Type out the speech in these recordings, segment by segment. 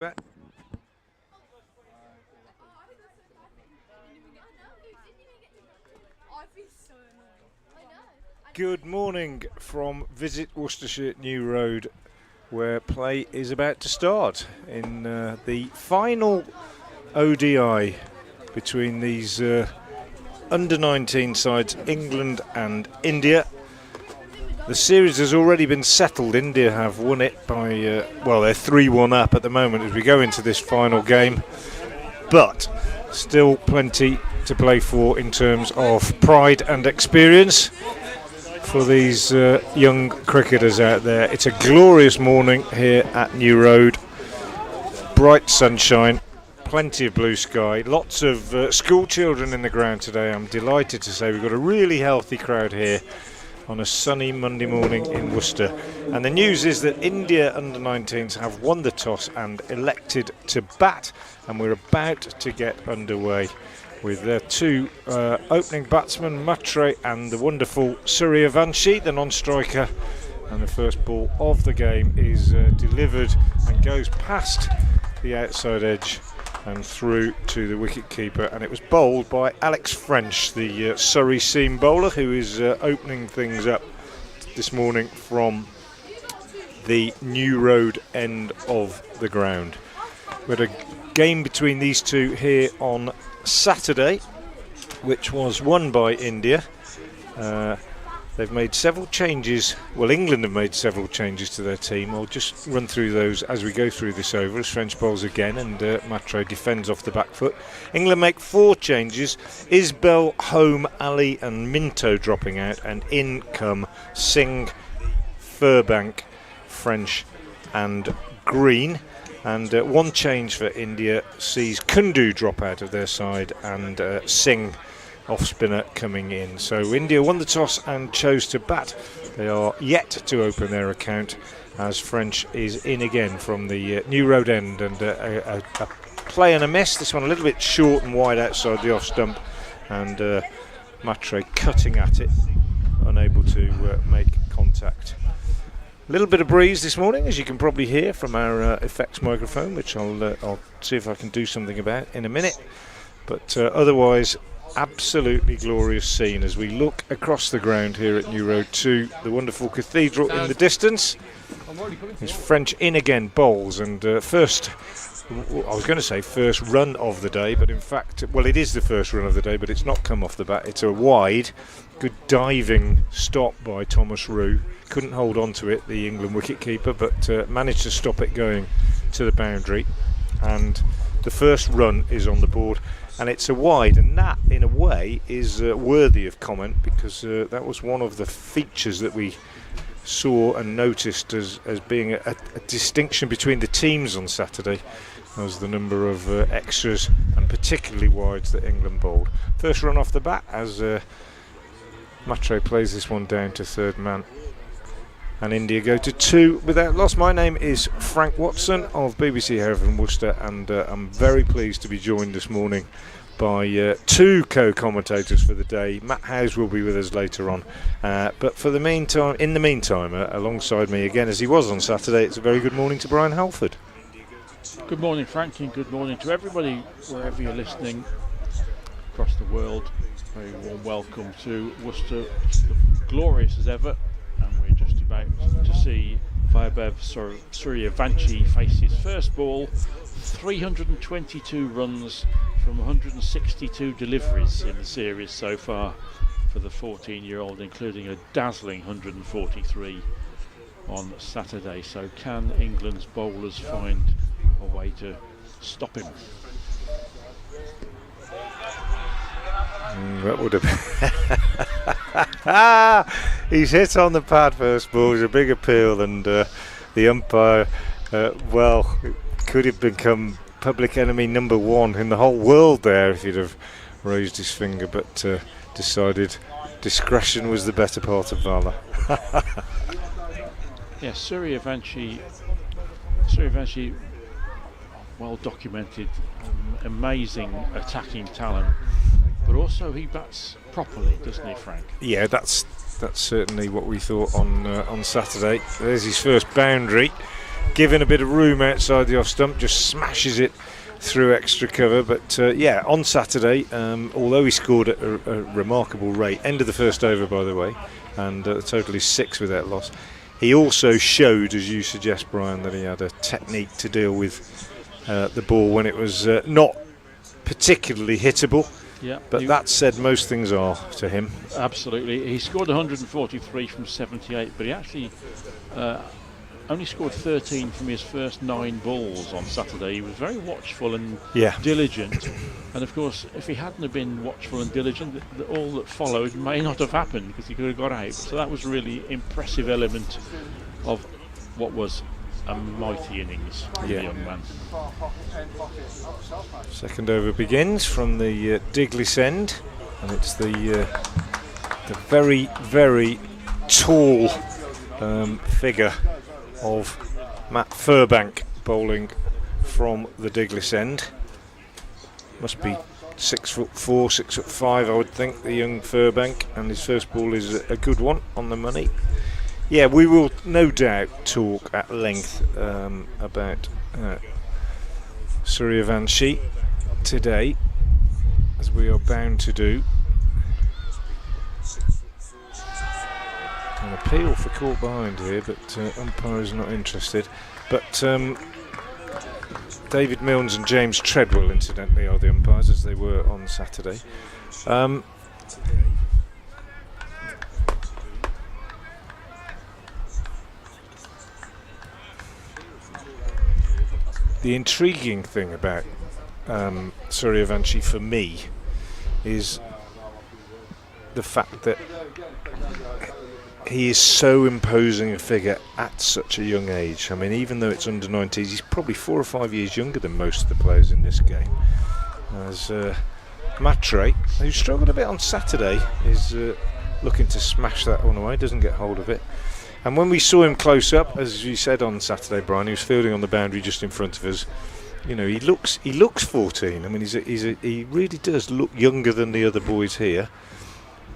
Back. Good morning from Visit Worcestershire New Road, where play is about to start in the final ODI between these under-19 sides, England and India. The series has already been settled. India have won it by, well, they're 3-1 up at the moment as we go into this final game. But still plenty to play for in terms of pride and experience for these young cricketers out there. It's a glorious morning here at New Road. Bright sunshine, plenty of blue sky, lots of school children in the ground today. I'm delighted to say we've got a really healthy crowd here on a sunny Monday morning in Worcester. And the news is that India under-19s have won the toss and elected to bat, and we're about to get underway with their two opening batsmen, Matre and the wonderful Suryavanshi, the non-striker. And the first ball of the game is delivered and goes past the outside edge and through to the wicket-keeper, and it was bowled by Alex French, the Surrey seam bowler, who is opening things up this morning from the New Road end of the ground. We had a game between these two here on Saturday, which was won by India. They've made several changes. Well, England have made several changes to their team. I'll just run through those as we go through this over, as French bowls again and Matre defends off the back foot. England make 4 changes. Isbell, Home, Ali and Minto dropping out, and in come Singh, Furbank, French and Green. And one change for India sees Kundu drop out of their side and Singh off spinner coming in. So India won the toss and chose to bat. They are yet to open their account as French is in again from the New Road end, and a play and a miss. This one a little bit short and wide outside the off stump, and Matre cutting at it, unable to make contact. A little bit of breeze this morning, as you can probably hear from our effects microphone, which I'll see if I can do something about in a minute. But otherwise, absolutely glorious scene as we look across the ground here at New Road to the wonderful cathedral in the distance. It's French in again, bowls, and first, I was going to say first run of the day, but in fact, well, it is the first run of the day, but it's not come off the bat. It's a wide, good diving stop by Thomas Roux. Couldn't hold on to it, the England wicket-keeper, but managed to stop it going to the boundary, and the first run is on the board. And it's a wide, and that in a way is worthy of comment, because that was one of the features that we saw and noticed as being a distinction between the teams on Saturday, was the number of extras and particularly wides that England bowled. First run off the bat as Matre plays this one down to third man, and India go to 2 without loss. My name is Frank Watson of BBC Hereford Worcester, and I'm very pleased to be joined this morning by 2 co-commentators for the day. Matt Howes will be with us later on, but for the meantime, alongside me again as he was on Saturday, it's a very good morning to Brian Halford. Good morning, Frank, and good morning to everybody wherever you're listening across the world. Very warm welcome to Worcester, glorious as ever. And we're just about to see Vaibhav Suryavanshi face his first ball. 322 runs from 162 deliveries in the series so far for the 14-year-old, including a dazzling 143 on Saturday. So can England's bowlers find a way to stop him? That would have he's hit on the pad first ball. It's a big appeal, and the umpire, well, could have become public enemy number 1 in the whole world there if he'd have raised his finger, but decided discretion was the better part of valour. Yes, Suryavanshi, well documented, amazing attacking talent. But also he bats properly, doesn't he, Frank? Yeah, that's certainly what we thought on Saturday. There's his first boundary, given a bit of room outside the off stump, just smashes it through extra cover. But yeah, on Saturday, although he scored at a remarkable rate, end of the first over by the way, and the total is 6 without loss, he also showed, as you suggest, Brian, that he had a technique to deal with the ball when it was not particularly hittable. Yeah, but that said, most things are to him. Absolutely. He scored 143 from 78, but he actually only scored 13 from his first 9 balls on Saturday. He was very watchful and diligent. And of course, if he hadn't have been watchful and diligent, all that followed may not have happened, because he could have got out. So that was a really impressive element of what was a mighty innings from the young man. Second over begins from the Diglis end, and it's the very, very tall figure of Matt Furbank bowling from the Diglis end. Must be 6'4", 6'5", I would think, the young Furbank, and his first ball is a good one on the money. Yeah, we will no doubt talk at length about Suryavanshi today, as we are bound to do. An appeal for caught behind here, but umpire is not interested. But David Milnes and James Treadwell, incidentally, are the umpires, as they were on Saturday. The intriguing thing about Suryavanshi for me is the fact that he is so imposing a figure at such a young age. I mean, even though it's under 19s, he's probably 4 or 5 years younger than most of the players in this game. As Matre, who struggled a bit on Saturday, is looking to smash that one away, doesn't get hold of it. And when we saw him close up, as you said on Saturday, Brian, he was fielding on the boundary just in front of us. You know, he looks 14. I mean, he really does look younger than the other boys here.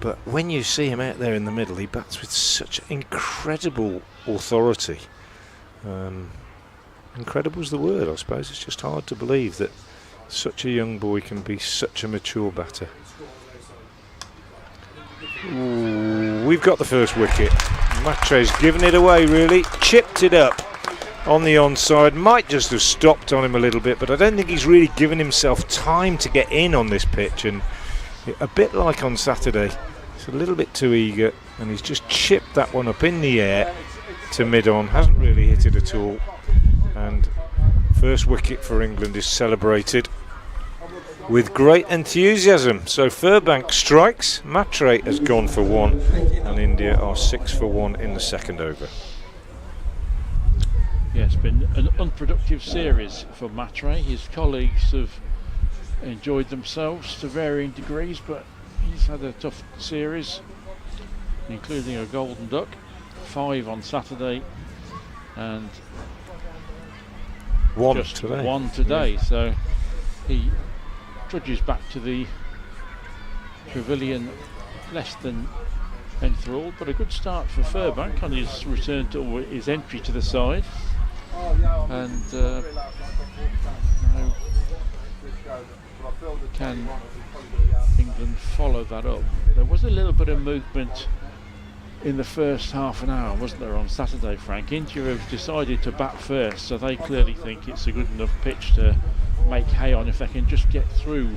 But when you see him out there in the middle, he bats with such incredible authority. Incredible's the word, I suppose. It's just hard to believe that such a young boy can be such a mature batter. Ooh, we've got the first wicket. Matre's given it away, really. Chipped it up on the onside. Might just have stopped on him a little bit, but I don't think he's really given himself time to get in on this pitch. And a bit like on Saturday, he's a little bit too eager, and he's just chipped that one up in the air to mid-on. Hasn't really hit it at all. And first wicket for England is celebrated with great enthusiasm. So Furbank strikes, Matre has gone for 1, and India are 6 for 1 in the second over. Yeah, it's been an unproductive series for Matre. His colleagues have enjoyed themselves to varying degrees, but he's had a tough series, including a golden duck, 5 on Saturday, and 1 just today. 1 today. Yeah. So he trudges back to the pavilion less than enthralled, but a good start for Furbank on his return to his entry to the side. And now can England follow that up? There was a little bit of movement in the first half an hour, wasn't there, on Saturday, Frank? India have decided to bat first, so they clearly think it's a good enough pitch to make hay on if they can just get through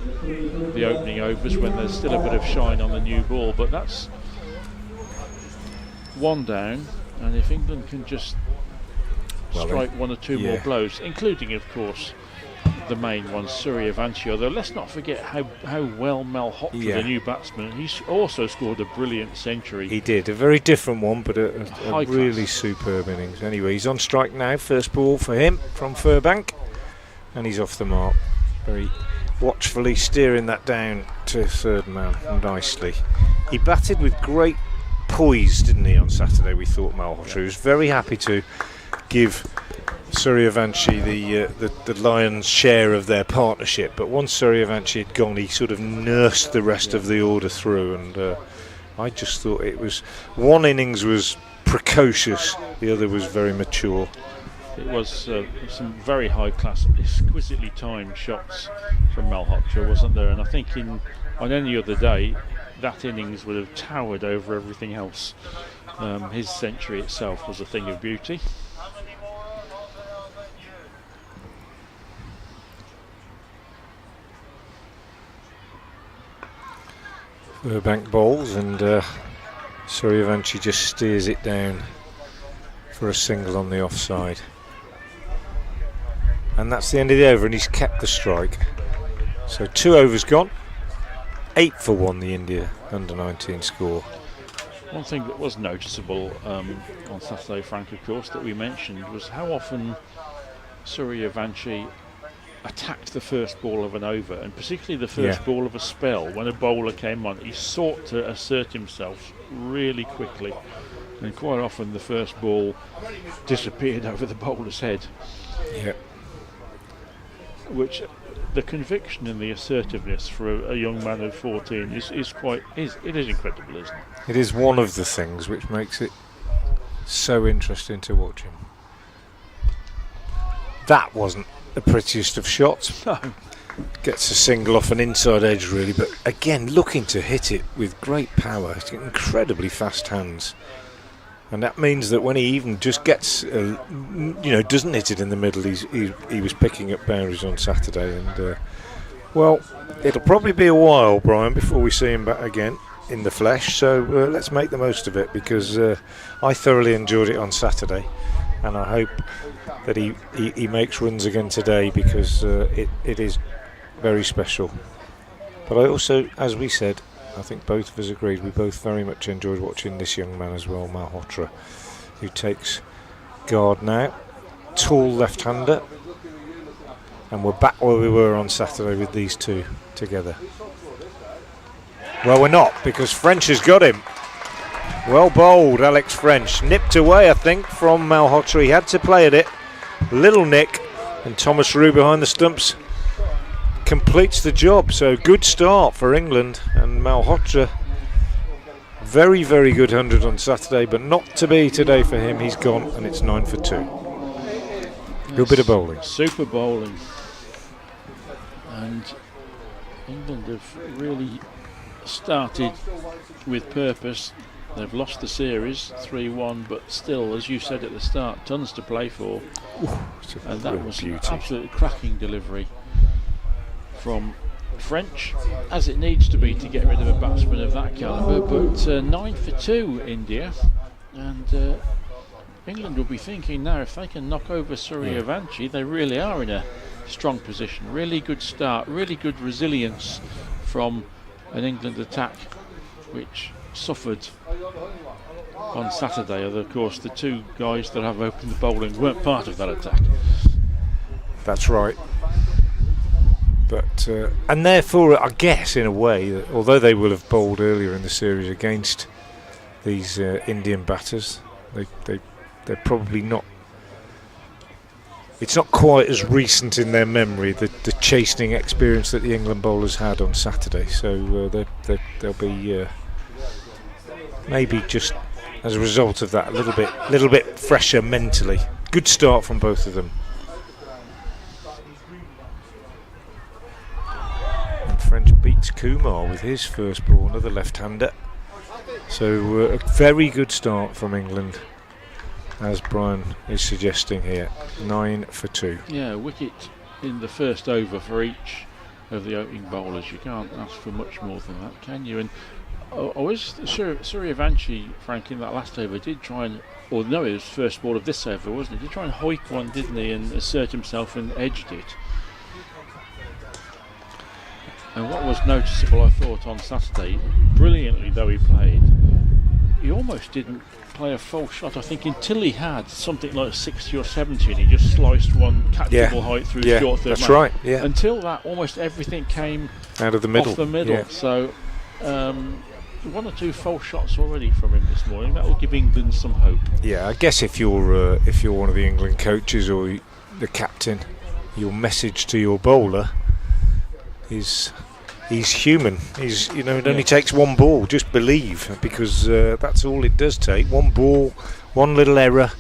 the opening overs when there's still a bit of shine on the new ball. But that's 1 down, and if England can just strike 1 or 2 more blows, including of course the main one, Suryavanshi, although let's not forget how well Malhotra, the new batsman, he's also scored a brilliant century. He did, a very different one, but a really superb innings. Anyway, he's on strike now, first ball for him from Furbank, and he's off the mark, very watchfully steering that down to third man nicely. He batted with great poise, didn't he, on Saturday, we thought, Malhotra. He was very happy to give Suryavanshi the lion's share of their partnership, but once Suryavanshi had gone, he sort of nursed the rest of the order through, and I just thought it was, one innings was precocious, the other was very mature. It was some very high class, exquisitely timed shots from Malhotra, wasn't there? And I think on any other day, that innings would have towered over everything else. His century itself was a thing of beauty. Burbank bowls, and Suryavanshi just steers it down for a single on the offside. And that's the end of the over, and he's kept the strike. So 2 overs gone. 8 for 1, the India under-19 score. One thing that was noticeable on Saturday, Frank, of course, that we mentioned was how often Suryavanshi attacked the first ball of an over, and particularly the first ball of a spell. When a bowler came on, he sought to assert himself really quickly, and quite often the first ball disappeared over the bowler's head. Yeah. Which the conviction and the assertiveness for a young man of 14 is incredible, isn't it? It is one of the things which makes it so interesting to watch him. That wasn't the prettiest of shots. No. Gets a single off an inside edge, really, but again looking to hit it with great power. He's got incredibly fast hands, and that means that when he even just gets doesn't hit it in the middle, he was picking up boundaries on Saturday. And well, it'll probably be a while, Brian, before we see him back again in the flesh, so let's make the most of it, because I thoroughly enjoyed it on Saturday, and I hope that he makes runs again today, because it is very special. But I also, as we said, I think both of us agreed, we both very much enjoyed watching this young man as well, Malhotra, who takes guard now. Tall left-hander, and we're back where we were on Saturday with these two together. Well, we're not, because French has got him. Well bowled, Alex French. Nipped away, I think, from Malhotra. He had to play at it. Little nick, and Thomas Roux behind the stumps completes the job. So good start for England, and Malhotra, very, very good 100 on Saturday, but not to be today for him. He's gone, and it's 9 for 2. Good bit of bowling. Super bowling. And England have really started with purpose. They've lost the series 3-1, but still, as you said at the start, tons to play for. And that was an absolutely cracking delivery from French, as it needs to be to get rid of a batsman of that calibre. But 9 for 2 India, and England will be thinking now, if they can knock over Suryavanshi, they really are in a strong position. Really good start, really good resilience from an England attack which suffered on Saturday. Of course, the two guys that have opened the bowling weren't part of that attack. That's right. But and therefore, I guess in a way, that although they will have bowled earlier in the series against these Indian batters, they're probably not. It's not quite as recent in their memory, the chastening experience that the England bowlers had on Saturday. So they'll be maybe just as a result of that a little bit fresher mentally. Good start from both of them. And French beats Kumar with his first ball, another left-hander. So a very good start from England, as Brian is suggesting here. 9 for 2. Yeah, wicket in the first over for each of the opening bowlers. You can't ask for much more than that, can you? And I was sure Suryavanshi, Frank, in that last over did try and, or no, it was first ball of this over, wasn't it? He did try and hoik one, didn't he, and assert himself and edged it. And what was noticeable, I thought, on Saturday, brilliantly though he played, he almost didn't play a false shot, I think, until he had something like 60 or 70 and he just sliced one catchable height through short third. That's right. Yeah. Until that, almost everything came out of the middle. Off the middle. Yeah. So 1 or 2 false shots already from him this morning. That will give England some hope. Yeah, I guess if you're one of the England coaches or the captain, your message to your bowler is he's human. It only takes one ball. Just believe, because that's all it does take. One ball, one little error,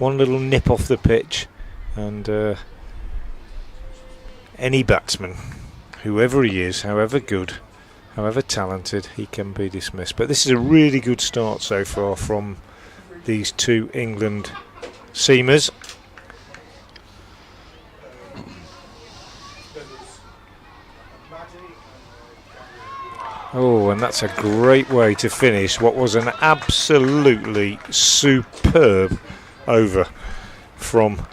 one little nip off the pitch, and any batsman, whoever he is, however good, however talented, he can be dismissed. But this is a really good start so far from these two England seamers. Oh, and that's a great way to finish what was an absolutely superb over from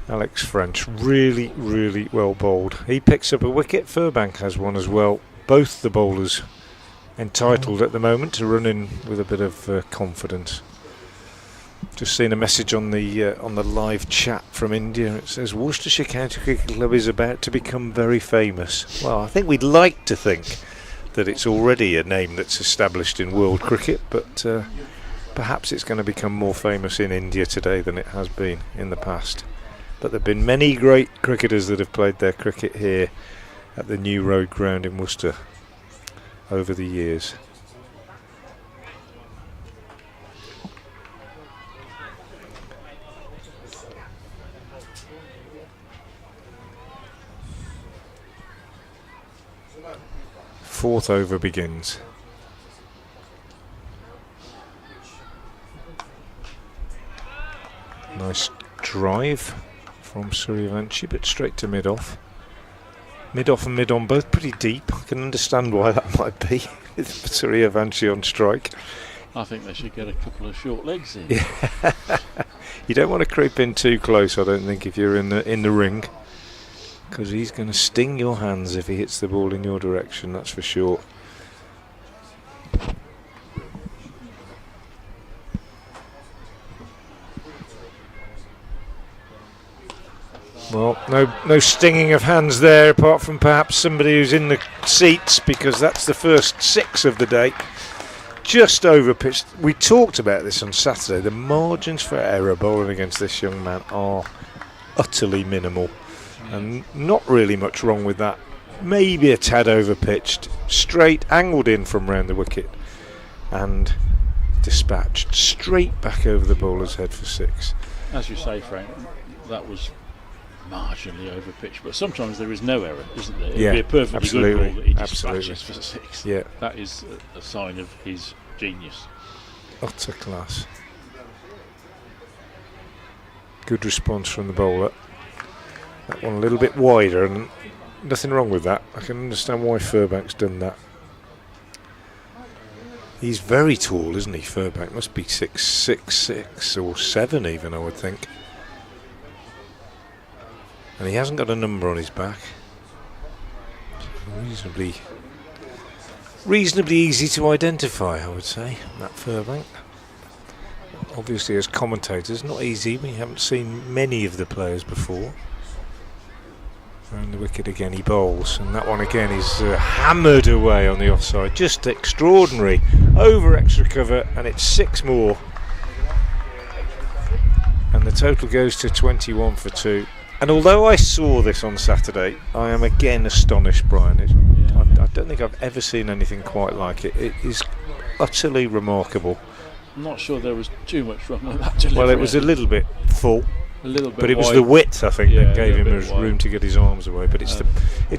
Alex French. Really, really well bowled. He picks up a wicket. Furbank has one as well. Both the bowlers entitled at the moment to run in with a bit of confidence. Just seen a message on the live chat from India. It says Worcestershire County Cricket Club is about to become very famous. Well, I think we'd like to think that it's already a name that's established in world cricket, but perhaps it's going to become more famous in India today than it has been in the past. But there have been many great cricketers that have played their cricket here at the New Road Ground in Worcester over the years. Fourth over begins. Nice drive from Suryavanshi, but straight to mid-off. Mid-off and mid-on both pretty deep. I can understand why that might be with Suryavanshi on strike. I think they should get a couple of short legs in. Yeah. You don't want to creep in too close, I don't think, if you're in the ring, because he's going to sting your hands if he hits the ball in your direction, that's for sure. Well, no stinging of hands there, apart from perhaps somebody who's in the seats, because that's the first 6 of the day. Just over pitched. We talked about this on Saturday. The margins for error bowling against this young man are utterly minimal. And not really much wrong with that. Maybe a tad over pitched, straight, angled in from round the wicket, and dispatched straight back over the bowler's head for 6. As you say, Frank, that was marginally over pitched, but sometimes there is no error, isn't there? It'd be a perfectly good ball that he dispatches for 6. Yeah. That is a sign of his genius. Utter class. Good response from the bowler. That one a little bit wider, and nothing wrong with that. I can understand why Furbank's done that. He's very tall, isn't he, Furbank? Must be 6'6" or 7 even, I would think. And he hasn't got a number on his back. Reasonably easy to identify, I would say, that Furbank. Obviously, as commentators, not easy. We haven't seen many of the players before. Around the wicket again, he bowls, and that one again is hammered away on the offside. Just extraordinary. Over extra cover, and it's 6 more. And the total goes to 21 for 2. And although I saw this on Saturday, I am again astonished, Brian. I don't think I've ever seen anything quite like it. It is utterly remarkable. I'm not sure there was too much wrong with that delivery. Well, it was a little bit full. A little bit, but it was wide. The width, I think, that gave him wide. room to get his arms away. But it's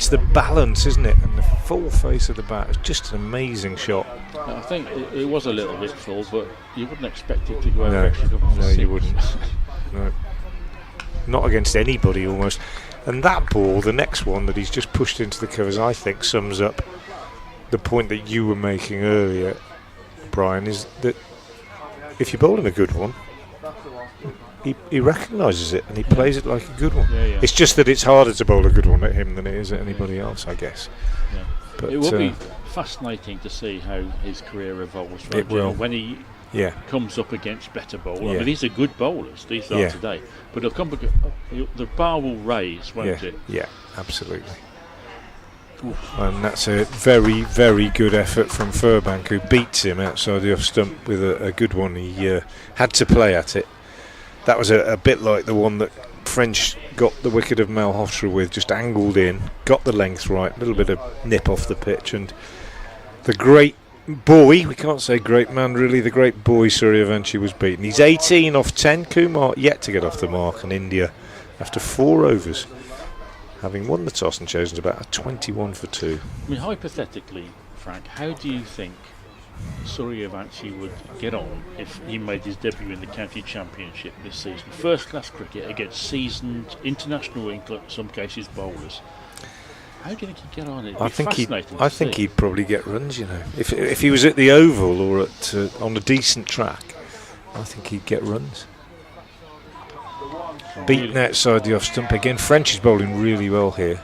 the balance, isn't it? And the full face of the bat. It's just an amazing shot. I think it was a little bit full, but you wouldn't expect it to go over extra cover for 6. No, you wouldn't. No. Not against anybody, almost. And that ball, the next one that he's just pushed into the covers, I think sums up the point that you were making earlier, Brian, is that if you bowl him a good one, he recognises it and he plays it like a good one. Yeah. It's just that it's harder to bowl a good one at him than it is at anybody else, I guess. Yeah. But it will be fascinating to see how his career evolves. It will. When he comes up against better bowlers. I mean, these are good bowlers, these are today. But he'll come the bar will raise, won't it? Yeah, absolutely. Oof. And that's a very, very good effort from Furbank, who beats him outside the off stump with a good one. He had to play at it. That was a bit like the one that French got the wicket of Malhotra with, just angled in, got the length right, a little bit of nip off the pitch, and the great boy, we can't say great man really, the great boy Suryavanshi was beaten. He's 18 off 10. Kumar yet to get off the mark, and India, after 4 overs, having won the toss and chosen to bat a 21 for 2. I mean, hypothetically, Frank, how do you think Suryavanshi would get on if he made his debut in the county championship this season? First class cricket against seasoned international, in some cases bowlers. How do you think he'd get on? It'd be fascinating. I think he'd probably get runs, you know. If he was at the Oval or at on a decent track, I think he'd get runs. Beaten outside the off stump again. French is bowling really well here.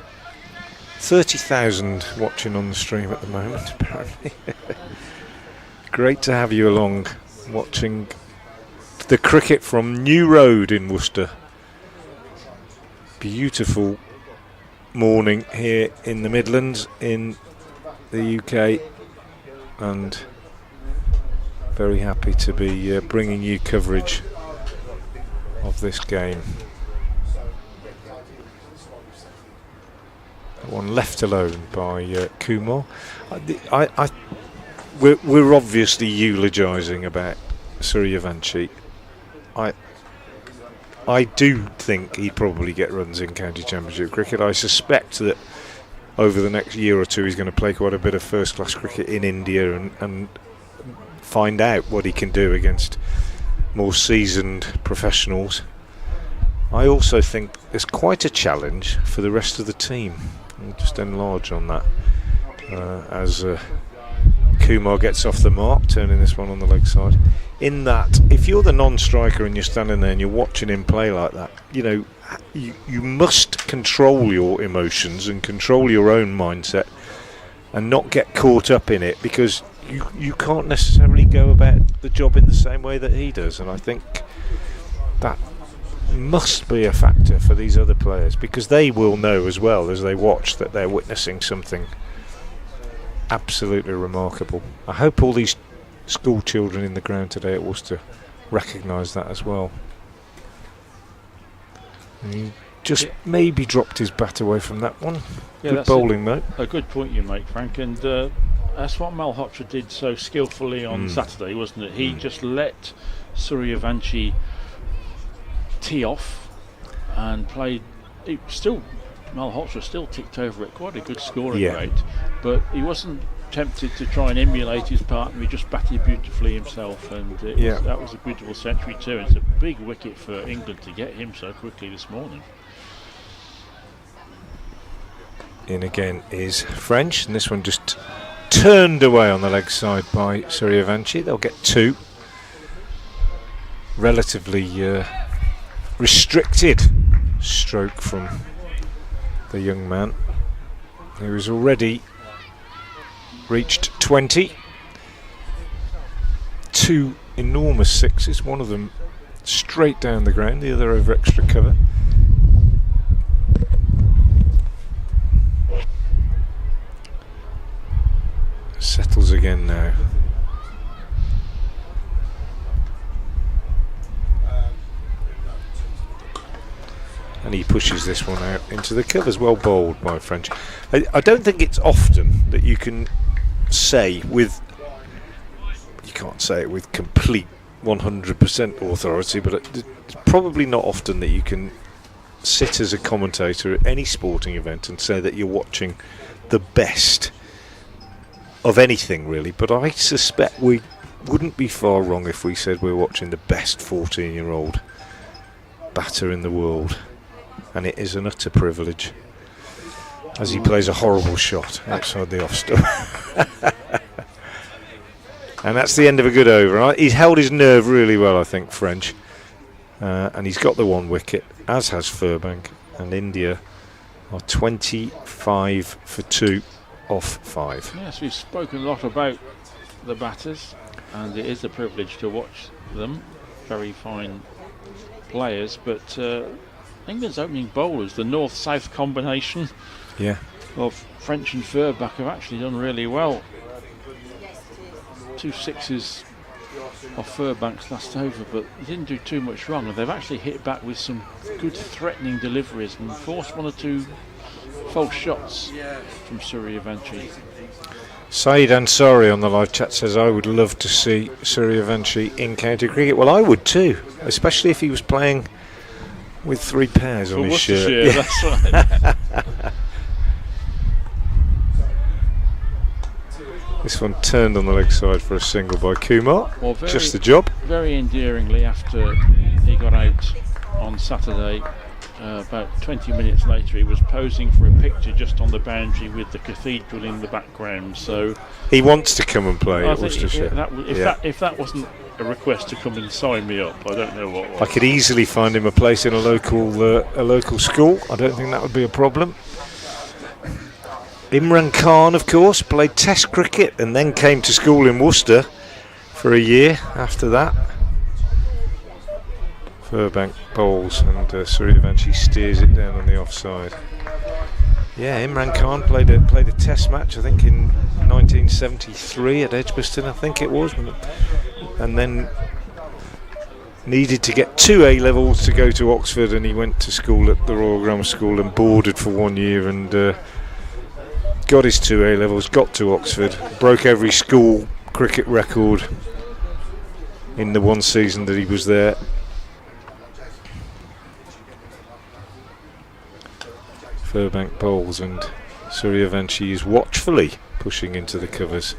30,000 watching on the stream at the moment, apparently. Great to have you along watching the cricket from New Road in Worcester. Beautiful morning here in the Midlands in the UK, and very happy to be bringing you coverage of this game. One left alone by Kumar. We're obviously eulogising about Suryavanshi. I do think he'd probably get runs in county championship cricket. I suspect that over the next year or two he's going to play quite a bit of first class cricket in India and find out what he can do against more seasoned professionals. I also think there's quite a challenge for the rest of the team. I'll just enlarge on that as Kumar gets off the mark, turning this one on the leg side. In that, if you're the non-striker and you're standing there and you're watching him play like that, you know, you must control your emotions and control your own mindset and not get caught up in it, because you can't necessarily go about the job in the same way that he does. And I think that must be a factor for these other players, because they will know as well as they watch that they're witnessing something absolutely remarkable. I hope all these school children in the ground today at Worcester recognise that as well. And he just maybe dropped his bat away from that one. Yeah, good bowling though. A good point you make, Frank, and that's what Malhotra did so skillfully on Saturday, wasn't it? He just let Suryavanshi tee off and played. Malhotra still ticked over at quite a good scoring rate, but he wasn't tempted to try and emulate his partner. He just batted beautifully himself, and that was a beautiful century too. And it's a big wicket for England to get him so quickly this morning. In again is French, and this one just turned away on the leg side by Suryavanshi. They'll get 2. Relatively restricted stroke from the young man, who has already reached 20. 2 enormous sixes, one of them straight down the ground, the other over extra cover. Settles again now. And he pushes this one out into the covers. Well bowled by French. I don't think it's often that you can say with, you can't say it with complete 100% authority, but it's probably not often that you can sit as a commentator at any sporting event and say that you're watching the best of anything really. But I suspect we wouldn't be far wrong if we said we're watching the best 14-year-old batter in the world. And it is an utter privilege as he plays a horrible shot outside the off stump. And that's the end of a good over. He's held his nerve really well, I think, French. And he's got the 1 wicket, as has Furbank. And India are 25 for 2 off 5. Yes, we've spoken a lot about the batters, and it is a privilege to watch them. Very fine players, but England's opening bowlers, the north-south combination of French and Furbank, have actually done really well. 2 sixes off Furbank's last over, but he didn't do too much wrong, and they've actually hit back with some good threatening deliveries and forced 1 or 2 false shots from Suryavanshi. Saeed Ansari on the live chat says, I would love to see Suryavanshi in county cricket. Well, I would too, especially if he was playing with 3 pairs on his shirt. Yeah. That's right. This one turned on the leg side for a single by Kumar. Well, just the job. Very endearingly, after he got out on Saturday, about 20 minutes later, he was posing for a picture just on the boundary with the cathedral in the background. So he wants to come and play at Worcestershire. If that wasn't a request to come and sign me up, I don't know what was. I could easily find him a place in a local school. I don't think that would be a problem. Imran Khan, of course, played Test cricket and then came to school in Worcester for a year after that. Furbank bowls and Suryavanshi steers it down on the offside. Yeah, Imran Khan played a Test match, I think in 1973 at Edgbaston, I think it was, and then needed to get 2 A-levels to go to Oxford, and he went to school at the Royal Grammar School and boarded for 1 year and got his 2 A-levels, got to Oxford, broke every school cricket record in the one season that he was there. Furbank bowls and Suryavanshi is watchfully pushing into the covers,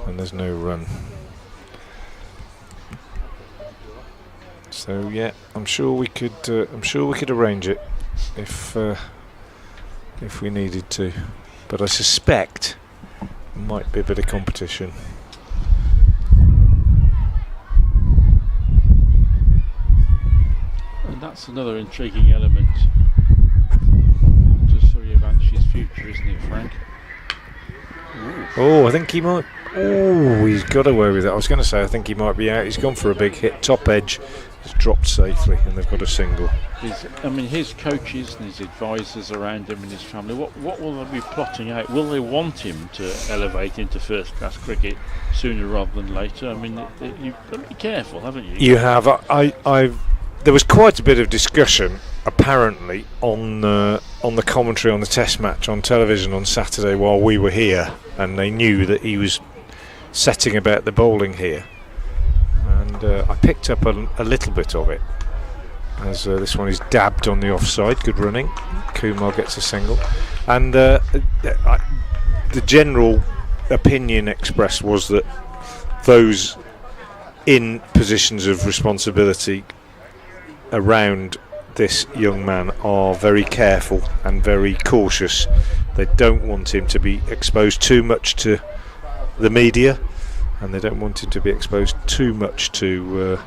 and there's no run. So yeah, I'm sure we could arrange it if we needed to, but I suspect there might be a bit of competition. And that's another intriguing element to Suryavanshi's future, isn't it, Frank? Oh, I think he might. Oh, he's got away with it. I was going to say I think he might be out. He's gone for a big hit, top edge. It's dropped safely, and they've got a single. His coaches and his advisors around him and his family, what will they be plotting out? Will they want him to elevate into first-class cricket sooner rather than later? I mean, you've got to be careful, haven't you? You have. There was quite a bit of discussion, apparently, on the commentary on the Test match on television on Saturday while we were here, and they knew that he was setting about the bowling here. And I picked up a little bit of it, as this one is dabbed on the offside. Good running. Kumar gets a single, and the general opinion expressed was that those in positions of responsibility around this young man are very careful and very cautious. They don't want him to be exposed too much to the media, and they don't want him to be exposed too much to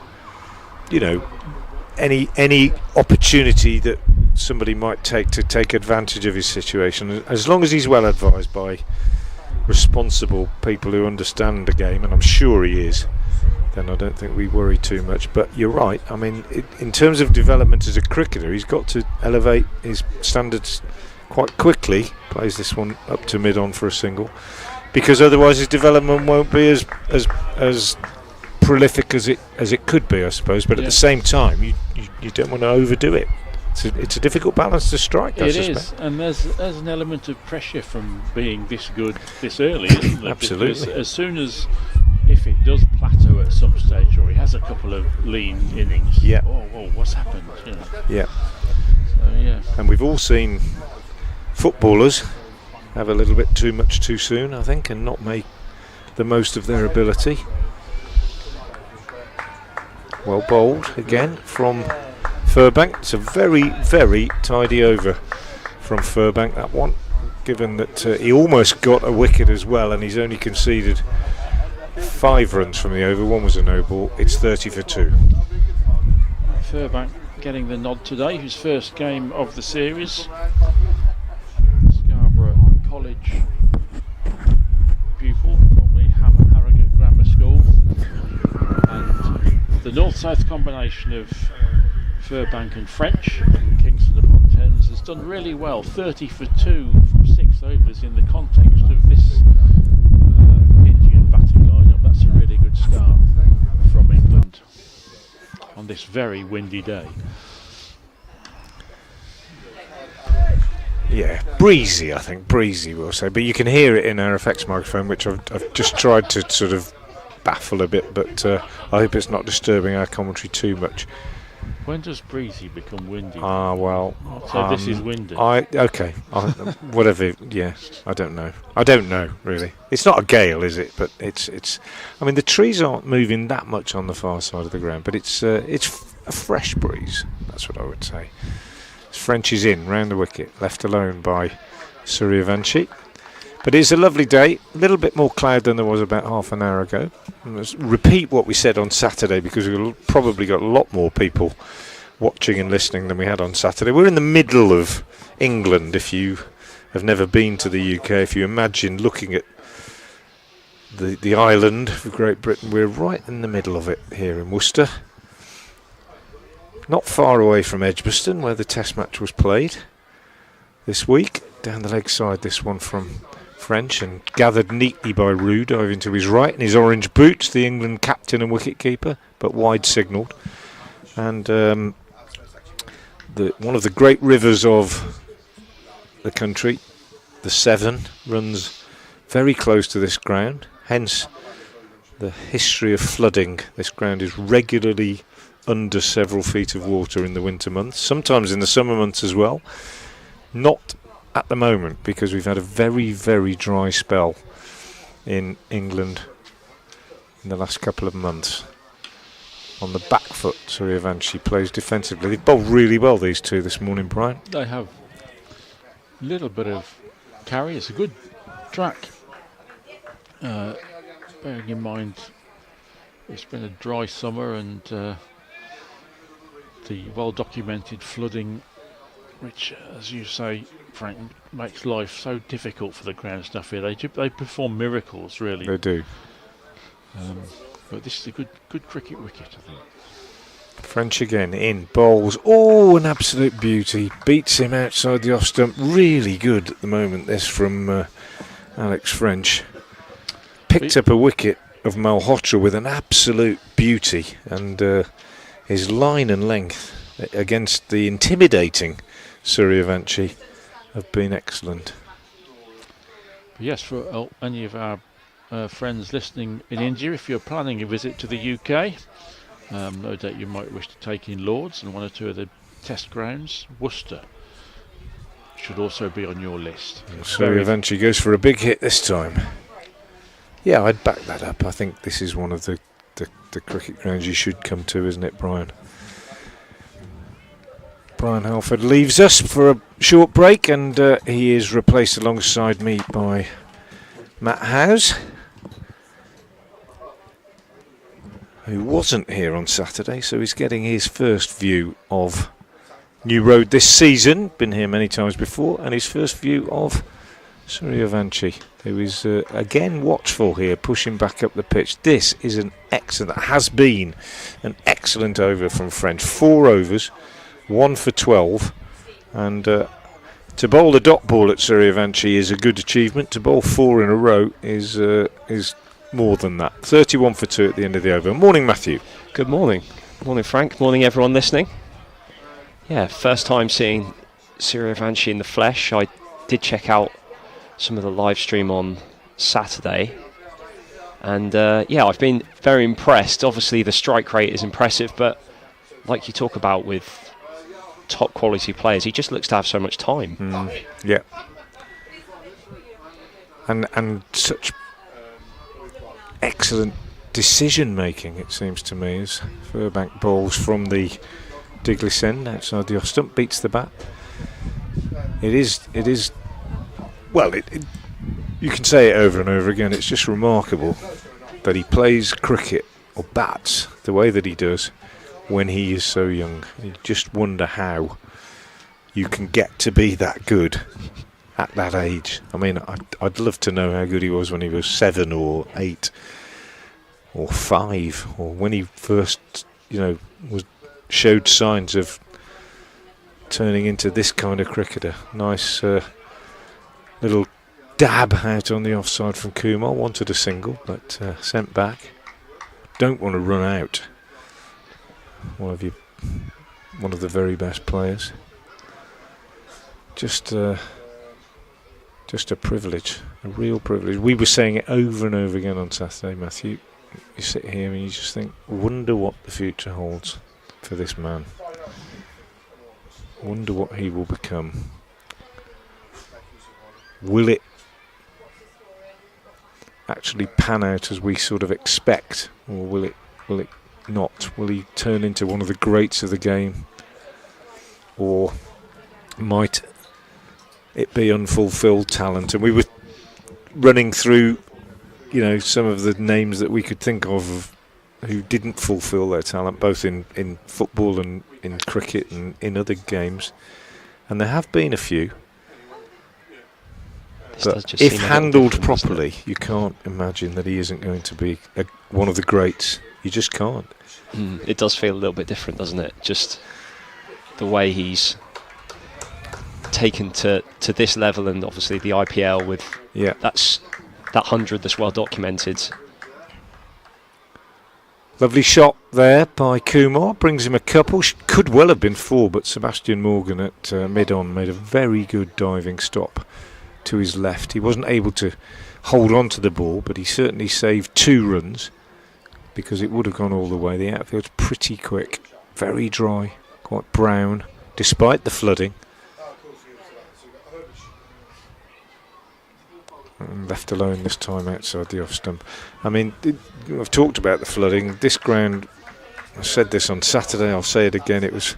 any opportunity that somebody might take to take advantage of his situation. As long as he's well advised by responsible people who understand the game, and I'm sure he is, then I don't think we worry too much. But you're right, I mean, in terms of development as a cricketer, he's got to elevate his standards quite quickly. Plays this one up to mid-on for a single, because otherwise his development won't be as prolific as it could be, I suppose. But at the same time, you don't want to overdo it. It's a difficult balance to strike. It is, and there's an element of pressure from being this good this early, isn't there? Absolutely. Because as soon as, if it does plateau at some stage, or he has a couple of lean innings, what's happened? You know? Yeah. So, yeah. And we've all seen footballers have a little bit too much too soon, I think, and not make the most of their ability. Well bowled again from Furbank. It's a very, very tidy over from Furbank, that one, given that he almost got a wicket as well, and he's only conceded 5 runs from the over. One was a no ball. It's 30 for 2. Furbank getting the nod today, his first game of the series. Scarborough College pupil from the Harrogate Grammar School, and the north-south combination of Furbank and French in Kingston upon Thames has done really well. 30 for 2 from 6 overs in the context of this Indian batting lineup. That's a really good start from England on this very windy day. Yeah, breezy, I think. Breezy, we'll say. But you can hear it in our effects microphone, which I've just tried to sort of baffle a bit, but I hope it's not disturbing our commentary too much. When does breezy become windy? Well... So this is windy. Whatever, yeah, I don't know, really. It's not a gale, is it? But it's... I mean, the trees aren't moving that much on the far side of the ground, but it's a fresh breeze, that's what I would say. French is in, round the wicket, left alone by Suryavanshi. But it's a lovely day, a little bit more cloud than there was about half an hour ago. And let's repeat what we said on Saturday, because we've probably got a lot more people watching and listening than we had on Saturday. We're in the middle of England, if you have never been to the UK. If you imagine looking at the island of Great Britain, we're right in the middle of it here in Worcester. Not far away from Edgbaston, where the test match was played this week. Down the leg side, this one from French, and gathered neatly by Roux, diving to his right in his orange boots, the England captain and wicket-keeper, but wide signalled. And one of the great rivers of the country, the Severn, runs very close to this ground, hence the history of flooding. This ground is regularly under several feet of water in the winter months, sometimes in the summer months as well. Not at the moment, because we've had a very, very dry spell in England in the last couple of months. On the back foot, Suryavanshi plays defensively. They've bowled really well, these two, this morning, Brian. They have a little bit of carry. It's a good track. Bearing in mind it's been a dry summer, and the well-documented flooding, which, as you say, Frank, makes life so difficult for the ground staff here. They perform miracles, really. They do. But this is a good cricket wicket, I think. French again in, bowls. Oh, an absolute beauty. Beats him outside the off stump. Really good at the moment, this from Alex French. Picked up a wicket of Malhotra with an absolute beauty, and his line and length against the intimidating Suryavanshi have been excellent. But yes, for any of our friends listening in India, if you're planning a visit to the UK, no doubt you might wish to take in Lords and one or two of the test grounds. Worcester should also be on your list. Suryavanshi goes for a big hit this time. Yeah, I'd back that up. I think this is one of the cricket grounds you should come to, isn't it, Brian? Brian Halford leaves us for a short break, and he is replaced alongside me by Matt Howes, who wasn't here on Saturday, so he's getting his first view of New Road this season. Been here many times before, and his first view of Suryavanshi, who is again watchful here, pushing back up the pitch. This is has been an excellent over from French. 4 overs, 1 for 12, and to bowl the dot ball at Suryavanshi is a good achievement. To bowl 4 in a row is more than that. 31 for 2 at the end of the over. Morning, Matthew. Good morning. Morning, Frank. Morning, everyone listening. Yeah, first time seeing Suryavanshi in the flesh. I did check out some of the live stream on Saturday, and yeah, I've been very impressed. Obviously the strike rate is impressive, but like you talk about with top quality players, he just looks to have so much time. Yeah, and such excellent decision making, it seems to me, as Furbank bowls from the Diglis end outside the off stump, beats the bat. It is well, you can say it over and over again. It's just remarkable that he plays cricket or bats the way that he does when he is so young. You just wonder how you can get to be that good at that age. I mean, I'd love to know how good he was when he was 7 or 8 or 5, or when he first, showed signs of turning into this kind of cricketer. Nice little dab out on the offside from Kumar. Wanted a single, but sent back. Don't want to run out one of the very best players. Just just a privilege, a real privilege. We were saying it over and over again on Saturday, Matthew. You sit here and you just think, wonder what the future holds for this man. Wonder what he will become. Will it actually pan out as we sort of expect, or will it not? Will he turn into one of the greats of the game, or might it be unfulfilled talent? And we were running through, some of the names that we could think of who didn't fulfil their talent, both in football and in cricket and in other games, and there have been a few. But if handled properly, you can't imagine that he isn't going to be one of the greats. You just can't. It does feel a little bit different, doesn't it? Just the way he's taken to this level, and obviously the IPL with that 100 that's well documented. Lovely shot there by Kumar, brings him a couple. Could well have been 4, but Sebastian Morgan at mid-on made a very good diving stop to his left. He wasn't able to hold on to the ball, but he certainly saved 2 runs because it would have gone all the way. The outfield's pretty quick, very dry, quite brown, despite the flooding. And left alone this time outside the off stump. I mean, I've talked about the flooding. This ground, I said this on Saturday, I'll say it again, it was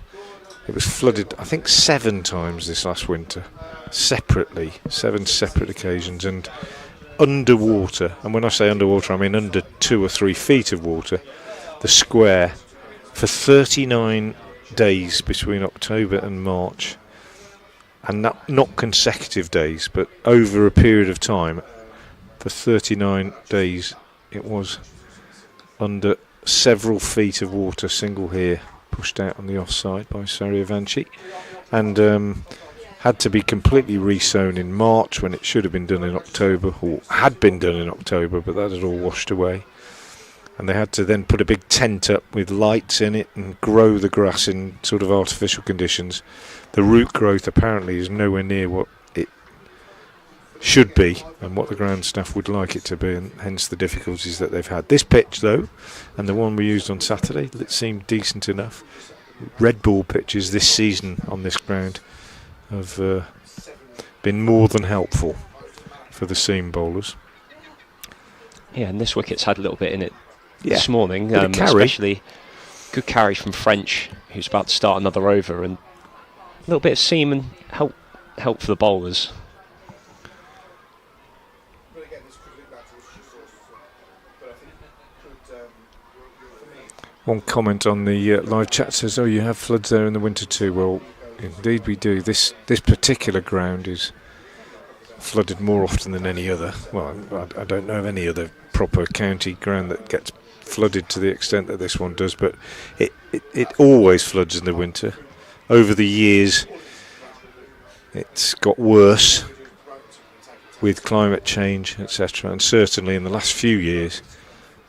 flooded, I think, 7 times this last winter, separately, 7 separate occasions, and underwater. And when I say underwater, I mean under 2 or 3 feet of water, the square, for 39 days between October and March. And not consecutive days, but over a period of time, for 39 days, it was under several feet of water, single here, pushed out on the offside by Saryavanshi, and had to be completely resown in March when it should have been done in October, or had been done in October, but that had all washed away. And they had to then put a big tent up with lights in it and grow the grass in sort of artificial conditions. The root growth apparently is nowhere near what it should be and what the ground staff would like it to be, and hence the difficulties that they've had. This pitch, though, and the one we used on Saturday, it seemed decent enough. Red ball pitches this season on this ground have been more than helpful for the seam bowlers. Yeah, and this wicket's had a little bit in it this morning, carry. Especially good carry from French, who's about to start another over, and a little bit of seam and help for the bowlers. One comment on the live chat says, "Oh, you have floods there in the winter too." Well, indeed we do. This particular ground is flooded more often than any other. Well, I don't know of any other proper county ground that gets flooded to the extent that this one does, but it always floods in the winter. Over the years, it's got worse with climate change, etc. And certainly in the last few years,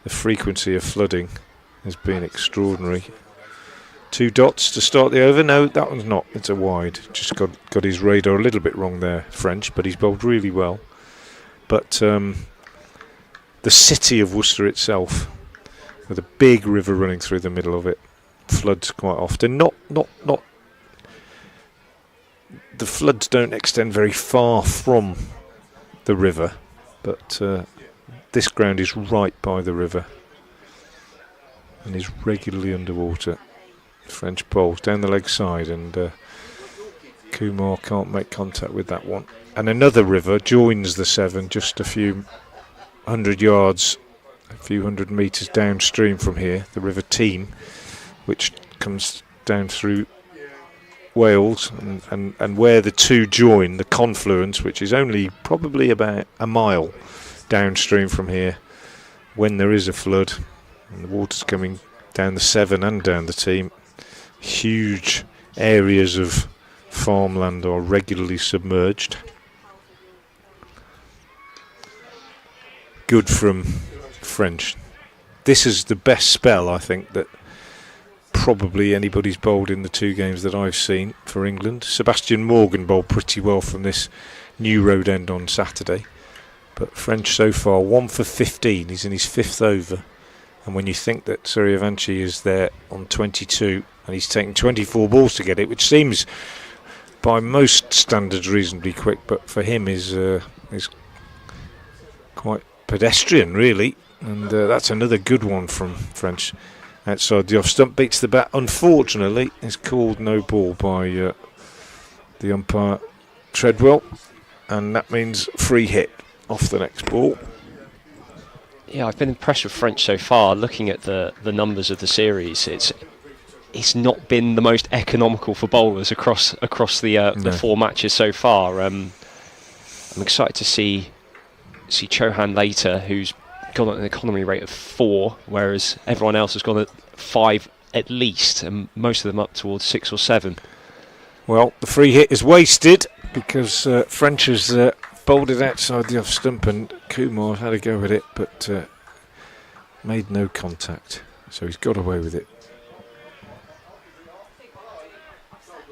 the frequency of flooding has been extraordinary. 2 dots to start the over. No, that one's not. It's a wide. Just got his radar a little bit wrong there, French, but he's bowled really well. But the city of Worcester itself, with a big river running through the middle of it, floods quite often. Not the floods don't extend very far from the river, but this ground is right by the river and is regularly underwater. French bowls down the leg side, and Kumar can't make contact with that one. And another river joins the 7 just a few hundred yards, a few hundred metres downstream from here, the River Team, which comes down through Wales, and where the 2 join, the confluence, which is only probably about a mile downstream from here, when there is a flood and the water's coming down the 7 and down the Team, huge areas of farmland are regularly submerged. Good from French. This is the best spell, I think, that probably anybody's bowled in the 2 games that I've seen for England. Sebastian Morgan bowled pretty well from this New Road End on Saturday. But French so far 1 for 15. He's in his 5th over. And when you think that Suryavanshi is there on 22 and he's taken 24 balls to get it, which seems by most standards reasonably quick, but for him is quite pedestrian really. And that's another good one from French outside the off stump. Beats the bat. Unfortunately, is called no ball by the umpire Treadwell, and that means free hit off the next ball. Yeah, I've been impressed with French so far. Looking at the numbers of the series, it's not been the most economical for bowlers across the 4 matches so far. I'm excited to see Chauhan later, who's gone at an economy rate of 4, whereas everyone else has gone at 5 at least, and most of them up towards 6 or 7. Well, the free hit is wasted because French has bowled it outside the off stump, and Kumar had a go at it but made no contact, so he's got away with it.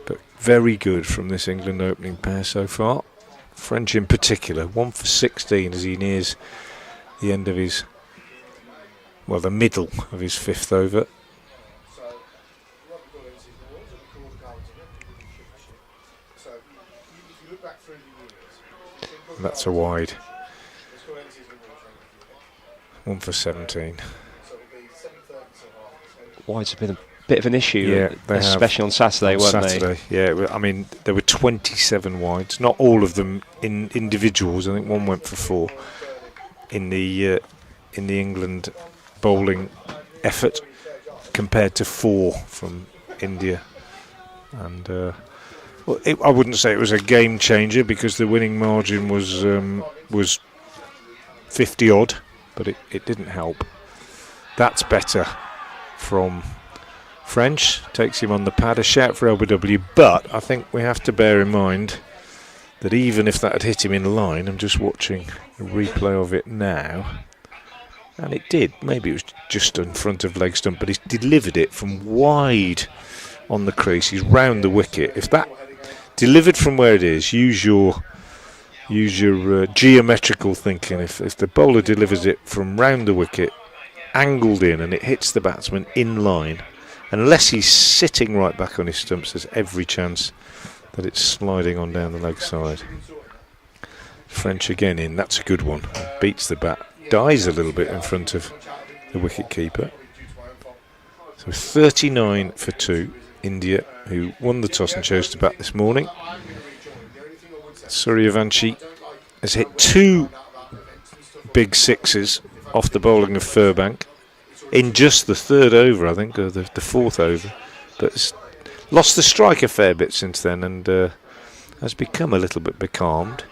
But very good from this England opening pair so far. French in particular, 1 for 16 as he nears the end of his, well, the middle of his 5th over. And that's a wide. 1 for 17. Wides have been a bit of an issue, especially on Saturday, weren't they? Yeah, I mean, there were 27 wides, not all of them in individuals. I think one went for 4 in the England bowling effort, compared to 4 from India. And well, I wouldn't say it was a game changer because the winning margin was 50 odd, but it didn't help. That's better from French, takes him on the pad. A shout for LBW, but I think we have to bear in mind that even if that had hit him in line, I'm just watching a replay of it now, and it did. Maybe it was just in front of leg stump, but he's delivered it from wide on the crease. He's round the wicket. If that delivered from where it is, use your geometrical thinking. If the bowler delivers it from round the wicket, angled in, and it hits the batsman in line, unless he's sitting right back on his stumps, there's every chance that it's sliding on down the leg side. French again in. That's a good one. Beats the bat. Dies a little bit in front of the wicket keeper. So 39 for 2. India, who won the toss and chose to bat this morning. Suryavanshi has hit 2 big sixes off the bowling of Furbank in just the 3rd over, I think, or the 4th over. But lost the strike a fair bit since then, and has become a little bit becalmed.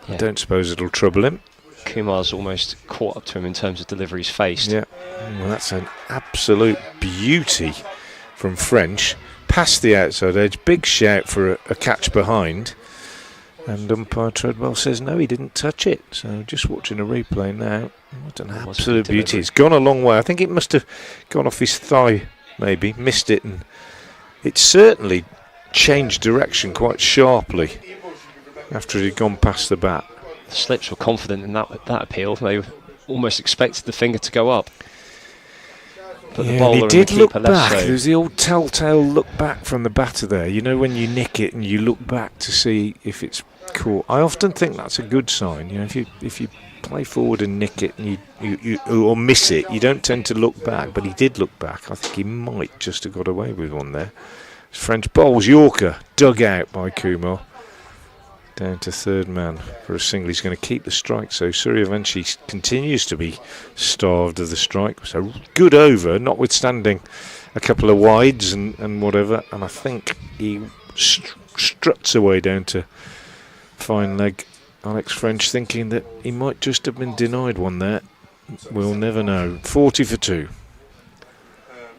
Yeah. I don't suppose it'll trouble him. Kumar's almost caught up to him in terms of deliveries faced. Yeah, well, that's an absolute beauty from French. Past the outside edge, big shout for a catch behind. And umpire Treadwell says no, he didn't touch it. So just watching a replay now. What an absolute beauty. It's gone a long way. I think it must have gone off his thigh, maybe. Missed it, and it certainly changed direction quite sharply after it had gone past the bat. The slips were confident in that appeal. They almost expected the finger to go up. But the bowler he did and the look keeper back. less so. There's the old telltale look back from the batter there. You know, when you nick it and you look back to see if it's caught. I often think that's a good sign. You know, if you play forward and nick it and you or miss it, you don't tend to look back. But he did look back. I think he might just have got away with one there. French bowls Yorker, dug out by Kumar. Down to 3rd man for a single. He's going to keep the strike, so Suryavanshi continues to be starved of the strike. So good over, notwithstanding a couple of wides and whatever. And I think he struts away down to fine leg Alex French, thinking that he might just have been denied one there. We'll never know. 40 for 2.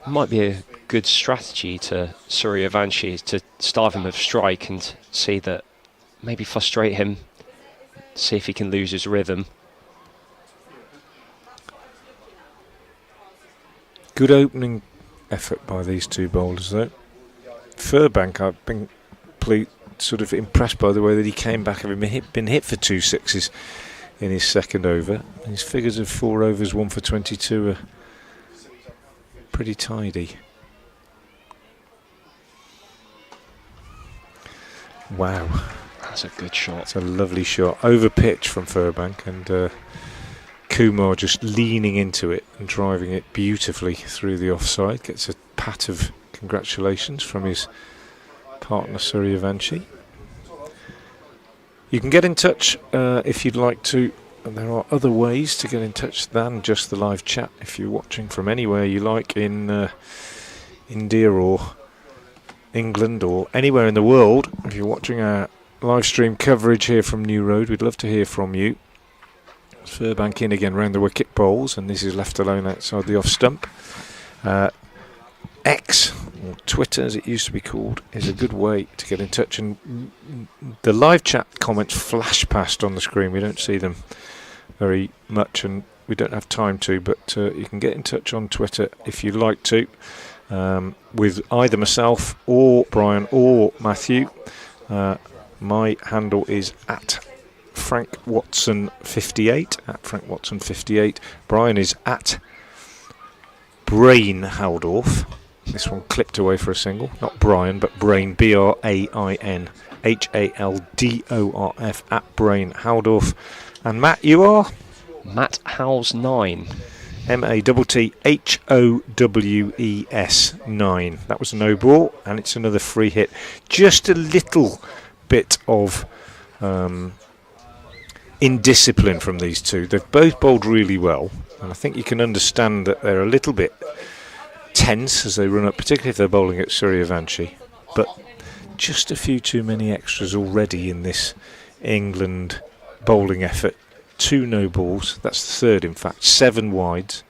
Might be a good strategy to Suryavanshi to starve him of strike and see that. Maybe frustrate him, see if he can lose his rhythm. Good opening effort by these 2 bowlers, though. Furbank, I've been sort of impressed by the way that he came back, having been hit for 2 sixes in his second over. His figures of 4 overs, 1 for 22 are pretty tidy. Wow. That's a good shot. It's a lovely shot. Over pitch from Furbank, and Kumar just leaning into it and driving it beautifully through the offside. Gets a pat of congratulations from his partner Suryavanshi. You can get in touch if you'd like to, and there are other ways to get in touch than just the live chat. If you're watching from anywhere you like in India or England or anywhere in the world, if you're watching our live stream coverage here from New Road, we'd love to hear from you. Furbank in again round the wicket bowls, and this is left alone outside the off stump. X, or Twitter as it used to be called, is a good way to get in touch, and the live chat comments flash past on the screen. We don't see them very much, and we don't have time to, but you can get in touch on Twitter if you'd like to, with either myself or Brian or Matthew. My handle is at Frank Watson 58, at Frank Watson 58. Brian is at Brain Haldorf. This one clipped away for a single. Not Brian, but Brain, BRAIN HALDORF, at Brain Haldorf. And Matt, you are? Matt Howes 9. MATTHOWES 9. That was a no ball, and it's another free hit. Just a little bit of indiscipline from these two. They've both bowled really well, and I think you can understand that they're a little bit tense as they run up, particularly if they're bowling at Suryavanshi. But just a few too many extras already in this England bowling effort. 2 no balls, that's the third in fact, 7 wides,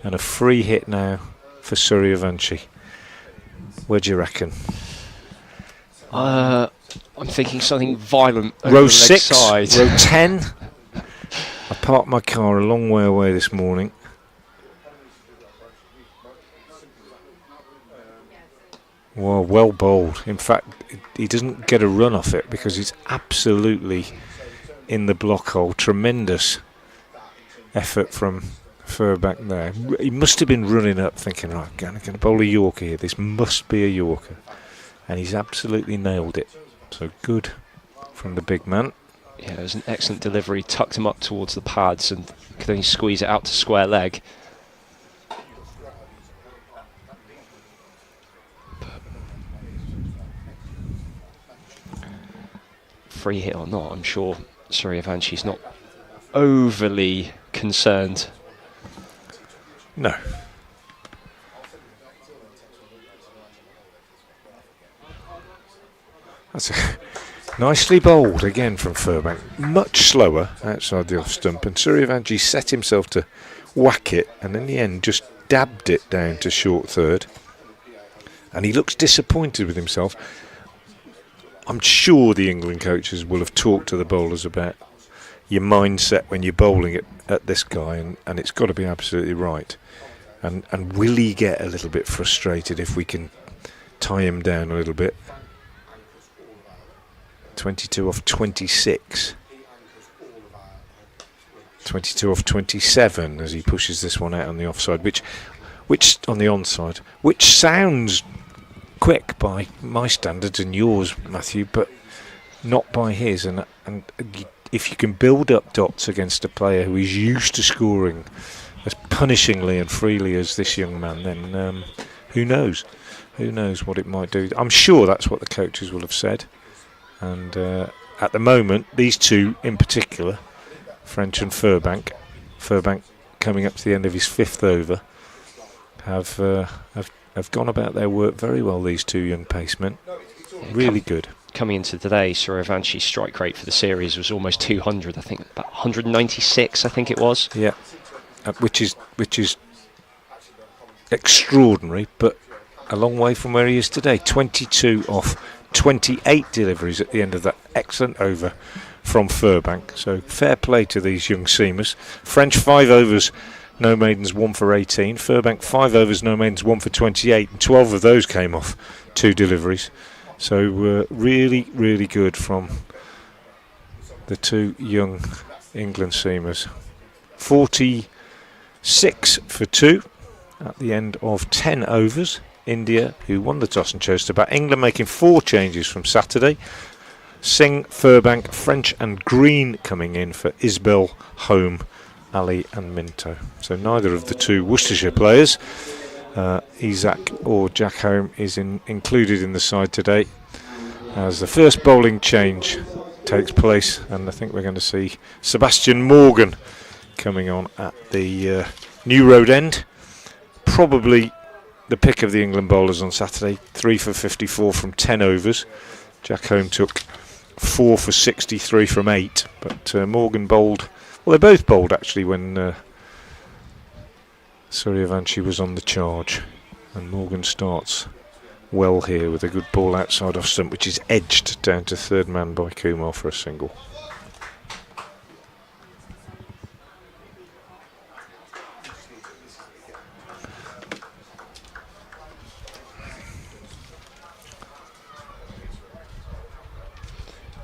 and a free hit now for Suryavanshi. Where do you reckon? I'm thinking something violent over Row the leg 6, side. row 10. I parked my car a long way away this morning. Well bowled. In fact, he doesn't get a run off it because he's absolutely in the block hole. Tremendous effort from Furbank there. He must have been running up thinking, right, I'm going to bowl a Yorker here. This must be a Yorker. And he's absolutely nailed it. So good from the big man. Yeah, it was an excellent delivery. Tucked him up towards the pads and could only squeeze it out to square leg. Free hit or not, I'm sure Suryavanchi's not overly concerned. No. That's nicely bowled again from Furbank. Much slower outside the off stump, and Suryavanshi set himself to whack it, and in the end just dabbed it down to short third. And he looks disappointed with himself. I'm sure the England coaches will have talked to the bowlers about your mindset when you're bowling it at this guy, and it's got to be absolutely right. And will he get a little bit frustrated if we can tie him down a little bit? 22 off 26. 22 off 27 as he pushes this one out on the offside, which on the onside, which sounds quick by my standards and yours, Matthew, but not by his. And if you can build up dots against a player who is used to scoring as punishingly and freely as this young man, then who knows? Who knows what it might do? I'm sure that's what the coaches will have said. And at the moment, these two in particular, French and Furbank coming up to the end of his 5th over, have gone about their work very well, these two young pacemen. Really good. Coming into today, Suryavanchi's strike rate for the series was almost 200, I think, about 196, I think it was. Yeah, which is extraordinary, but a long way from where he is today. 22 off 28 deliveries at the end of that excellent over from Furbank. So fair play to these young seamers. French 5 overs, no maidens, 1 for 18. Furbank 5 overs, no maidens, 1 for 28, and 12 of those came off 2 deliveries. So really, really good from the two young England seamers. 46 for 2 at the end of 10 overs. India, who won the toss and chose to bat. England making 4 changes from Saturday. Singh, Furbank, French and Green coming in for Isbell, Home, Ali and Minto. So neither of the two Worcestershire players, Isaac or Jack Home, is included in the side today as the first bowling change takes place, and I think we're going to see Sebastian Morgan coming on at the New Road end. Probably the pick of the England bowlers on Saturday. 3 for 54 from 10 overs. Jack Home took 4 for 63 from 8, but Morgan bowled. Well, they both bowled actually when Suryavanshi was on the charge, and Morgan starts well here with a good ball outside off stump, which is edged down to third man by Kumar for a single.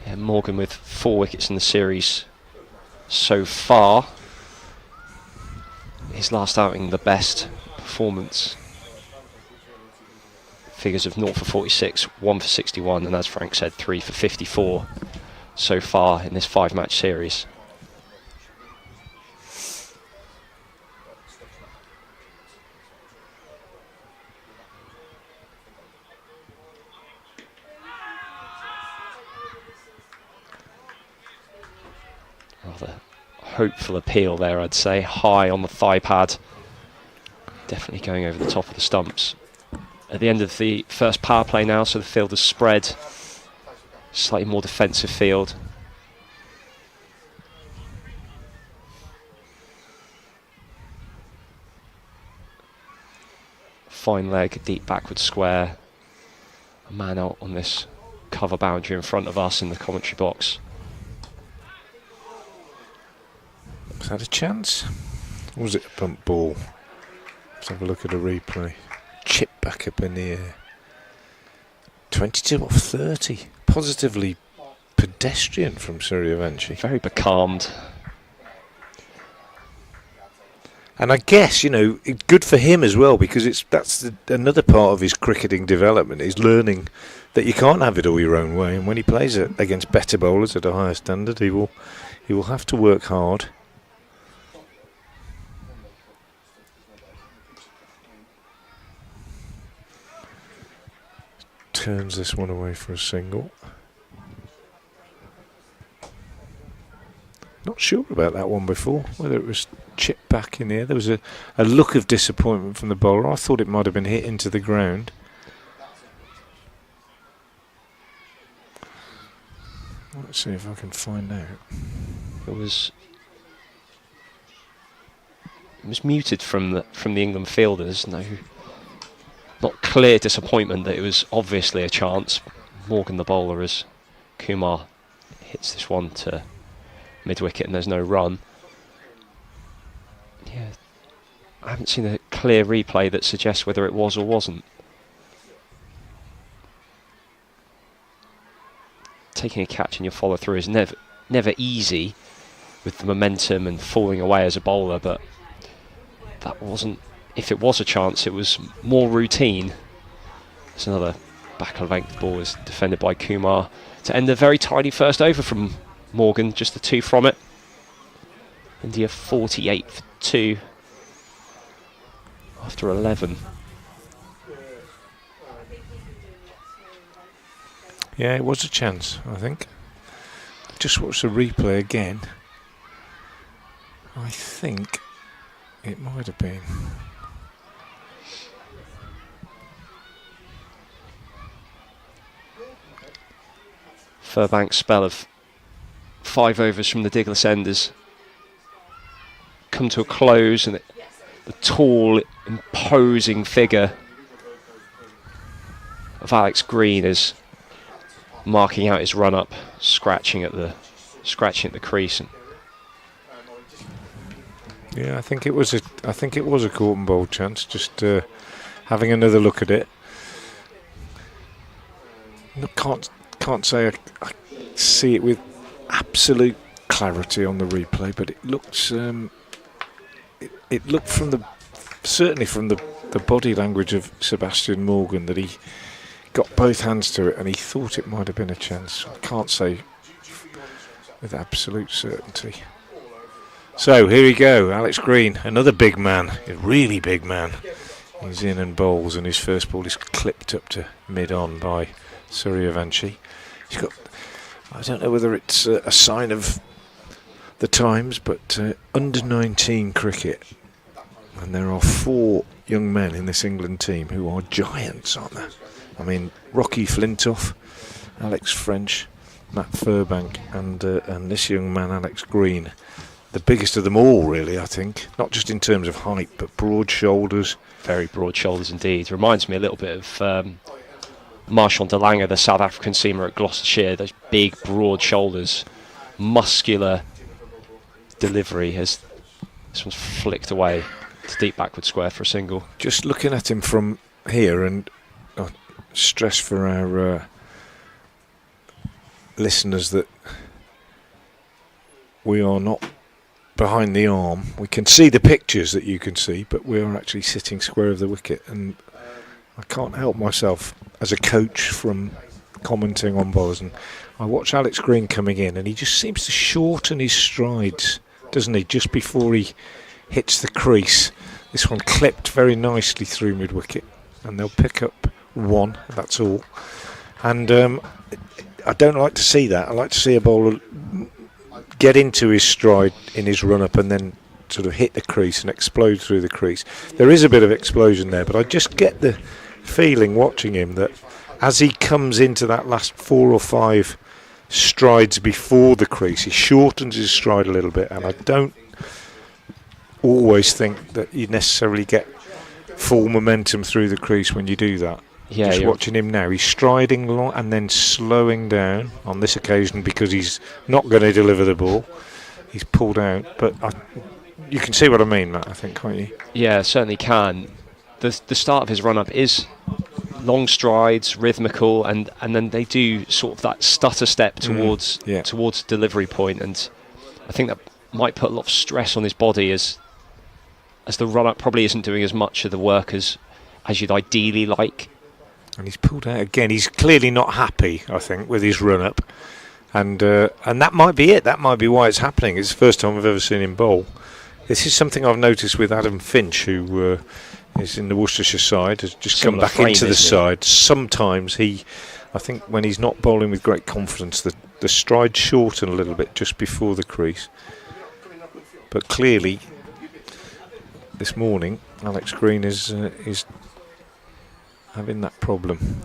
Yeah, Morgan with 4 wickets in the series so far. His last outing, the best performance. Figures of 0 for 46, 1 for 61, and as Frank said, 3 for 54 so far in this 5-match series. Rather hopeful appeal there, I'd say. High on the thigh pad. Definitely going over the top of the stumps. At the end of the first power play now, so the field is spread. Slightly more defensive field. Fine leg, deep backward square. A man out on this cover boundary in front of us in the commentary box. Was that a chance? Or was it a bump ball? Let's have a look at a replay. Chip back up in the air. 22 off 30. Positively pedestrian from Suryavanshi. Very becalmed. And I guess, you know, it's good for him as well, because that's another part of his cricketing development, is learning that you can't have it all your own way. And when he plays against better bowlers at a higher standard, he will have to work hard. Turns this one away for a single. Not sure about that one before, whether it was chipped back in the air. There was a look of disappointment from the bowler. I thought it might have been hit into the ground. Let's see if I can find out. It was muted from the England fielders. No. Not clear disappointment that it was obviously a chance. Morgan the bowler, as Kumar hits this one to mid-wicket and there's no run. Yeah, I haven't seen a clear replay that suggests whether it was or wasn't. Taking a catch in your follow-through is never easy with the momentum and falling away as a bowler, but that wasn't. If it was a chance, it was more routine. There's another back of length ball is defended by Kumar to end a very tidy first over from Morgan, just the 2 from it. India 48 for 2 after 11. Yeah, it was a chance, I think. Just watch the replay again. I think it might have been. Furbank's spell of 5 overs from the Digless Enders come to a close, and the tall, imposing figure of Alex Green is marking out his run-up, scratching at the crease. Yeah, I think it was a caught and bowled chance. Just having another look at it. can't say I see it with absolute clarity on the replay, but it looks it looked certainly from the body language of Sebastian Morgan that he got both hands to it and he thought it might have been a chance. I can't say with absolute certainty. So here we go, Alex Green, another big man, a really big man. He's in and bowls, and his first ball is clipped up to mid-on by Suryavanshi. He's got, I don't know whether it's a sign of the times, but under 19 cricket, and there are 4 young men in this England team who are giants, aren't there? I mean, Rocky Flintoff, Alex French, Matt Furbank, and this young man, Alex Green. The biggest of them all, really, I think. Not just in terms of height, but broad shoulders. Very broad shoulders indeed. Reminds me a little bit of Marshall de Lange, the South African seamer at Gloucestershire. Those big, broad shoulders, muscular delivery. As this one's flicked away to deep backward square for a single. Just looking at him from here, and I stress for our listeners that we are not behind the arm. We can see the pictures that you can see, but we are actually sitting square of the wicket, and I can't help myself as a coach from commenting on bowlers. And I watch Alex Green coming in, and he just seems to shorten his strides, doesn't he, just before he hits the crease. This one clipped very nicely through mid-wicket, and they'll pick up 1, that's all. And I don't like to see that. I like to see a bowler get into his stride in his run-up and then sort of hit the crease and explode through the crease. There is a bit of explosion there, but I just get the feeling watching him that as he comes into that last 4 or 5 strides before the crease, he shortens his stride a little bit, and I don't always think that you necessarily get full momentum through the crease when you do that. Yeah, just watching him now, he's striding long and then slowing down on this occasion because he's not going to deliver the ball. He's pulled out, but you can see what I mean, Matt, I think, can't you? Yeah, certainly can. The start of his run-up is long strides, rhythmical, and then they do sort of that stutter step towards delivery point, and I think that might put a lot of stress on his body as the run-up probably isn't doing as much of the work as you'd ideally like. And he's pulled out again. He's clearly not happy, I think, with his run-up. And that might be it. That might be why it's happening. It's the first time I've ever seen him bowl. This is something I've noticed with Adam Finch, who is in the Worcestershire side, has just come back into the side. Sometimes I think when he's not bowling with great confidence, the strides shorten a little bit just before the crease. But clearly, this morning, Alex Green is having that problem.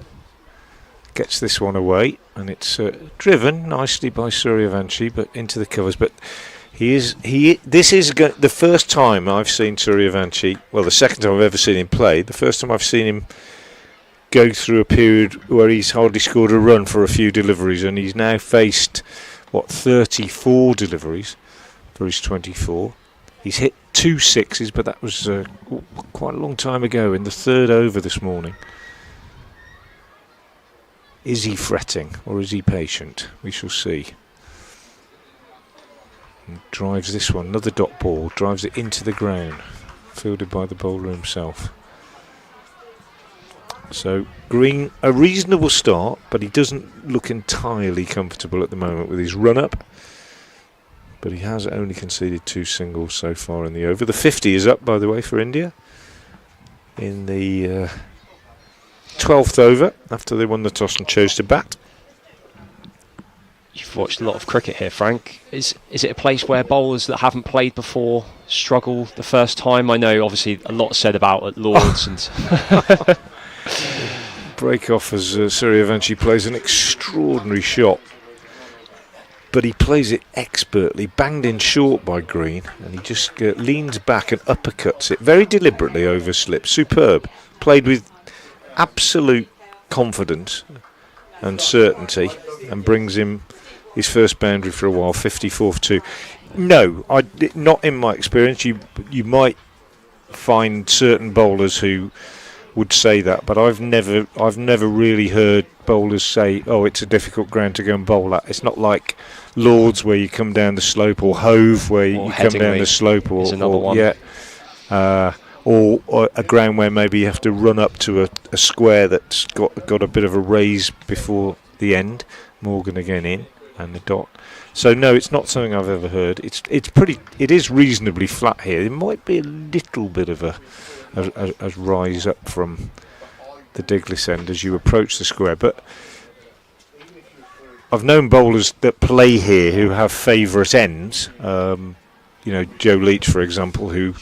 Gets this one away, and it's driven nicely by Suryavanshi, but into the covers. But this is the first time I've seen Suryavanshi. Well, the second time I've ever seen him play. The first time I've seen him go through a period where he's hardly scored a run for a few deliveries, and he's now faced 34 deliveries for his 24. He's hit 2 sixes, but that was quite a long time ago in the 3rd over this morning. Is he fretting or is he patient? We shall see. And drives this one, another dot ball, drives it into the ground, fielded by the bowler himself. So Green, a reasonable start, but he doesn't look entirely comfortable at the moment with his run-up. But he has only conceded 2 singles so far in the over. The 50 is up, by the way, for India in the 12th over after they won the toss and chose to bat. You've watched a lot of cricket here, Frank. Is it a place where bowlers that haven't played before struggle the first time? I know, obviously, a lot said about at Lords and break off as Suryavanshi plays an extraordinary shot, but he plays it expertly, banged in short by Green, and he just leans back and uppercuts it very deliberately over slip. Superb. Played with absolute confidence and certainty, and brings him his first boundary for a while, 54 for 2. No, not in my experience. You might find certain bowlers who would say that, but I've never really heard bowlers say, "Oh, it's a difficult ground to go and bowl at." It's not like Lords where you come down the slope, or Hove where you come down the slope, or a ground where maybe you have to run up to a square that's got a bit of a raise before the end. Morgan again in, and the dot. So no, it's not something I've ever heard. It is reasonably flat here. There might be a little bit of a rise up from the Diglis end as you approach the square, but I've known bowlers that play here who have favourite ends. Joe Leach, for example, who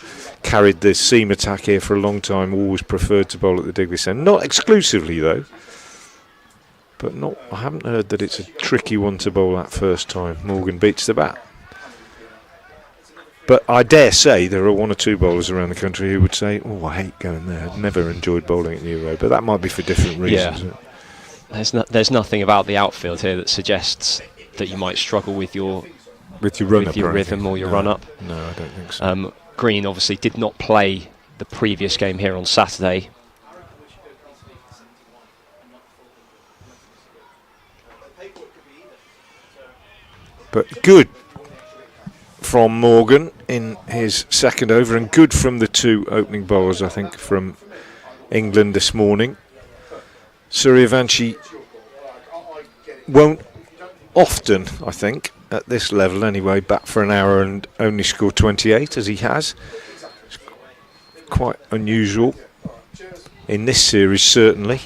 carried the seam attack here for a long time, always preferred to bowl at the Diglis end. Not exclusively though, but I haven't heard that it's a tricky one to bowl at first time. Morgan beats the bat. But I dare say there are one or two bowlers around the country who would say, "Oh, I hate going there. I've never enjoyed bowling at New Road." But that might be for different reasons. Yeah. There's nothing about the outfield here that suggests that you might struggle with your rhythm or your run-up. No, I don't think so. Green obviously did not play the previous game here on Saturday. But good from Morgan in his second over, and good from the two opening bowlers, I think, from England this morning. Suryavanshi won't often, I think, at this level anyway, bat for an hour and only score 28 as he has. It's quite unusual in this series, certainly.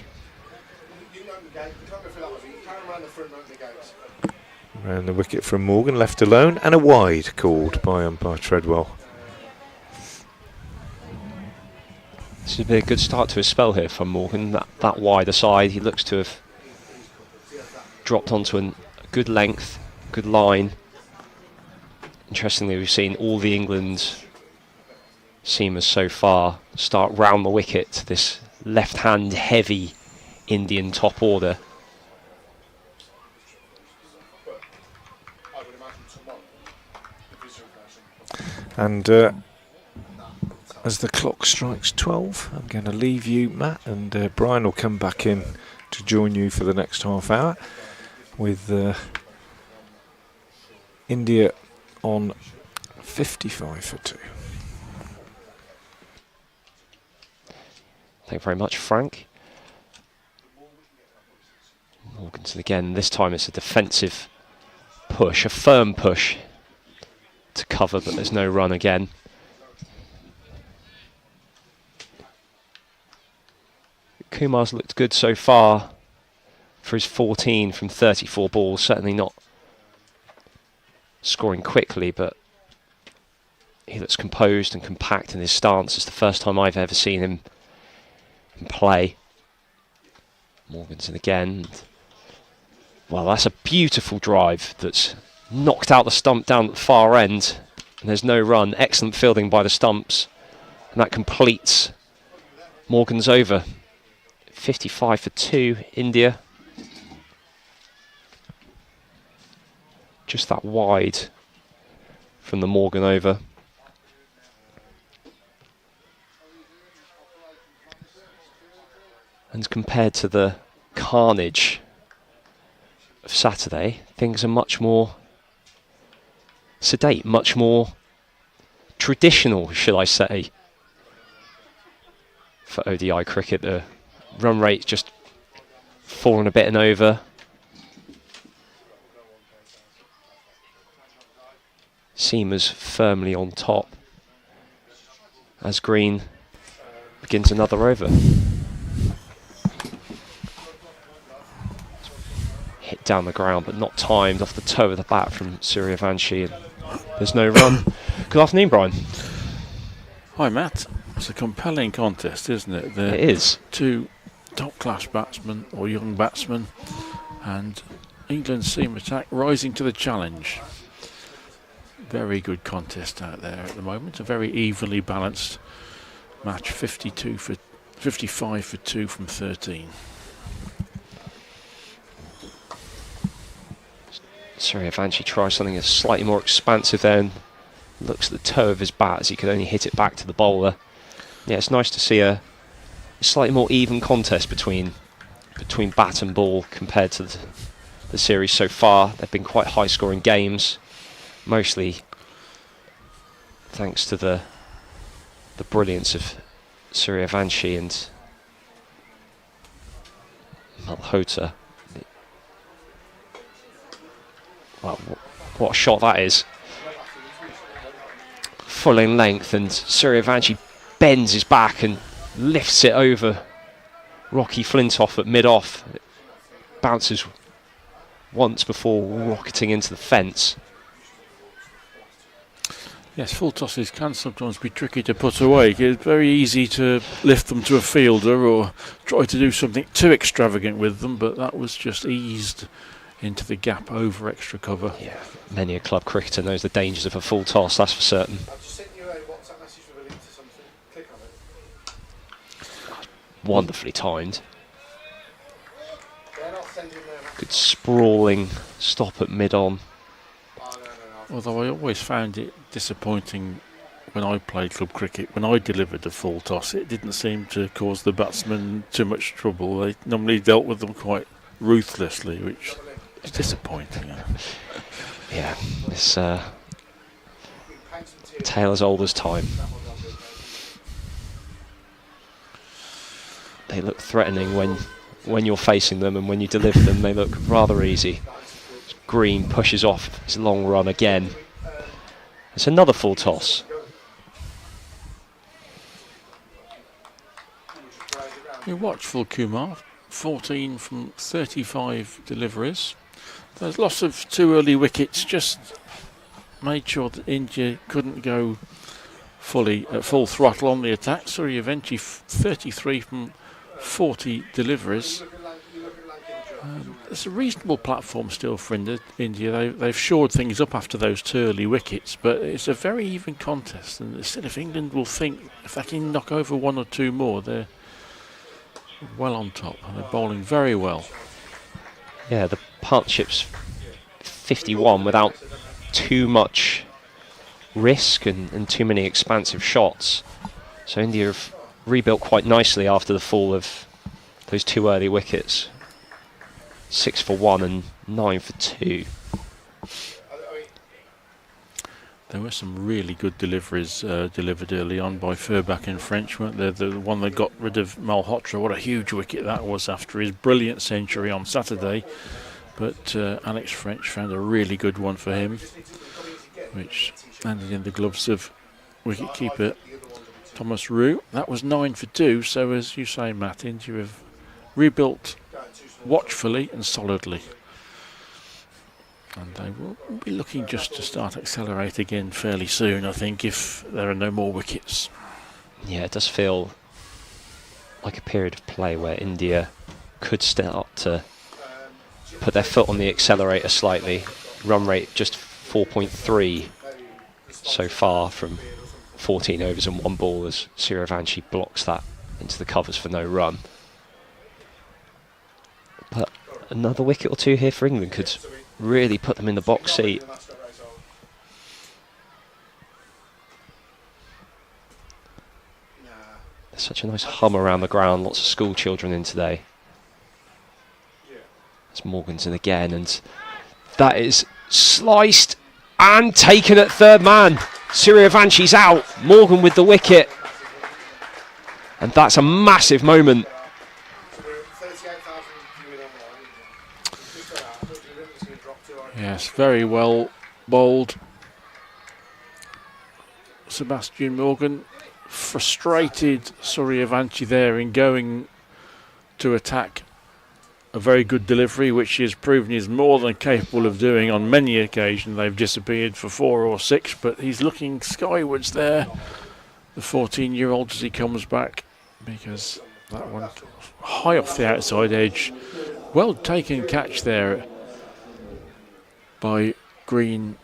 Around the wicket from Morgan, left alone, and a wide called by umpire Treadwell. This would be a good start to his spell here from Morgan. That wide aside, he looks to have dropped onto a good length, good line. Interestingly, we've seen all the England seamers so far start round the wicket to this left-hand heavy Indian top order. And as the clock strikes 12, I'm going to leave you, Matt, and Brian will come back in to join you for the next half hour with India on 55 for 2. Thank you very much, Frank. Morganson again. This time it's a defensive push, a firm push to cover, but there's no run again. Kumar's looked good so far for his 14 from 34 balls. Certainly not scoring quickly, but he looks composed and compact in his stance. It's the first time I've ever seen him play. Morganson again. Well, that's a beautiful drive that's knocked out the stump down at the far end, and there's no run. Excellent fielding by the stumps, and that completes Morgan's over. 55 for 2, India. Just that wide from the Morgan over. And compared to the carnage of Saturday, things are much more sedate, much more traditional, should I say, for ODI cricket. The run rate just fallen a bit and over. Seamers firmly on top as Green begins another over. Hit down the ground, but not timed, off the toe of the bat from Suryavanshi, and there's no run. Good afternoon, Brian. Hi, Matt. It's a compelling contest, isn't it? It is. Two top-class batsmen, or young batsmen, and England's seam attack rising to the challenge. Very good contest out there at the moment. A very evenly balanced match. 55 for 2 from 13. Suryavanshi tries something that's slightly more expansive there and looks at the toe of his bat as he could only hit it back to the bowler. Yeah, it's nice to see a slightly more even contest between bat and ball compared to the series so far. They've been quite high-scoring games, mostly thanks to the brilliance of Suryavanshi and Malhotra. Well, what a shot that is. Full in length, and Suryavanshi bends his back and lifts it over Rocky Flintoff at mid-off. It bounces once before rocketing into the fence. Yes, full tosses can sometimes be tricky to put away. It's very easy to lift them to a fielder or try to do something too extravagant with them, but that was just eased into the gap over extra cover. Yeah, many a club cricketer knows the dangers of a full toss, that's for certain. Wonderfully timed. Good sprawling stop at mid-on. Although I always found it disappointing when I played club cricket, when I delivered a full toss, it didn't seem to cause the batsmen too much trouble. They normally dealt with them quite ruthlessly, which is disappointing. Yeah, it's tale as old as time. They look threatening when you're facing them, and when you deliver them they look rather easy. Green pushes off his long run again. It's another full toss. You watchful, Kumar. 14 from 35 deliveries. There's lots of too early wickets, just made sure that India couldn't go fully at full throttle on the attack. Suryavanshi 33 from 40 deliveries. It's a reasonable platform still for India. They've shored things up after those two early wickets, but it's a very even contest, and instead if England will think if they can knock over one or two more, they're well on top, and they're bowling very well. Yeah, the partnership's 51 without too much risk and too many expansive shots. So India have rebuilt quite nicely after the fall of those two early wickets. 6 for 1 and 9 for 2. There were some really good deliveries delivered early on by Furback and French, weren't there? The one that got rid of Malhotra, what a huge wicket that was after his brilliant century on Saturday. But Alex French found a really good one for him, which landed in the gloves of wicketkeeper Thomas Roux. That was 9 for 2, so as you say, Matt, India have rebuilt watchfully and solidly. And they will be looking just to start accelerate again fairly soon, I think, if there are no more wickets. Yeah, it does feel like a period of play where India could start to put their foot on the accelerator slightly. Run rate just 4.3 so far from 14 overs and 1 ball as Suryavanshi blocks that into the covers for no run. But another wicket or two here for England could really put them in the box seat. There's such a nice hum around the ground, lots of school children in today. It's Morgan's in again, and that is sliced and taken at third man. Suryavanshi's out, Morgan with the wicket, and that's a massive moment. Yes, very well bowled. Sebastian Morgan frustrated Suryavanshi there in going to attack a very good delivery, which he has proven he's more than capable of doing on many occasions. They've disappeared for 4 or 6, but he's looking skywards there, the 14-year-old, as he comes back, because that one high off the outside edge. Well taken catch there by Green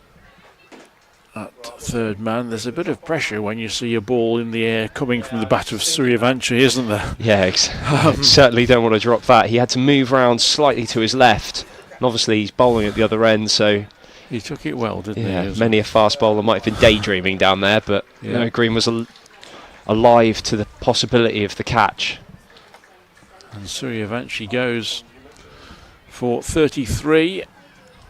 at third man. There's a bit of pressure when you see a ball in the air coming from the bat of Suryavanshi, isn't there? Yeah, certainly don't want to drop that. He had to move round slightly to his left, and obviously he's bowling at the other end, so he took it well, didn't he? Yeah, many a fast bowler might have been daydreaming down there, but no, Green was alive to the possibility of the catch. And Suryavanshi goes for 33.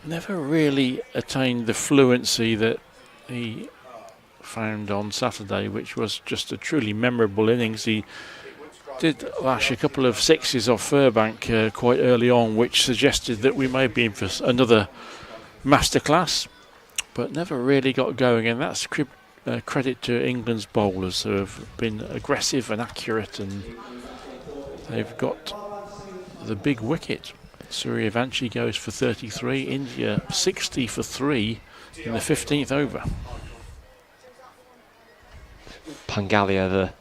Never really attained the fluency that he found on Saturday, which was just a truly memorable innings. He did lash a couple of sixes off Furbank quite early on, which suggested that we may be in for another masterclass, but never really got going, and that's credit to England's bowlers, who have been aggressive and accurate, and they've got the big wicket. Suryavanshi goes for 33, India 60 for 3 in the 15th over. Pangalia, the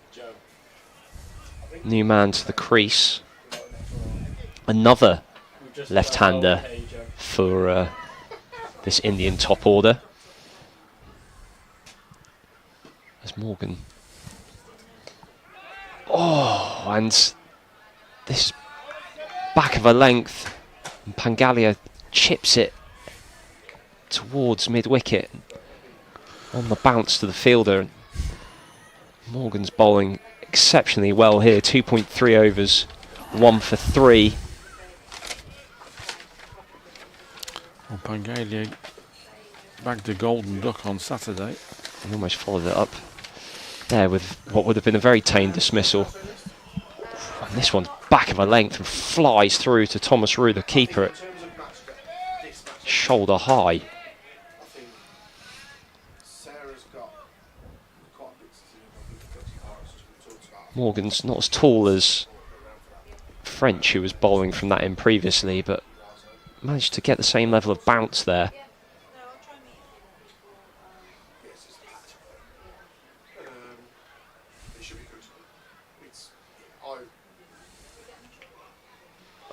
new man to the crease. Another left-hander for this Indian top order. As Morgan. Oh, and this back of a length. And Pangalia chips it towards mid-wicket on the bounce to the fielder. Morgan's bowling exceptionally well here. 2.3 overs, 1 for 3. Well, Pangalia bagged a golden duck on Saturday. And almost followed it up there with what would have been a very tame dismissal. And this one's back of a length and flies through to Thomas Rue, the keeper, at shoulder high. Morgan's not as tall as French, who was bowling from that end previously, but managed to get the same level of bounce there.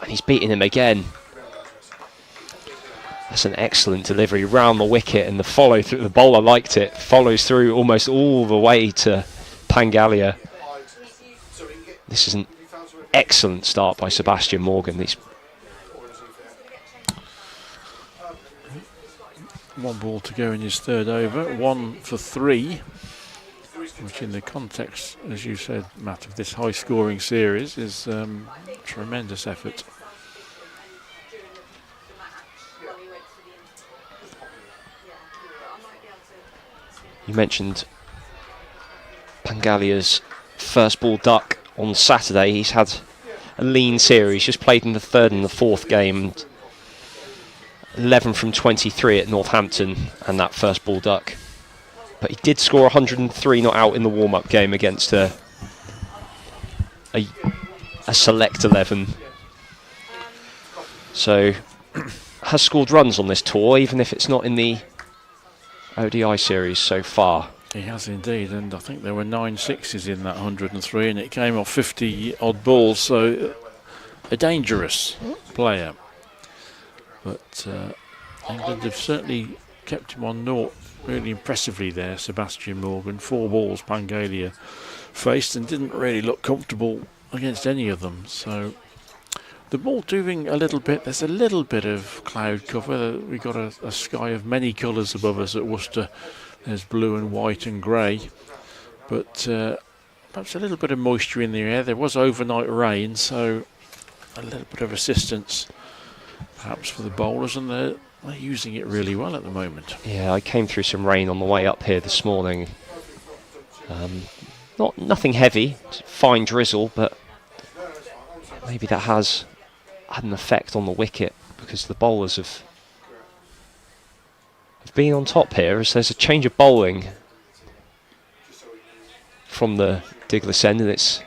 And he's beating him again. That's an excellent delivery round the wicket, and the follow through. The bowler liked it. Follows through almost all the way to Pangalia. This is an excellent start by Sebastian Morgan. He's one ball to go in his third over, 1 for 3, which in the context, as you said, Matt, of this high-scoring series is tremendous effort. You mentioned Pangalia's first ball duck on Saturday. He's had a lean series, just played in the third and the fourth game. 11 from 23 at Northampton and that first ball duck. But he did score 103 not out in the warm-up game against a select 11. So has scored runs on this tour, even if it's not in the ODI series so far. He has indeed, and I think there were 9 sixes in that 103, and it came off 50 odd balls, so a dangerous player. But England have certainly kept him on naught really impressively there. Sebastian Morgan, 4 balls Pangalia faced and didn't really look comfortable against any of them. So the ball doing a little bit. There's a little bit of cloud cover. We've got a sky of many colours above us at Worcester. There's blue and white and grey, but perhaps a little bit of moisture in the air. There was overnight rain, so a little bit of assistance perhaps for the bowlers, and they're using it really well at the moment. Yeah, I came through some rain on the way up here this morning. Nothing heavy, fine drizzle, but maybe that has had an effect on the wicket, because the bowlers have been on top here, as there's a change of bowling from the Diglis end, and it's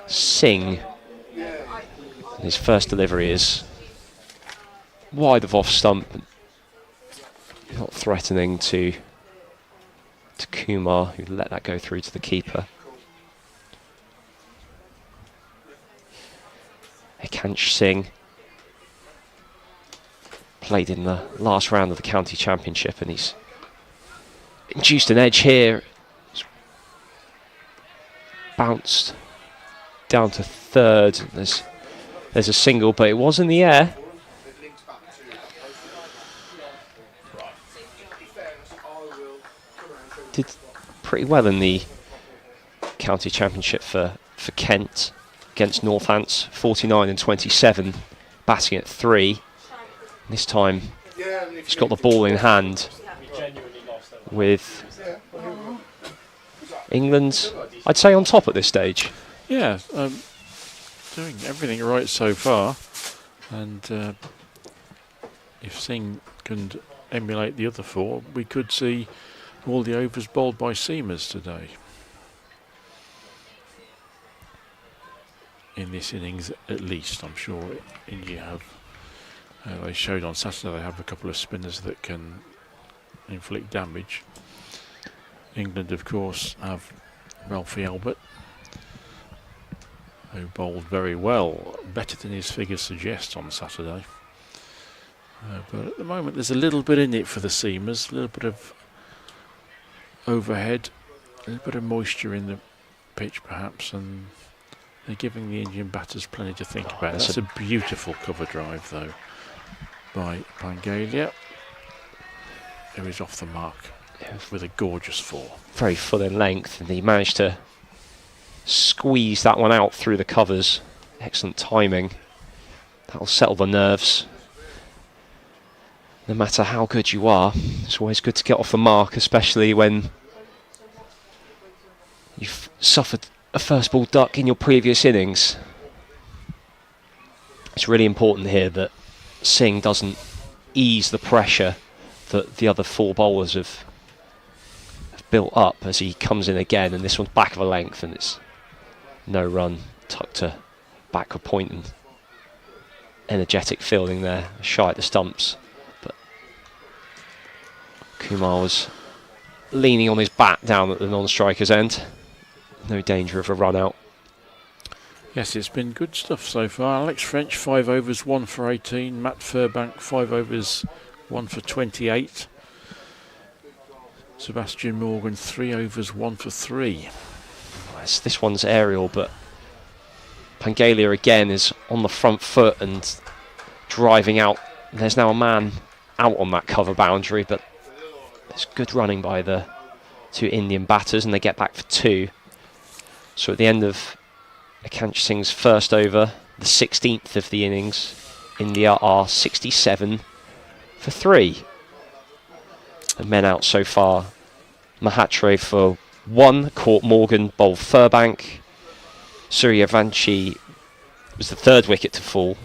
Singh. And his first delivery is wide of off stump, not threatening to Kumar, who let that go through to the keeper. Ekansh Singh played in the last round of the county championship, and he's induced an edge here. It's bounced down to third. There's a single, but it was in the air. Did pretty well in the county championship for Kent. against Northants, 49 and 27, batting at 3. This time he's got the ball in hand with England, I'd say, on top at this stage. Yeah, doing everything right so far, and if Singh can emulate the other 4, we could see all the overs bowled by seamers today. In this innings, at least. I'm sure India have, they showed on Saturday, they have a couple of spinners that can inflict damage. England, of course, have Ralphie Albert, who bowled very well, better than his figures suggest on Saturday. But at the moment there's a little bit in it for the seamers, a little bit of overhead, a little bit of moisture in the pitch perhaps, and they're giving the Indian batters plenty to think about. That's a beautiful cover drive though by Pangalia, who is off the mark with a gorgeous 4. Very full in length, and he managed to squeeze that one out through the covers. Excellent timing. That'll settle the nerves. No matter how good you are, it's always good to get off the mark, especially when you've suffered a first ball duck in your previous innings. It's really important here that Singh doesn't ease the pressure that the other 4 bowlers have built up as he comes in again, and this one's back of a length and it's no run, tucked to backward point, and energetic fielding there, shy at the stumps. But Kumar was leaning on his bat down at the non-striker's end. No danger of a run out. Yes, it's been good stuff so far. Alex French, 5 overs, 1 for 18. Matt Furbank, 5 overs, 1 for 28. Sebastian Morgan, 3 overs, 1 for 3. This one's aerial, but Pangalia again is on the front foot and driving out. There's now a man out on that cover boundary, but it's good running by the 2 Indian batters, and they get back for 2. So at the end of Akansh Singh's first over, the 16th of the innings, India are 67 for 3. The men out so far: Mahatre for 1, caught Morgan, bowled Furbank. Suryavanshi was the 3rd wicket to fall.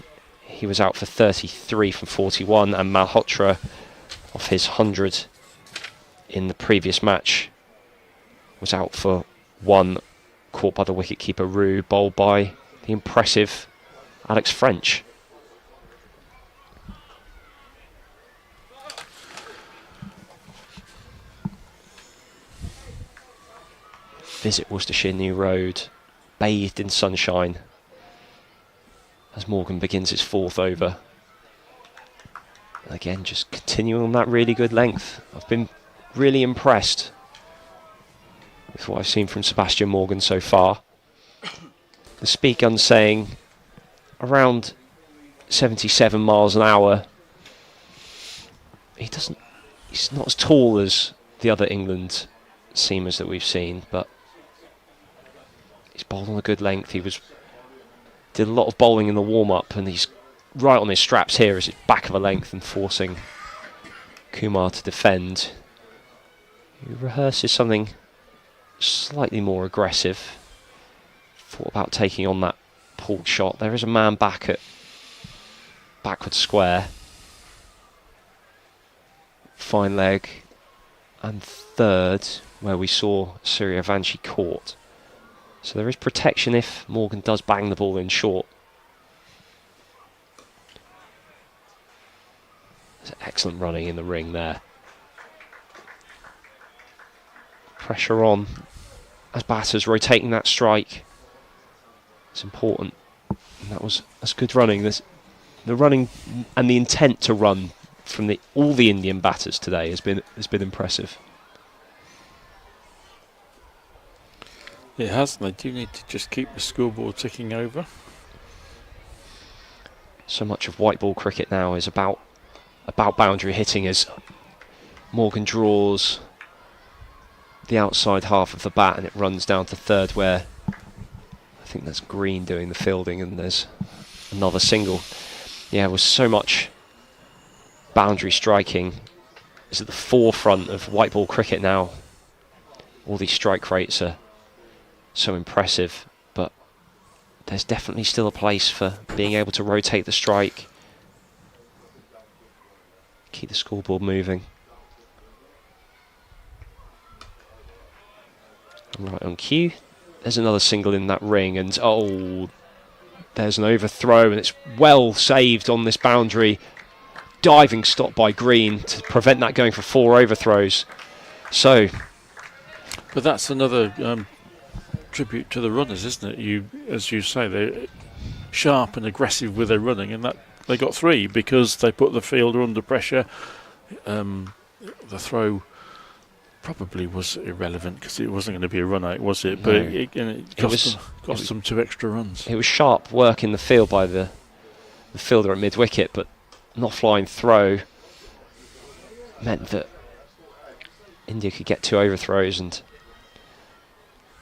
He was out for 33 from 41, and Malhotra, off his 100 in the previous match, was out for 1, caught by the wicketkeeper Rue, bowled by the impressive Alex French. Visit Worcestershire New Road, bathed in sunshine, as Morgan begins his 4th over. Again, just continuing on that really good length. I've been really impressed with what I've seen from Sebastian Morgan so far. The speed gun saying around 77 miles an hour. He's not as tall as the other England seamers that we've seen, but he's bowled on a good length. Did a lot of bowling in the warm-up, and he's right on his straps here as it's back of a length and forcing Kumar to defend. He rehearses something slightly more aggressive. Thought about taking on that pulled shot. There is a man back at backward square. Fine leg. And 3rd, where we saw Suryavanshi caught. So there is protection if Morgan does bang the ball in short. There's excellent running in the ring there. Pressure on as batters rotating that strike. It's important. And that's good running. The running and the intent to run from all the Indian batters today has been impressive. It has, and they do need to just keep the scoreboard ticking over. So much of white ball cricket now is about boundary hitting, as Morgan draws the outside half of the bat and it runs down to 3rd, where I think that's Green doing the fielding, and there's another single. Yeah, with so much boundary striking is at the forefront of white ball cricket now. All these strike rates are so impressive, but there's definitely still a place for being able to rotate the strike, keep the scoreboard moving. Right on cue. There's another single in that ring, and oh, there's an overthrow, and it's well saved on this boundary. Diving stop by Green to prevent that going for 4 overthrows. So, but that's another tribute to the runners, isn't it? As you say, they're sharp and aggressive with their running, and that they got 3 because they put the fielder under pressure. The throw probably was irrelevant because it wasn't going to be a run out, was it? But it cost them 2 extra runs. It was sharp work in the field by the fielder at mid-wicket, but an offline throw meant that India could get 2 overthrows, and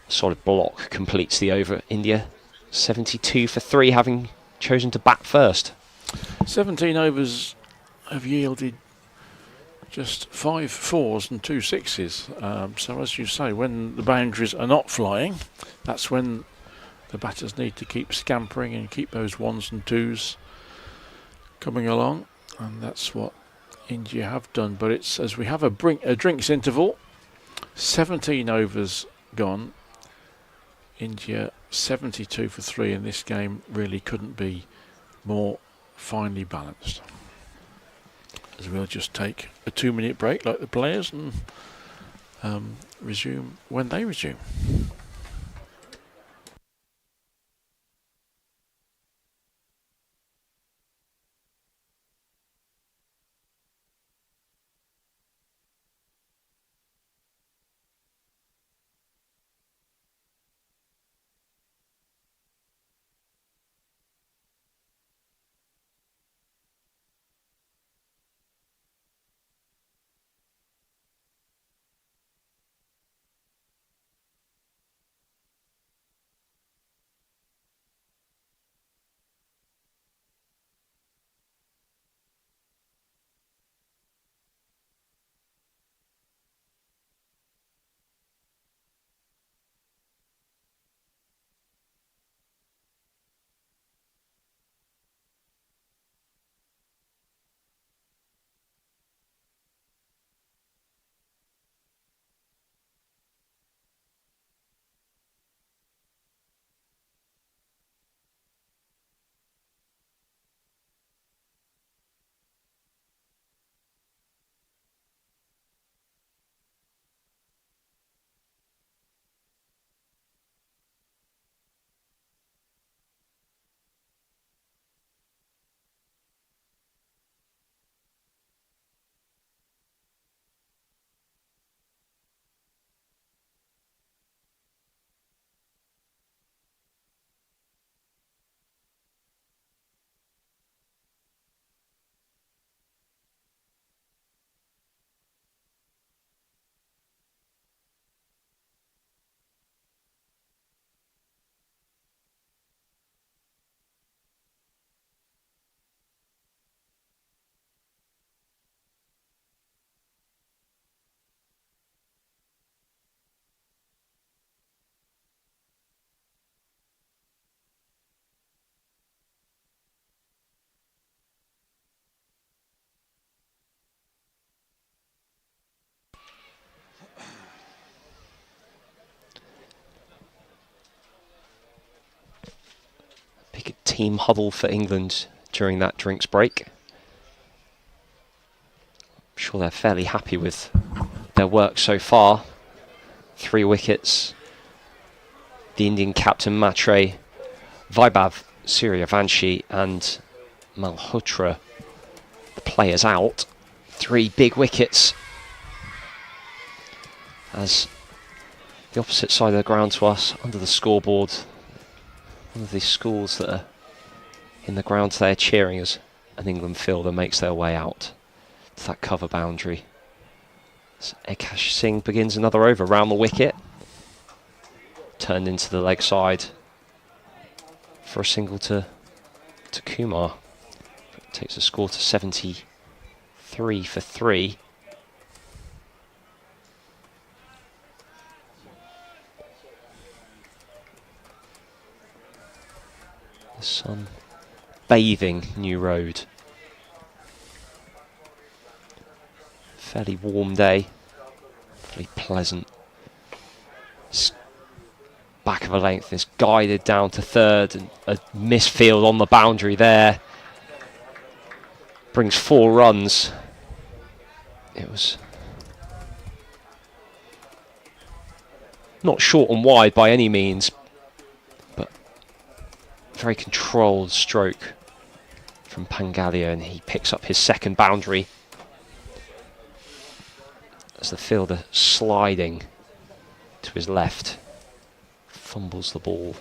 a solid block completes the over. India 72 for 3, having chosen to bat first. 17 overs have yielded just 5 4s and 2 6s. So as you say, when the boundaries are not flying, that's when the batters need to keep scampering and keep those 1s and 2s coming along, and that's what India have done. But it's as we have a drinks interval, 17 overs gone. India 72 for 3, and this game really couldn't be more finely balanced. As we'll just take a 2-minute break like the players and resume when they resume. Big team huddle for England during that drinks break. I'm sure they're fairly happy with their work so far. 3 wickets. The Indian captain Matre, Vaibhav Suryavanshi and Malhotra, the players out. 3 big wickets. As the opposite side of the ground to us, under the scoreboard, one of these schools that are in the ground there cheering as an England fielder makes their way out to that cover boundary. So Akash Singh begins another over round the wicket. Turned into the leg side. for a single to Kumar. Takes the score to 73 for 3. The sun bathing New Road. Fairly warm day, fairly pleasant. Back of a length is guided down to third, and a misfield on the boundary there brings 4 runs. It was not short and wide by any means, but very controlled stroke from Pangalia, and he picks up his second boundary as the fielder sliding to his left fumbles the ball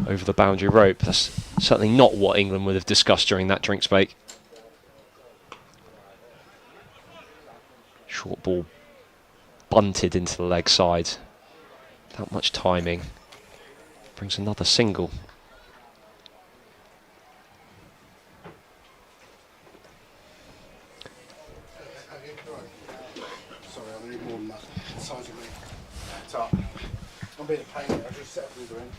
over the boundary rope. That's certainly not what England would have discussed during that drinks break. Short ball bunted into the leg side without much timing. Brings another single. Sorry, I need more than that. The size of me. I'm being a pain. I just set up the other end.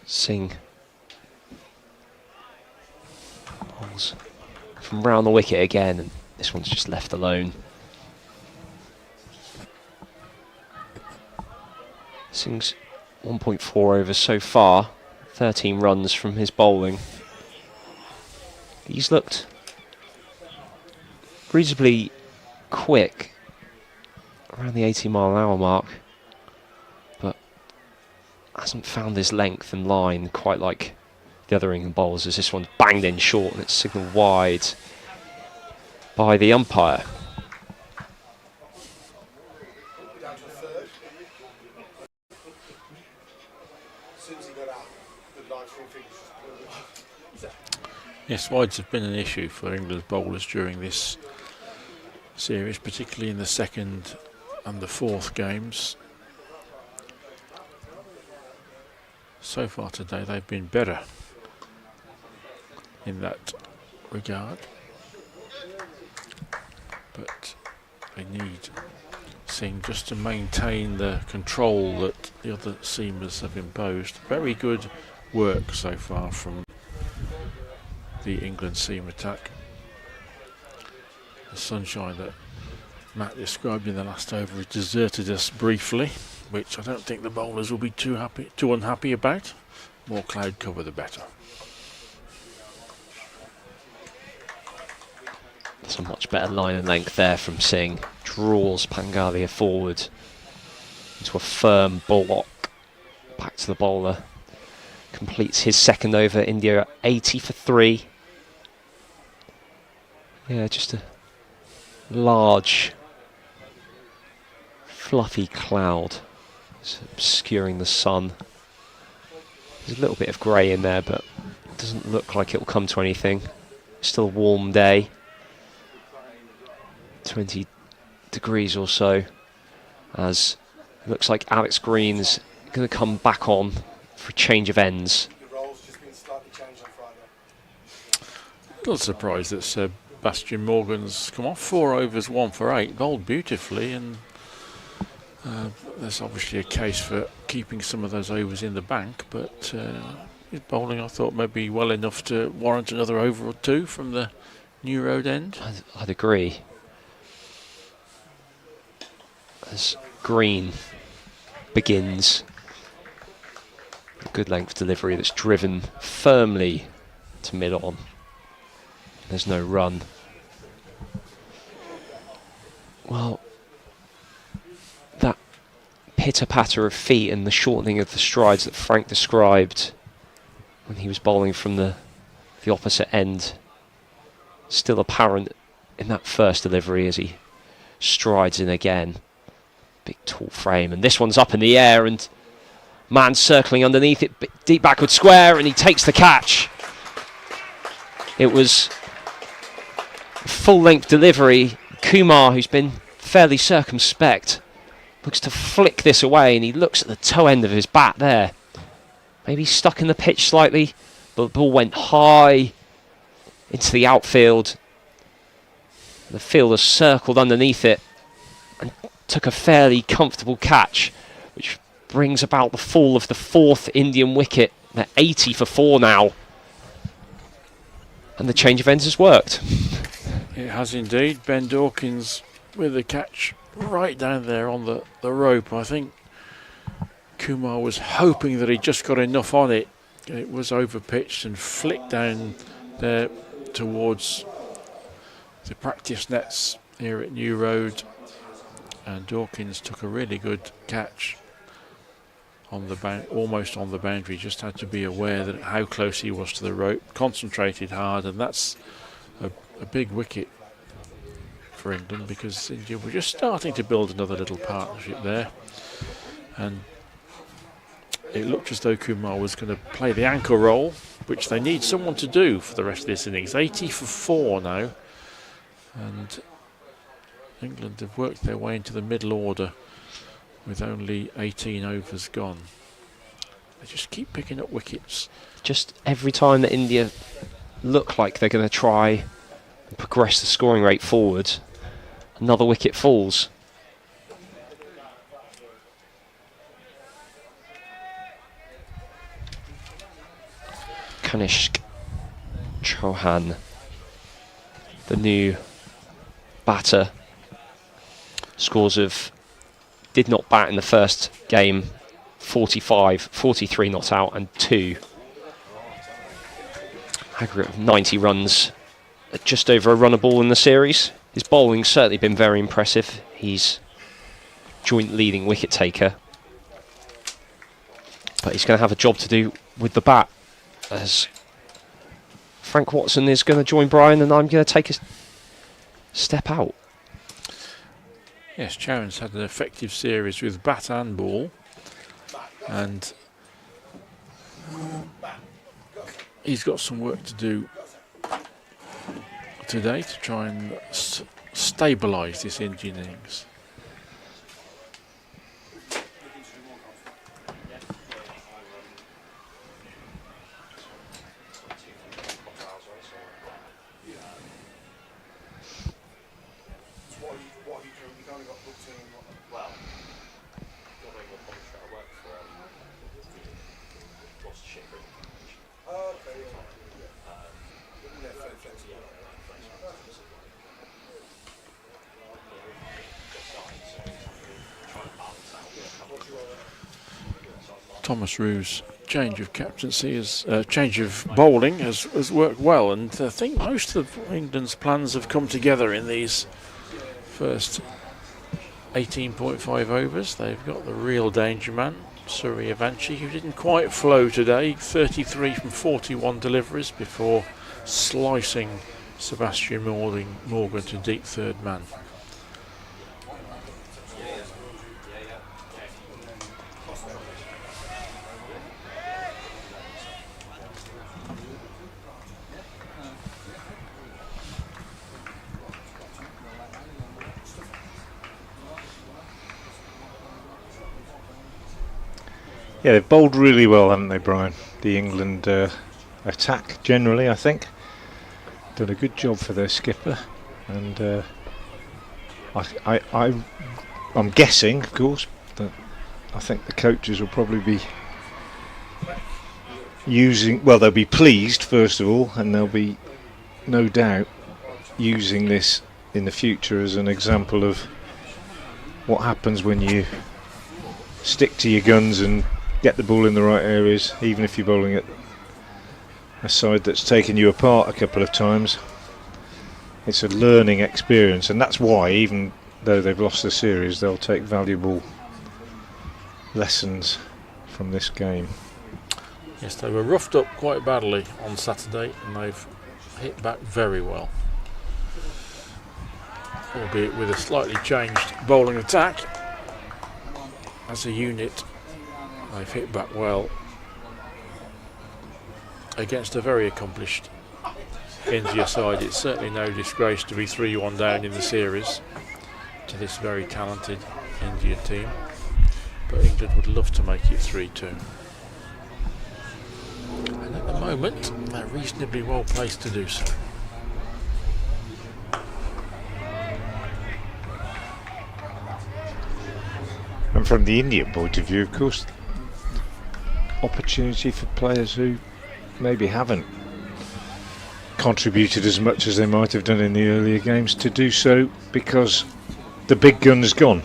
Singh balls from round the wicket again, and this one's just left alone. Singh's 1.4 overs so far, 13 runs from his bowling. He's looked reasonably quick around the 80-mile-an-hour mark, but hasn't found his length and line quite like the other England bowlers, as this one's banged in short and it's signalled wide by the umpire. Down to a third. As soon as he got out, the line from fingers just Yes, wides have been an issue for England's bowlers during this series, particularly in the second and the fourth games. So far today they've been better in that regard, but they need Singh just to maintain the control that the other seamers have imposed. Very good work so far from the England seam attack. The sunshine that Matt described in the last over has deserted us briefly, which I don't think the bowlers will be too unhappy about. More cloud cover the better. That's a much better line and length there from Singh. Draws Pangalia forward into a firm block. Back to the bowler. Completes his second over. India at 80 for 3. Yeah, just a large, fluffy cloud. It's obscuring the sun. There's a little bit of grey in there, but it doesn't look like it will come to anything. Still a warm day. 20 degrees or so, as it looks like Alex Green's going to come back on for a change of ends. the roles just been slightly changed on Friday. A little surprised that Sebastian Morgan's come off 4 overs, 1 for 8, bowled beautifully, and there's obviously a case for keeping some of those overs in the bank, but his bowling I thought maybe well enough to warrant another over or 2 from the New Road end. I'd agree. As Green begins a good length delivery that's driven firmly to mid-on. There's no run. Well, that pitter-patter of feet and the shortening of the strides that Frank described when he was bowling from the opposite end, still apparent in that first delivery as he strides in again. Big tall frame, and this one's up in the air, and man circling underneath it, deep backward square, and he takes the catch. It was a full-length delivery. Kumar, who's been fairly circumspect, looks to flick this away, and he looks at the toe end of his bat there. Maybe stuck in the pitch slightly, but the ball went high into the outfield. The fielder circled underneath it and took a fairly comfortable catch, which brings about the fall of the 4th Indian wicket. They're 80 for 4 now. And the change of ends has worked. It has indeed. Ben Dawkins with a catch right down there on the rope. I think Kumar was hoping that he just got enough on it. It was overpitched and flicked down there towards the practice nets here at New Road. And Dawkins took a really good catch on the almost on the boundary. Just had to be aware that how close he was to the rope, concentrated hard, and that's a big wicket for England, because India were just starting to build another little partnership there, and it looked as though Kumar was going to play the anchor role, which they need someone to do for the rest of this innings. 80 for 4 now, and England have worked their way into the middle order with only 18 overs gone. They just keep picking up wickets. Just every time that India look like they're going to try and progress the scoring rate forward, another wicket falls. Kanishk Chauhan, the new batter, scores of did not bat in the first game, 45, 43 not out, and 2. Aggregate of 90 runs, at just over a run a ball in the series. His bowling's certainly been very impressive. He's joint leading wicket taker, but he's going to have a job to do with the bat, as Frank Watson is going to join Brian, and I'm going to take a step out. Yes, Chauhan's had an effective series with bat and ball, and he's got some work to do today to try and stabilise this Indian innings. Thomas Roo's change of captaincy, change of bowling has worked well, and I think most of England's plans have come together in these first 18.5 overs. They've got the real danger man, Suryavanshi, who didn't quite flow today. 33 from 41 deliveries before slicing Sebastian Morgan to deep third man. Yeah, they've bowled really well, haven't they, Brian? The England attack generally, I think. Done a good job for their skipper, and I'm guessing, of course, that I think the coaches will probably be they'll be pleased first of all, and they'll be no doubt using this in the future as an example of what happens when you stick to your guns and get the ball in the right areas, even if you're bowling at a side that's taken you apart a couple of times. It's a learning experience, and that's why, even though they've lost the series, they'll take valuable lessons from this game. Yes, they were roughed up quite badly on Saturday, and they've hit back very well, albeit with a slightly changed bowling attack. As a unit, they've hit back well against a very accomplished India side. It's certainly no disgrace to be 3-1 down in the series to this very talented India team. but England would love to make it 3-2. And at the moment, they're reasonably well placed to do so. And from the Indian point of view, of course, opportunity for players who maybe haven't contributed as much as they might have done in the earlier games to do so, because the big gun's gone.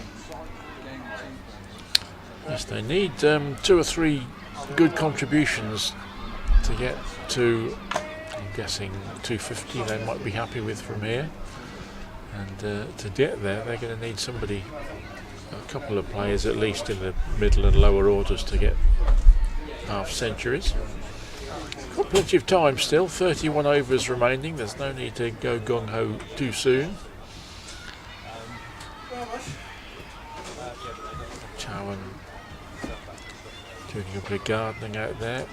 Yes, they need 2 or 3 good contributions to get to, I'm guessing, 250 they might be happy with from here. And to get there, they're going to need somebody, a couple of players at least in the middle and lower orders to get half centuries. Got plenty of time still, 31 overs remaining. There's no need to go gung-ho too soon. Chowan doing a bit of gardening out there.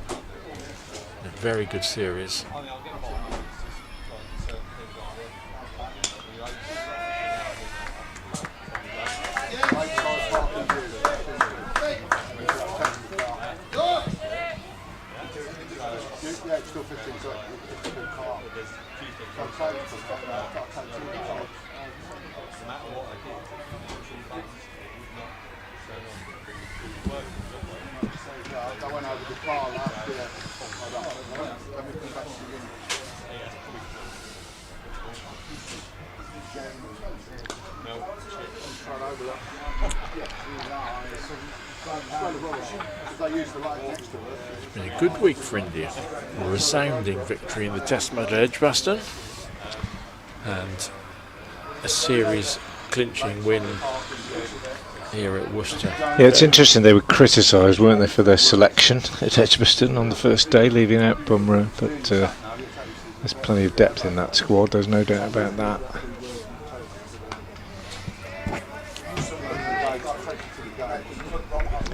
A very good series. It's been a good week for India. A resounding victory in the Test match at Edgbaston and a series clinching win here at Worcester. Yeah, it's interesting, they were criticised, weren't they, for their selection at Edgbaston on the first day, leaving out Bumrah, but there's plenty of depth in that squad, there's no doubt about that.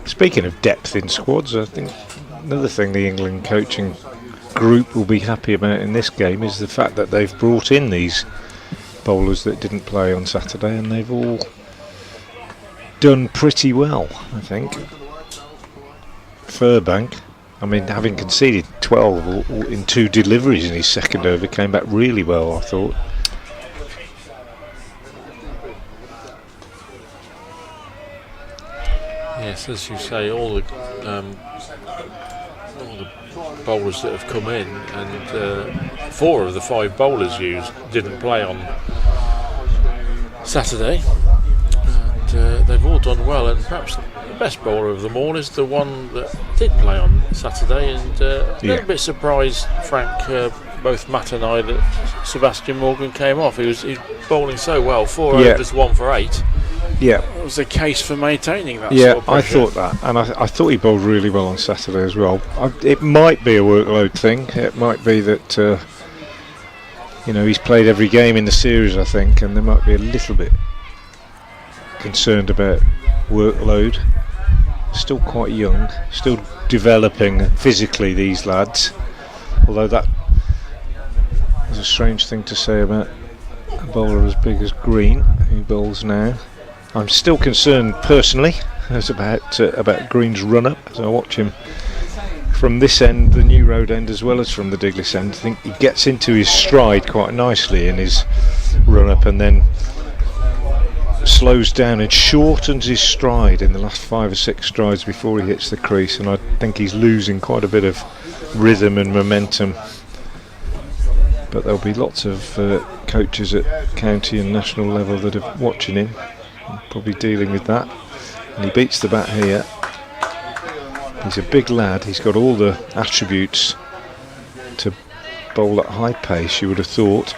Speaking of depth in squads, I think another thing the England coaching group will be happy about in this game is the fact that they've brought in these bowlers that didn't play on Saturday, and they've all done pretty well, I think. Furbank, I mean, having conceded 12 in 2 deliveries in his second over, came back really well, I thought. Yes, as you say, all the bowlers that have come in, and 4 of the 5 bowlers used didn't play on Saturday, and they've all done well. And perhaps the best bowler of them all is the one that did play on Saturday, and a little bit surprised, Frank, both Matt and I, that Sebastian Morgan came off. He's bowling so well, 4 overs, 1 for 8. Yeah, it was a case for maintaining that. Yeah, sort of pressure. I thought that, and I thought he bowled really well on Saturday as well. It might be a workload thing. It might be that he's played every game in the series, I think, and they might be a little bit concerned about workload. Still quite young, still developing physically, these lads. Although that is a strange thing to say about a bowler as big as Green, who bowls now. I'm still concerned personally about Green's run-up as I watch him from this end, the New Road end, as well as from the Diglis end. I think he gets into his stride quite nicely in his run-up, and then slows down and shortens his stride in the last 5 or 6 strides before he hits the crease, and I think he's losing quite a bit of rhythm and momentum. But there'll be lots of coaches at county and national level that are watching him, probably dealing with that. And he beats the bat here. He's a big lad, he's got all the attributes to bowl at high pace, you would have thought,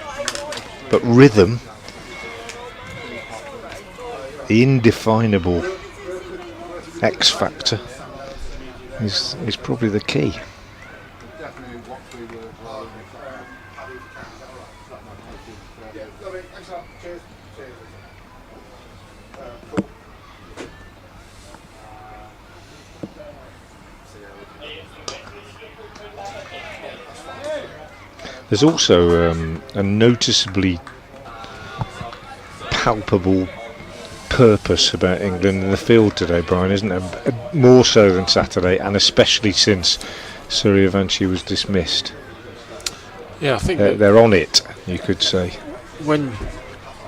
but rhythm, the indefinable X factor, is probably the key. There's also a noticeably palpable purpose about England in the field today, Brian, isn't there? More so than Saturday, and especially since Suryavanshi was dismissed. Yeah, I think they're on it, you could say. When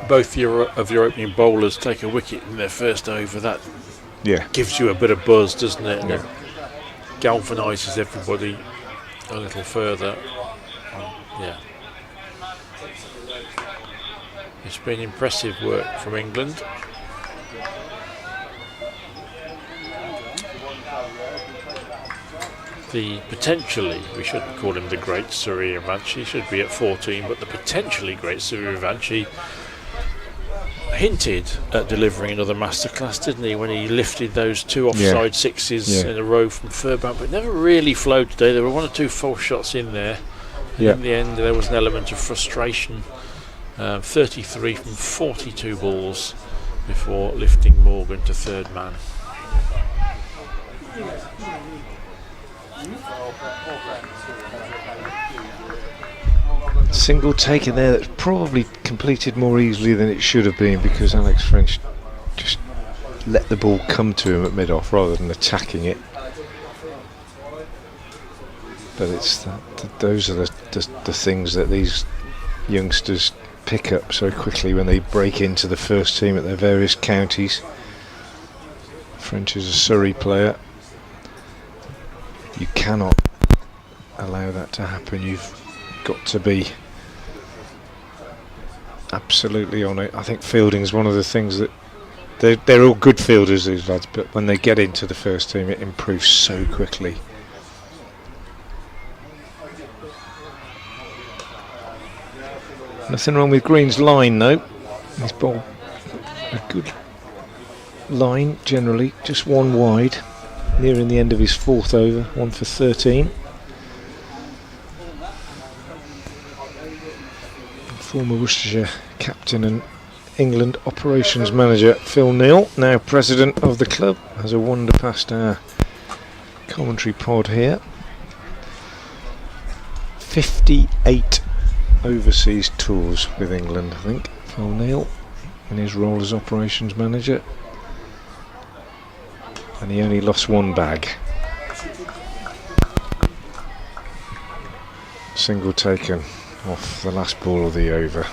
both of your opening bowlers take a wicket in their first over, that gives you a bit of buzz, doesn't it? And it galvanises everybody a little further. Yeah. It's been impressive work from England. The potentially, we shouldn't call him the great Suryavanshi, should be at 14, but the potentially great Suryavanshi hinted at delivering another masterclass, didn't he, when he lifted those 2 offside sixes in a row from Furbank, but never really flowed today. There were 1 or 2 false shots in there, and in the end there was an element of frustration. 33 from 42 balls before lifting Morgan to third man. Single taken there that's probably completed more easily than it should have been, because Alex French just let the ball come to him at mid-off rather than attacking it. But it's those are the things that these youngsters pick up so quickly when they break into the first team at their various counties. French is a Surrey player. You cannot allow that to happen. You've got to be absolutely on it. I think fielding is one of the things that they're all good fielders, these lads, but when they get into the first team it improves so quickly. Nothing wrong with Green's line though. He's bowled a good line generally, just 1 wide, nearing the end of his 4th over, 1 for 13. Former Worcestershire captain and England operations manager Phil Neal, now president of the club, has a wander past our commentary pod here. 58 overseas tours with England, I think, Phil Neal, in his role as operations manager, and he only lost 1 bag. Single taken off the last ball of the over.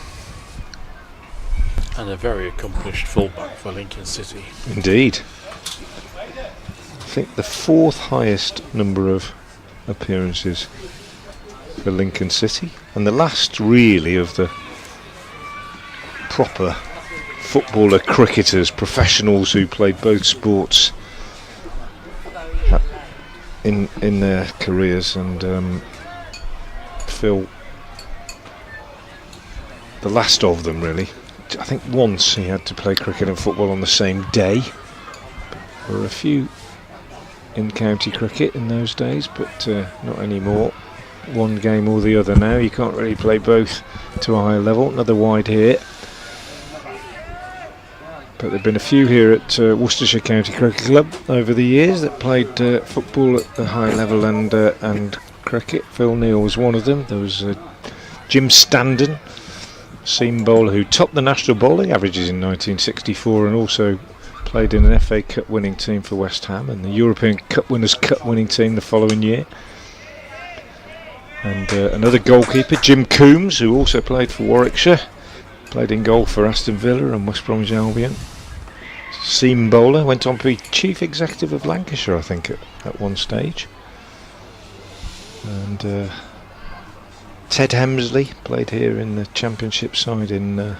And a very accomplished fullback for Lincoln City. Indeed. I think the 4th highest number of appearances for Lincoln City, and the last really of the proper footballer cricketers, professionals who played both sports in their careers, and Phil, the last of them really. I think once he had to play cricket and football on the same day. There were a few in county cricket in those days, but not anymore. 1 game or the other now. You can't really play both to a high level. Another wide here. But there have been a few here at Worcestershire County Cricket Club over the years that played football at the high level and cricket. Phil Neal was one of them. There was Jim Standen, seam bowler, who topped the national bowling averages in 1964 and also played in an FA Cup winning team for West Ham and the European Cup Winners' Cup winning team the following year. And another goalkeeper, Jim Coombs, who also played for Warwickshire, played in goal for Aston Villa and West Bromwich Albion. Seam bowler, went on to be chief executive of Lancashire, I think, at one stage. And Ted Hemsley played here in the Championship side in at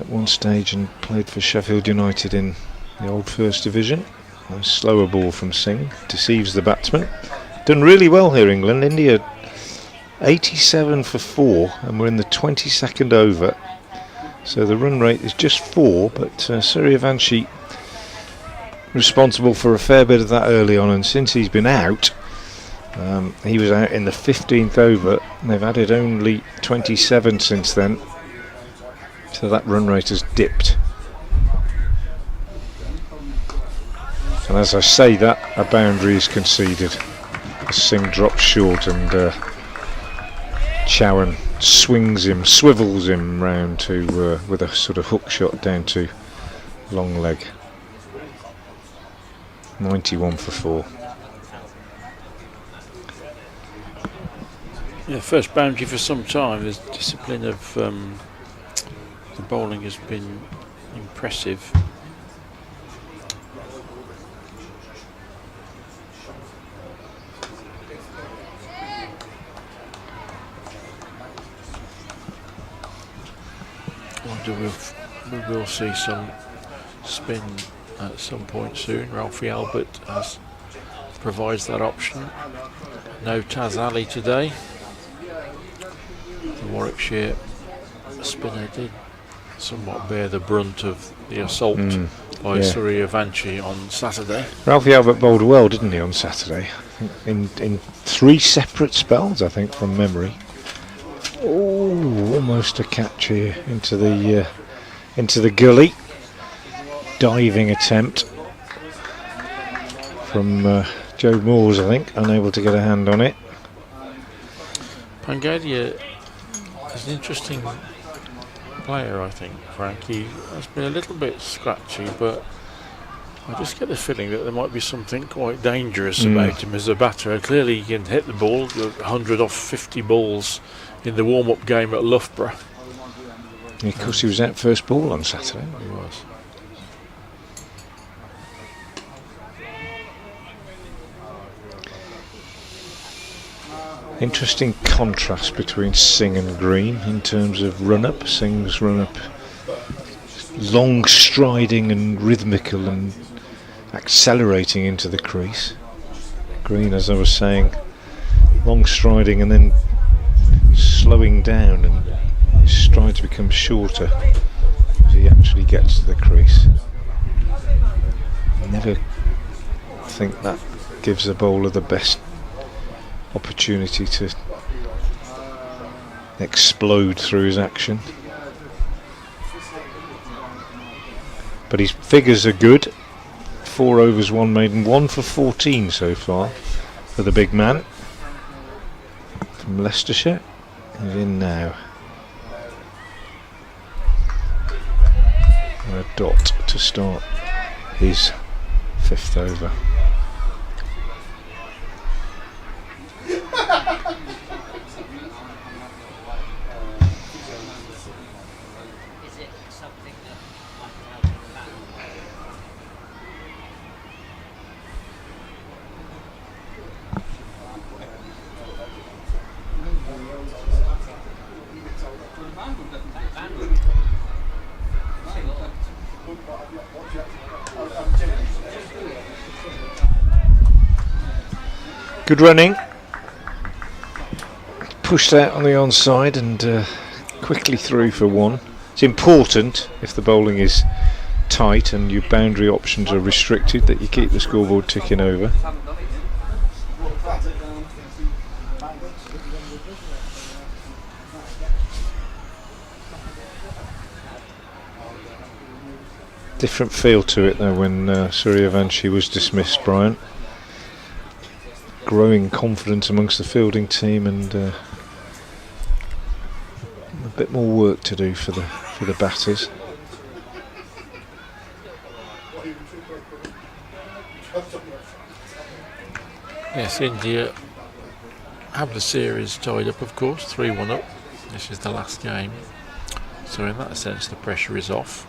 one stage, and played for Sheffield United in the old First Division. A slower ball from Singh deceives the batsman. Done really well here, England. India 87 for 4, and we're in the 22nd over. So the run rate is just 4, but Suryavanshi responsible for a fair bit of that early on, and since he's been out, he was out in the 15th over, and they've added only 27 since then. So that run rate has dipped. And as I say that, a boundary is conceded. Singh drops short, and Chowan swings him, swivels him round to with a sort of hook shot down to long leg. 91 for 4. Yeah, first boundary for some time. The discipline of the bowling has been impressive. I wonder if we will see some spin at some point soon. Ralphie Albert provides that option. No Taz Ali today. The Warwickshire spinner did somewhat bear the brunt of the assault by Surya Vanchi on Saturday. Ralphie Albert bowled well, didn't he, on Saturday? I think in 3 separate spells, I think, from memory. Oh, almost a catch here into the gully. Diving attempt from Joe Moores, I think, unable to get a hand on it. Pangalia is an interesting player, I think, Frank. He has been a little bit scratchy, but I just get the feeling that there might be something quite dangerous about him as a batter. Clearly he can hit the ball, 100 off 50 balls in the warm-up game at Loughborough. Yeah, of course, he was out first ball on Saturday. He was. Interesting contrast between Singh and Green in terms of run-up. Singh's run-up long striding and rhythmical and accelerating into the crease. Green, as I was saying, long striding and then slowing down, and his strides become shorter as he actually gets to the crease. I never think that gives a bowler the best opportunity to explode through his action. But his figures are good. 4 overs, 1 maiden, 1 for 14 so far for the big man from Leicestershire. He's in now. And a dot to start his 5th over. Good running. Pushed out on the onside and quickly through for 1. It's important, if the bowling is tight and your boundary options are restricted, that you keep the scoreboard ticking over. Different feel to it though when Surya Vanchi was dismissed, Brian. Growing confidence amongst the fielding team and a bit more work to do for the batters. Yes, India have the series tied up, of course, 3-1 up. This is the last game, so in that sense the pressure is off.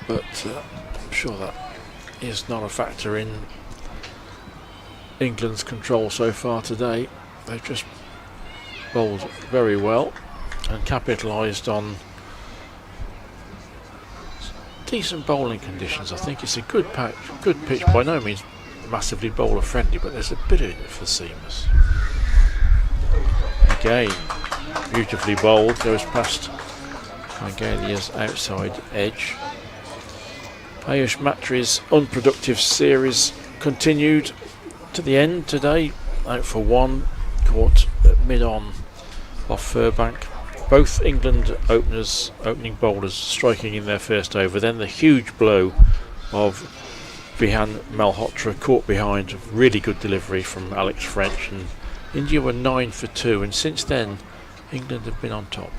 But I'm sure that is not a factor in England's control so far today. They've just bowled very well and capitalised on decent bowling conditions. I think it's a good pitch, by no means massively bowler friendly, but there's a bit in it for seamers. Again, beautifully bowled, goes past Pangalia's outside edge. Payush Matri's unproductive series continued to the end today, out for 1, caught at mid-on off Furbank. Both England opening bowlers striking in their first over, then the huge blow of Vihan Malhotra caught behind. Really good delivery from Alex French, and India were 9 for 2, and since then England have been on top.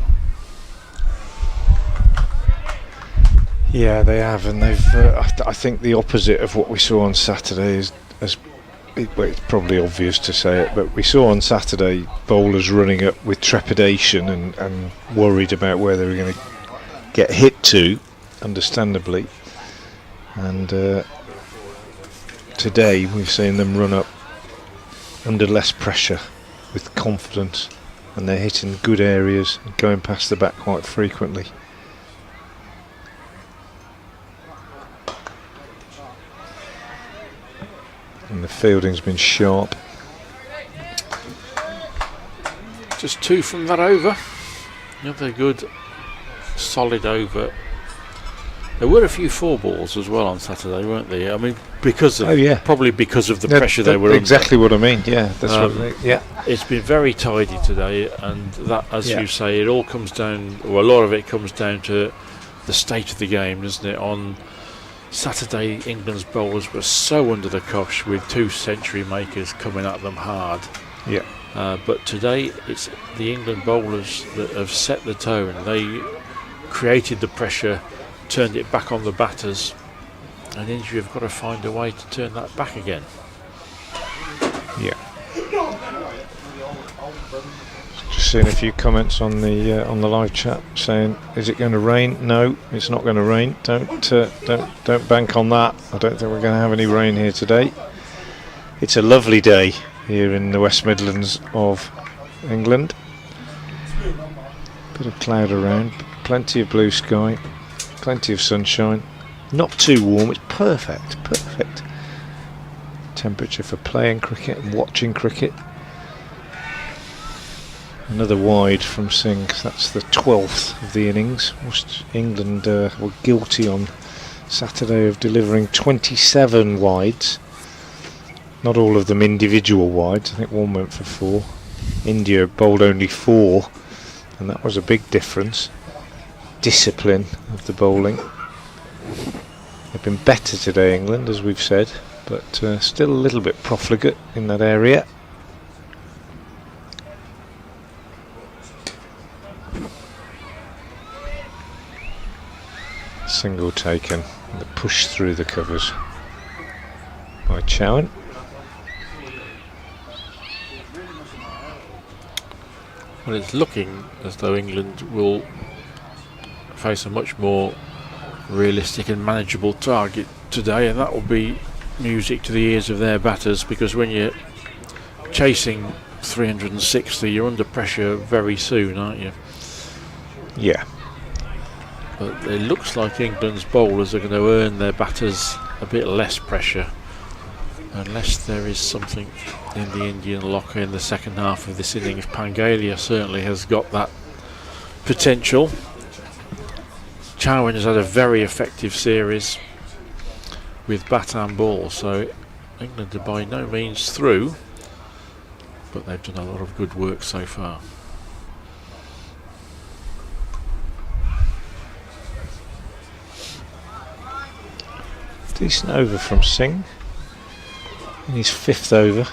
Yeah, they have, and they've. I think the opposite of what we saw on Saturday is, well, it's probably obvious to say it, but we saw on Saturday bowlers running up with trepidation and worried about where they were going to get hit to, understandably. And today we've seen them run up under less pressure with confidence, and they're hitting good areas and going past the bat quite frequently. And the fielding's been sharp. Just 2 from that over. Another good solid over. There were a few 4 balls as well on Saturday, weren't there? I mean, because of probably because of the pressure they were exactly under. What I mean. Yeah, that's what. It's been very tidy today, and that, as you say, it all comes down, or a lot of it comes down to the state of the game, doesn't it? On Saturday, England's bowlers were so under the cosh with 2 century makers coming at them hard. Yeah. But today, it's the England bowlers that have set the tone. They created the pressure, turned it back on the batters, and India have got to find a way to turn that back again. Yeah. Just seeing a few comments on the live chat saying, "Is it going to rain?" No, it's not going to rain. Don't bank on that. I don't think we're going to have any rain here today. It's a lovely day here in the West Midlands of England. Bit of cloud around, plenty of blue sky, plenty of sunshine. Not too warm. It's perfect temperature for playing cricket and watching cricket. Another wide from Singh. That's the 12th of the innings. England were guilty on Saturday of delivering 27 wides. Not all of them individual wides. I think one went for 4. India bowled only 4, and that was a big difference. Discipline of the bowling. They've been better today, England, as we've said, but still a little bit profligate in that area. Single taken, the push through the covers by Chowan. Well, it's looking as though England will face a much more realistic and manageable target today, and that will be music to the ears of their batters, because when you're chasing 360, you're under pressure very soon, aren't you? Yeah. But it looks like England's bowlers are going to earn their batters a bit less pressure, unless there is something in the Indian locker in the second half of this innings. Pangalia certainly has got that potential. Chowan has had a very effective series with bat and ball, so England are by no means through, but they've done a lot of good work so far. Decent over from Singh in his 5th over.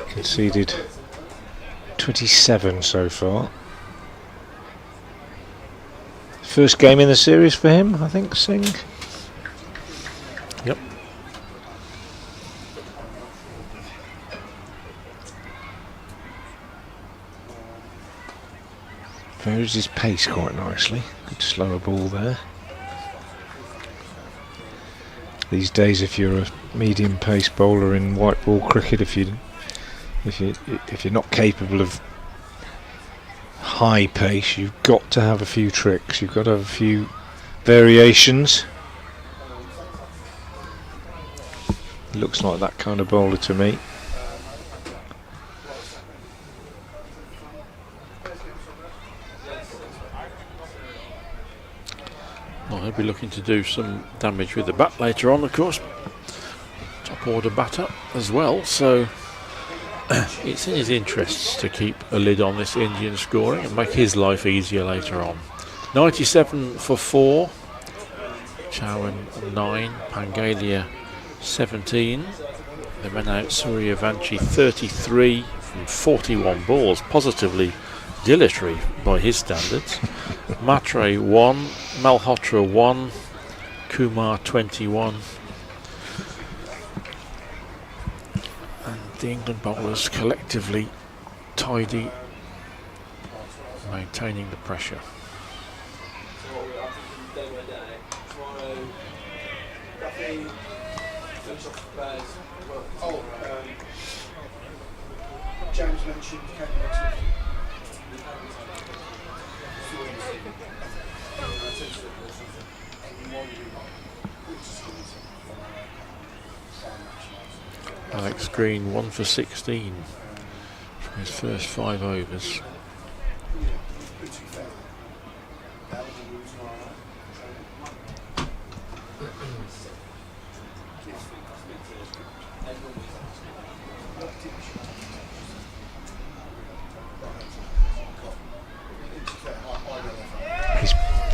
Conceded 27 so far. First game in the series for him, I think, Singh. Yep. Varies his pace quite nicely. Good slower ball there. These days, if you're a medium pace bowler in white ball cricket, if you're not capable of high pace, you've got to have a few tricks. You've got to have a few variations. Looks like that kind of bowler to me. Well, he'll be looking to do some damage with the bat later on, of course. Top order batter as well, so it's in his interests to keep a lid on this Indian scoring and make his life easier later on. 97 for 4. Chowan 9, Pangalia 17. They ran out Suryavanshi 33 from 41 balls, positively dilatory by his standards. Matre 1, Malhotra 1, Kumar 21. And the England bowlers collectively tidy, maintaining the pressure. James mentioned Alex Green 1 for 16 from his first 5 overs.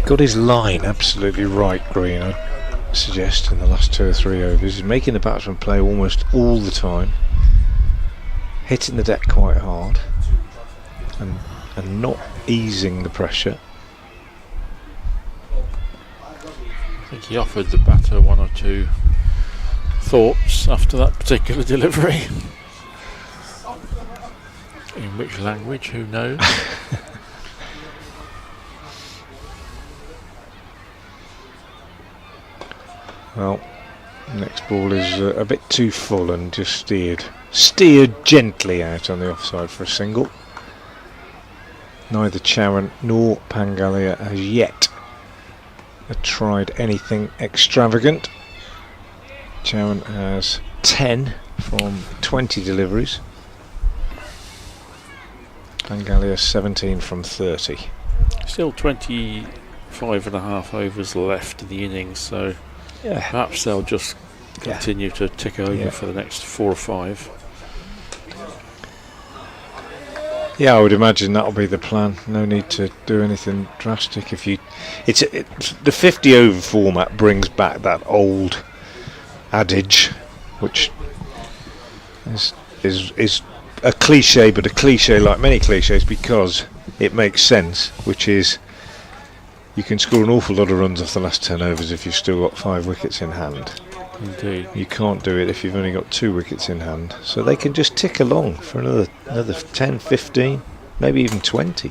Got his line absolutely right, Green, I suggest, in the last 2 or 3 overs. He's making the batsman play almost all the time, hitting the deck quite hard and not easing the pressure. I think he offered the batter 1 or 2 thoughts after that particular delivery. In which language, who knows? Well, next ball is a bit too full and just steered gently out on the offside for a single. Neither Charan nor Pangalia has yet tried anything extravagant. Charan has 10 from 20 deliveries. Pangalia 17 from 30. Still 25 and a half overs left in the innings, so Yeah. perhaps they'll just continue to tick over for the next 4 or 5. Yeah, I would imagine that'll be the plan. No need to do anything drastic. It's the 50 over format brings back that old adage, which is a cliche, but a cliche like many cliches because it makes sense, which is you can score an awful lot of runs off the last 10 overs if you've still got 5 wickets in hand. Indeed. You can't do it if you've only got 2 wickets in hand. So they can just tick along for another 10, 15, maybe even 20.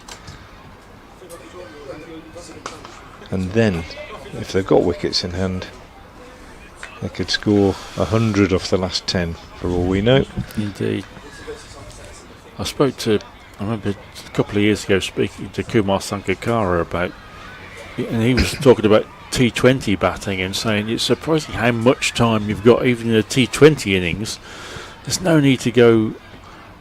And then, if they've got wickets in hand, they could score 100 off the last 10, for all we know. Indeed. I remember a couple of years ago speaking to Kumar Sangakkara about, and he was talking about T20 batting and saying it's surprising how much time you've got even in a T20 innings. There's no need to go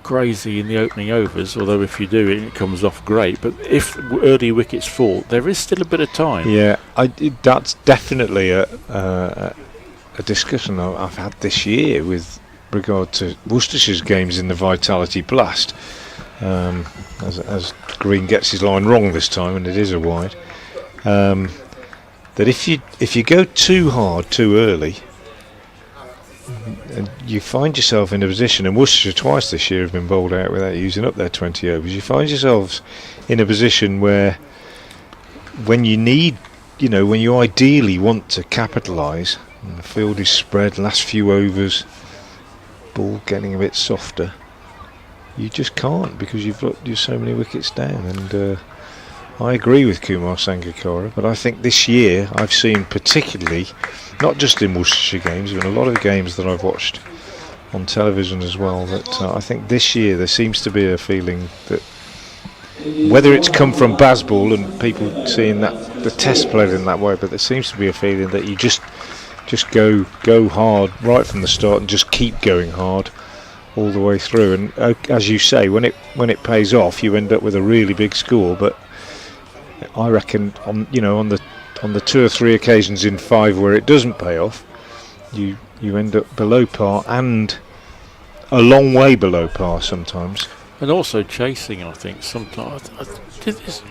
crazy in the opening overs, although if you do it comes off great, but if early wickets fall there is still a bit of time. Yeah, that's definitely a discussion I've had this year with regard to Worcestershire's games in the Vitality Blast, as Green gets his line wrong this time, and it is a wide. That if you go too hard too early, and you find yourself in a position, and Worcestershire twice this year have been bowled out without using up their 20 overs, you find yourselves in a position where when you ideally want to capitalise, and the field is spread, last few overs, ball getting a bit softer, you just can't because you've got so many wickets down. And I agree with Kumar Sangakkara, but I think this year I've seen, particularly not just in Worcestershire games but in a lot of the games that I've watched on television as well, that I think this year there seems to be a feeling that, whether it's come from Bazball and people seeing that the test played in that way, but there seems to be a feeling that you just go hard right from the start and just keep going hard all the way through. And as you say, when it pays off, you end up with a really big score. But I reckon on the 2 or 3 occasions in 5 where it doesn't pay off, you end up below par, and a long way below par sometimes. And also chasing, I think, sometimes. I did this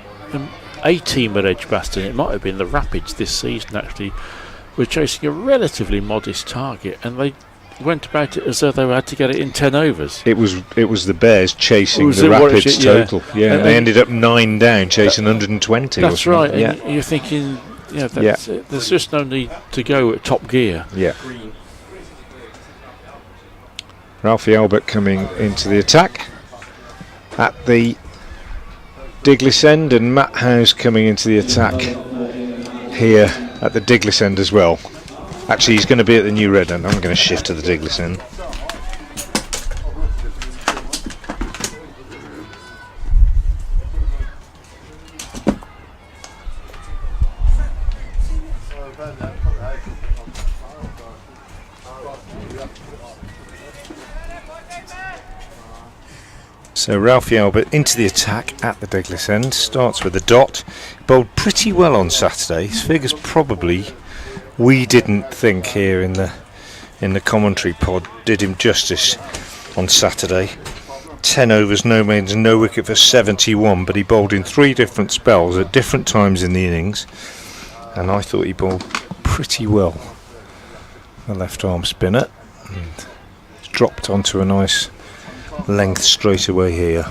a team at Edgbaston, it might have been the Rapids this season actually, were chasing a relatively modest target, and went about it as though they had to get it in 10 overs. It was the Bears chasing Was the it what Rapids it- yeah. total. Yeah, And they ended up 9 down, chasing 120. That's or right. something. And you're thinking, that's it. There's just no need to go at top gear. Yeah. Ralphie Albert coming into the attack at the Diglis end, and Matt Howes coming into the attack here at the Diglis end as well. Actually, he's going to be at the New Red end. I'm going to shift to the Diglis end. So Ralphie Albert into the attack at the Diglis end, starts with a dot, bowled pretty well on Saturday. His figures probably, we didn't think here in the commentary pod, did him justice on Saturday. 10 overs, no mains, no wicket for 71, but he bowled in 3 different spells at different times in the innings, and I thought he bowled pretty well. The left arm spinner, and dropped onto a nice length straight away here.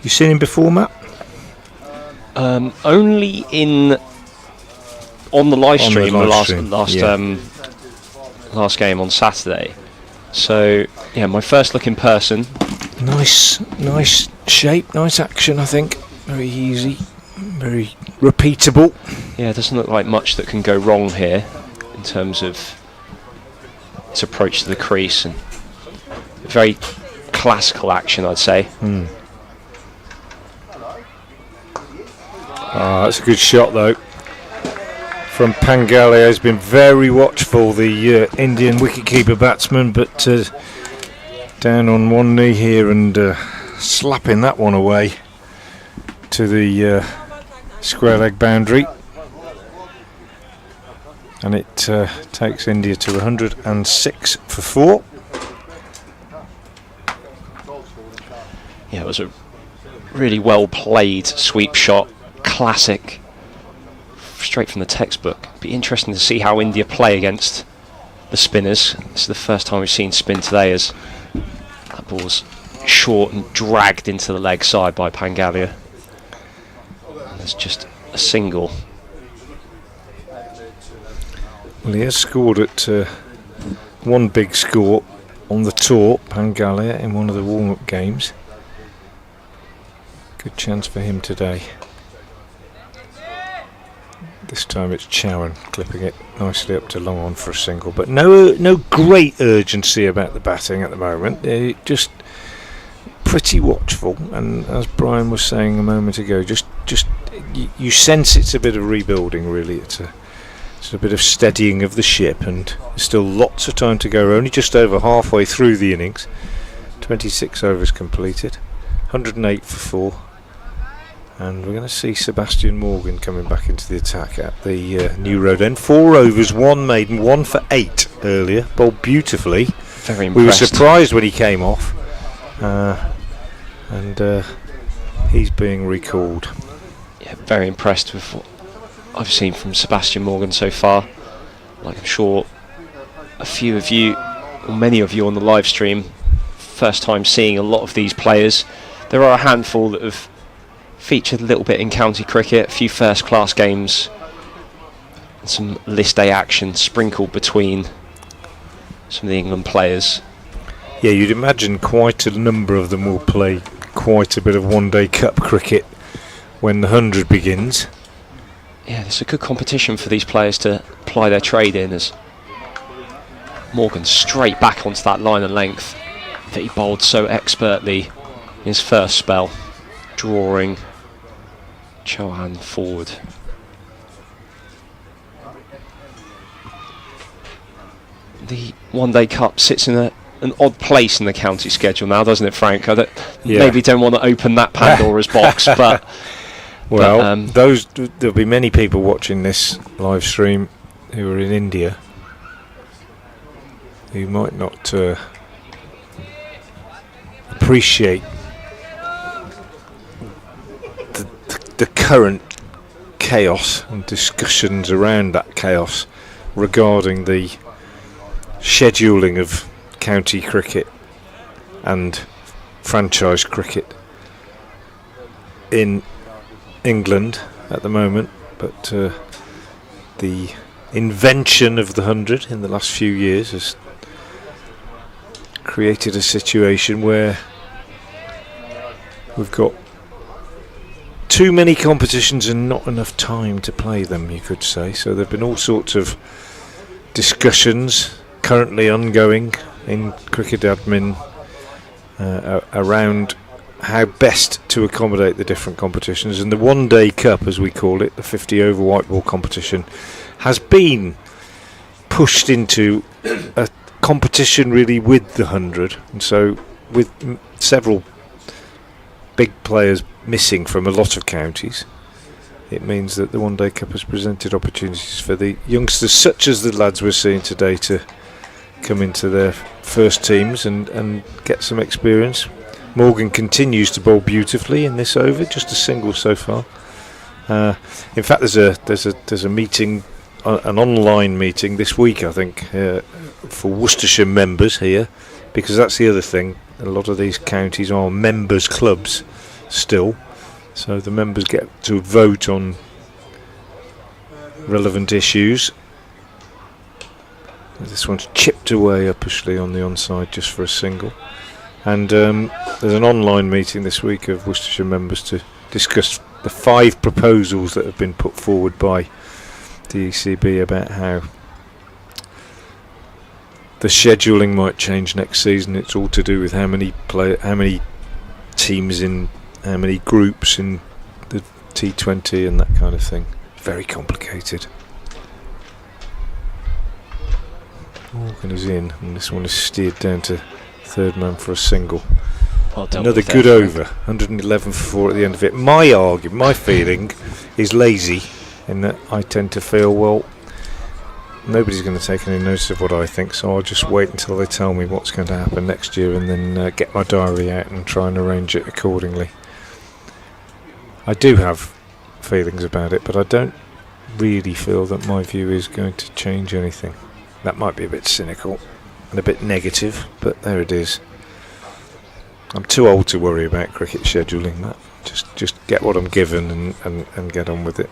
You seen him before, Matt? Only on the live stream, last game on Saturday. So yeah, my first look in person. Nice shape, nice action. I think very easy, very repeatable. Yeah, it doesn't look like much that can go wrong here in terms of its approach to the crease, and very classical action, I'd say. That's a good shot though from Pangalia. Has been very watchful, the Indian wicketkeeper batsman, but down on one knee here and slapping that one away to the square leg boundary, and it takes India to 106 for 4. Yeah, it was a really well played sweep shot, classic, straight from the textbook. Be interesting to see how India play against the spinners. This is the first time we've seen spin today, as that ball's short and dragged into the leg side by Pangalia. And there's just a single. Well, he has scored at one big score on the tour, Pangalia, in one of the warm-up games. Good chance for him today. This time it's Chowan clipping it nicely up to long on for a single, but no great urgency about the batting at the moment. Just pretty watchful, and as Brian was saying a moment ago, just you sense it's a bit of rebuilding. Really, it's a bit of steadying of the ship, and there's still lots of time to go. We're only just over halfway through the innings. 26 overs completed, 108 for 4. And we're going to see Sebastian Morgan coming back into the attack at the New Road end. 4 overs, 1 maiden, 1 for 8 earlier. Bowled beautifully. Very impressed. We were surprised when he came off. And he's being recalled. Yeah, very impressed with what I've seen from Sebastian Morgan so far. Like I'm sure a few of you, or many of you on the live stream, first time seeing a lot of these players. There are a handful that have featured a little bit in county cricket, a few first class games, and some list A action sprinkled between some of the England players. Yeah, you'd imagine quite a number of them will play quite a bit of one-day cup cricket when the 100 begins. Yeah, there's a good competition for these players to ply their trade in, as Morgan straight back onto that line and length that he bowled so expertly in his first spell, drawing Chauhan forward. The one-day cup sits in an odd place in the county schedule now, doesn't it, Frank? Maybe don't want to open that Pandora's box, but well, there'll be many people watching this live stream who are in India who might not appreciate the current chaos and discussions around that chaos regarding the scheduling of county cricket and franchise cricket in England at the moment, but the invention of the 100 in the last few years has created a situation where we've got too many competitions and not enough time to play them, you could say. So there have been all sorts of discussions currently ongoing in cricket admin around how best to accommodate the different competitions, and the one-day cup, as we call it, the 50 over white ball competition, has been pushed into a competition really with the 100, and so with several big players missing from a lot of counties, it means that the one-day cup has presented opportunities for the youngsters such as the lads we're seeing today to come into their first teams and get some experience. Morgan continues to bowl beautifully in this over, just a single so far. In fact, there's a meeting, an online meeting this week, I think, for Worcestershire members here, because that's the other thing. A lot of these counties are members' clubs still, so the members get to vote on relevant issues. This one's chipped away upishly on the onside just for a single. And there's an online meeting this week of Worcestershire members to discuss the 5 proposals that have been put forward by the ECB about how the scheduling might change next season. It's all to do with how many teams in how many groups in the T20 and that kind of thing. Very complicated. Morgan is in, and this one is steered down to third man for a single. Well done. Another good over, 111 for 4 at the end of it. My feeling is lazy, in that I tend to feel, well, nobody's going to take any notice of what I think, so I'll just wait until they tell me what's going to happen next year, and then get my diary out and try and arrange it accordingly. I do have feelings about it, but I don't really feel that my view is going to change anything. That might be a bit cynical and a bit negative, but there it is. I'm too old to worry about cricket scheduling, Matt. Just get what I'm given and get on with it.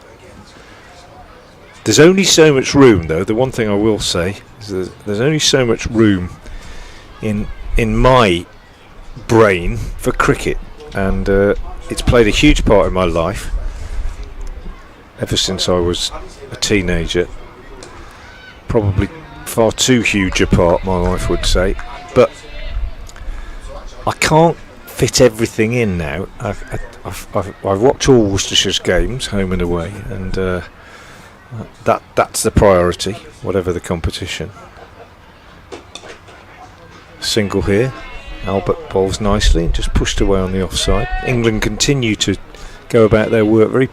There's only so much room, though. The one thing I will say is that there's only so much room in my brain for cricket, and it's played a huge part in my life ever since I was a teenager. Probably far too huge a part, my wife would say, but I can't fit everything in now. I've watched all Worcestershire's games, home and away, and that's the priority, whatever the competition. Single here. Albert bowls nicely and just pushed away on the offside. England continue to go about their work very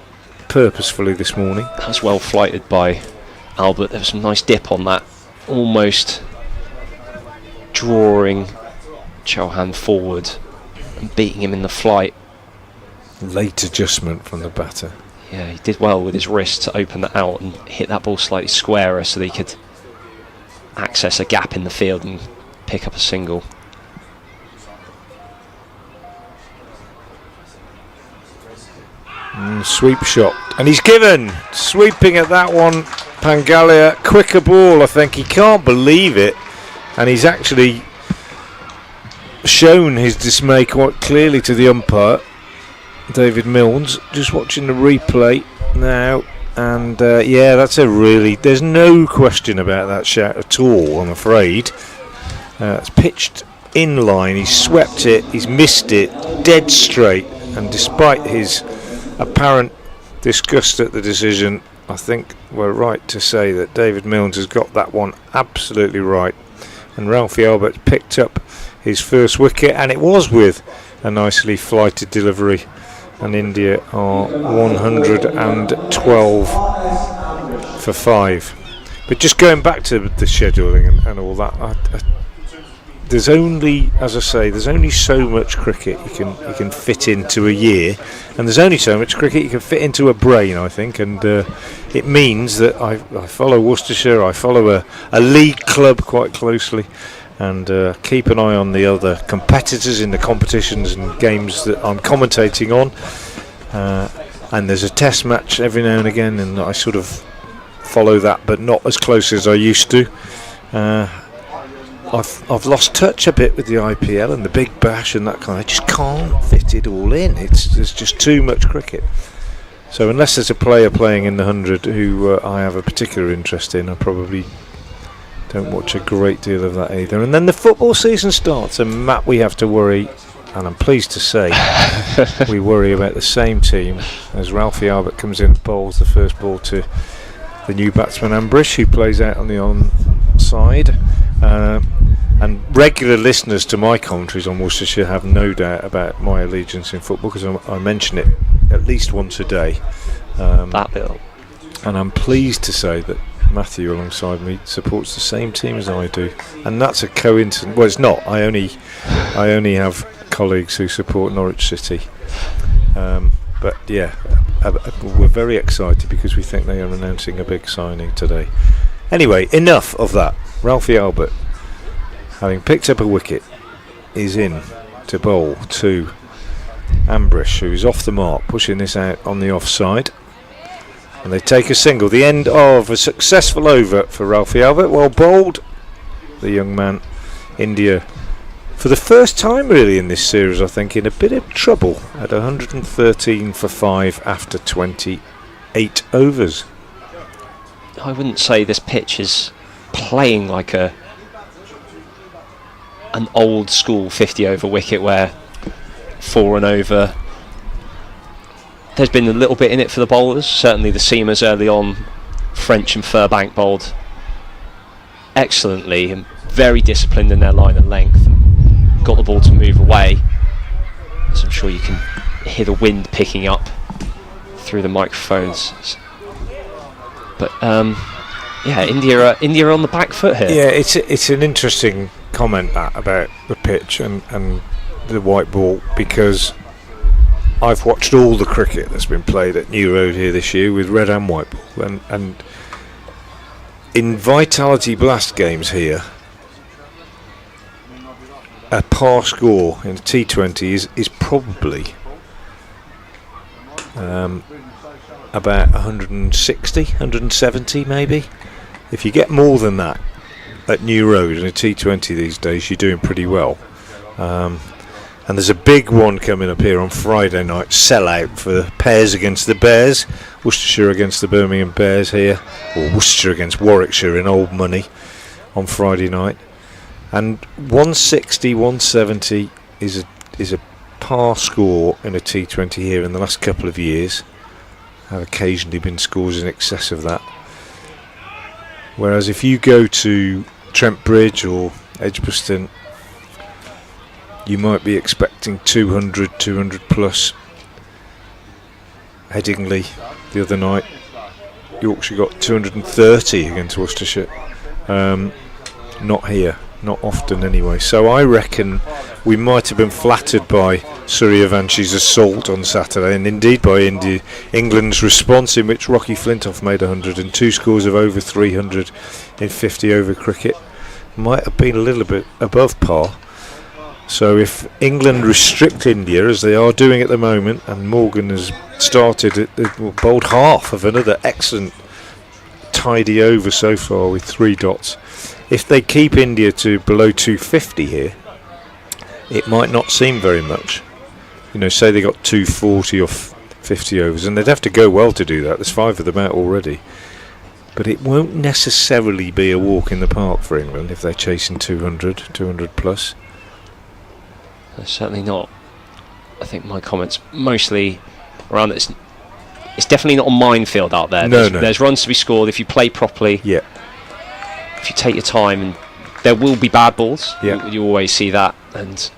purposefully this morning. That was well flighted by Albert. There was some nice dip on that, almost drawing Chauhan forward and beating him in the flight. Late adjustment from the batter. Yeah, he did well with his wrist to open that out and hit that ball slightly squarer so that he could access a gap in the field and pick up a single. Sweep shot, and he's given. Sweeping at that one, Pangalia. Quicker ball, I think. He can't believe it, and he's actually shown his dismay quite clearly to the umpire, David Milnes. Just watching the replay now, and yeah, that's there's no question about that shot at all, I'm afraid. It's pitched in line, he's swept it, he's missed it, dead straight, and despite his apparent disgust at the decision, I think we're right to say that David Milnes has got that one absolutely right, and Ralphie Albert picked up his first wicket, and it was with a nicely flighted delivery, and India are 112 for 5. But just going back to the scheduling and all that, there's only, as I say, there's only so much cricket you can fit into a year, and there's only so much cricket you can fit into a brain, I think, and it means that I follow Worcestershire, I follow a league club quite closely, and keep an eye on the other competitors in the competitions and games that I'm commentating on, and there's a test match every now and again, and I sort of follow that, but not as close as I used to. I've lost touch a bit with the IPL and the Big Bash and that kind. I just can't fit it all in. There's just too much cricket. So unless there's a player playing in the 100 who I have a particular interest in, I probably don't watch a great deal of that either. And then the football season starts, and Matt, we have to worry, and I'm pleased to say we worry about the same team as Ralphie Albert comes in and bowls the first ball to the new batsman Ambrish, who plays out on the onside. And regular listeners to my commentaries on Worcestershire have no doubt about my allegiance in football, because I mention it at least once a day. That bit. And I'm pleased to say that Matthew alongside me supports the same team as I do, and that's a coincidence. Well, it's not. I only have colleagues who support Norwich City, but yeah, we're very excited because we think they are announcing a big signing today. Anyway, enough of that. Ralphie Albert, having picked up a wicket, is in to bowl to Ambrish, who's off the mark, pushing this out on the offside. And they take a single. The end of a successful over for Ralphie Albert. Well bowled, the young man. India, for the first time really in this series, I think, in a bit of trouble at 113 for 5 after 28 overs. I wouldn't say this pitch is playing like an old school 50 over wicket where 4 and over. There's been a little bit in it for the bowlers. Certainly the seamers early on, French and Furbank bowled excellently and very disciplined in their line and length, and got the ball to move away, as I'm sure you can hear the wind picking up through the microphones. But yeah, India are on the back foot here. Yeah, it's an interesting comment that about the pitch and the white ball, because I've watched all the cricket that's been played at New Road here this year with red and white ball, and in Vitality Blast games here, a par score in a T20 is probably about 160, 170 maybe. If you get more than that at New Road in a T20 these days, you're doing pretty well. And there's a big one coming up here on Friday night, sellout for the Pears against the Bears, Worcestershire against the Birmingham Bears here, or Worcestershire against Warwickshire in old money on Friday night. And 160, 170 is a par score in a T20 here in the last couple of years. Have occasionally been scores in excess of that. Whereas if you go to Trent Bridge or Edgbaston, you might be expecting 200 plus. Headingley the other night, Yorkshire got 230 against Worcestershire. Not here, not often anyway. So I reckon we might have been flattered by Suryavanchi's assault on Saturday, and indeed by England's response, in which Rocky Flintoff made 100 and 2 scores of over 300 in 50 over cricket. Might have been a little bit above par. So if England restrict India, as they are doing at the moment, and Morgan has started, bowled half of another excellent tidy over so far with 3 dots. If they keep India to below 250 here, it might not seem very much. You know, say they got 240 or 50 overs, and they'd have to go well to do that. There's 5 of them out already. But it won't necessarily be a walk in the park for England if they're chasing 200 plus. Certainly not. I think my comments mostly around this. It's definitely not a minefield out there. There's runs to be scored if you play properly. Yeah. If you take your time, and there will be bad balls. Yeah. You always see that. And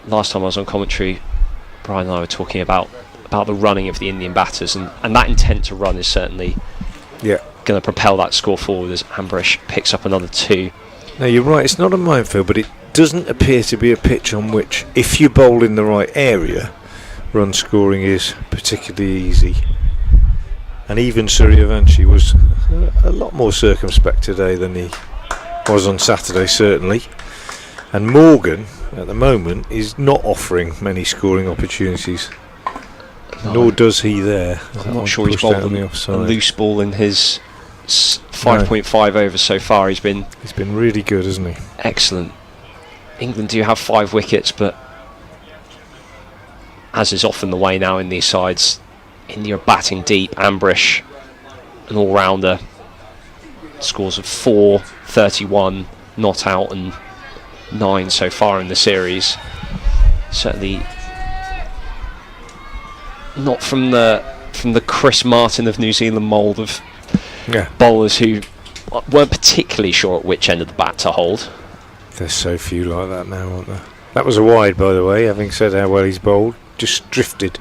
last time I was on commentary, Brian and I were talking about the running of the Indian batters, and that intent to run is certainly going to propel that score forward as Ambrish picks up another 2. No, you're right, it's not a minefield, but it doesn't appear to be a pitch on which, if you bowl in the right area, run scoring is particularly easy. And even Suryavanshi was a lot more circumspect today than he was on Saturday, certainly. And Morgan, at the moment, is not offering many scoring opportunities. No. Nor does he there. I'm not sure he's bowled a loose ball in his 5.5 overs so far. He's been really good, hasn't he? Excellent. England do have 5 wickets, but as is often the way now in these sides, India are batting deep. Ambrish, an all-rounder, scores of 4, 31, not out, and 9 so far in the series. Certainly not from the Chris Martin of New Zealand mould of bowlers who weren't particularly sure at which end of the bat to hold. There's so few like that now, aren't there? That was a wide, by the way, having said how well he's bowled. Just drifted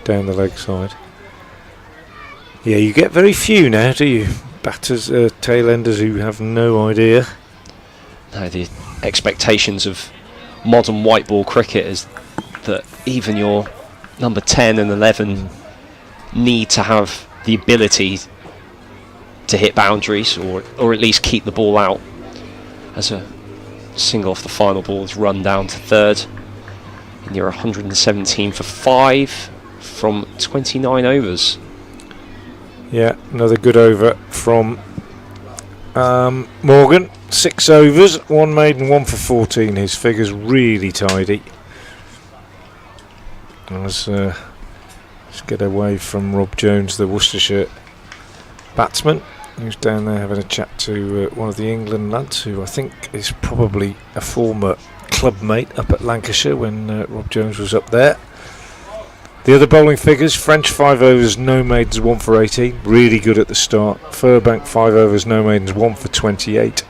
down the leg side. Yeah, you get very few now, do you? Batters, tail-enders who have no idea. No, the expectations of modern white ball cricket is that even your number 10 and 11 need to have the ability to hit boundaries or at least keep the ball out. As a single off the final ball is run down to third. And you're 117 for 5 from 29 overs. Yeah, another good over from Morgan. 6 overs, 1 maiden, 1 for 14. His figure's really tidy. Let's get away from Rob Jones, the Worcestershire batsman, who's down there having a chat to one of the England lads, who I think is probably a former club mate up at Lancashire when Rob Jones was up there. The other bowling figures: French 5 overs, no maidens, 1 for 18. Really good at the start. Furbank 5 overs, no maidens, 1 for 28.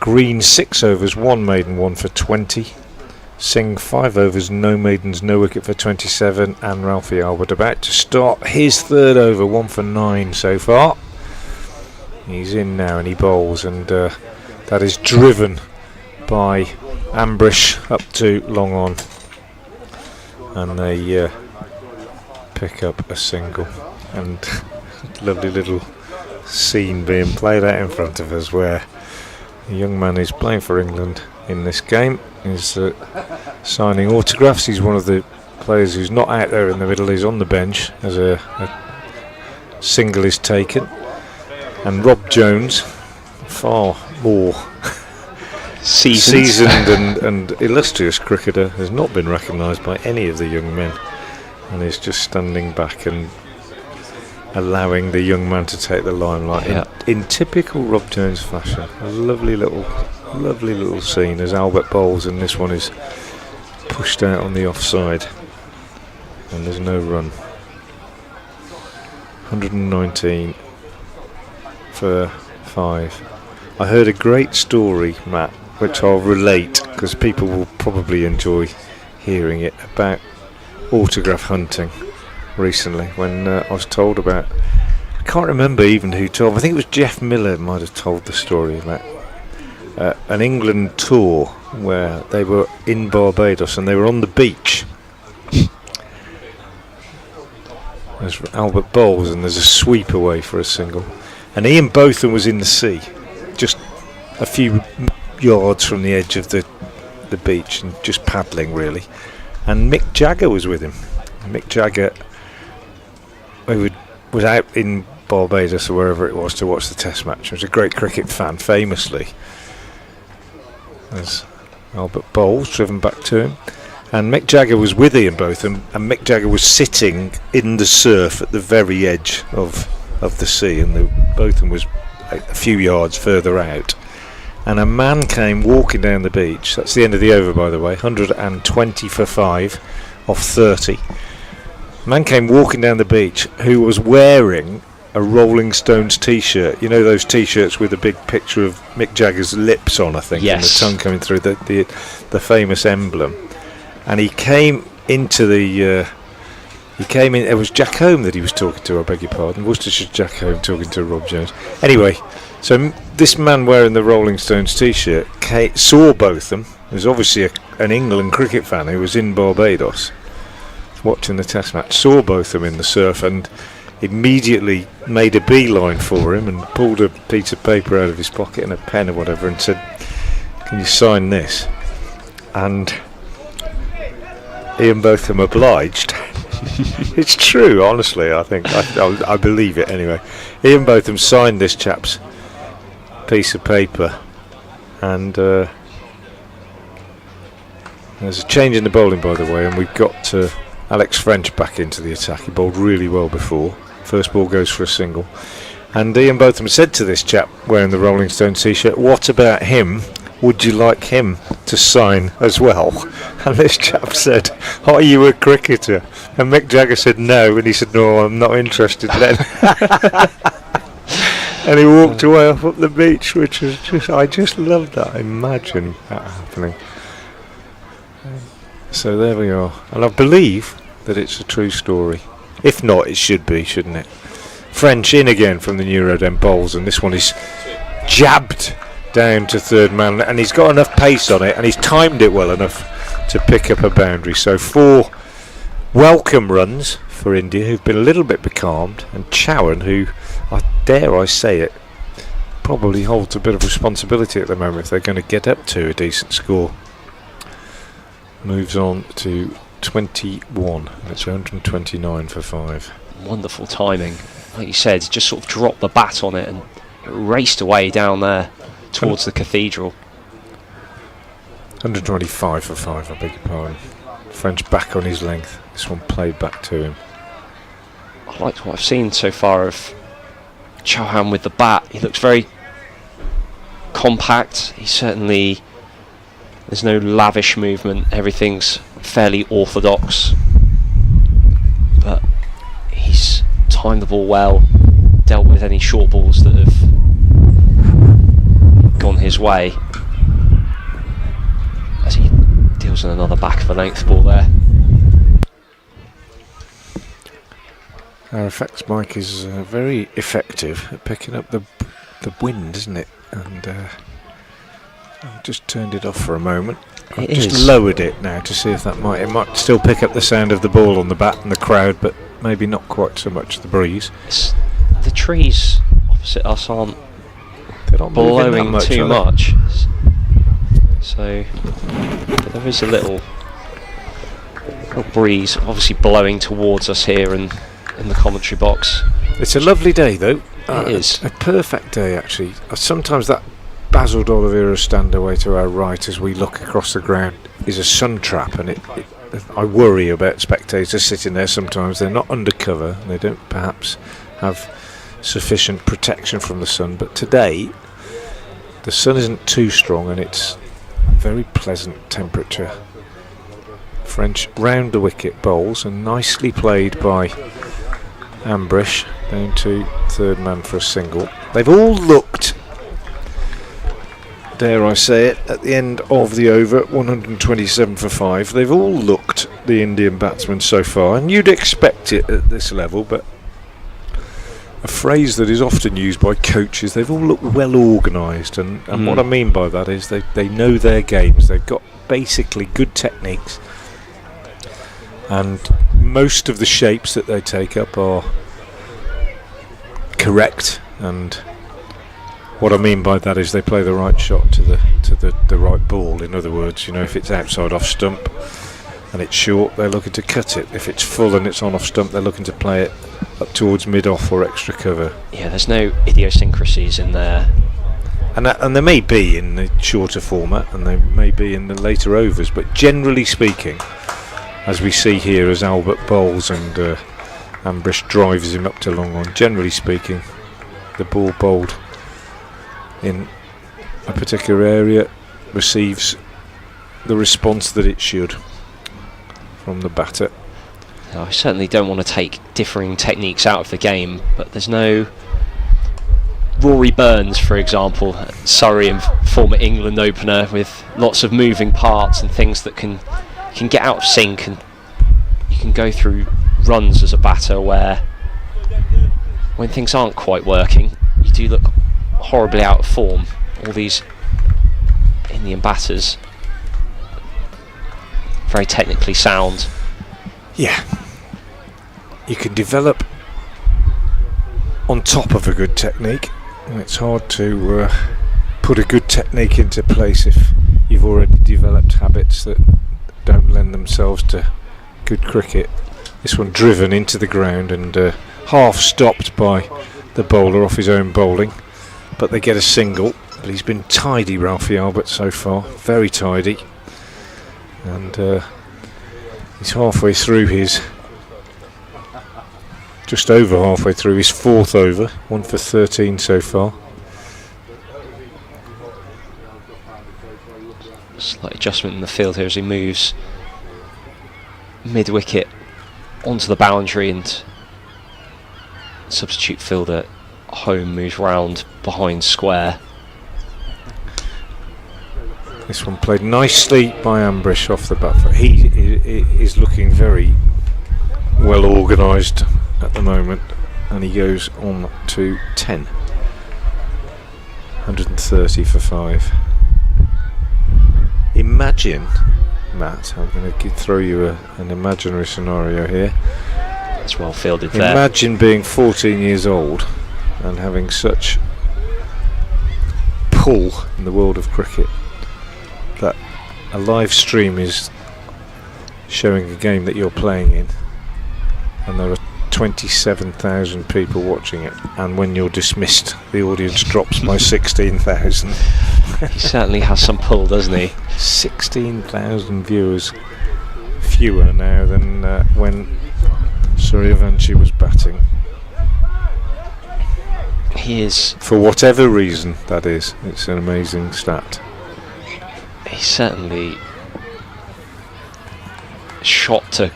Green 6 overs, 1 maiden, 1 for 20. Singh 5 overs, no maidens, no wicket for 27. And Ralphie Albert about to start his 3rd over, 1 for 9 so far. He's in now and he bowls, and that is driven by Ambrish up to long on. And they pick up a single, and lovely little scene being played out in front of us where a young man is playing for England in this game. He's signing autographs. He's one of the players who's not out there in the middle. He's on the bench as a single is taken, and Rob Jones, far more seasoned and illustrious cricketer, has not been recognised by any of the young men, and is just standing back and allowing the young man to take the limelight in typical Rob Jones fashion. A lovely little scene as Albert bowls, and this one is pushed out on the offside, and there's no run. 119 for 5. I heard a great story, Matt, which I'll relate because people will probably enjoy hearing it, about autograph hunting recently, when I was told about, I can't remember even who told, I think it was Jeff Miller might have told the story about an England tour where they were in Barbados and they were on the beach as Albert bowls, and there's a sweep away for a single, and Ian Botham was in the sea just a few yards from the edge of the beach and just paddling really, and Mick Jagger was with him. Mick Jagger, who was out in Barbados or wherever it was to watch the test match. He was a great cricket fan, famously, as Albert bowls, driven back to him, and Mick Jagger was with Ian Botham, and Mick Jagger was sitting in the surf at the very edge of the sea, and Botham was a few yards further out, and a man came walking down the beach. That's the end of the over, by the way. 120 for 5 off 30. A man came walking down the beach who was wearing a Rolling Stones t-shirt. You know those t-shirts with a big picture of Mick Jagger's lips on, I think, and the tongue coming through, the famous emblem. And he came into the He came in. It was Jack Home that he was talking to. I beg your pardon. Worcestershire Jack Home talking to Rob Jones. Anyway, so this man wearing the Rolling Stones T-shirt saw both them. There's obviously an England cricket fan who was in Barbados watching the Test match. Saw both them in the surf and immediately made a beeline for him and pulled a piece of paper out of his pocket and a pen or whatever and said, "Can you sign this?" And Ian Botham obliged. It's true, honestly. I think I believe it anyway. Ian Botham signed this chap's piece of paper, and there's a change in the bowling, by the way, and we've got Alex French back into the attack. He bowled really well before. First ball goes for a single, and Ian Botham said to this chap wearing the Rolling Stones T-shirt, "What about him? Would you like him to sign as well?" And this chap said, "Are you a cricketer?" And Mick Jagger said no, and he said, "No, I'm not interested then." And he walked away off up the beach, which was I just loved that. Imagine that happening. So there we are, and I believe that it's a true story. If not, it should be, shouldn't it? French in again from the New Road End bowls, and this one is jabbed down to third man, and he's got enough pace on it, and he's timed it well enough to pick up a boundary. So 4 welcome runs for India, who've been a little bit becalmed, and Chowan, who, dare I say it, probably holds a bit of responsibility at the moment if they're going to get up to a decent score. Moves on to 21, and it's 129 for 5. Wonderful timing. Like you said, just sort of dropped the bat on it and raced away down there towards the cathedral. 125 for 5, I beg your pardon. French back on his length. This one played back to him. I liked what I've seen so far of Chauhan with the bat. He looks very compact. He certainly, there's no lavish movement. Everything's fairly orthodox. But he's timed the ball well, dealt with any short balls that have gone his way, as he deals in another back of a length ball there. Our effects mic is very effective at picking up the wind, isn't it? And I've just turned it off for a moment. I've just lowered it now to see if it might still pick up the sound of the ball on the bat and the crowd, but maybe not quite so much the breeze. The trees opposite us aren't blowing too much, so but there is a little breeze obviously blowing towards us here and in the commentary box. It's a lovely day though. It is a perfect day actually. Sometimes that Basil d'Oliveira stand away to our right as we look across the ground is a sun trap, and I worry about spectators sitting there sometimes. They're not undercover, they don't perhaps have sufficient protection from the sun, but today the sun isn't too strong and it's very pleasant temperature. French round the wicket bowls, and nicely played by Ambrish down to third man for a single. They've all looked, dare I say it, at the end of the over, 127 for 5, they've all looked, the Indian batsmen so far, and you'd expect it at this level, but a phrase that is often used by coaches, they've all looked well organised, and what I mean by that is they know their games, they've got basically good techniques, and most of the shapes that they take up are correct, and what I mean by that is they play the right shot to the right ball. In other words, you know, if it's outside off stump and it's short, they're looking to cut it. If it's full and it's on off stump, they're looking to play it up towards mid-off or extra cover. Yeah, there's no idiosyncrasies in there. And there may be in the shorter format, and they may be in the later overs, but generally speaking, as we see here as Albert bowls and Ambrish drives him up to long on, generally speaking, the ball bowled in a particular area receives the response that it should from the batter. No, I certainly don't want to take differing techniques out of the game, but there's no Rory Burns, for example, Surrey and former England opener, with lots of moving parts and things that can get out of sync, and you can go through runs as a batter where when things aren't quite working, you do look horribly out of form. All these Indian batters, very technically sound. Yeah. You can develop on top of a good technique, and it's hard to put a good technique into place if you've already developed habits that don't lend themselves to good cricket. This one driven into the ground and half stopped by the bowler off his own bowling, but they get a single. But he's been tidy, Ralphie Albert, so far, very tidy, and he's halfway through his, just over halfway through his 4th over, 1 for 13 so far. Slight adjustment in the field here as he moves mid-wicket onto the boundary, and substitute fielder Home moves round behind square. This one played nicely by Ambrish off the bat foot. He is looking very well organised at the moment, and he goes on to 10. 130 for 5. Imagine, Matt, I'm going to throw you an imaginary scenario here. That's well fielded there. Imagine being 14 years old and having such pull in the world of cricket that a live stream is showing a game that you're playing in, and there are 27,000 people watching it, and when you're dismissed the audience drops by 16,000. He certainly has some pull, doesn't he? 16,000 viewers fewer now than when Suryavanshi was batting. He is, for whatever reason that is. It's an amazing stat. he's certainly shot to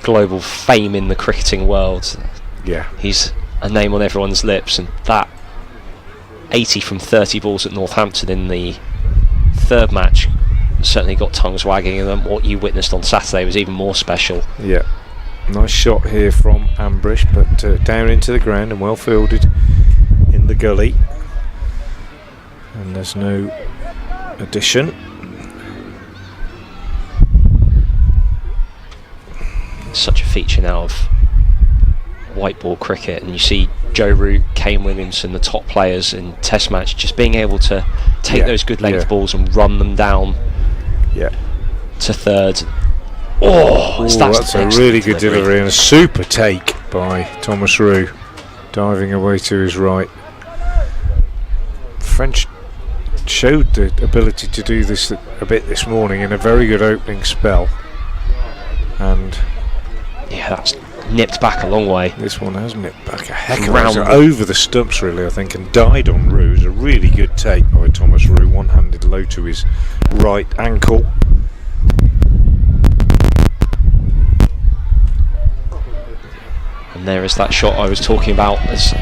global fame in the cricketing world. Yeah. He's a name on everyone's lips, and that 80 from 30 balls at Northampton in the 3rd match certainly got tongues wagging, and then what you witnessed on Saturday was even more special. Yeah. Nice shot here from Ambrish, but down into the ground and well fielded in the gully. And there's no addition. Such a feature now of white ball cricket, and you see Joe Root, Kane Williamson, the top players in Test match, just being able to take those good length balls and run them down to third. That's a really good delivery and a super take by Thomas Roux, diving away to his right. French showed the ability to do this a bit this morning in a very good opening spell, and that's nipped back a long way. This one has nipped back a heck of a way, over the stumps really, I think, and died on Roux. It was a really good take by Thomas Roux, one-handed low to his right ankle. And there is that shot I was talking about, as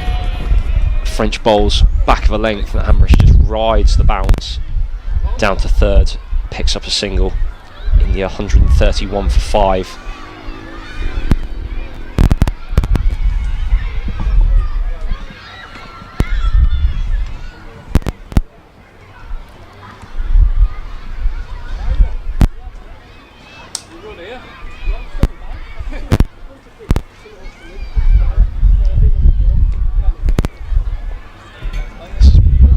French bowls back of a length, and Ambrish just rides the bounce down to third, picks up a single in the 131 for 5.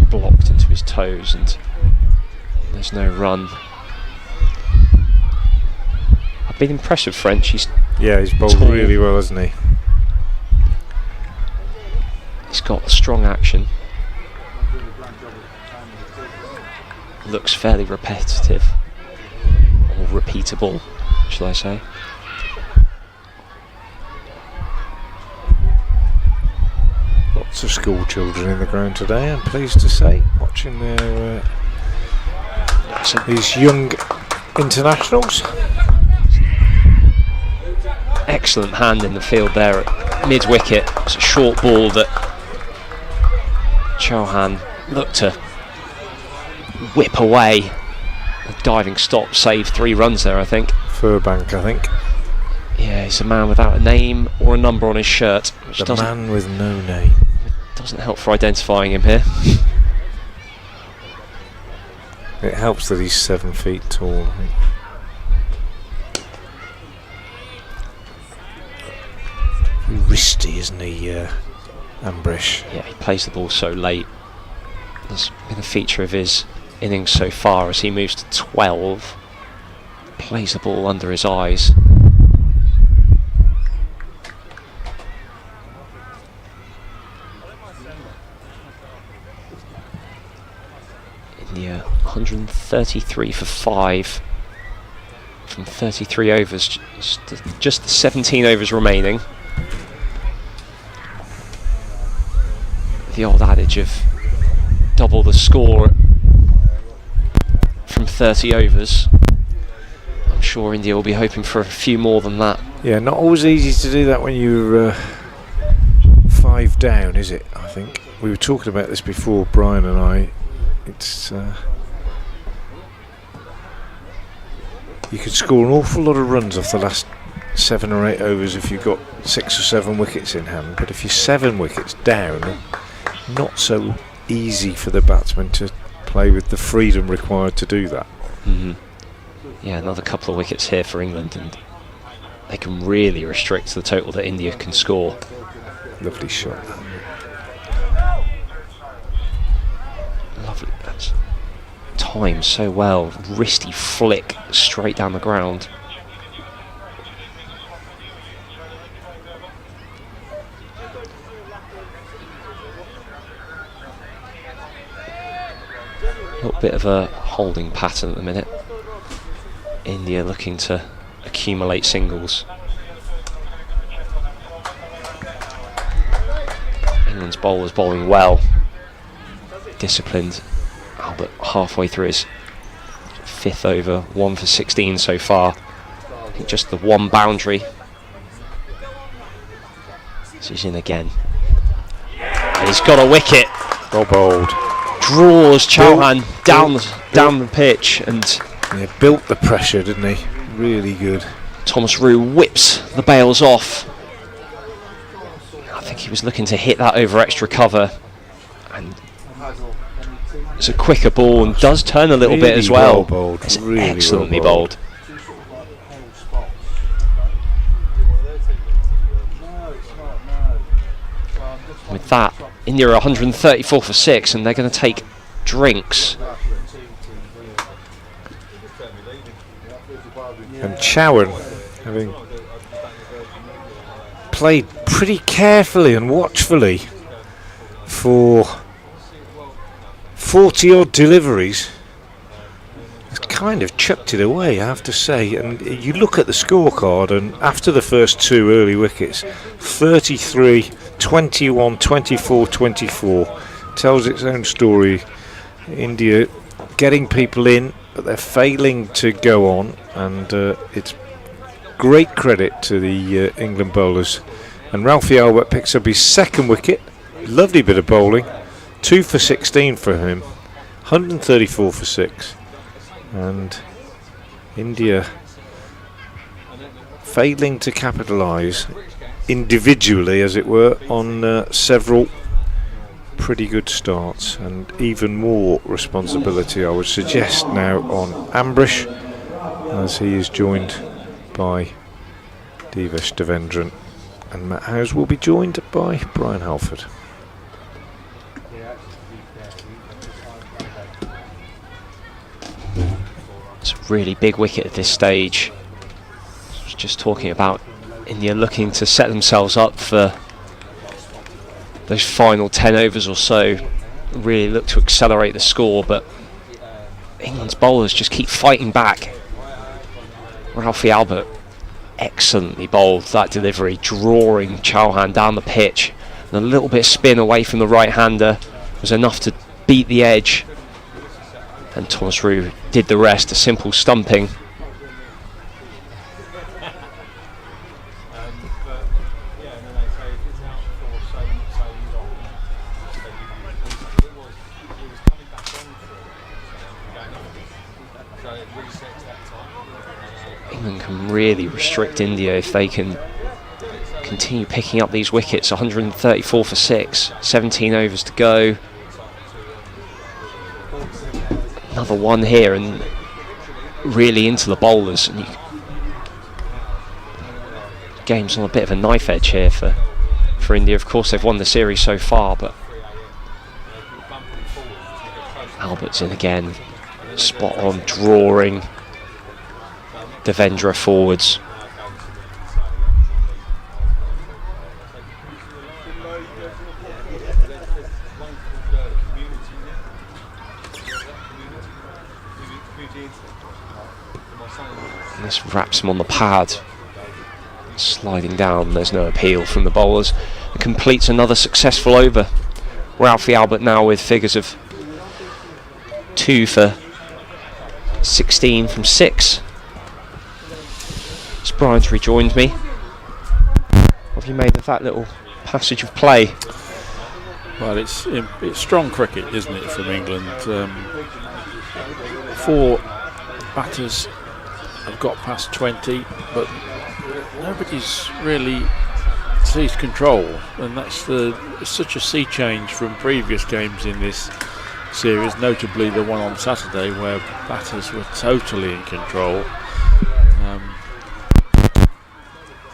Blocked into his toes, and there's no run. I've been impressed with French. He's bowled tall, really well, hasn't he? He's got strong action. Looks fairly repetitive, or repeatable, shall I say. Lots of school children in the ground today, I'm pleased to say, watching their these young internationals. Excellent hand in the field there at mid-wicket. It's a short ball that Chauhan looked to whip away. A diving stop saved 3 runs there, I think. Furbank, I think. Yeah, he's a man without a name or a number on his shirt, which The man with no name. doesn't help for identifying him here. It helps that he's 7 feet tall, I think. Wristy, isn't he, Ambrish? Yeah, he plays the ball so late. That's been a feature of his innings so far as he moves to 12. Plays the ball under his eyes. India 133 for 5 from 33 overs, just the 17 overs remaining. The old adage of double the score from 30 overs. I'm sure India will be hoping for a few more than that. Yeah, not always easy to do that when you're 5 down, is it? I think we were talking about this before, Brian and I. It's you could score an awful lot of runs off the last 7 or 8 overs if you've got 6 or 7 wickets in hand, but if you're 7 wickets down, not so easy for the batsman to play with the freedom required to do that. Yeah, another couple of wickets here for England, and they can really restrict the total that India can score. Lovely shot. Lovely. That's timed so well. Wristy flick straight down the ground. A little bit of a holding pattern at the minute. India looking to accumulate singles. England's bowler's bowling well. Disciplined. Albert halfway through his 5th over, 1 for 16 so far. I think just the one boundary. So he's in again. And he's got a wicket. Well bowled. Draws Chauhan down the pitch, and Yeah, built the pressure, didn't he? Really good. Thomas Rue whips the bails off. I think he was looking to hit that over extra cover, and it's a quicker ball and does turn a little bit as well. Bowled. It's Really excellently well bowled. bowled. With that, India are 134 for 6, and they're going to take drinks. And Chauhan, having played pretty carefully and watchfully for 40 odd deliveries, has kind of chucked it away, I have to say. And you look at the scorecard, and after the first 2 early wickets, 33, 21, 24, 24, tells its own story. India getting people in, but they're failing to go on, and it's great credit to the England bowlers. And Ralphie Albert picks up his 2nd wicket. Lovely bit of bowling, 2 for 16 for him, 134 for 6, and India failing to capitalise individually, as it were, on several pretty good starts, and even more responsibility, I would suggest, now on Ambrish, as he is joined by Devesh Devendran, and Matt Howes will be joined by Brian Halford. It's a really big wicket at this stage. I was just talking about India looking to set themselves up for those final 10 overs or so, really look to accelerate the score, but England's bowlers just keep fighting back. Ralphie Albert excellently bowled that delivery, drawing Chauhan down the pitch, and a little bit of spin away from the right-hander was enough to beat the edge, and Thomas Rue did the rest, a simple stumping. England can really restrict India if they can continue picking up these wickets. 134 for 6, 17 overs to go. Another one here and really into the bowlers. And game's on a bit of a knife edge here for India. Of course, they've won the series so far, but Albert's in again, spot on, drawing Devendra forwards. And this wraps him on the pad, sliding down. There's no appeal from the bowlers. It completes another successful over. Ralphie Albert now with figures of 2 for 16 from 6. As Brian's rejoined me, what have you made of that little passage of play? Well, it's strong cricket, isn't it, from England? 4 batters have got past 20, but nobody's really seized control, and that's such a sea change from previous games in this series, notably the one on Saturday where batters were totally in control.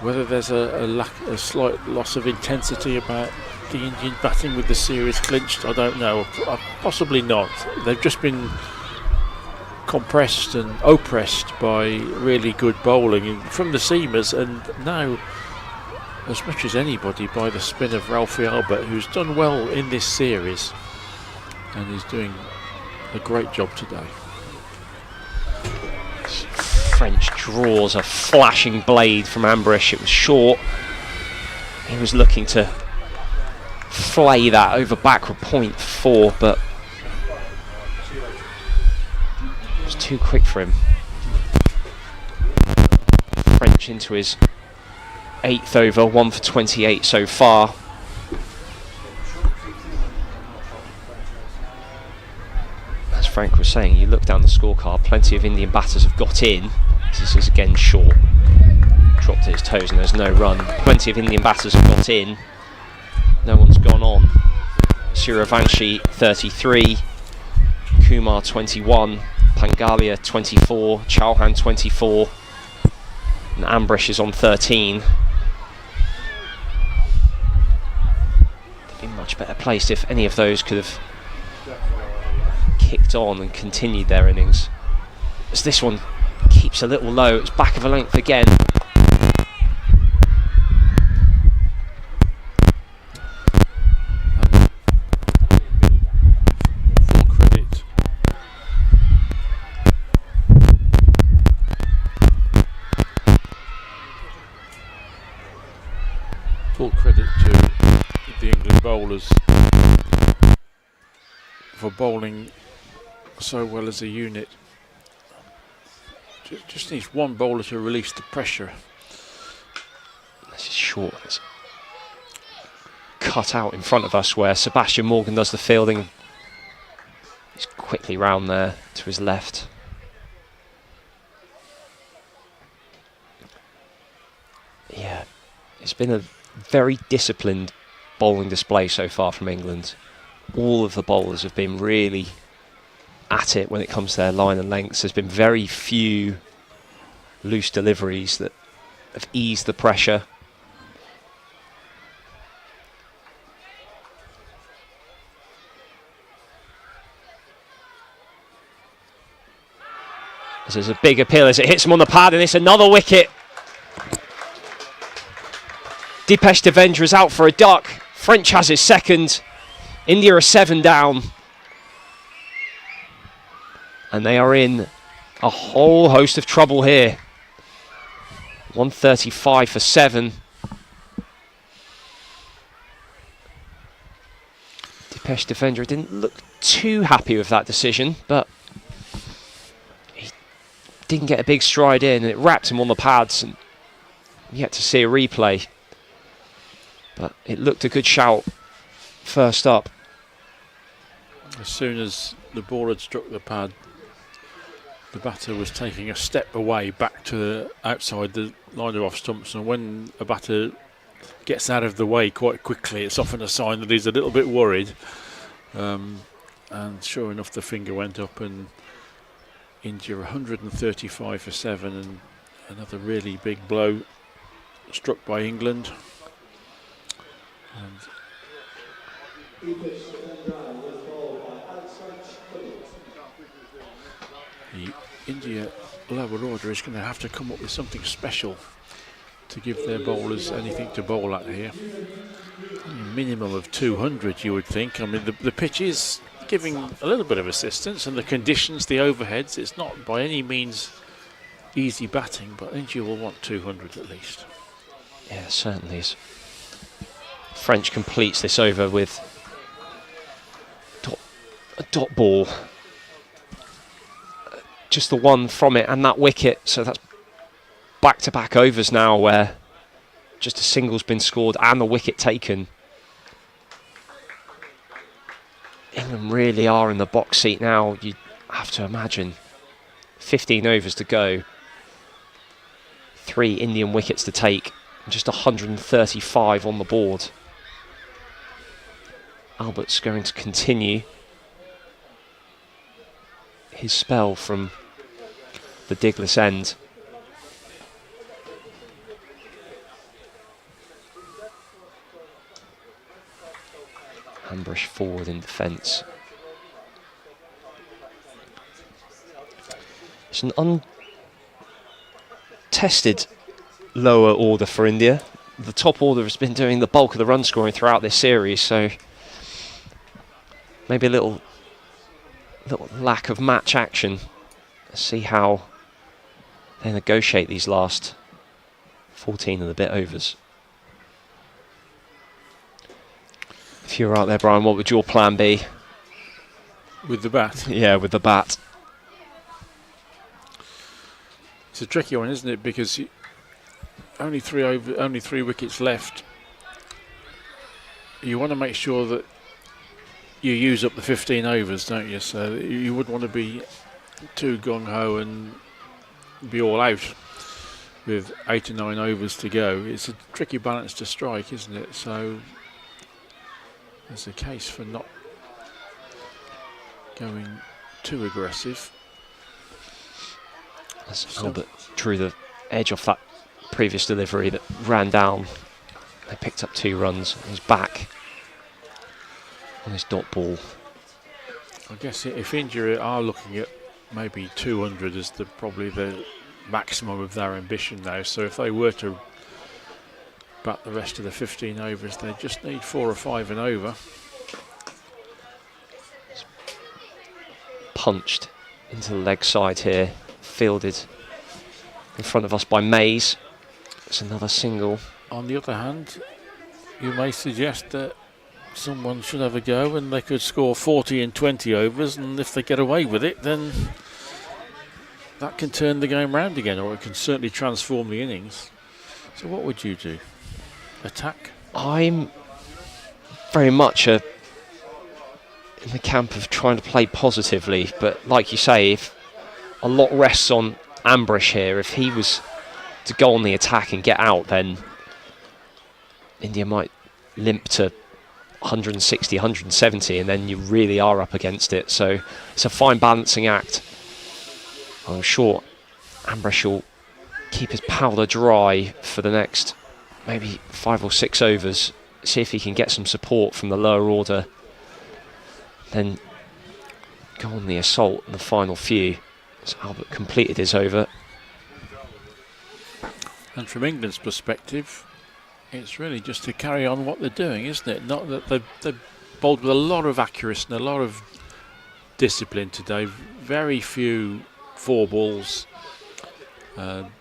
Whether there's a slight loss of intensity about the Indian batting with the series clinched, I don't know. Possibly not. They've just been compressed and oppressed by really good bowling from the seamers, and now as much as anybody by the spin of Ralphie Albert, who's done well in this series and is doing a great job today. French draws a flashing blade from Ambrish. It was short. He was looking to flay that over backward point 4, but it was too quick for him. French into his 8th over, 1 for 28 so far. As Frank was saying, you look down the scorecard, plenty of Indian batters have got in. This is again short. Dropped at his toes and there's no run. Plenty of Indian batters have got in. No one's gone on. Surivanshi 33, Kumar 21, Pangalia 24, Chauhan 24, and Ambrish is on 13. They'd be much better placed if any of those could have kicked on and continued their innings. As this one keeps a little low, it's back of a length again. Full credit to the England bowlers for bowling so well as a unit. Just needs one bowler to release the pressure. This is short. It's cut out in front of us where Sebastian Morgan does the fielding. He's quickly round there to his left. Yeah, it's been a very disciplined bowling display so far from England. All of the bowlers have been really at it when it comes to their line and lengths. There's been very few loose deliveries that have eased the pressure. As there's a big appeal as it hits him on the pad, and it's another wicket. Dipesh Devendra is out for a duck. French has his second. India are 7 down. And they are in a whole host of trouble here. 135 for 7. Dipesh Devendra didn't look too happy with that decision, but he didn't get a big stride in, and it wrapped him on the pads, and yet to see a replay. But it looked a good shout first up. As soon as the ball had struck the pad, the batter was taking a step away back to the outside the line of off stumps, and when a batter gets out of the way quite quickly, it's often a sign that he's a little bit worried. And sure enough, the finger went up, and India 135 for 7, and another really big blow struck by England. And the India lower order is going to have to come up with something special to give their bowlers anything to bowl at here. A minimum of 200, you would think. I mean, the pitch is giving a little bit of assistance, and the conditions, the overheads, it's not by any means easy batting, but India will want 200 at least. Yeah, certainly is. French completes this over with a dot ball. Just the one from it and that wicket, so that's back-to-back overs now where just a single's been scored and the wicket taken. England really are in the box seat now, you have to imagine. 15 overs to go. 3 Indian wickets to take. And just 135 on the board. Albert's going to continue his spell from the Diglis end. Ambrish forward in defence. It's an untested lower order for India. The top order has been doing the bulk of the run scoring throughout this series, so maybe a little lack of match action. Let's see how they negotiate these last 14 and a bit overs. If you were out there, Brian, what would your plan be? With the bat? Yeah, with the bat. It's a tricky one, isn't it? Because only 3 wickets left. You want to make sure that you use up the 15 overs, don't you? So you wouldn't want to be too gung-ho and be all out with 8 or 9 overs to go. It's a tricky balance to strike, isn't it? So there's a case for not going too aggressive. As Albert drew the edge off that previous delivery that ran down, they picked up 2 runs. He's back on his dot ball. I guess if India are looking at maybe 200 as probably the maximum of their ambition now, so if they were to bat the rest of the 15 overs, they just need 4 or 5 and over. Punched into the leg side here, fielded in front of us by Mays. It's another single. On the other hand, you may suggest that someone should have a go and they could score 40 in 20 overs, and if they get away with it, then that can turn the game round again, or it can certainly transform the innings. So what would you do? Attack? I'm very much in the camp of trying to play positively, but like you say, if a lot rests on Ambrish here, if he was to go on the attack and get out, then India might limp to 160, 170, and then you really are up against it. So it's a fine balancing act. I'm sure Ambrish will keep his powder dry for the next maybe 5 or 6 overs, see if he can get some support from the lower order, then go on the assault in the final few. So Albert completed his over. And from England's perspective, it's really just to carry on what they're doing, isn't it? Not that they've bowled with a lot of accuracy and a lot of discipline today. Very few 4 balls. The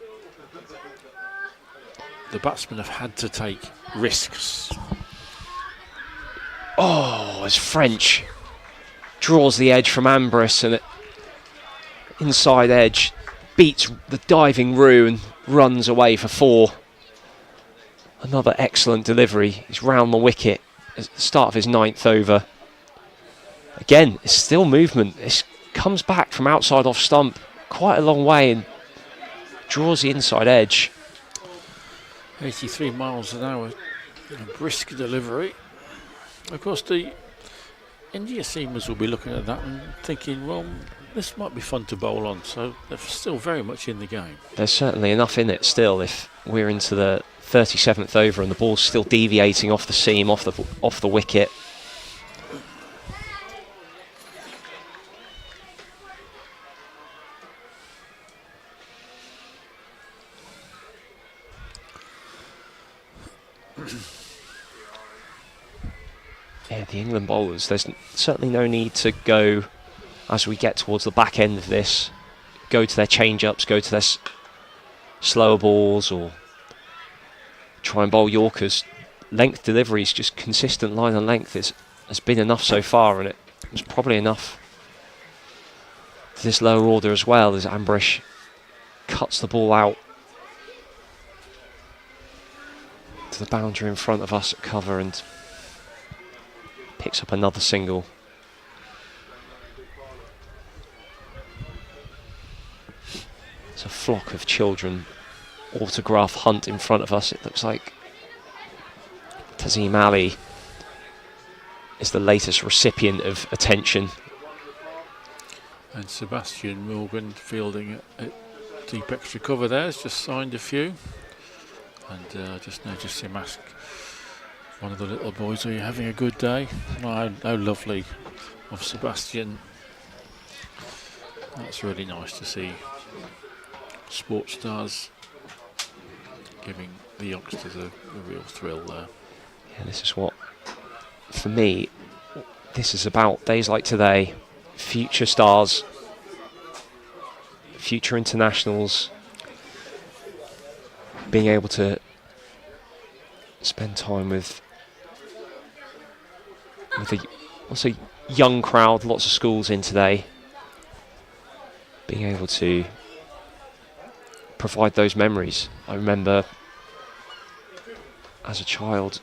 batsmen have had to take risks. Oh, as French draws the edge from Ambrish, and it inside edge beats the diving Roux and runs away for 4. Another excellent delivery. He's round the wicket at the start of his 9th over. Again, it's still movement. It comes back from outside off stump quite a long way and draws the inside edge. 83 miles an hour, a brisk delivery. Of course, the India seamers will be looking at that and thinking, well, this might be fun to bowl on, so they're still very much in the game. There's certainly enough in it still if we're into the 37th over and the ball's still deviating off the seam, off the wicket. Yeah, the England bowlers, there's certainly no need to go, as we get towards the back end of this, go to their change-ups, go to their slower balls or try and bowl Yorkers. Length deliveries, just consistent line and length has been enough so far, and it was probably enough to this lower order as well, as Ambrish cuts the ball out to the boundary in front of us at cover and picks up another single. It's a flock of children autograph hunt in front of us. It looks like Tazim Ali is the latest recipient of attention. And Sebastian Morgan fielding at deep extra cover there has just signed a few. And just noticed him ask one of the little boys, are you having a good day? Oh, how lovely of Sebastian. That's really nice to see sports stars giving the youngsters a real thrill there. Yeah, this is what, for me, this is about days like today. Future stars, future internationals, being able to spend time with a also young crowd, lots of schools in today, being able to provide those memories. I remember as a child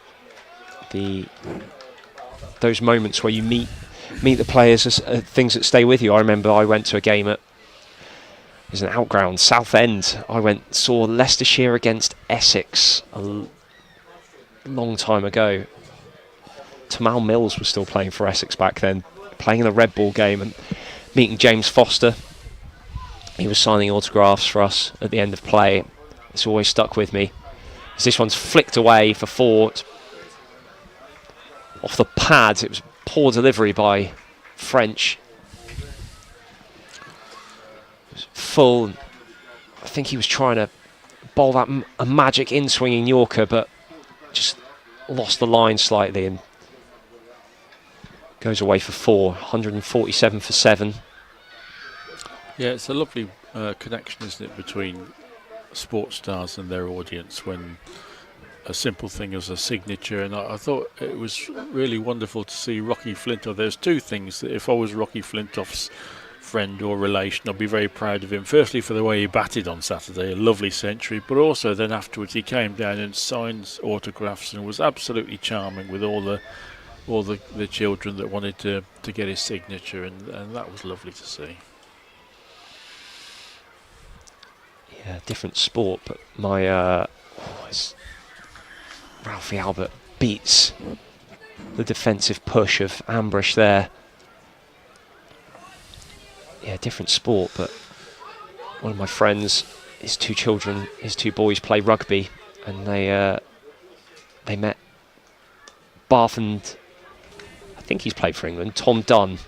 those moments where you meet the players, things that stay with you. I remember I went to a game at, it was an outground, Southend. Saw Leicestershire against Essex a long time ago. Tamal Mills was still playing for Essex back then, playing in a red ball game, and meeting James Foster. He was signing autographs for us at the end of play. It's always stuck with me. As this one's flicked away for four. Off the pad, it was poor delivery by French. It was full. I think he was trying to bowl that a magic in-swinging Yorker, but just lost the line slightly and goes away for 4. 147 for 7. Yeah, it's a lovely connection, isn't it, between sports stars and their audience when a simple thing as a signature. And I thought it was really wonderful to see Rocky Flintoff. There's two things that if I was Rocky Flintoff's friend or relation, I'd be very proud of him. Firstly, for the way he batted on Saturday, a lovely century, but also then afterwards he came down and signed autographs and was absolutely charming with all the children that wanted to get his signature, and that was lovely to see. Yeah, different sport, but my Ralphie Albert beats the defensive push of Ambrish there. Yeah, different sport, but one of my friends, his two boys play rugby, and they met Bath and I think he's played for England, Tom Dunn,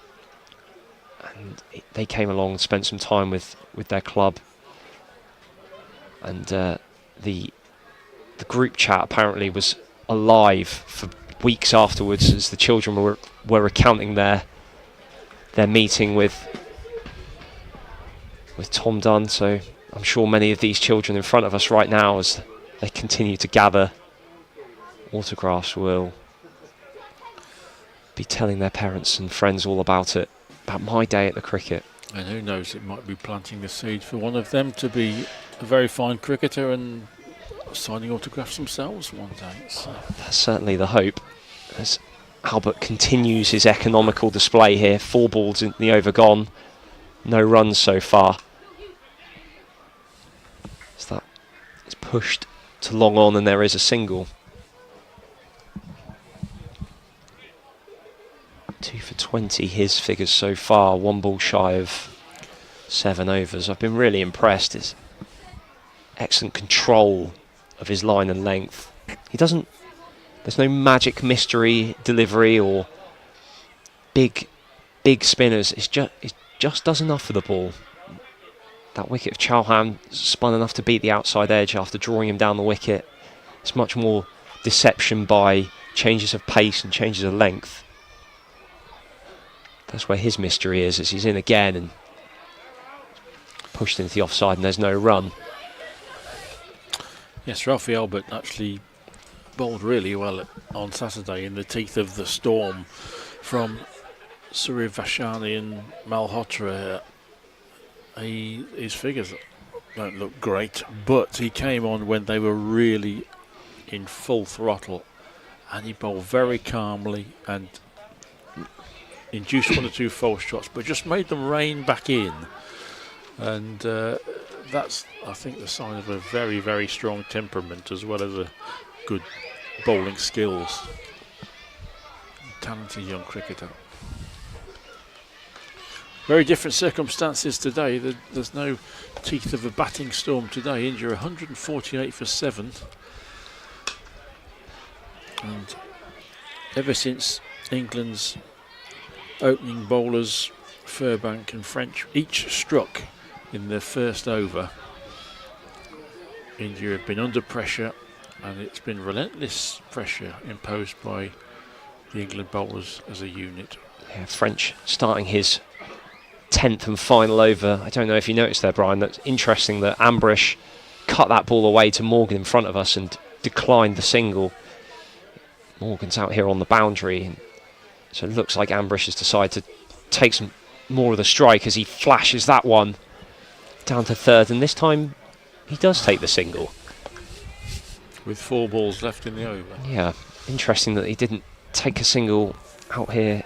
and they came along and spent some time with their club. And the group chat apparently was alive for weeks afterwards as the children were recounting their meeting with Tom Dunn. So I'm sure many of these children in front of us right now, as they continue to gather autographs, will be telling their parents and friends all about it, about my day at the cricket. And who knows, it might be planting the seed for one of them to be a very fine cricketer and signing autographs themselves one day. So that's certainly the hope, as Albert continues his economical display here. 4 balls in the over gone, no runs so far. So that is pushed to long on, and there is a single. 2 for 20, his figures so far, 1 ball shy of 7 overs. I've been really impressed. His excellent control of his line and length. There's no magic mystery delivery or big spinners. It just does enough for the ball. That wicket of Chauhan spun enough to beat the outside edge after drawing him down the wicket. It's much more deception by changes of pace and changes of length. That's where his mystery is, as he's in again and pushed into the offside and there's no run. Yes, Ralphie Albert actually bowled really well on Saturday in the teeth of the storm from Surya Vashani and Malhotra. His figures don't look great, but he came on when they were really in full throttle, and he bowled very calmly and induced 1 or 2 false shots, but just made them rein back in. And that's, I think, the sign of a very, very strong temperament, as well as a good bowling skills. Talented young cricketer. Very different circumstances today. There's no teeth of a batting storm today. India 148 for 7. And ever since England's opening bowlers, Furbank and French, each struck in their first over, India have been under pressure, and it's been relentless pressure imposed by the England bowlers as a unit. Yeah, French starting his 10th and final over. I don't know if you noticed there, Brian, that's interesting that Ambrish cut that ball away to Morgan in front of us and declined the single. Morgan's out here on the boundary, and so it looks like Ambrish has decided to take some more of the strike as he flashes that one down to third, and this time he does take the single. With 4 balls left in the over. Yeah, interesting that he didn't take a single out here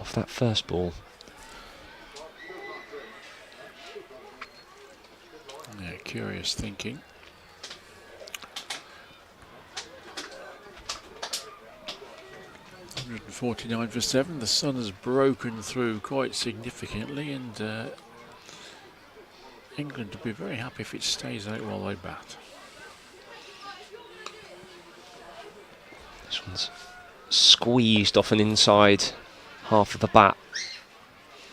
off that first ball. Yeah, curious thinking. .149 for 7. The sun has broken through quite significantly, and England will be very happy if it stays out while they bat. This one's squeezed off an inside half of the bat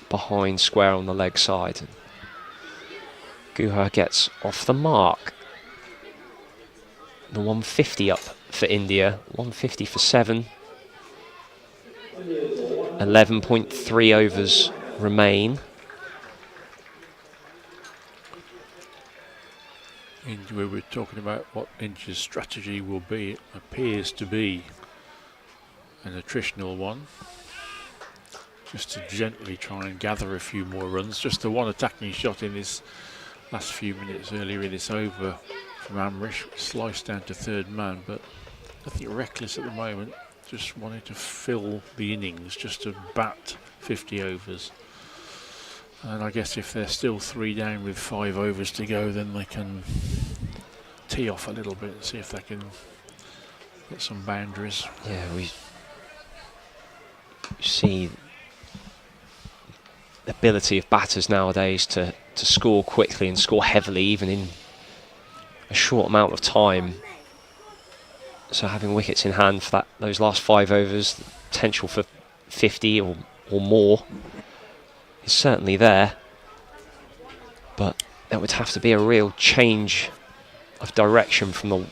behind square on the leg side. Guha gets off the mark. The 150 up for India, 150 for 7. 11.3 overs remain. We were talking about what India's strategy will be. It appears to be an attritional one, just to gently try and gather a few more runs. Just the one attacking shot in this last few minutes earlier in this over from Amrish, sliced down to third man, but nothing reckless at the moment. Just wanted to fill the innings, just to bat 50 overs. And I guess if they're still 3 down with 5 overs to go, then they can tee off a little bit and see if they can get some boundaries. Yeah, we see the ability of batters nowadays to score quickly and score heavily, even in a short amount of time. So having wickets in hand for those last 5 overs, the potential for 50 or more is certainly there. But there would have to be a real change of direction from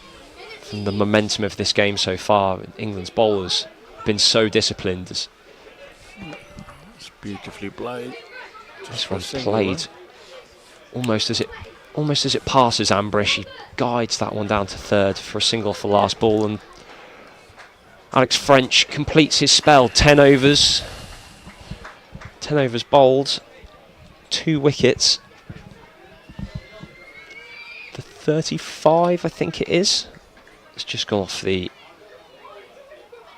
the momentum of this game so far. England's bowlers have been so disciplined. It's beautifully played. This one's played almost as it passes Ambrish. He guides that one down to third for a single off the last ball, and Alex French completes his spell. 10 overs. 10 overs bowled, 2 wickets. The 35, I think it is. It's just gone off the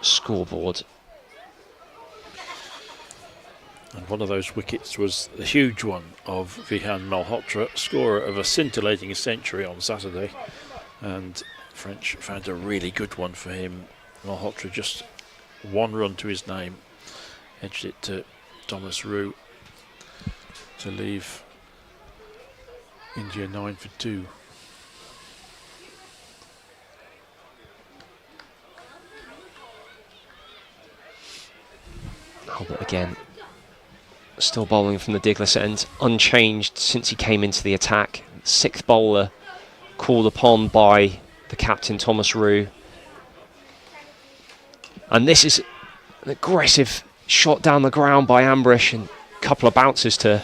scoreboard. And one of those wickets was the huge one of Vihan Malhotra, scorer of a scintillating century on Saturday, and French found a really good one for him. Malhotra just one run to his name, edged it to Thomas Roux to leave India 9 for 2. Albert again, still bowling from the Diglis end, unchanged since he came into the attack. Sixth bowler called upon by the captain Thomas Roux. And this is an aggressive shot down the ground by Ambrish, and a couple of bounces to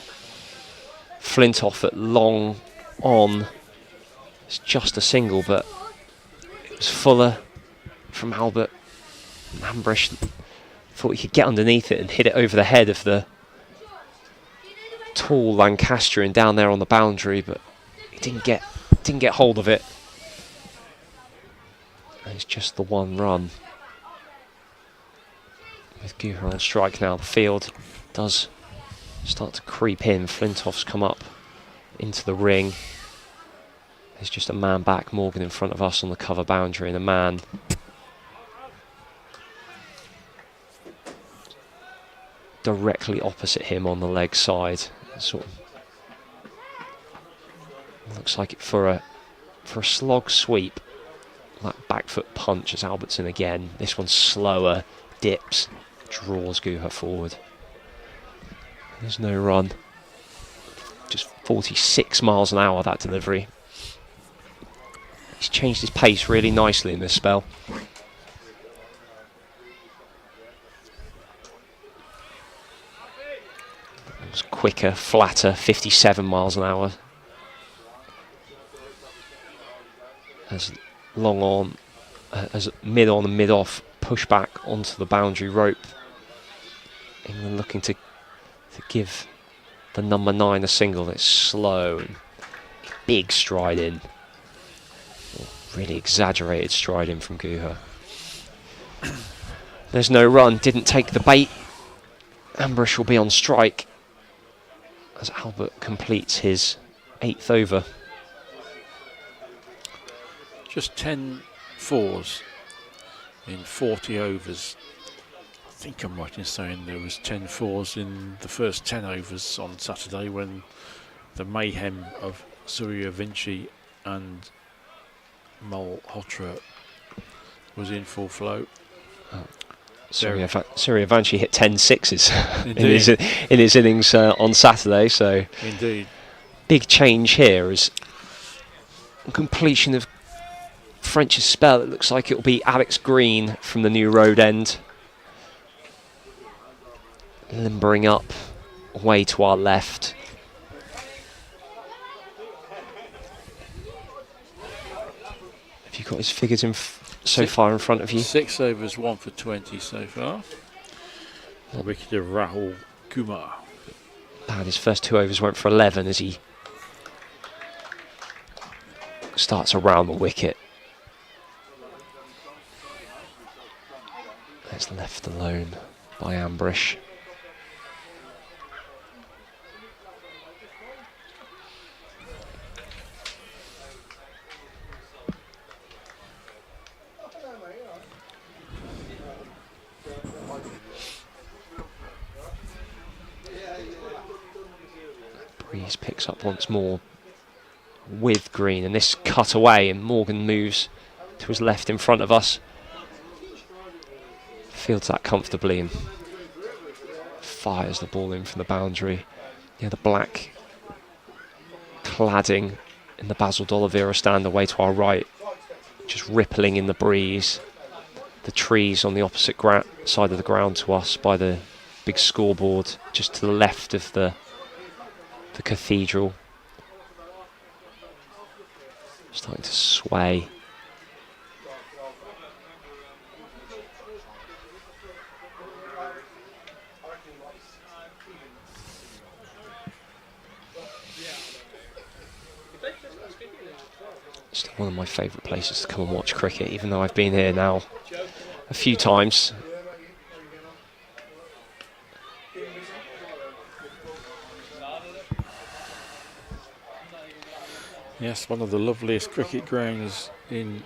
Flintoff at long on. It's just a single, but it was Fuller from Albert. Ambrish thought he could get underneath it and hit it over the head of the tall Lancastrian down there on the boundary, but he didn't get hold of it. And it's just the one run. With Guha on strike now, the field does start to creep in. Flintoff's come up into the ring. There's just a man back, Morgan in front of us on the cover boundary, and a man directly opposite him on the leg side. Sort of looks like it for a slog sweep, that back foot punch as Albertson again. This one's slower, dips, draws Guha forward. There's no run. Just 46 miles an hour, that delivery. He's changed his pace really nicely in this spell. It was quicker, flatter, 57 miles an hour. As long on, as mid on and mid off, push back onto the boundary rope. England looking to give the number 9 a single. It's slow and big stride in. Really exaggerated stride in from Guha. There's no run, didn't take the bait. Ambrish will be on strike as Albert completes his 8th over. Just 10 fours in 40 overs. I think I'm right in saying there was 10 fours in the first 10 overs on Saturday when the mayhem of Suryavanshi and Malhotra was in full flow. Suryavanshi hit 10 sixes in his innings on Saturday, so indeed, big change here is completion of French's spell. It looks like it will be Alex Green from the New Road end, limbering up away to our left. Have you got his figures in so far in front of you? 6 overs, 1 for 20 so far. The wicket of Rahul Kumar. His first 2 overs went for 11 as he starts around the wicket. It's left alone by Ambrish. Breeze picks up once more with Green, and this cut away, and Morgan moves to his left in front of us. Fields that comfortably and fires the ball in from the boundary. Yeah, the black cladding in the Basil D'Oliveira stand away to our right, just rippling in the breeze. The trees on the opposite side of the ground to us by the big scoreboard, just to the left of the cathedral. Starting to sway. Still one of my favourite places to come and watch cricket, even though I've been here now a few times. Yes, one of the loveliest cricket grounds in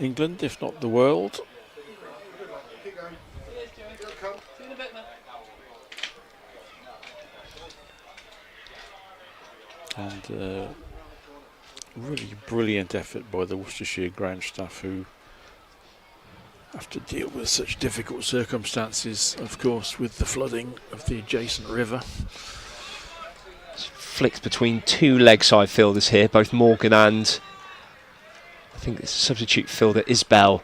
England, if not the world. And really brilliant effort by the Worcestershire ground staff, who have to deal with such difficult circumstances, of course, with the flooding of the adjacent river. It's flicked between two leg side fielders here, both Morgan and I think it's a substitute fielder, Isabel.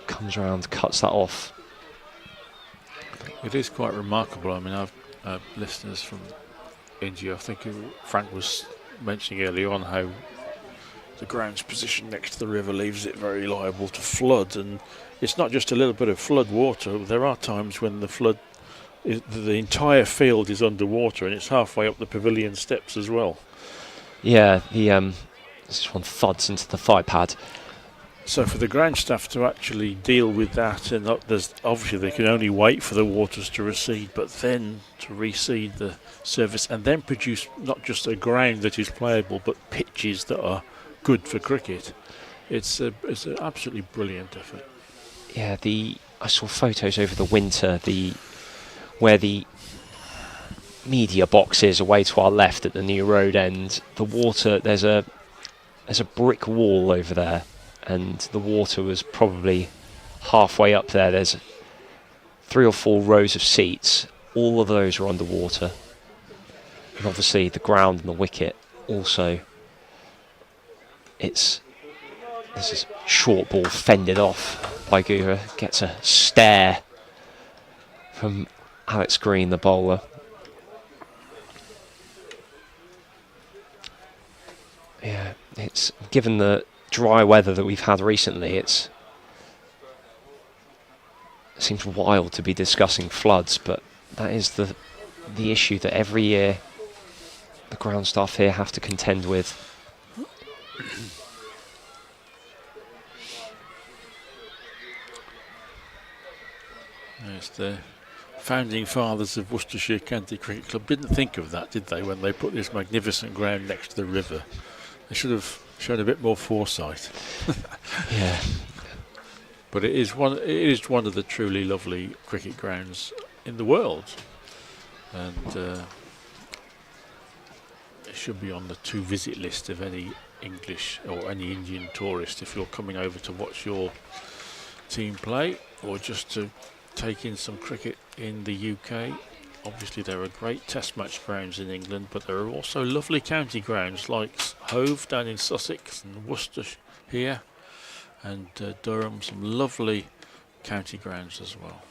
Comes around, cuts that off. It is quite remarkable. I mean, I've listeners from India, I think Frank was mentioning earlier on how the ground's position next to the river leaves it very liable to flood, and it's not just a little bit of flood water. There are times when the entire field is underwater, and it's halfway up the pavilion steps as well. Yeah, this one thuds into the thigh pad. So for the ground staff to actually deal with that, and there's obviously they can only wait for the waters to recede, but then to reseed the surface and then produce not just a ground that is playable, but pitches that are good for cricket. It's an absolutely brilliant effort. Yeah, I saw photos over the winter, where the media box is away to our left at the new road end. The water, there's a brick wall over there, and the water was probably halfway up there. There's 3 or 4 rows of seats. All of those are underwater. And obviously the ground and the wicket also. This is short ball fended off by Gura. Gets a stare from Alex Green, the bowler. Yeah, it's given the dry weather that we've had recently, it seems wild to be discussing floods, but that is the issue that every year the ground staff here have to contend with. Yes, the founding fathers of Worcestershire County Cricket Club didn't think of that, did they, when they put this magnificent ground next to the river? They should have shown a bit more foresight. Yeah. But it is one of the truly lovely cricket grounds in the world, and it should be on the to-visit list of any English or any Indian tourist if you're coming over to watch your team play, or just to take in some cricket in the UK. Obviously there are great test match grounds in England, but there are also lovely county grounds like Hove down in Sussex and Worcestershire here, and Durham, some lovely county grounds as well.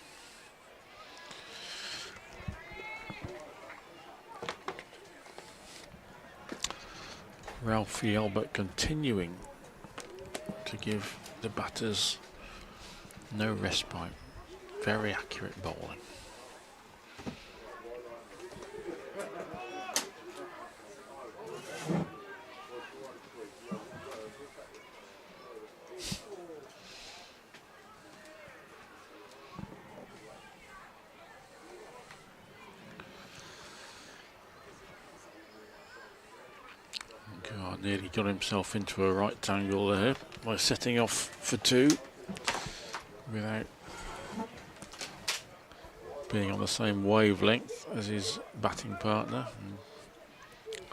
Ralphie Albert continuing to give the batters no respite. Very accurate bowling. God, nearly got himself into a right angle there by setting off for 2 without being on the same wavelength as his batting partner, and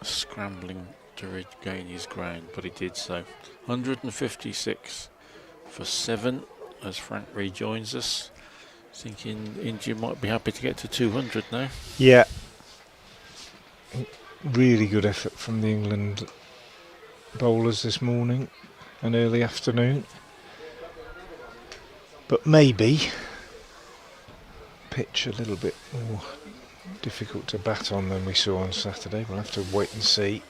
scrambling to regain his ground, but he did so. 156 for 7 as Frank rejoins us. Thinking India might be happy to get to 200 now. Yeah. Really good effort from the England bowlers this morning and early afternoon. But maybe pitch a little bit more difficult to bat on than we saw on Saturday. We'll have to wait and see.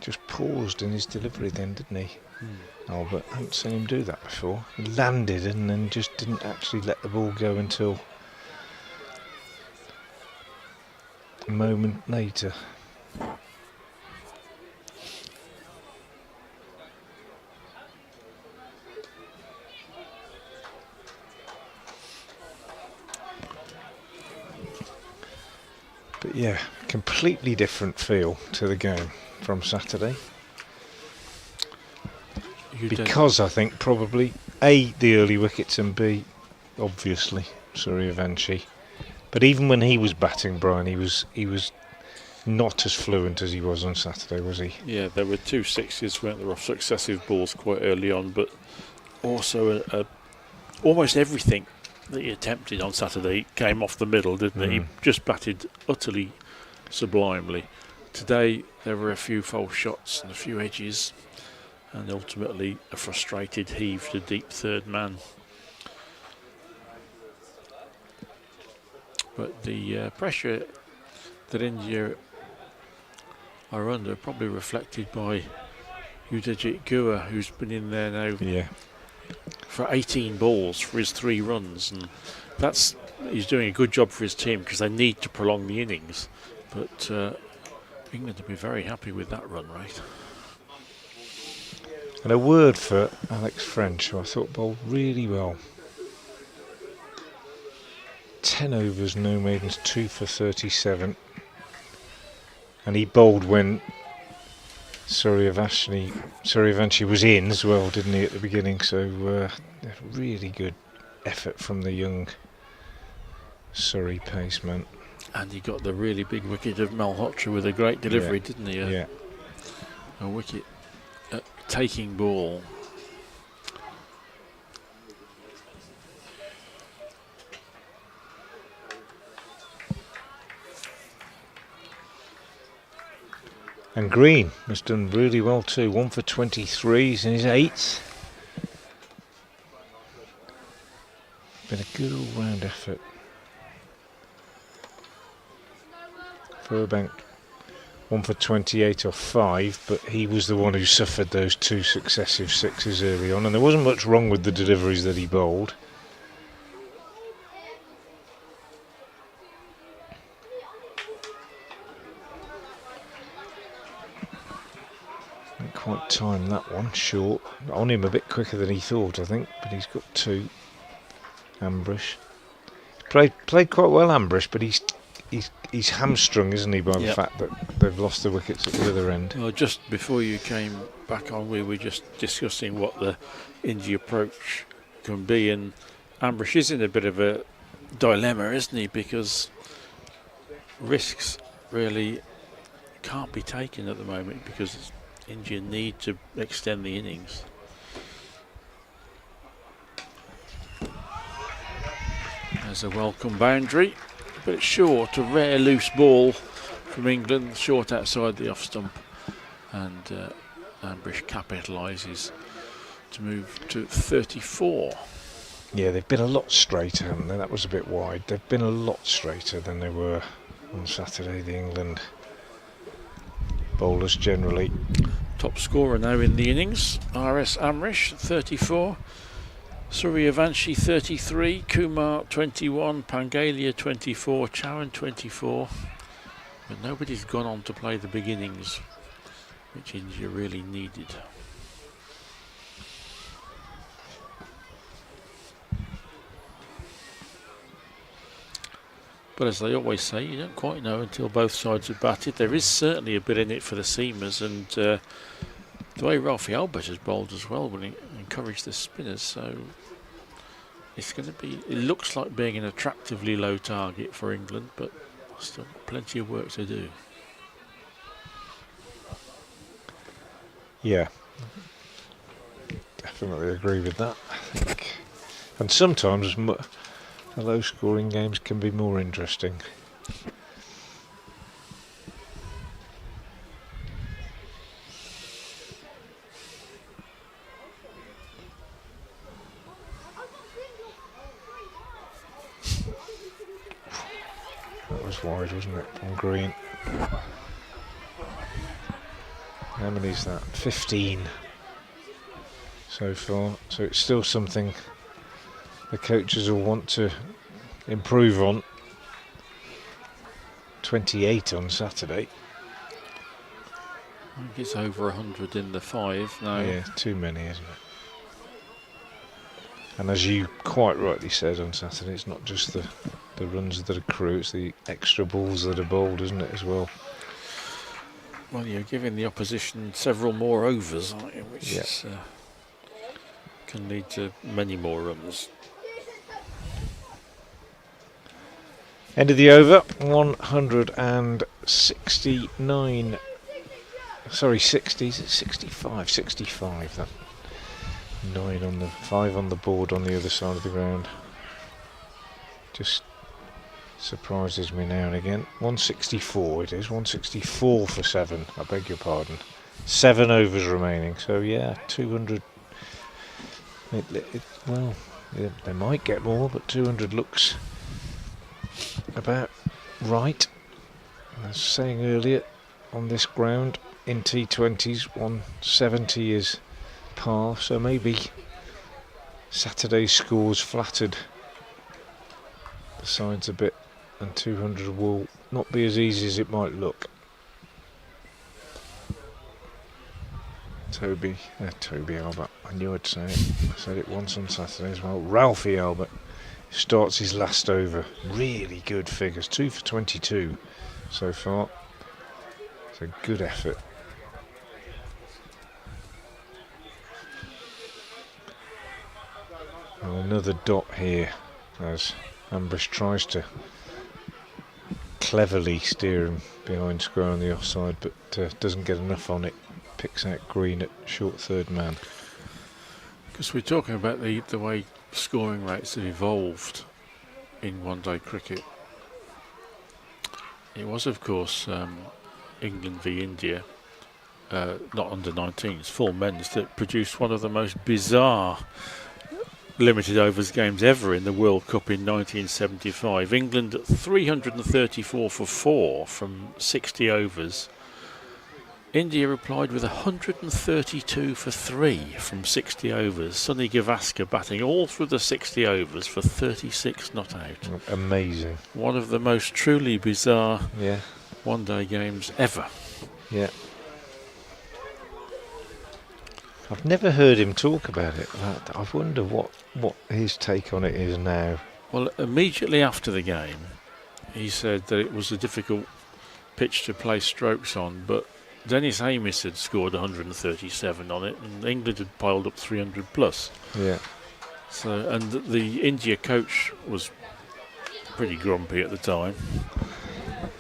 Just paused in his delivery then, didn't he? Albert, I haven't seen him do that before. He landed and then just didn't actually let the ball go until a moment later. But yeah, completely different feel to the game from Saturday. Because I think probably A, the early wickets, and B, obviously, Suryavanshi. But even when he was batting, Brian, he was not as fluent as he was on Saturday, was he? Yeah, there were 2 sixes, weren't there, off successive balls quite early on, but also almost everything that he attempted on Saturday came off the middle, didn't it? He just batted utterly sublimely. Today there were a few false shots and a few edges, and ultimately a frustrated heave to deep third man. But the pressure that India are under probably reflected by Udajit Guha, who's been in there now for 18 balls for his 3 runs, and he's doing a good job for his team because they need to prolong the innings. But England will be very happy with that run rate. And a word for Alex French, who I thought bowled really well. 10 overs, no maidens, 2 for 37. And he bowled when Suryavanshi was in as well, didn't he, at the beginning? So really good effort from the young Surrey paceman. And he got the really big wicket of Malhotra with a great delivery, didn't he? A wicket taking ball. And Green has done really well too. 1 for 23, he's in his 8th. Been a good all-round effort. Furbank 1 for 28 off 5, but he was the one who suffered those 2 successive sixes early on, and there wasn't much wrong with the deliveries that he bowled. Didn't quite time that one, short. On him a bit quicker than he thought, I think, but he's got 2. Ambrish. Played quite well, Ambrish, but he's hamstrung, isn't he, by the fact that they've lost the wickets at the other end. Well, just before you came back on, we were just discussing what the India approach can be, and Ambrish is in a bit of a dilemma, isn't he, because risks really can't be taken at the moment because India need to extend the innings. There's a welcome boundary, but it's short, a rare loose ball from England, short outside the off stump, and Ambrish capitalises to move to 34. Yeah, they've been a lot straighter, haven't they? That was a bit wide. They've been a lot straighter than they were on Saturday, the England bowlers generally. Top scorer now in the innings, R.S. Amrish, 34. Suryavanshi 33, Kumar 21, Pangalia 24, Charan 24. But nobody's gone on to play the beginnings, which India really needed. But as they always say, you don't quite know until both sides have batted. There is certainly a bit in it for the seamers, and the way Rafi Albert has bowled as well will encourage the spinners. So it's going to be, it looks like being an attractively low target for England, but still plenty of work to do. Yeah, definitely agree with that, I think. And sometimes the low scoring games can be more interesting. That was wide, wasn't it, on Green? How many is that? 15 so far, so it's still something the coaches will want to improve on. 28 on Saturday. I think it's over 100 in the 5 now. Yeah, too many, isn't it? And as you quite rightly said on Saturday, it's not just the runs that accrue, it's the extra balls that are bowled, isn't it, as well? Well, you're giving the opposition several more overs, aren't you? Which is, can lead to many more runs. End of the over, 169. Sorry, 60. Is it 65? 65. That 9 on the 5 on the board on the other side of the ground. Just surprises me now and again. 164 it is. 164 for 7. I beg your pardon. 7 overs remaining. So yeah, 200. Well, yeah, they might get more, but 200 looks about right. As I was saying earlier, on this ground in T20s, 170 is par, so maybe Saturday's scores flattered the sides a bit, and 200 will not be as easy as it might look. Toby Albert, I knew I'd say it. I said it once on Saturday as well. Ralphie Albert starts his last over. Really good figures, 2 for 22 so far. It's a good effort. And another dot here as Ambush tries to cleverly steer him behind square on the offside, but doesn't get enough on it. Picks out green at short third man. Because we're talking about the way scoring rates have evolved in one-day cricket. It was, of course, England v India, not under 19s, full men's, that produced one of the most bizarre limited overs games ever in the World Cup in 1975. England 334 for 4 from 60 overs. India replied with 132 for 3 from 60 overs. Sunny Gavaskar batting all through the 60 overs for 36 not out. Amazing. One of the most truly bizarre Yeah. one-day games ever. Yeah. I've never heard him talk about it. I wonder what his take on it is now. Well, immediately after the game, he said that it was a difficult pitch to play strokes on, but Dennis Amiss had scored 137 on it, and England had piled up 300 plus. Yeah. So, and the India coach was pretty grumpy at the time.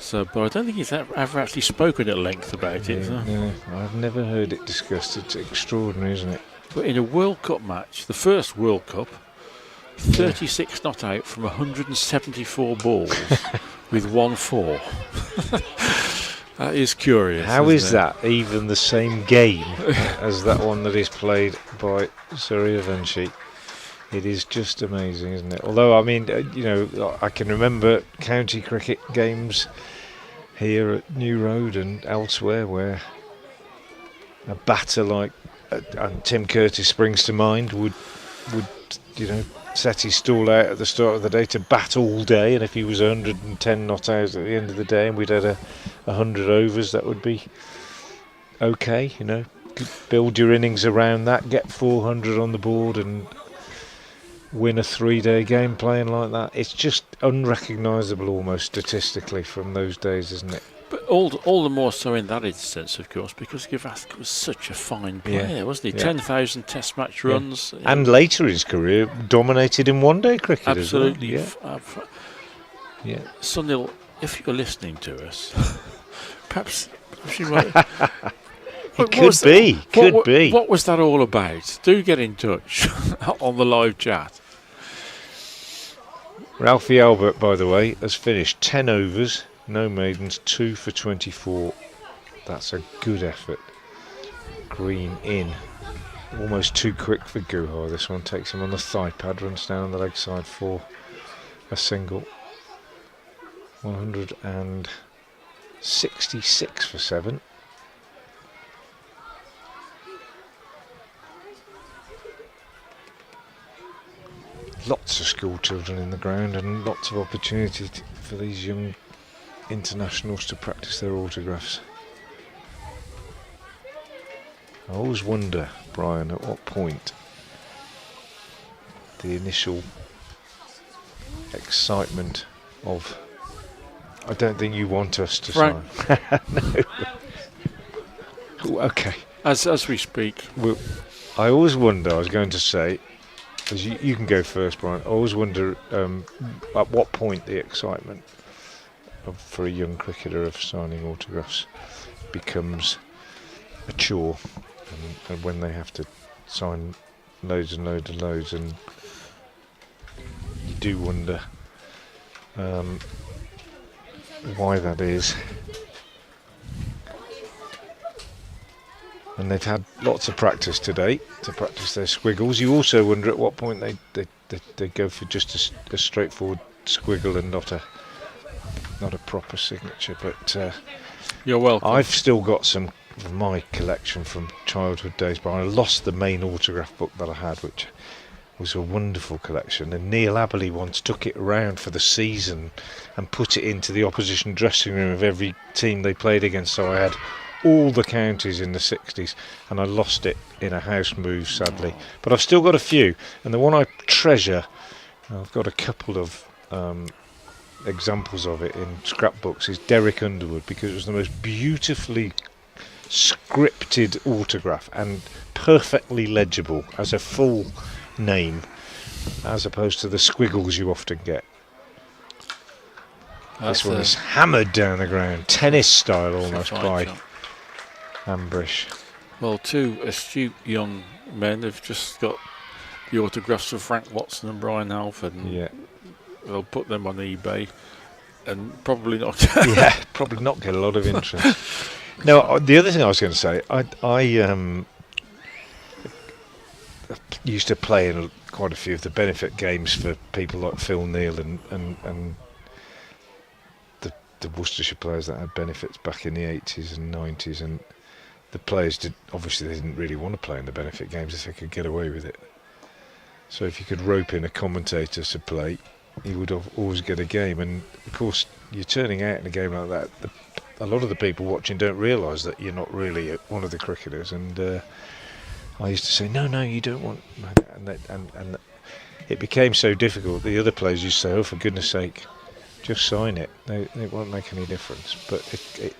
So, but I don't think he's ever actually spoken at length about it. So. No, I've never heard it discussed. It's extraordinary, isn't it? But in a World Cup match, the first World Cup, 36 not out from 174 balls with 1-4. That is curious. How is that even the same game as that one that is played by Suryavanshi? It is just amazing, isn't it? Although, I mean, I can remember county cricket games here at New Road and elsewhere where a batter like and Tim Curtis springs to mind would set his stall out at the start of the day to bat all day, and if he was 110 not out at the end of the day and we'd had 100 overs, that would be okay. Build your innings around that, get 400 on the board and win a 3-day game playing like that. It's just unrecognisable almost statistically from those days, isn't it? But all the more so in that instance, of course, because Gavaskar was such a fine player, wasn't he? Yeah. 10,000 Test match runs, and later in his career dominated in one-day cricket. Absolutely. As well. Yeah. Sunil, if you're listening to us, perhaps you might. Could be. What was that all about? Do get in touch on the live chat. Ralphie Albert, by the way, has finished 10 overs, no maidens, 2 for 24. That's a good effort. Green in. Almost too quick for Guha. This one takes him on the thigh pad, runs down the leg side for a single. 166 for 7. Lots of school children in the ground and lots of opportunity for these young internationals to practice their autographs. I always wonder, Brian, at what point the initial excitement of. I don't think you want us to Frank. sign. No. Okay. As we speak. Well, I always wonder. I was going to say, as you can go first, Brian. I always wonder at what point the excitement for a young cricketer of signing autographs becomes a chore, and when they have to sign loads and loads and loads, and you do wonder why that is. And they've had lots of practice today to practice their squiggles. You also wonder at what point they go for just a straightforward squiggle and not a proper signature. But you're welcome. I've still got some of my collection from childhood days, but I lost the main autograph book that I had, which was a wonderful collection. And Neil Aberley once took it around for the season and put it into the opposition dressing room of every team they played against. So I had all the counties in the 60s, and I lost it in a house move, sadly. But I've still got a few, and the one I treasure, I've got a couple of examples of it in scrapbooks, is Derek Underwood, because it was the most beautifully scripted autograph and perfectly legible as a full name, as opposed to the squiggles you often get. This one is hammered down the ground, tennis style almost, by Ambrish. Well, two astute young men have just got the autographs of Frank Watson and Brian Halford, and Yeah. they'll put them on eBay and probably not. Yeah, probably not get a lot of interest. No, the other thing I was going to say, I used to play in quite a few of the benefit games for people like Phil Neal and the Worcestershire players that had benefits back in the 80s and 90s, and the players obviously they didn't really want to play in the benefit games if they could get away with it. So if you could rope in a commentator to play, you would always get a game. And of course, you're turning out in a game like that. A lot of the people watching don't realise that you're not really one of the cricketers. And I used to say, no, you don't want. And it became so difficult. The other players used to say, oh, for goodness sake, just sign it. It won't make any difference. But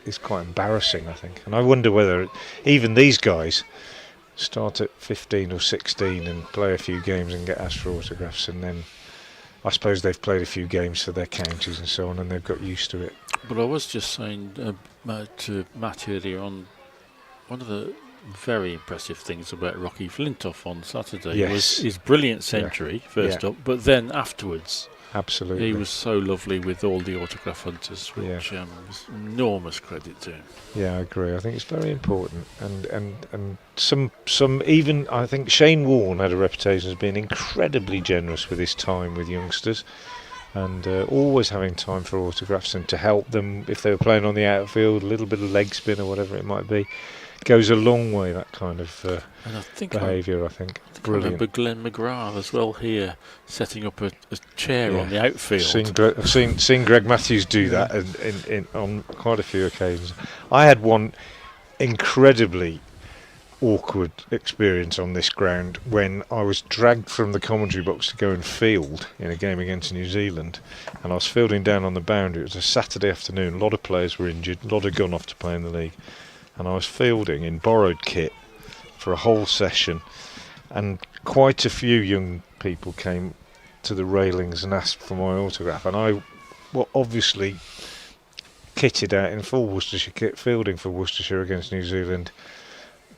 it's quite embarrassing, I think. And I wonder whether even these guys start at 15 or 16 and play a few games and get asked for autographs, and then I suppose they've played a few games for their counties and so on, and they've got used to it. But I was just saying to Matt earlier on, one of the very impressive things about Rocky Flintoff on Saturday was his brilliant century, first up, but then afterwards. Absolutely. He was so lovely with all the autograph hunters, which was enormous credit to him. Yeah, I agree. I think it's very important. And some even, I think Shane Warne had a reputation as being incredibly generous with his time with youngsters, and always having time for autographs and to help them if they were playing on the outfield, a little bit of leg spin or whatever it might be. Goes a long way, that kind of behaviour, I think. Brilliant. I remember Glenn McGrath as well here, setting up a chair on the outfield. I've seen Greg Matthews do that on quite a few occasions. I had one incredibly awkward experience on this ground when I was dragged from the commentary box to go and field in a game against New Zealand, and I was fielding down on the boundary. It was a Saturday afternoon, a lot of players were injured, a lot had gone off to play in the league, and I was fielding in borrowed kit for a whole session, and quite a few young people came to the railings and asked for my autograph, and I obviously kitted out in full Worcestershire kit, fielding for Worcestershire against New Zealand.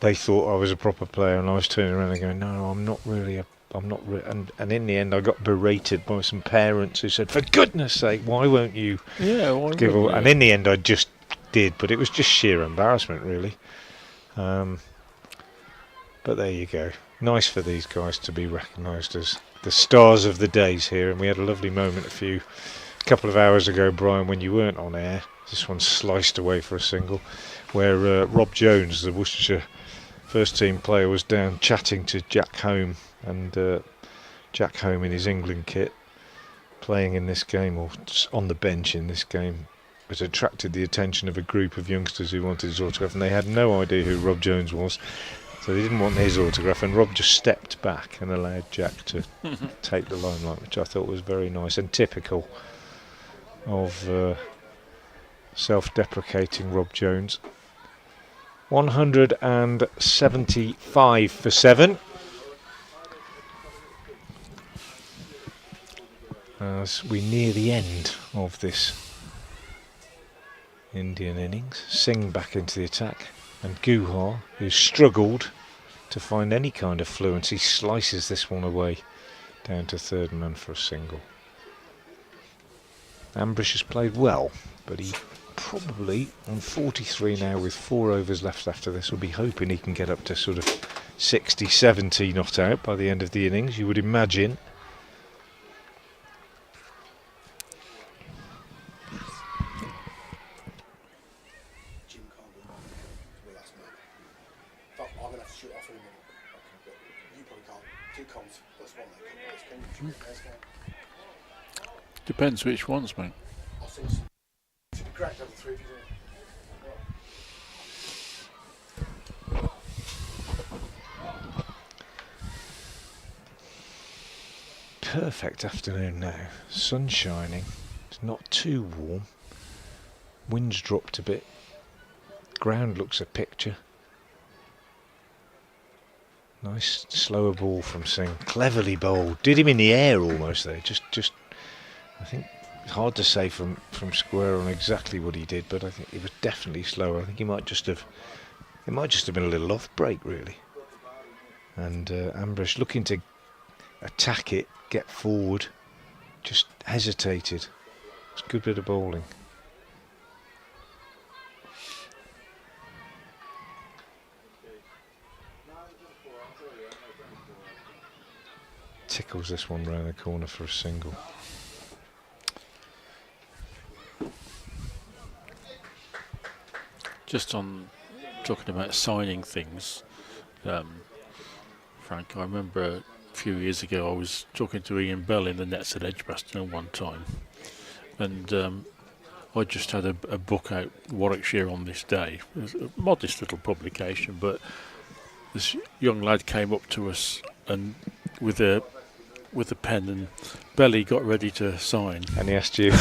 They thought I was a proper player, and I was turning around and going, no, I'm not really and in the end I got berated by some parents who said, for goodness sake, why won't you give all? And in the end I just did, but it was just sheer embarrassment, really. But there you go. Nice for these guys to be recognised as the stars of the days here, and we had a lovely moment a couple of hours ago, Brian, when you weren't on air. This one sliced away for a single, where Rob Jones, the Worcestershire first team player, was down chatting to Jack Home, and Jack Home in his England kit, playing in this game, or on the bench in this game, has attracted the attention of a group of youngsters who wanted his autograph, and they had no idea who Rob Jones was. So they didn't want his autograph, and Rob just stepped back and allowed Jack to take the limelight, which I thought was very nice and typical of self-deprecating Rob Jones. 175 for 7. As we near the end of this Indian innings, Singh back into the attack, and Guha, who struggled to find any kind of fluency, slices this one away down to third man for a single. Ambrish has played well, but he probably on 43 now with 4 overs left after this will be hoping he can get up to sort of 60, 70 not out by the end of the innings, you would imagine. Depends which ones, mate. Perfect afternoon now. Sun shining. It's not too warm. Wind's dropped a bit. Ground looks a picture. Nice slower ball from Singh. Cleverly bowled. Did him in the air almost there. Just I think it's hard to say from square on exactly what he did, but I think it was definitely slower. I think it might just have been a little off break really. And Ambrish looking to attack it, get forward, just hesitated. It's a good bit of bowling. Tickles this one round the corner for a single. Just on talking about signing things, Frank, I remember a few years ago I was talking to Ian Bell in the nets at Edgbaston one time, and I just had a book out, Warwickshire on this day. It was a modest little publication, but this young lad came up to us and with a pen, and Belly got ready to sign. And he asked you.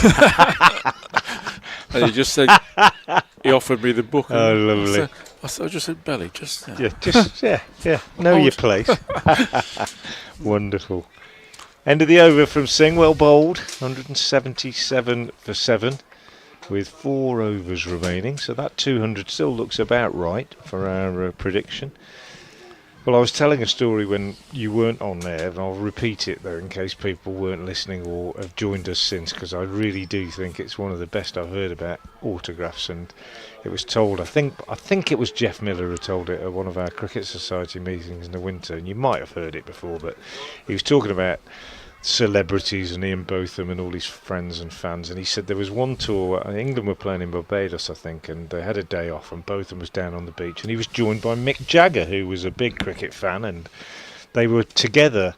And he just said, he offered me the book. Oh, lovely. I just said, Belly, just... Yeah. Know your place. Wonderful. End of the over from Singh, well bowled. 177 for 7 with 4 overs remaining. So that 200 still looks about right for our prediction. Well, I was telling a story when you weren't on there, and I'll repeat it there in case people weren't listening or have joined us since, because I really do think it's one of the best I've heard about autographs. And it was told, I think it was Jeff Miller who told it at one of our Cricket Society meetings in the winter, and you might have heard it before, but he was talking about celebrities and Ian Botham and all his friends and fans, and he said there was one tour, England were playing in Barbados I think, and they had a day off and Botham was down on the beach, and he was joined by Mick Jagger, who was a big cricket fan, and they were together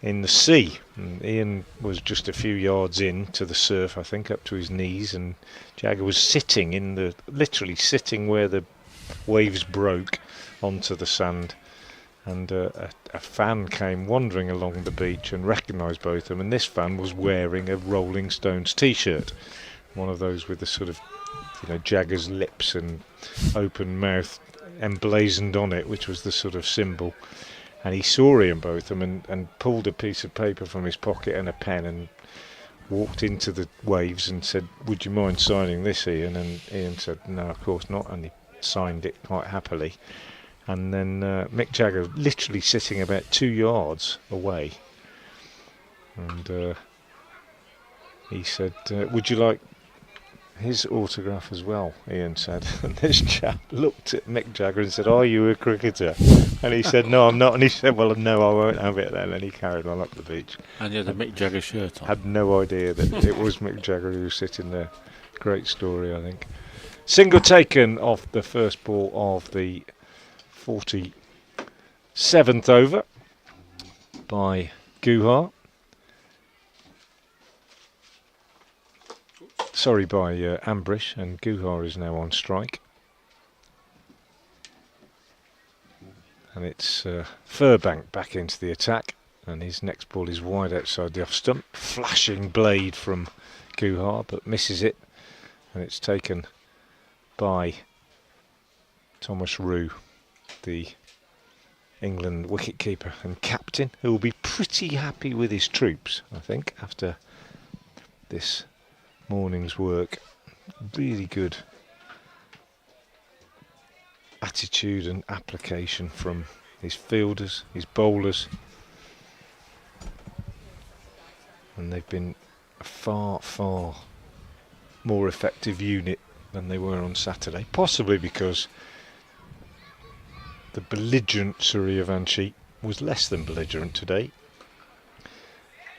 in the sea, and Ian was just a few yards in to the surf, I think up to his knees, and Jagger was sitting literally sitting where the waves broke onto the sand. And a fan came wandering along the beach and recognised both of them, and this fan was wearing a Rolling Stones t-shirt, one of those with the sort of, Jagger's lips and open mouth emblazoned on it, which was the sort of symbol. And he saw Ian Botham and pulled a piece of paper from his pocket and a pen and walked into the waves and said, "Would you mind signing this, Ian?" And Ian said, "No, of course not," and he signed it quite happily. And then Mick Jagger literally sitting about 2 yards away, and he said, "Would you like his autograph as well?" Ian said, and this chap looked at Mick Jagger and said, "Are you a cricketer?" And he said, "No, I'm not." And he said, "Well, no, I won't have it then." And he carried on up the beach. And he had a Mick Jagger shirt on. Had no idea that it was Mick Jagger who was sitting there. Great story, I think. Single taken off the first ball of the 47th over by Guha. Sorry, by Ambrish, and Guha is now on strike. And it's Furbank back into the attack, and his next ball is wide outside the off stump. Flashing blade from Guhar, but misses it, and it's taken by Thomas Rue, the England wicketkeeper and captain, who will be pretty happy with his troops, I think, after this morning's work. Really good attitude and application from his fielders, his bowlers, and they've been a far more effective unit than they were on Saturday, possibly because the belligerent Suryavanshi was less than belligerent today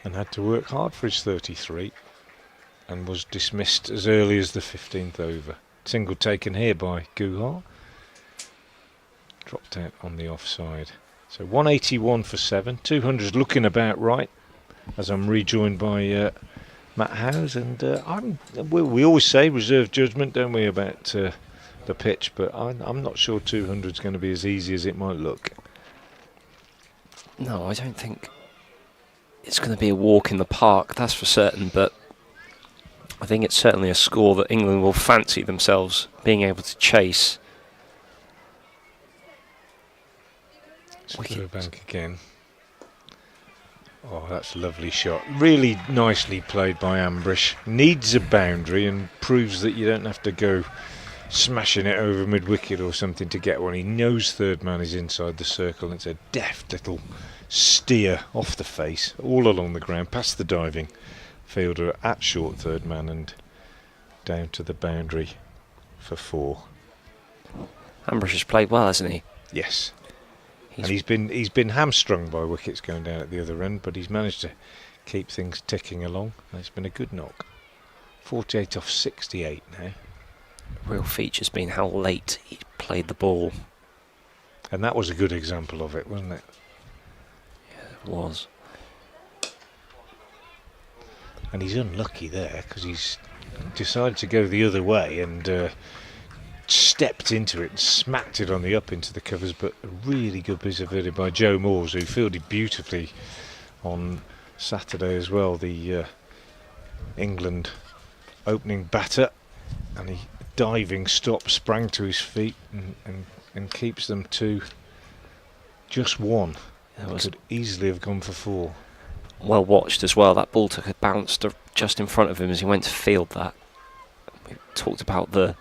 and had to work hard for his 33 and was dismissed as early as the 15th over. Single taken here by Guhar. Dropped out on the offside. So 181 for 7. 200's looking about right as I'm rejoined by Matt Howes. And we always say reserve judgment, don't we, about the pitch, but I'm not sure 200's going to be as easy as it might look. No, I don't think it's going to be a walk in the park, that's for certain, but I think it's certainly a score that England will fancy themselves being able to chase. Bank again. Oh, that's a lovely shot. Really nicely played by Ambrish. Needs a boundary and proves that you don't have to go smashing it over mid-wicket or something to get one. He knows third man is inside the circle, and it's a deft little steer off the face, all along the ground, past the diving fielder at short third man and down to the boundary for 4. Ambrish has played well, hasn't he? Yes. And he's been hamstrung by wickets going down at the other end, but he's managed to keep things ticking along. And it's been a good knock. 48 off 68 now. Real feature's been how late he played the ball. And that was a good example of it, wasn't it? Yeah, it was. And he's unlucky there because he's decided to go the other way and stepped into it and smacked it on the up into the covers, but a really good piece of birdie by Joe Moores, who fielded beautifully on Saturday as well, the England opening batter, and he diving stop, sprang to his feet and keeps them to just 1. That could easily have gone for 4. Well watched as well. That ball took a bounce just in front of him as he went to field that. We talked about the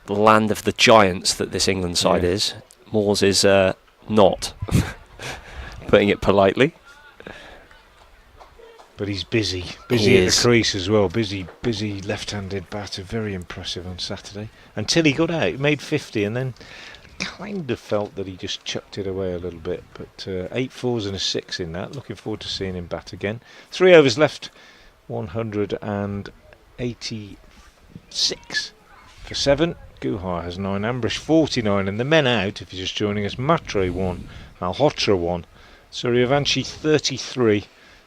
land of the giants that this England side is. Moores is not, putting it politely. But he's busy at the crease as well. Busy left-handed batter. Very impressive on Saturday. Until he got out, he made 50, and then kind of felt that he just chucked it away a little bit. But 8 4s and a 6 in that. Looking forward to seeing him bat again. 3 overs left. 186 for 7. Guhar has 9, Ambrish 49, and the men out, if you're just joining us, Matre 1, Malhotra 1, Suryavanshi 33,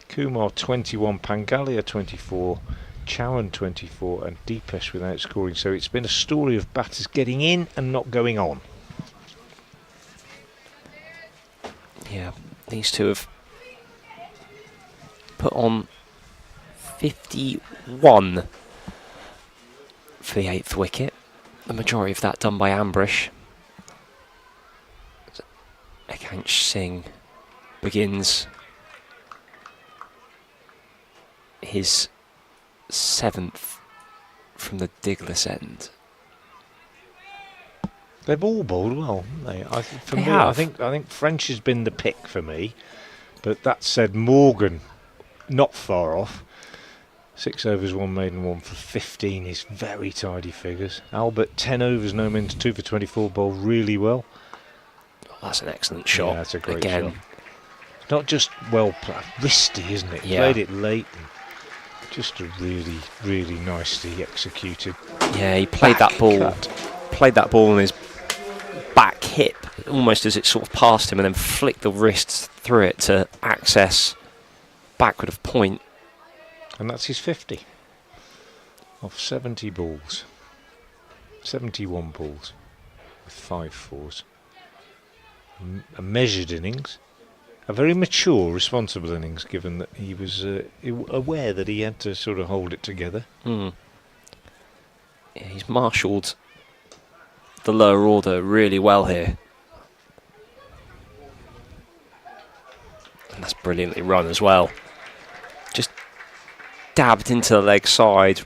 Kumar 21, Pangalia 24, Chowan 24, and Deepesh without scoring. So it's been a story of batters getting in and not going on. Yeah, these two have put on 51 for the 8th wicket. The majority of that done by Ambrish. Akansh Singh begins his 7th from the digless end. They've all bowled well, haven't they? I think French has been the pick for me, but that said, Morgan not far off. 6 overs, 1 maiden, 1 for 15 is very tidy figures. Albert 10 overs, no means 2 for 24, bowled really well. Oh, that's an excellent shot. Yeah, that's a great shot. Not just well played, wristy, isn't it? Yeah. Played it late and just a really nicely executed. Yeah, he played that ball. Played that ball on his back hip, almost as it sort of passed him, and then flicked the wrists through it to access backward of point. And that's his 50 off 70 balls. 71 balls with 5 4s. a measured innings, a very mature, responsible innings, given that he was aware that he had to sort of hold it together. Yeah, he's marshalled the lower order really well here. And that's brilliantly run as well. Just dabbed into the leg side.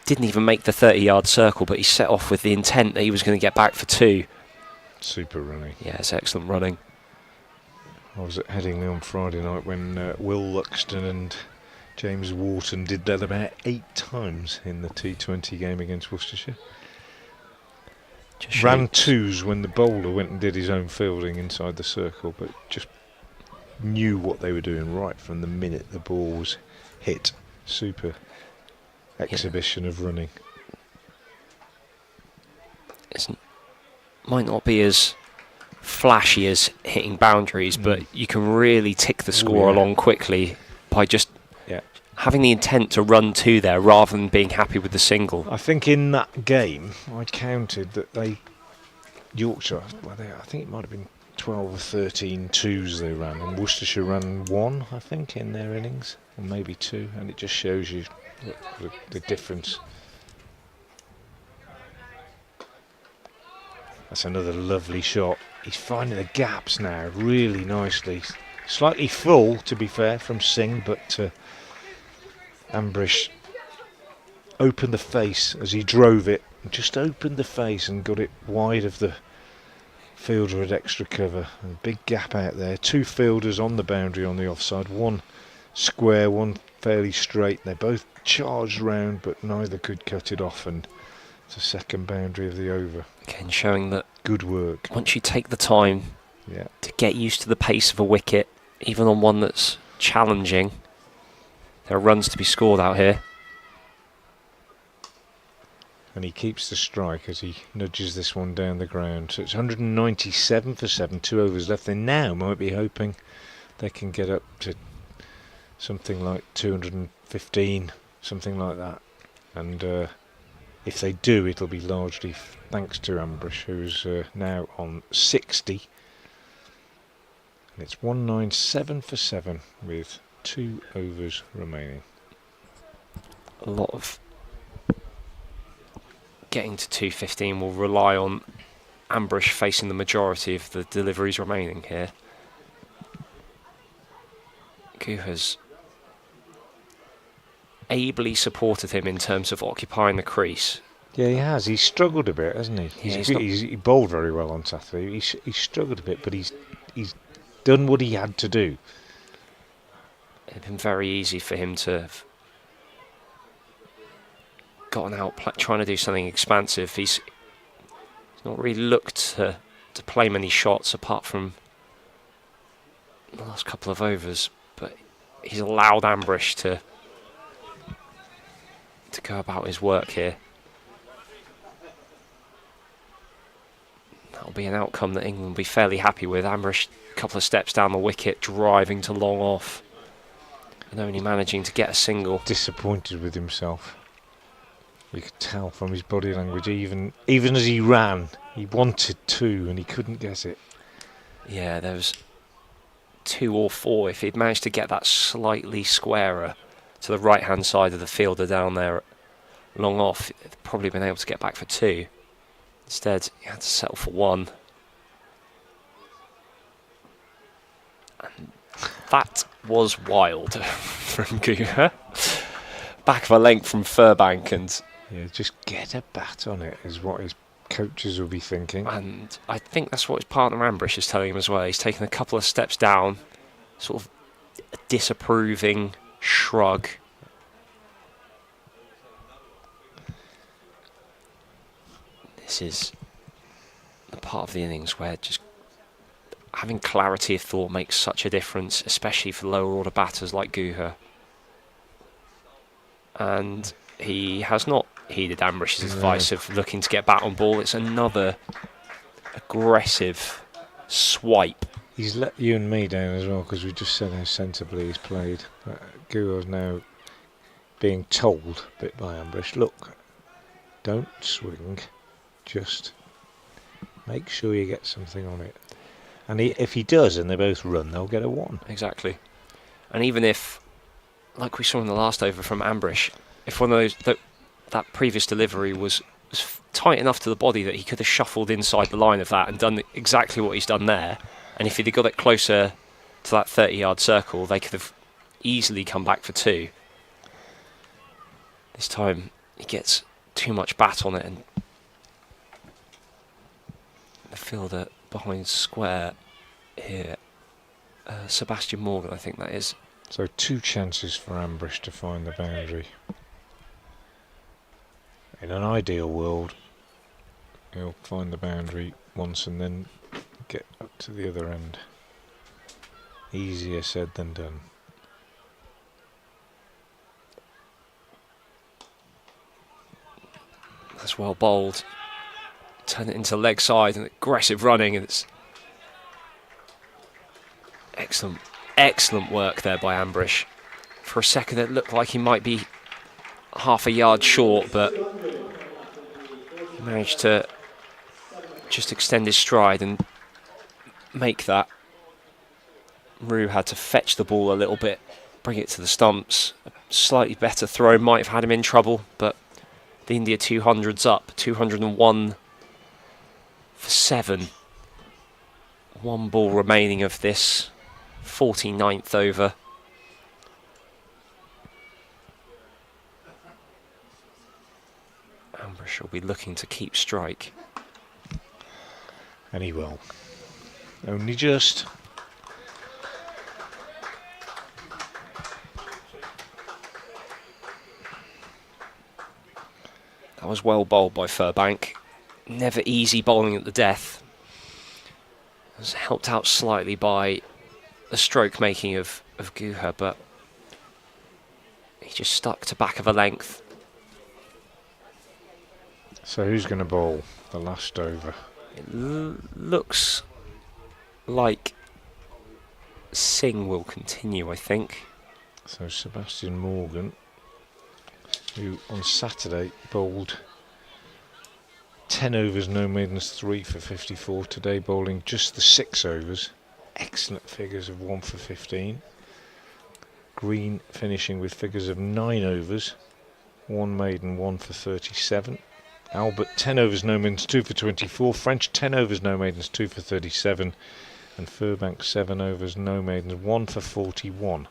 Didn't even make the 30-yard circle, but he set off with the intent that he was going to get back for 2. Super running. Yeah, it's excellent running. I was at Headingley on Friday night when Will Luxton and James Wharton did that about 8 times in the T20 game against Worcestershire. Just Ran 2s when the bowler went and did his own fielding inside the circle, but just knew what they were doing right from the minute the ball was hit. Super exhibition of running. It might not be as flashy as hitting boundaries, but you can really tick the score along quickly by just having the intent to run 2 there rather than being happy with the single. I think in that game I counted that Yorkshire, I think it might have been 12 or 13 2s they ran, and Worcestershire ran 1, I think, in their innings, or maybe 2, and it just shows you the difference. That's another lovely shot. He's finding the gaps now really nicely. Slightly full, to be fair, from Singh, but Ambrish opened the face as he drove it. Just opened the face and got it wide of the fielder had extra cover. And a big gap out there. 2 fielders on the boundary on the offside. 1 square, 1 fairly straight. They both charged round, but neither could cut it off. And it's a second boundary of the over. Again, showing that good work. Once you take the time to get used to the pace of a wicket, even on one that's challenging, there are runs to be scored out here. And he keeps the strike as he nudges this one down the ground. So it's 197 for 7, 2 overs left. They now might be hoping they can get up to something like 215, something like that. And if they do, it'll be largely thanks to Ambrish, who's now on 60. And it's 197 for 7 with 2 overs remaining. A lot of getting to 215 will rely on Ambrish facing the majority of the deliveries remaining here. Guha's ably supported him in terms of occupying the crease. Yeah, he has. He's struggled a bit, hasn't he? He bowled very well on Saturday. He's struggled a bit, but he's done what he had to do. It'd been very easy for him to have gotten out trying to do something expansive. He's not really looked to play many shots apart from the last couple of overs, but he's allowed Ambrish to go about his work here. That'll be an outcome that England will be fairly happy with. Ambrish a couple of steps down the wicket, driving to long off, and only managing to get a single. Disappointed with himself. You could tell from his body language, even as he ran, he wanted 2 and he couldn't get it. Yeah, there was 2 or 4. If he'd managed to get that slightly squarer to the right-hand side of the fielder down there long off, he'd probably been able to get back for 2. Instead, he had to settle for 1. And that was wild from Guha. Back of a length from Furbank, and just get a bat on it is what his coaches will be thinking. And I think that's what his partner Ambrish is telling him as well. He's taken a couple of steps down, sort of a disapproving shrug. This is the part of the innings where just having clarity of thought makes such a difference, especially for lower order batters like Guha. And he has not heeded Ambrish's advice of looking to get bat on ball. It's another aggressive swipe. He's let you and me down as well, because we just said how sensibly he's played. Guha's now being told a bit by Ambrish, look, don't swing, just make sure you get something on it. And if he does and they both run, they'll get a 1. Exactly. And even if, like we saw in the last over from Ambrish, if one of those that previous delivery was tight enough to the body that he could have shuffled inside the line of that and done exactly what he's done there, and if he'd have got it closer to that 30-yard circle, they could have easily come back for 2. This time he gets too much bat on it, and the fielder behind square here, Sebastian Morgan, I think that is. So 2 chances for Ambrish to find the boundary. In an ideal world, he'll find the boundary once and then get up to the other end. Easier said than done. That's well bowled. Turn it into leg side and aggressive running, and it's excellent work there by Ambrish. For a second it looked like he might be half a yard short, but he managed to just extend his stride and make that. Rue had to fetch the ball a little bit, bring it to the stumps. A slightly better throw might have had him in trouble, but the India 200's up, 201 for 7. 1 ball remaining of this 49th over. Ambrish will be looking to keep strike. And he will. Only just. That was well bowled by Furbank. Never easy bowling at the death. It was helped out slightly by the stroke making of Guha, but he just stuck to back of a length. So who's going to bowl the last over? It looks like Singh will continue, I think. So Sebastian Morgan, who on Saturday bowled 10 overs, no maidens, 3 for 54. Today bowling just the 6 overs. Excellent figures of 1 for 15. Green finishing with figures of 9 overs, 1 maiden, 1 for 37. Albert 10 overs, no maidens, 2 for 24. French 10 overs, no maidens, 2 for 37. And Furbank 7 overs, no maidens, 1 for 41.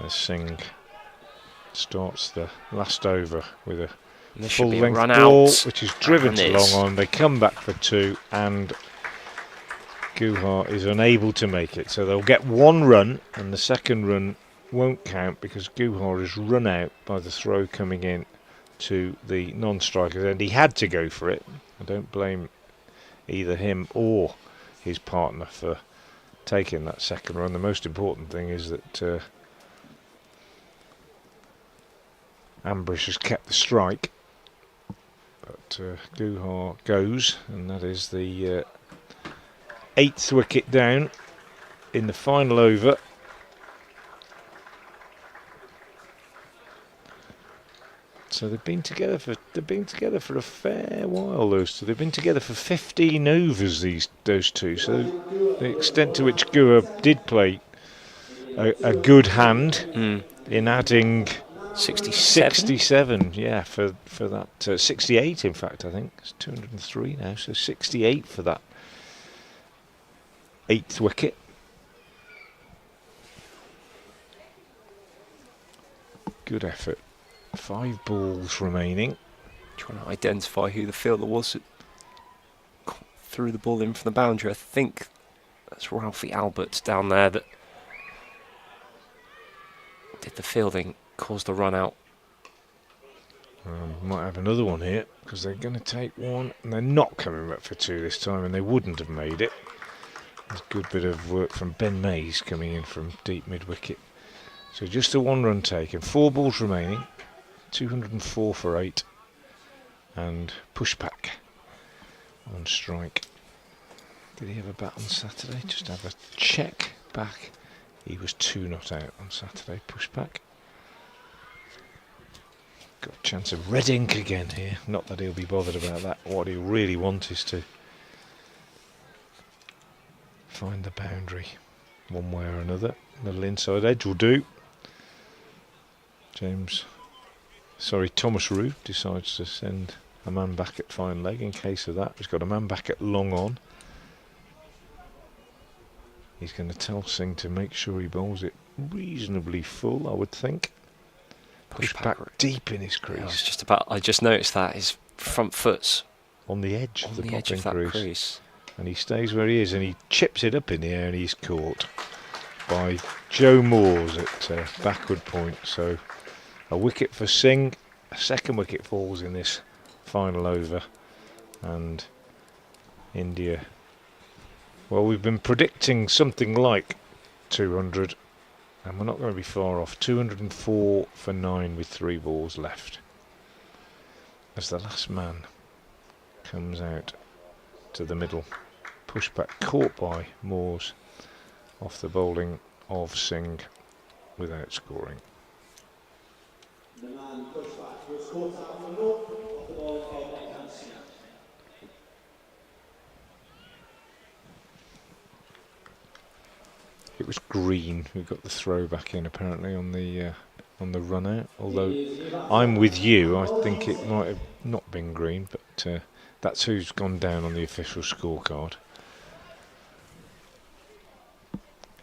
As Singh starts the last over with a full length run ball, out, which is driven to long on. They come back for 2, and Guha is unable to make it. So they'll get 1 run, and the second run won't count because Guha is run out by the throw coming in to the non-strikers, and he had to go for it. I don't blame either him or his partner for taking that second run. The most important thing is that Ambrish has kept the strike, but Guha goes, and that is the 8th wicket down in the final over. So they've been together for a fair while. Those two. They've been together for 15 overs. Those two. So the extent to which Guha did play a good hand in adding 67, yeah, for that 68. In fact, I think it's 203 now. So 68 for that 8th wicket. Good effort. 5 balls remaining. Trying to identify who the fielder was that threw the ball in from the boundary. I think that's Ralphie Albert down there that did the fielding, caused the run out. Might have another one here because they're going to take 1, and they're not coming back for 2 this time, and they wouldn't have made it. There's a good bit of work from Ben Mays coming in from deep mid-wicket. So just a 1 run taken, 4 balls remaining. 204 for 8, and Pushpak on strike. Did he have a bat on Saturday? Just have a check back. He was 2 not out on Saturday, Pushpak. Got a chance of red ink again here. Not that he'll be bothered about that. What he'll really want is to find the boundary one way or another. Little inside edge will do. Thomas Roux decides to send a man back at fine leg in case of that. He's got a man back at long on. He's going to tell Singh to make sure he bowls it reasonably full, I would think. Push back deep in his crease. I just noticed that his front foot's on the edge of the popping crease. And he stays where he is, and he chips it up in the air, and he's caught by Joe Moores at backward point. So a wicket for Singh, a second wicket falls in this final over, and India, well, we've been predicting something like 200, and we're not going to be far off. 204 for 9 with 3 balls left, as the last man comes out to the middle. Pushback caught by Moores off the bowling of Singh without scoring. The man pushed back was caught out on the north of the ball of Singh. It was Green who got the throw back in apparently on the run out. Although I'm with you, I think it might have not been Green, but that's who's gone down on the official scorecard.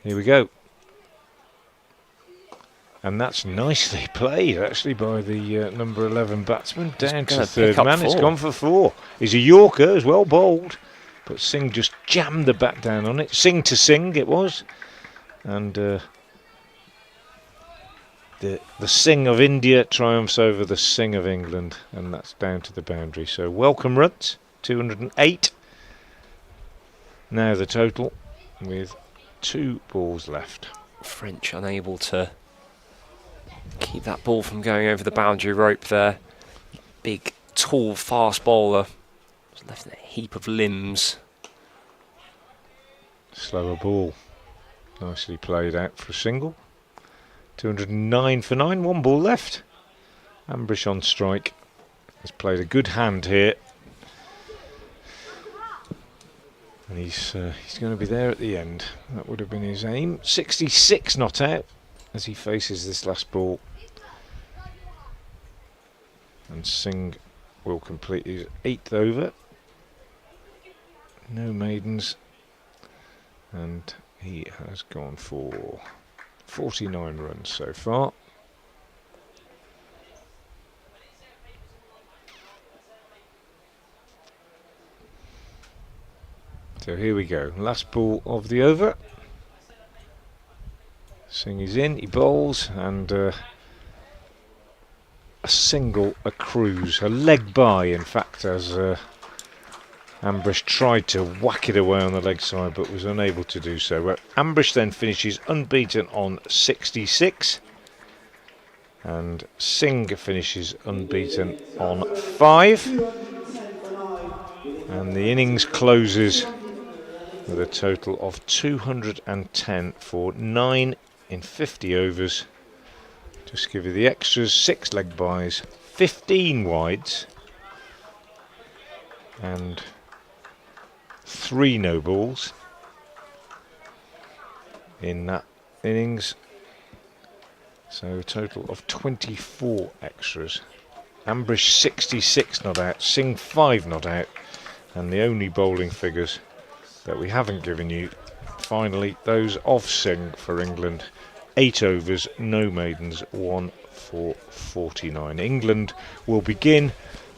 Here we go. And that's nicely played, actually, by the number 11 batsman. Down to the third man. It's gone for 4. He's a Yorker, as well bowled. But Singh just jammed the bat down on it. Singh to Singh it was. And the Singh of India triumphs over the Singh of England. And that's down to the boundary. So welcome runs, 208. Now the total with 2 balls left. French unable to keep that ball from going over the boundary rope there. Big, tall, fast bowler was left in a heap of limbs. Slower ball. Nicely played out for a single. 209 for 9, 1 ball left. Ambrish on strike. Has played a good hand here. And he's going to be there at the end. That would have been his aim. 66 not out as he faces this last ball. And Singh will complete his 8th over. No maidens. And he has gone for 49 runs so far. So here we go, last ball of the over. Singh is in, he bowls, and a single, a cruise, a leg by in fact, as Ambrish tried to whack it away on the leg side but was unable to do so. Ambrish then finishes unbeaten on 66 and Singh finishes unbeaten on 5, and the innings closes with a total of 210 for 9 in 50 overs. Just give you the extras: 6 leg byes, 15 wides, and 3 no balls in that innings. So a total of 24 extras. Ambrish 66 not out, Singh 5 not out, and the only bowling figures that we haven't given you, finally, those of Singh for England. 8 overs, no maidens, 1 for 49. England will begin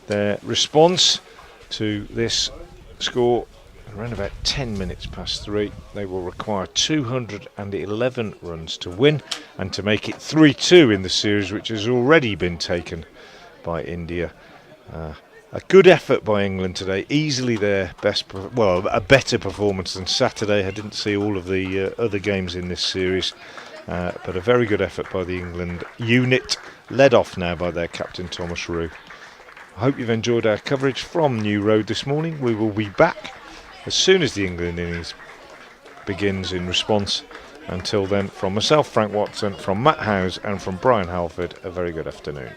their response to this score around about 10 minutes past 3. They will require 211 runs to win and to make it 3-2 in the series, which has already been taken by India. A good effort by England today, easily their best, well, a better performance than Saturday. I didn't see all of the other games in this series, but a very good effort by the England unit, led off now by their captain Thomas Roux. I hope you've enjoyed our coverage from New Road this morning. We will be back as soon as the England innings begins in response. Until then, from myself, Frank Watson, from Matt Howes and from Brian Halford, a very good afternoon.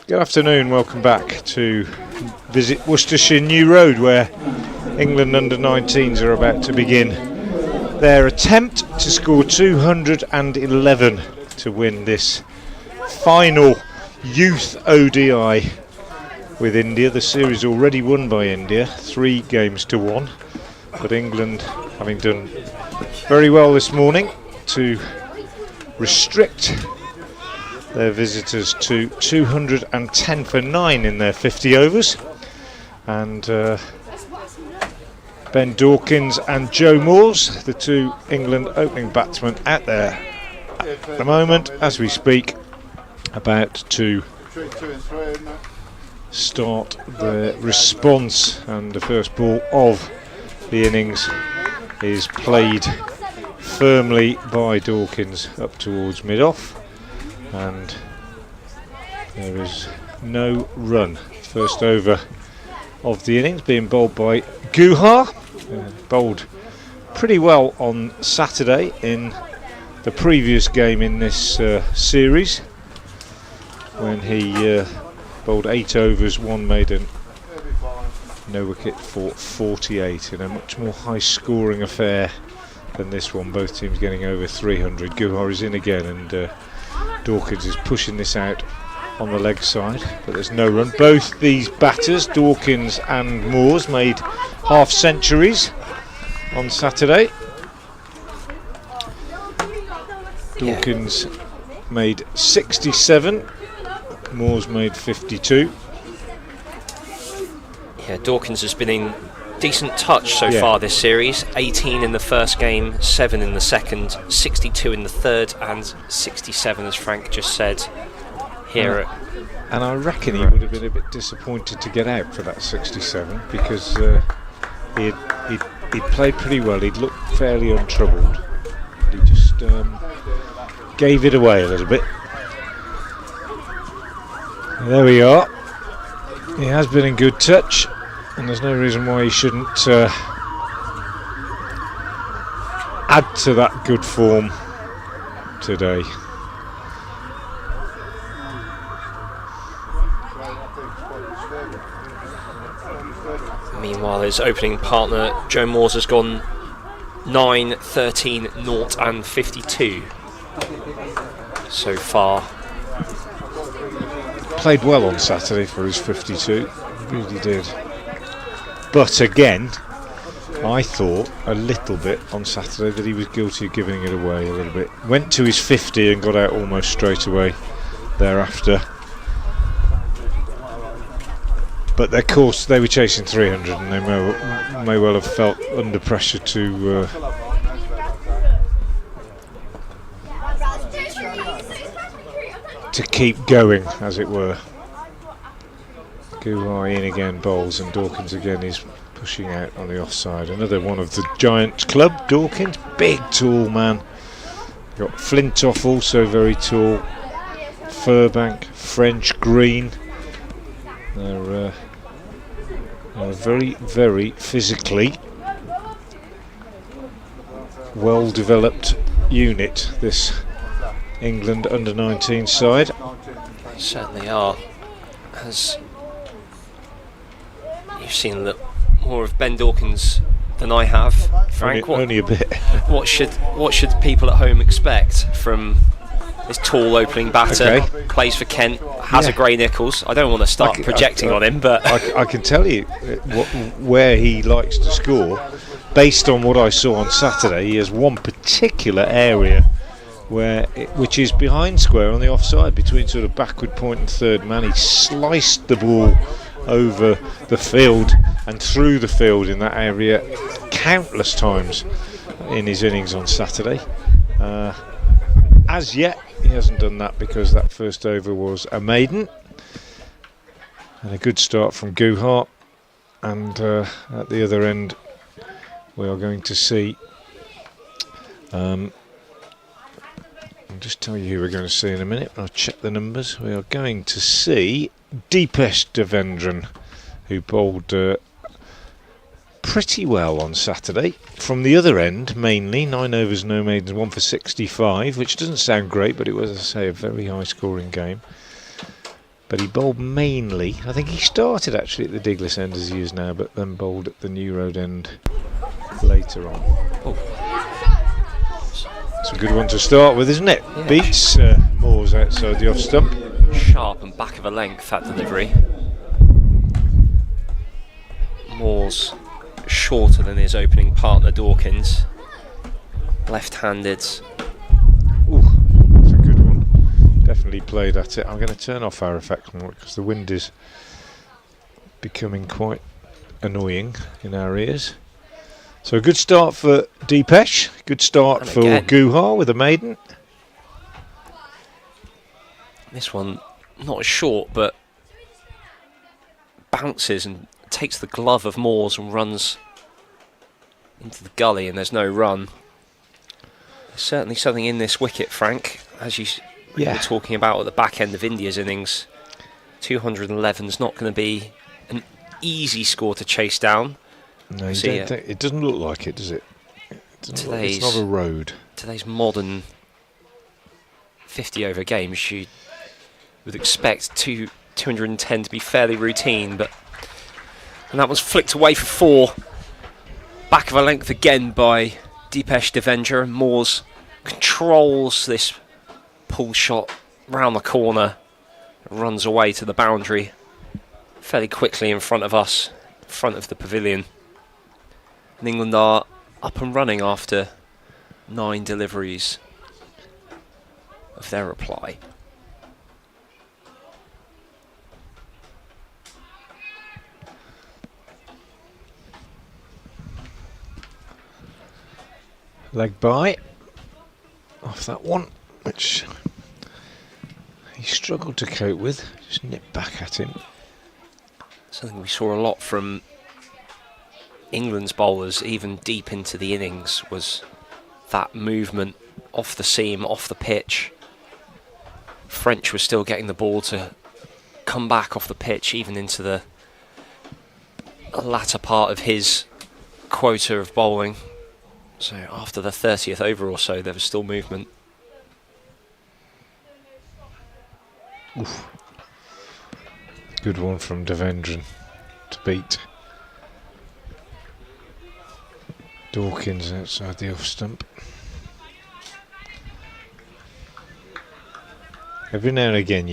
Good afternoon, welcome back to Visit Worcestershire New Road, where England under-19s are about to begin their attempt to score 211 to win this final youth ODI with India. The series already won by India, 3 games to 1, but England, having done very well this morning to restrict their visitors to 210 for 9 in their 50 overs, and Ben Dawkins and Joe Moores, the 2 England opening batsmen, out there at the moment as we speak, about to start the response, and the first ball of the innings is played firmly by Dawkins up towards mid-off, and there is no run. First over of the innings being bowled by Guha, bowled pretty well on Saturday in the previous game in this series, when he bowled 8 overs, 1 maiden, no wicket for 48 in a much more high scoring affair than this one, both teams getting over 300. Guha is in again, and Dawkins is pushing this out on the leg side, but there's no run. Both these batters, Dawkins and Moores, made half centuries on Saturday. Dawkins made 67, Moores made 52. Yeah, Dawkins has been in decent touch so far this series. 18 in the first game, 7 in the second, 62 in the third, and 67, as Frank just said, here and I reckon he would have been a bit disappointed to get out for that 67, because he'd played pretty well, he'd looked fairly untroubled, he just gave it away a little bit. There we are. He has been in good touch, and there's no reason why he shouldn't add to that good form today. Meanwhile, his opening partner Joe Moores has gone 9, 13, 0 and 52 so far. Played well on Saturday for his 52, really did. But again, I thought a little bit on Saturday that he was guilty of giving it away a little bit. Went to his 50 and got out almost straight away thereafter. But of course they were chasing 300, and they may well have felt under pressure to keep going, as it were. Guha in again, bowls, and Dawkins again is pushing out on the offside. Another one of the Giants club, Dawkins, big tall man. Got Flintoff, also very tall. Furbank, French Green. They're a very, very physically well developed unit, this England under-19 side. Certainly are. As you've seen more of Ben Dawkins than I have, Frank. Only a bit. What should people at home expect from this tall opening batter? Okay. Plays for Kent, has a grey nickels. I don't want to start projecting on him, but I can tell you where he likes to score. Based on what I saw on Saturday, he has one particular area which is behind square on the offside, between sort of backward point and third man. He sliced the ball over the field and through the field in that area countless times in his innings on Saturday. As yet he hasn't done that because that first over was a maiden, and a good start from Guha, and at the other end we are going to see I'll just tell you who we're going to see in a minute. I'll check the numbers. We are going to see Deepesh Devendran, who bowled pretty well on Saturday. From the other end, mainly 9 overs, no maidens, 1 for 65, which doesn't sound great, but it was, as I say, a very high-scoring game. but he bowled mainly. I think he started actually at the Diglis end as he is now, but then bowled at the New Road end later on. Oh. It's a good one to start with, isn't it? Yeah. Beats Moores outside the off stump. Sharp and back of a length, that delivery. Moore's shorter than his opening partner Dawkins. Left-handed. Ooh, that's a good one. Definitely played at it. I'm going to turn off our effects more because the wind is becoming quite annoying in our ears. So a good start for Deepesh. Good start And for again. Guha with a maiden. This one not as short, but bounces and takes the glove of Moores and runs into the gully, and there's no run. There's certainly something in this wicket, Frank, as you were talking about at the back end of India's innings. 211 is not going to be an easy score to chase down. No, you don't think, it doesn't look like it, does it? It's not a road. Today's modern 50 over games, you would expect 210 to be fairly routine, and that was flicked away for 4. Back of a length again by Deepesh Devendra, and Moores controls this pull shot round the corner, runs away to the boundary fairly quickly in front of us, in front of the pavilion. And England are up and running after 9 deliveries of their reply. Leg by off that one, which he struggled to cope with. Just nipped back at him. Something we saw a lot from England's bowlers, even deep into the innings, was that movement off the seam, off the pitch. French was still getting the ball to come back off the pitch, even into the latter part of his quota of bowling. So after the 30th over or so, there was still movement. Oof. Good one from Devendran to beat Dawkins outside the off stump. Every now and again,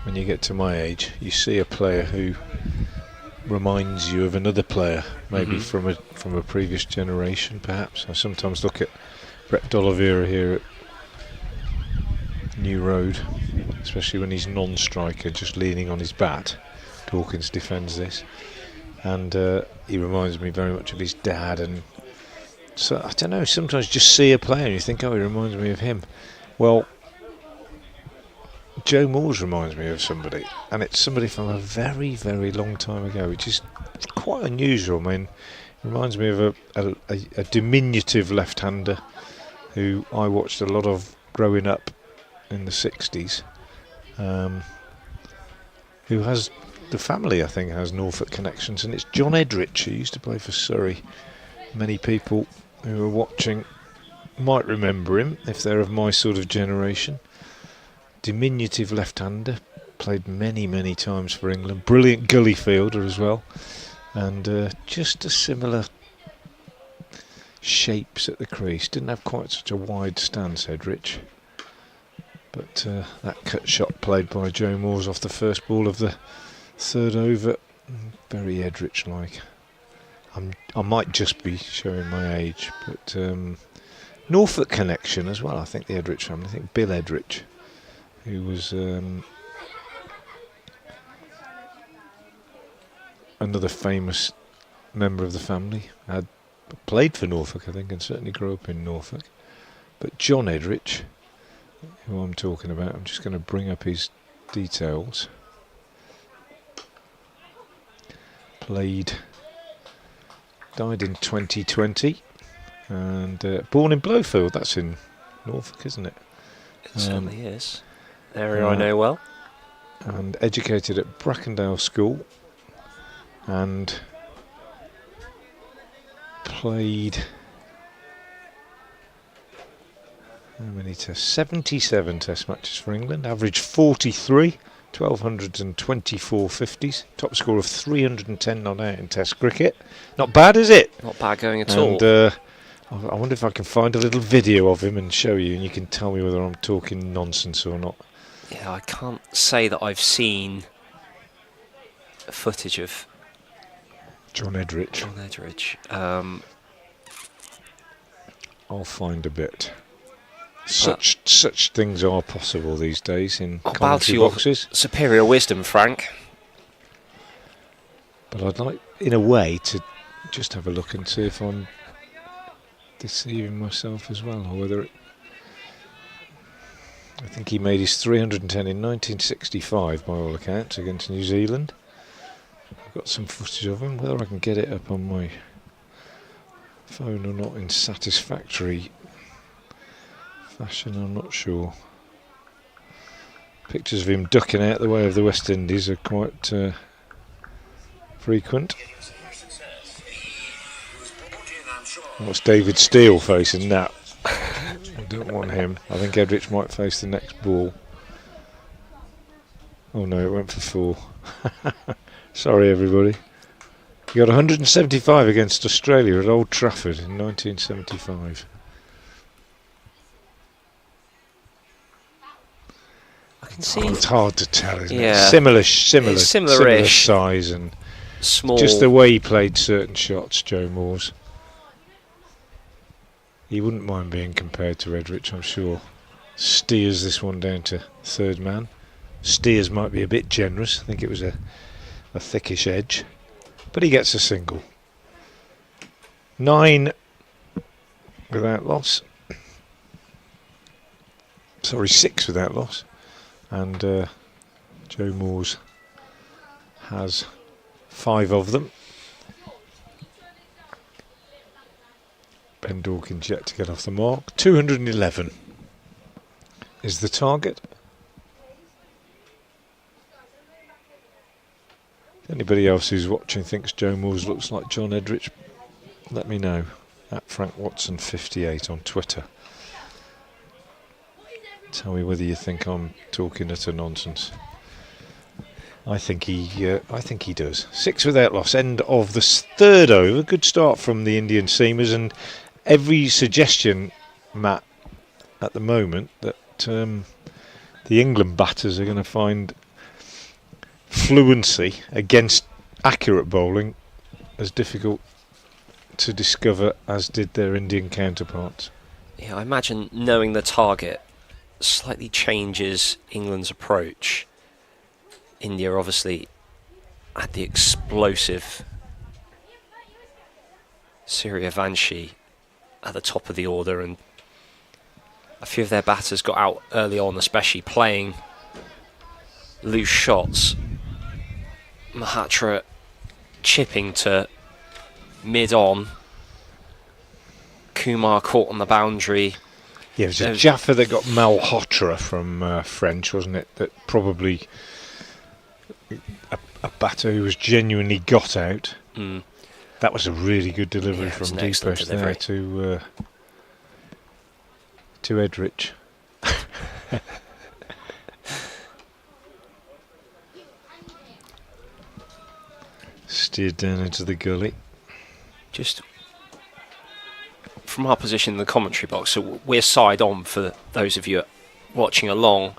when you get to my age, you see a player who reminds you of another player, maybe from a previous generation, perhaps. I sometimes look at Brett D'Oliveira here at New Road, especially when he's non-striker, just leaning on his bat. Dawkins defends this, and he reminds me very much of his dad. And so I don't know, sometimes you just see a player and you think, oh, he reminds me of him. Well, Joe Moores reminds me of somebody, and it's somebody from a very, very long time ago, which is quite unusual. I mean, it reminds me of a diminutive left-hander who I watched a lot of growing up in the 60s, who has, the family I think has Norfolk connections, and it's John Edrich, who used to play for Surrey. Many people who are watching might remember him if they're of my sort of generation. Diminutive left-hander, played many, many times for England. Brilliant gully fielder as well, and just a similar shapes at the crease. Didn't have quite such a wide stance, Edrich. But that cut shot played by Joe Moores off the first ball of the 3rd over, very Edrich-like. I might just be showing my age, but Norfolk connection as well. I think the Edrich family. I think Bill Edrich, who was another famous member of the family, had played for Norfolk, I think, and certainly grew up in Norfolk. But John Edrich, who I'm talking about, I'm just going to bring up his details. Died in 2020, and born in Blowfield. That's in Norfolk, isn't it? It certainly is. Area I know well. And educated at Brackendale School, and played How many tests? 77 test matches for England. Average 43. 1,224 50s. Top score of 310 not out in test cricket. Not bad, is it? Not bad going at all. And I wonder if I can find a little video of him and show you, and you can tell me whether I'm talking nonsense or not. Yeah, I can't say that I've seen footage of John Edrich. I'll find a bit. Such things are possible these days in commentary boxes. Superior wisdom, Frank. But I'd like, in a way, to just have a look and see if I'm deceiving myself as well, or whether I think he made his 310 in 1965 by all accounts against New Zealand. I've got some footage of him. Whether I can get it up on my phone or not in satisfactory fashion, I'm not sure. Pictures of him ducking out the way of the West Indies are quite frequent. What's David Steele facing that? I don't want him. I think Edrich might face the next ball. Oh no, it went for 4. Sorry everybody. He got 175 against Australia at Old Trafford in 1975. I can see. It's hard to tell, isn't it? Yeah. Similar Similar-ish. size and Small. just the way he played certain shots, Joe Moores. He wouldn't mind being compared to Edrich, I'm sure. Steers this one down to third man. Steers might be a bit generous. I think it was a thickish edge. But he gets a single. 9 without loss. Sorry, 6 without loss. And Joe Moores has 5 of them. Ben Dawkins yet to get off the mark. 211 is the target. If anybody else who's watching thinks Joe Moores looks like John Edrich, let me know. At Frank Watson 58 on Twitter. Tell me whether you think I'm talking utter nonsense. I think he does. 6 without loss. End of the third over. Good start from the Indian seamers, and every suggestion, Matt, at the moment that the England batters are going to find fluency against accurate bowling as difficult to discover as did their Indian counterparts. Yeah, I imagine knowing the target slightly changes England's approach. India obviously had the explosive Suryavanshi at the top of the order, and a few of their batters got out early on, especially playing loose shots. Mahatra chipping to mid-on. Kumar caught on the boundary. Yeah, it was Jaffa that got Malhotra from French, wasn't it? That probably a batter who was genuinely got out. Mm. That was a really good delivery from Deepesh there to Edrich. Steered down into the gully. Just from our position in the commentary box, so we're side on for those of you watching along,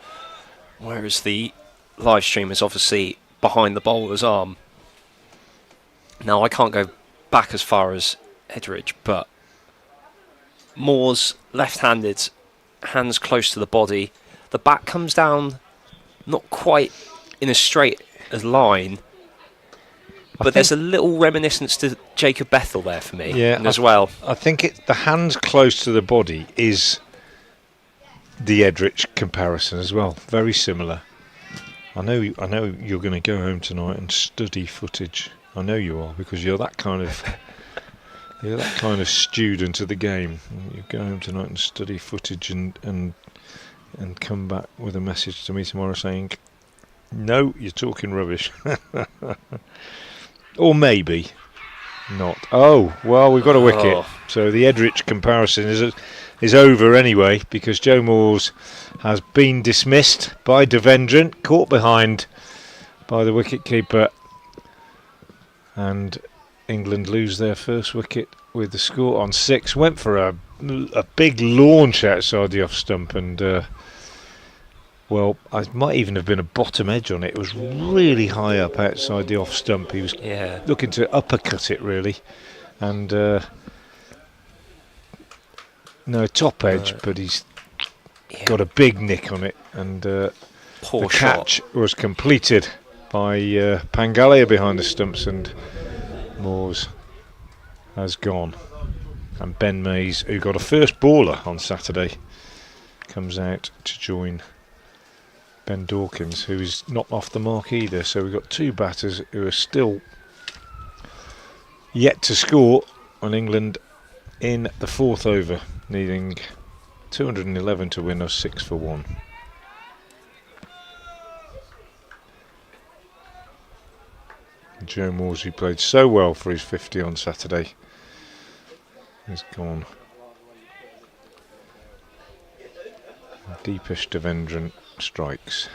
whereas the live stream is obviously behind the bowler's arm. Now, I can't go back as far as Edrich, but Moore's left-handed, hands close to the body. The bat comes down not quite in a straight line, but there's a little reminiscence to Jacob Bethel there for me, as well. I think the hands close to the body is the Edrich comparison as well. Very similar. I know you're going to go home tonight and study footage. I know you are, because you're that kind of student of the game. You go home tonight and study footage and come back with a message to me tomorrow saying, "No, you're talking rubbish." Or maybe not. Oh, well, we've got a wicket. So the Edrich comparison is is over anyway, because Joe Moores has been dismissed by Devendran, caught behind by the wicket-keeper, and England lose their first wicket with the score on 6. Went for a big launch outside the off stump, and well, it might even have been a bottom edge on it. It was really high up outside the off stump. He was looking to uppercut it really, and no top edge, but he's got a big nick on it, and the catch was completed by Pangalia behind the stumps, and Moores has gone. And Ben Mays, who got a first baller on Saturday, comes out to join Ben Dawkins, who is not off the mark either. So we've got two batters who are still yet to score on England in the 4th over, needing 211 to win us 6 for 1. Joe Moores, who played so well for his 50 on Saturday, is gone. Deepish Devendran strikes.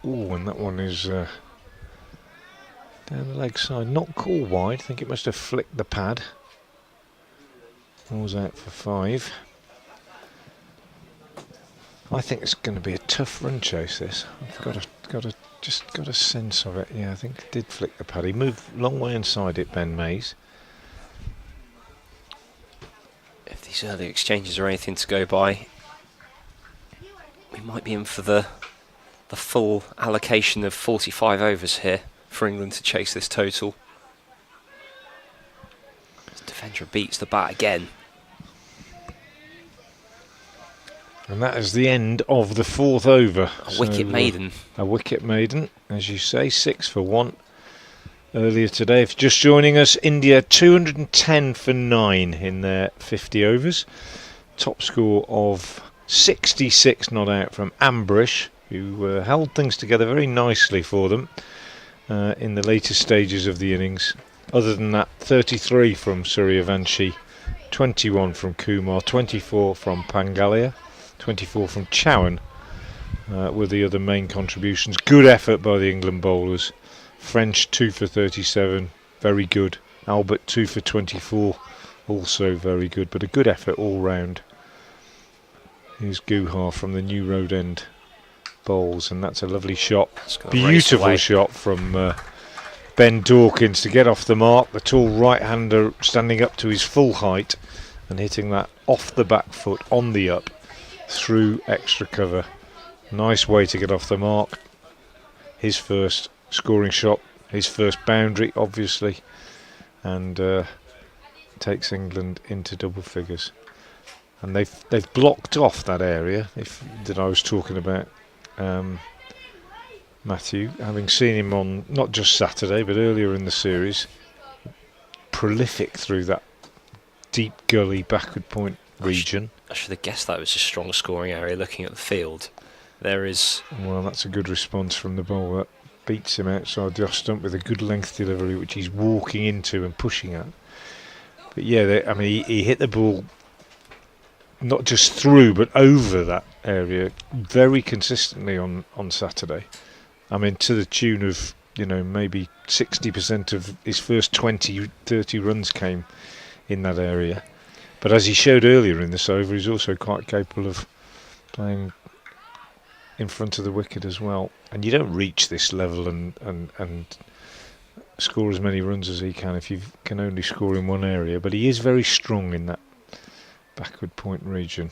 Ooh, and that one is down the leg side, not call wide. I think it must have flicked the pad. Moores out for 5. I think it's going to be a tough run chase, this. I've got a sense of it. Yeah, I think it did flick the pad. He moved a long way inside it, Ben Mays. If these early exchanges are anything to go by, we might be in for the full allocation of 45 overs here for England to chase this total. Defender beats the bat again. And that is the end of the 4th over. A wicket maiden. A wicket maiden, as you say, 6 for 1. Earlier today, if you're just joining us, India 210 for 9 in their 50 overs. Top score of 66 not out from Ambrish, who held things together very nicely for them in the later stages of the innings. Other than that, 33 from Suryavanshi, 21 from Kumar, 24 from Pangalia, 24 from Chowan were the other main contributions. Good effort by the England bowlers. French 2 for 37, very good. Albert 2 for 24, also very good, but a good effort all round. Here's Guha from the New Road End bowls, and that's a lovely shot. Beautiful shot from Ben Dawkins to get off the mark. The tall right-hander standing up to his full height and hitting that off the back foot on the up through extra cover. Nice way to get off the mark. His first scoring shot, his first boundary obviously, and takes England into double figures. And they've blocked off that area that I was talking about, Matthew, having seen him on not just Saturday but earlier in the series, prolific through that deep gully backward point region. I should have guessed that was a strong scoring area looking at the field. There is... Well, that's a good response from the bowler. Beats him outside the off stump with a good length delivery, which he's walking into and pushing at. But yeah, I mean, he hit the ball not just through but over that area very consistently on Saturday. I mean, to the tune of, you know, maybe 60% of his first 20-30 runs came in that area. But as he showed earlier in this over, he's also quite capable of playing in front of the wicket as well. And you don't reach this level and score as many runs as he can if you can only score in one area. But he is very strong in that backward point region.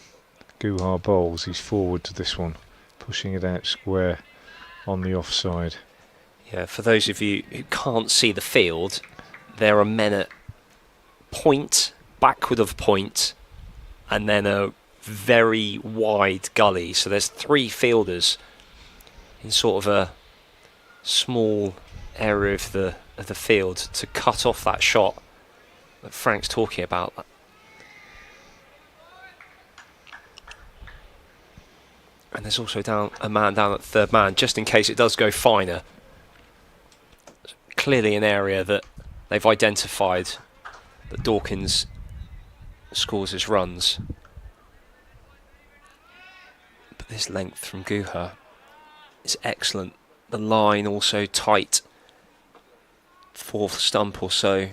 Guha bowls, he's forward to this one, pushing it out square on the offside. Yeah, for those of you who can't see the field, there are men at point, backward of point, and then a very wide gully. So there's 3 fielders in sort of a small area of the field to cut off that shot that Frank's talking about. And there's also a man down at third man, just in case it does go finer. clearly an area that they've identified that Dawkins scores his runs. But this length from Guha is excellent. The line also tight, fourth stump or so,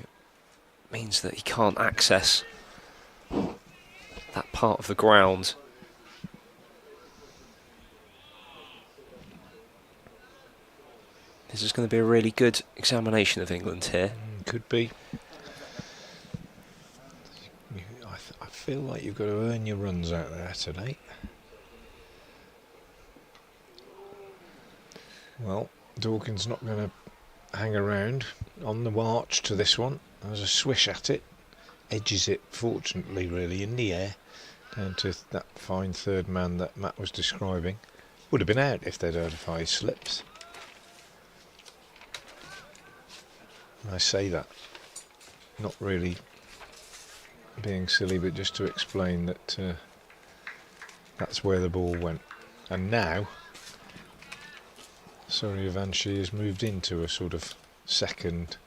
means that he can't access that part of the ground. This is going to be a really good examination of England here. Could be. I feel like you've got to earn your runs out there today. Well, Dawkins not going to hang around on the march to this one. There's a swish at it. Edges it, fortunately, really, in the air. Down to that fine third man that Matt was describing. Would have been out if they'd heard of 5 slips. I say that, not really being silly, but just to explain that that's where the ball went. And now, Suryavanshi has moved into a sort of second,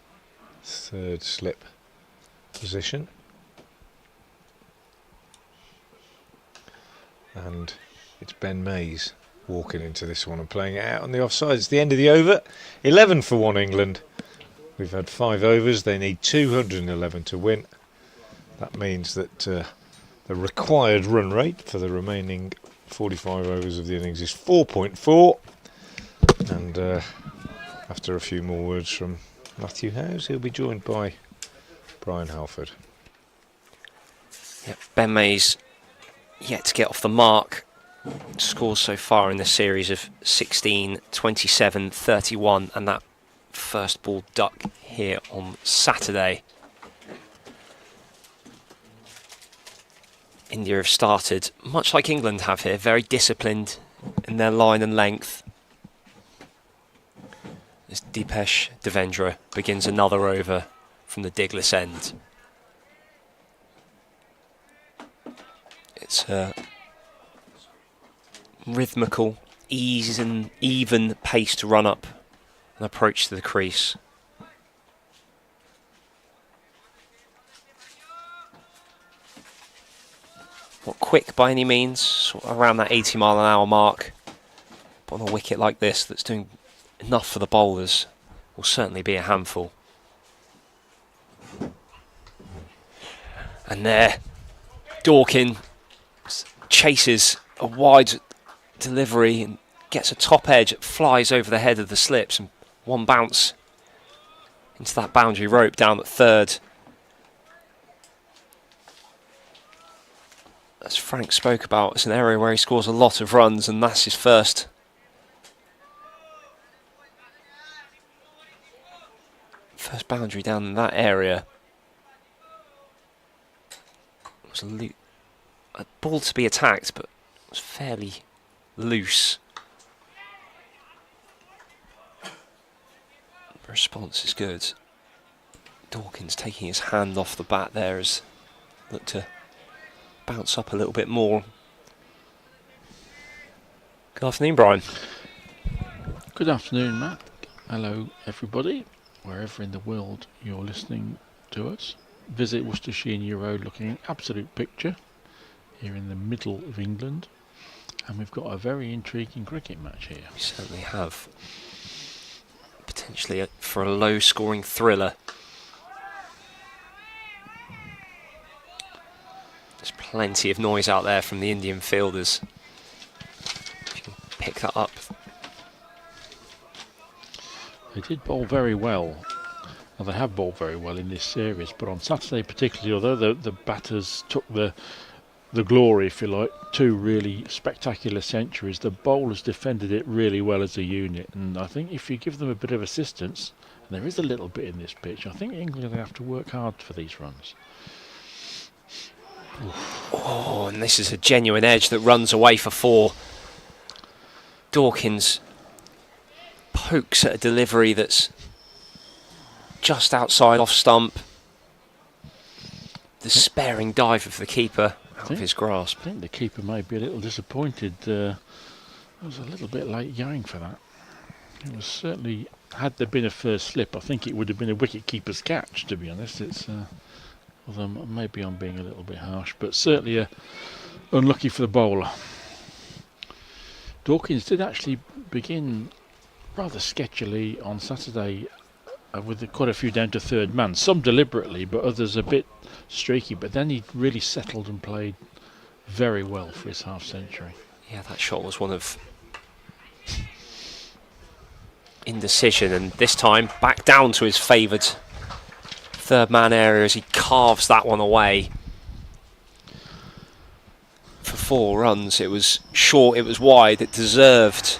third slip position. And it's Ben Mays walking into this one and playing it out on the offside. It's the end of the over. 11 for 1 England. We've had 5 overs. They need 211 to win. That means that the required run rate for the remaining 45 overs of the innings is 4.4. And after a few more words from Matthew Howes, he'll be joined by Brian Halford. Yep, Ben Mays yet to get off the mark. Scores so far in this series of 16, 27, 31, and that first ball duck here on Saturday. India have started, much like England have here, very disciplined in their line and length. As Deepesh Devendra begins another over from the digless end. It's a rhythmical, even pace to run up and approach to the crease. Not quick by any means, sort of around that 80-mile-an-hour mark. But on a wicket like this that's doing enough for the bowlers, will certainly be a handful. And there, Dawkins chases a wide delivery and gets a top edge that flies over the head of the slips, and one bounce into that boundary rope down at third. As Frank spoke about, it's an area where he scores a lot of runs, and that's his first boundary down in that area. It was a ball to be attacked, but it was fairly loose. The response is good. Dawkins taking his hand off the bat there as looked to bounce up a little bit more. Good afternoon, Brian. Good afternoon, Matt. Hello, everybody, wherever in the world you're listening to us. Visit Worcestershire New Road, looking an absolute picture here in the middle of England. And we've got a very intriguing cricket match here. We certainly have. Potentially for a low-scoring thriller. There's plenty of noise out there from the Indian fielders. If you can pick that up. They did bowl very well. And they have bowled very well in this series. But on Saturday particularly, although the batters took the glory, if you like, 2 really spectacular centuries, the bowlers defended it really well as a unit. And I think if you give them a bit of assistance, and there is a little bit in this pitch, I think England are going to have to work hard for these runs. Oh, and this is a genuine edge that runs away for 4. Dawkins pokes at a delivery that's just outside off stump. The sparing dive of the keeper out of his grasp. I think the keeper may be a little disappointed. It was a little bit late going for that. It was certainly had there been a first slip, I think it would have been a wicket keeper's catch, to be honest. It's although maybe I'm being a little bit harsh, but certainly unlucky for the bowler. Dawkins did actually begin rather sketchily on Saturday with quite a few down to third man, some deliberately but others a bit streaky, but then he really settled and played very well for his half century. Yeah, that shot was one of indecision, and this time back down to his favoured third man area as he carves that one away for 4 runs. It was short, it was wide, it deserved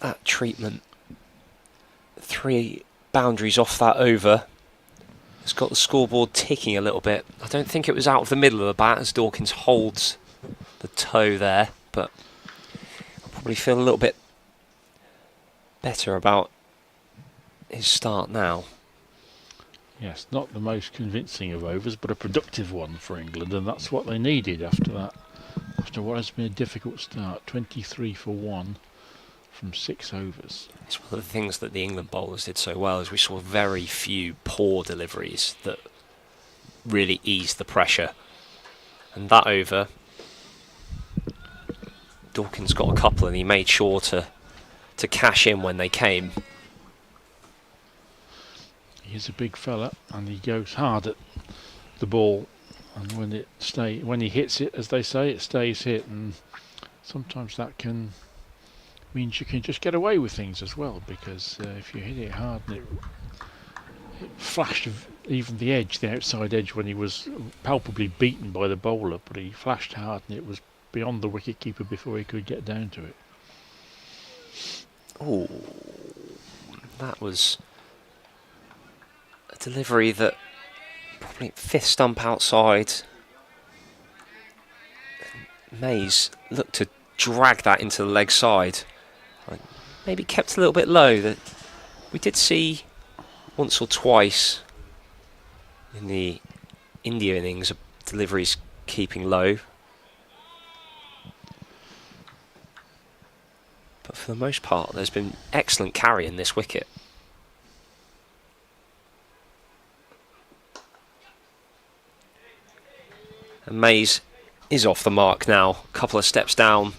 that treatment. 3 boundaries off that over. It's got the scoreboard ticking a little bit. I don't think it was out of the middle of the bat as Dawkins holds the toe there, but I'll probably feel a little bit better about his start now. Yes, not the most convincing of overs, but a productive one for England, and that's what they needed after that. After what has been a difficult start, 23 for 1 from 6 overs. It's one of the things that the England bowlers did so well, is we saw very few poor deliveries that really eased the pressure. And that over, Dawkins got a couple, and he made sure to cash in when they came. He's a big fella, and he goes hard at the ball, and when he hits it, as they say, it stays hit, and sometimes that means you can just get away with things as well, because if you hit it hard and it flashed even the outside edge, when he was palpably beaten by the bowler, but he flashed hard and it was beyond the wicket keeper before he could get down to it. Oh, that was a delivery that probably 5th stump outside. Mays looked to drag that into the leg side. Maybe kept a little bit low. That we did see once or twice in the India innings of deliveries keeping low. But for the most part, there's been excellent carry in this wicket. And Mays is off the mark now. A couple of steps down.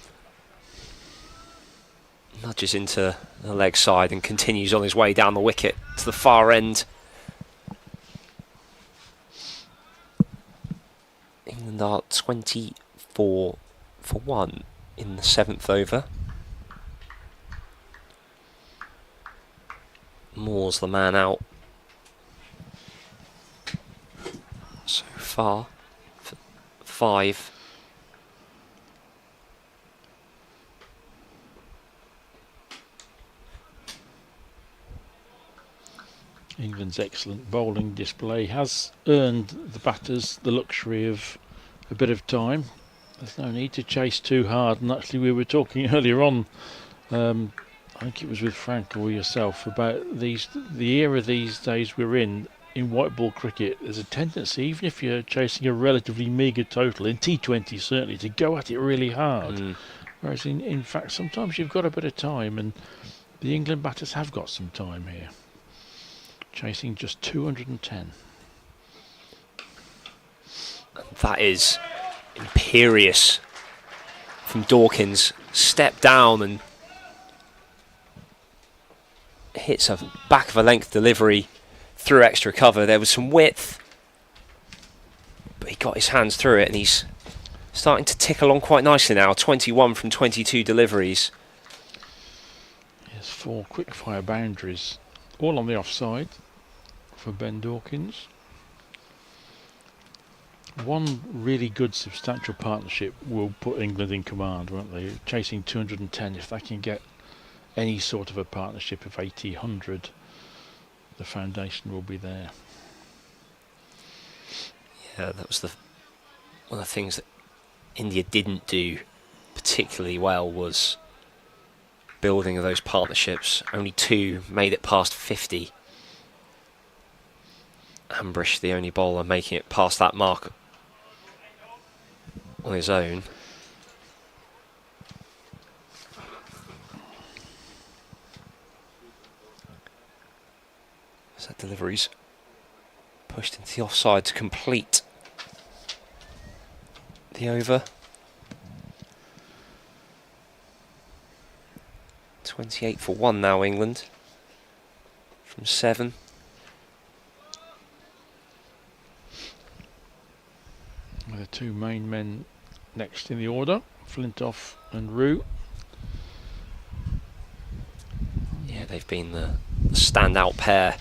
Nudges into the leg side and continues on his way down the wicket to the far end. England are 24 for 1 in the 7th over. Moore's the man out so far. 5. England's excellent bowling display has earned the batters the luxury of a bit of time. There's no need to chase too hard, and actually we were talking earlier on, I think it was with Frank or yourself, about the era these days we're in white ball cricket. There's a tendency, even if you're chasing a relatively meagre total, in T20 certainly, to go at it really hard. Whereas in fact sometimes you've got a bit of time, and the England batters have got some time here. Chasing just 210. That is imperious from Dawkins. Step down and hits a back of a length delivery through extra cover. There was some width, but he got his hands through it, and he's starting to tick along quite nicely now. 21 from 22 deliveries. Yes, 4 quick-fire boundaries, all on the offside for Ben Dawkins. One really good substantial partnership will put England in command, won't they? Chasing 210, if they can get any sort of a partnership of 80-100, the foundation will be there. Yeah, that was one of the things that India didn't do particularly well, was building of those partnerships. Only 2 made it past 50. Ambrish, the only bowler making it past that mark on his own. Deliveries pushed into the offside to complete the over. 28 for 1 now, England, from 7. The two main men next in the order, Flintoff and Roux. Yeah, they've been the standout pair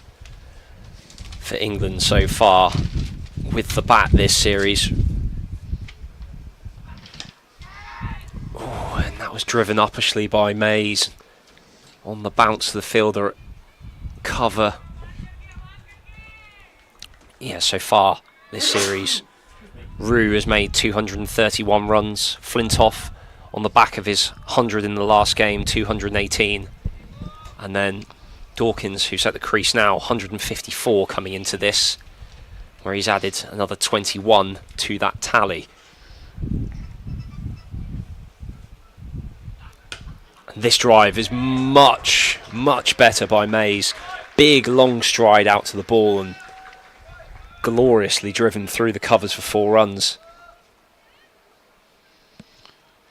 for England so far with the bat this series. Oh, and that was driven uppishly by Mays on the bounce to the fielder at cover. Yeah, so far this series, Roux has made 231 runs. Flintoff on the back of his 100 in the last game, 218. And then Dawkins, who's at the crease now, 154 coming into this, where he's added another 21 to that tally. And this drive is much, much better by Mays. Big, long stride out to the ball and gloriously driven through the covers for 4 runs.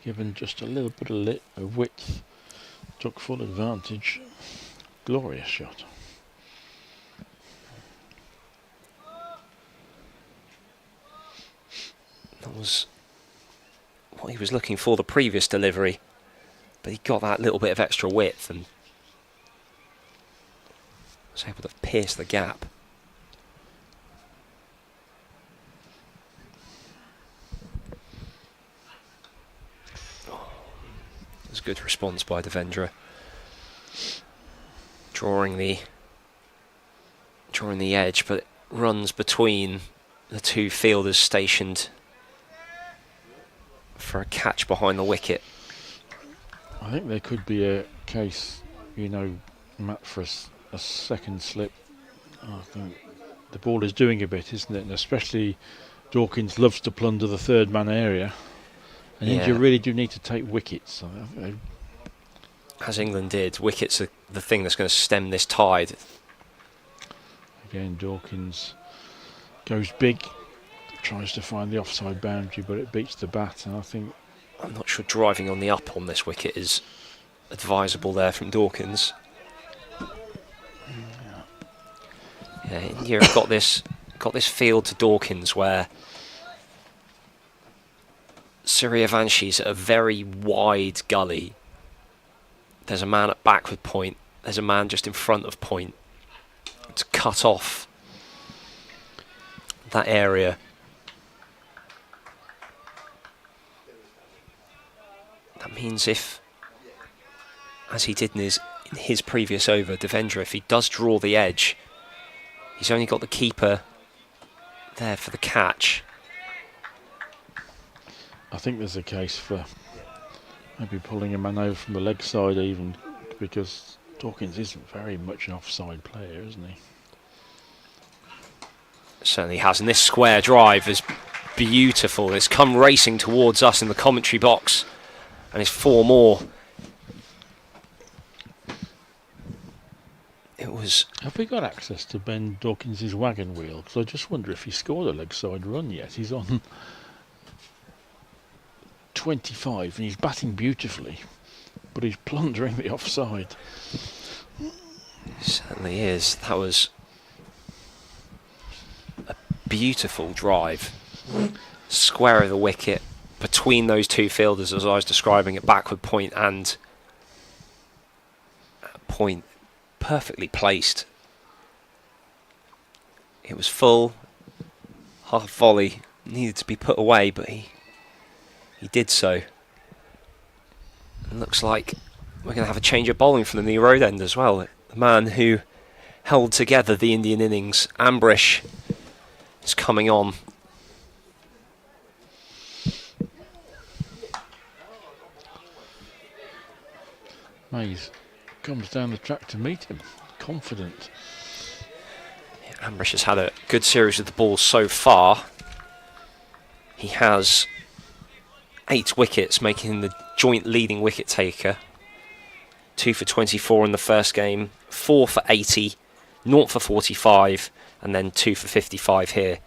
Given just a little bit of width, took full advantage. Glorious shot. That was what he was looking for the previous delivery, but he got that little bit of extra width and was able to pierce the gap. It was a good response by Devendra, drawing the edge, but it runs between the two fielders stationed for a catch behind the wicket. I think there could be a case, Matt, for a second slip. I think the ball is doing a bit, isn't it? And especially Dawkins loves to plunder the third man area. And India really do need to take wickets. As England did, wickets are the thing that's going to stem this tide. Again, Dawkins goes big, tries to find the offside boundary, but it beats the bat. And I think, I'm not sure driving on the up on this wicket is advisable there from Dawkins. Yeah, India have got this field to Dawkins where Suryavanshis at a very wide gully. There's a man at backward point. There's a man just in front of point to cut off that area. That means if, as he did in his previous over, Devendra, if he does draw the edge, he's only got the keeper there for the catch. I think there's a case for maybe pulling a man over from the leg side even, because Dawkins isn't very much an offside player, isn't he? Certainly has, and this square drive is beautiful. It's come racing towards us in the commentary box, and it's 4 more. It was... Have we got access to Ben Dawkins' wagon wheel? Because I just wonder if he scored a leg side run yet. He's on 25 and he's batting beautifully, but he's plundering the offside. Certainly is. That was a beautiful drive. Square of the wicket between those two fielders, as I was describing, at backward point and point, perfectly placed. It was full. Half volley needed to be put away, but he did so. It looks like we're going to have a change of bowling from the new road end as well. The man who held together the Indian innings, Ambrish, is coming on. Mays comes down the track to meet him, confident. Yeah, Ambrish has had a good series with the ball so far. He has 8 wickets, making him the joint leading wicket taker. 2 for 24 in the first game, 4 for 80 0 for 45 and then 2 for 55 here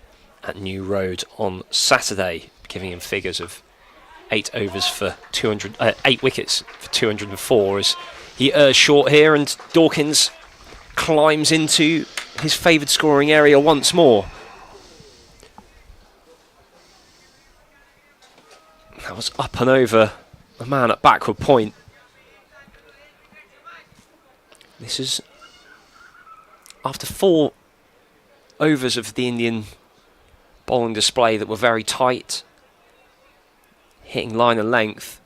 at New Road on Saturday, giving him figures of 8 overs for 200, 8 wickets for 204 as he errs short here, and Dawkins climbs into his favoured scoring area once more. That was up and over a man at backward point. This is after 4 overs of the Indian bowling display that were very tight, hitting line and length.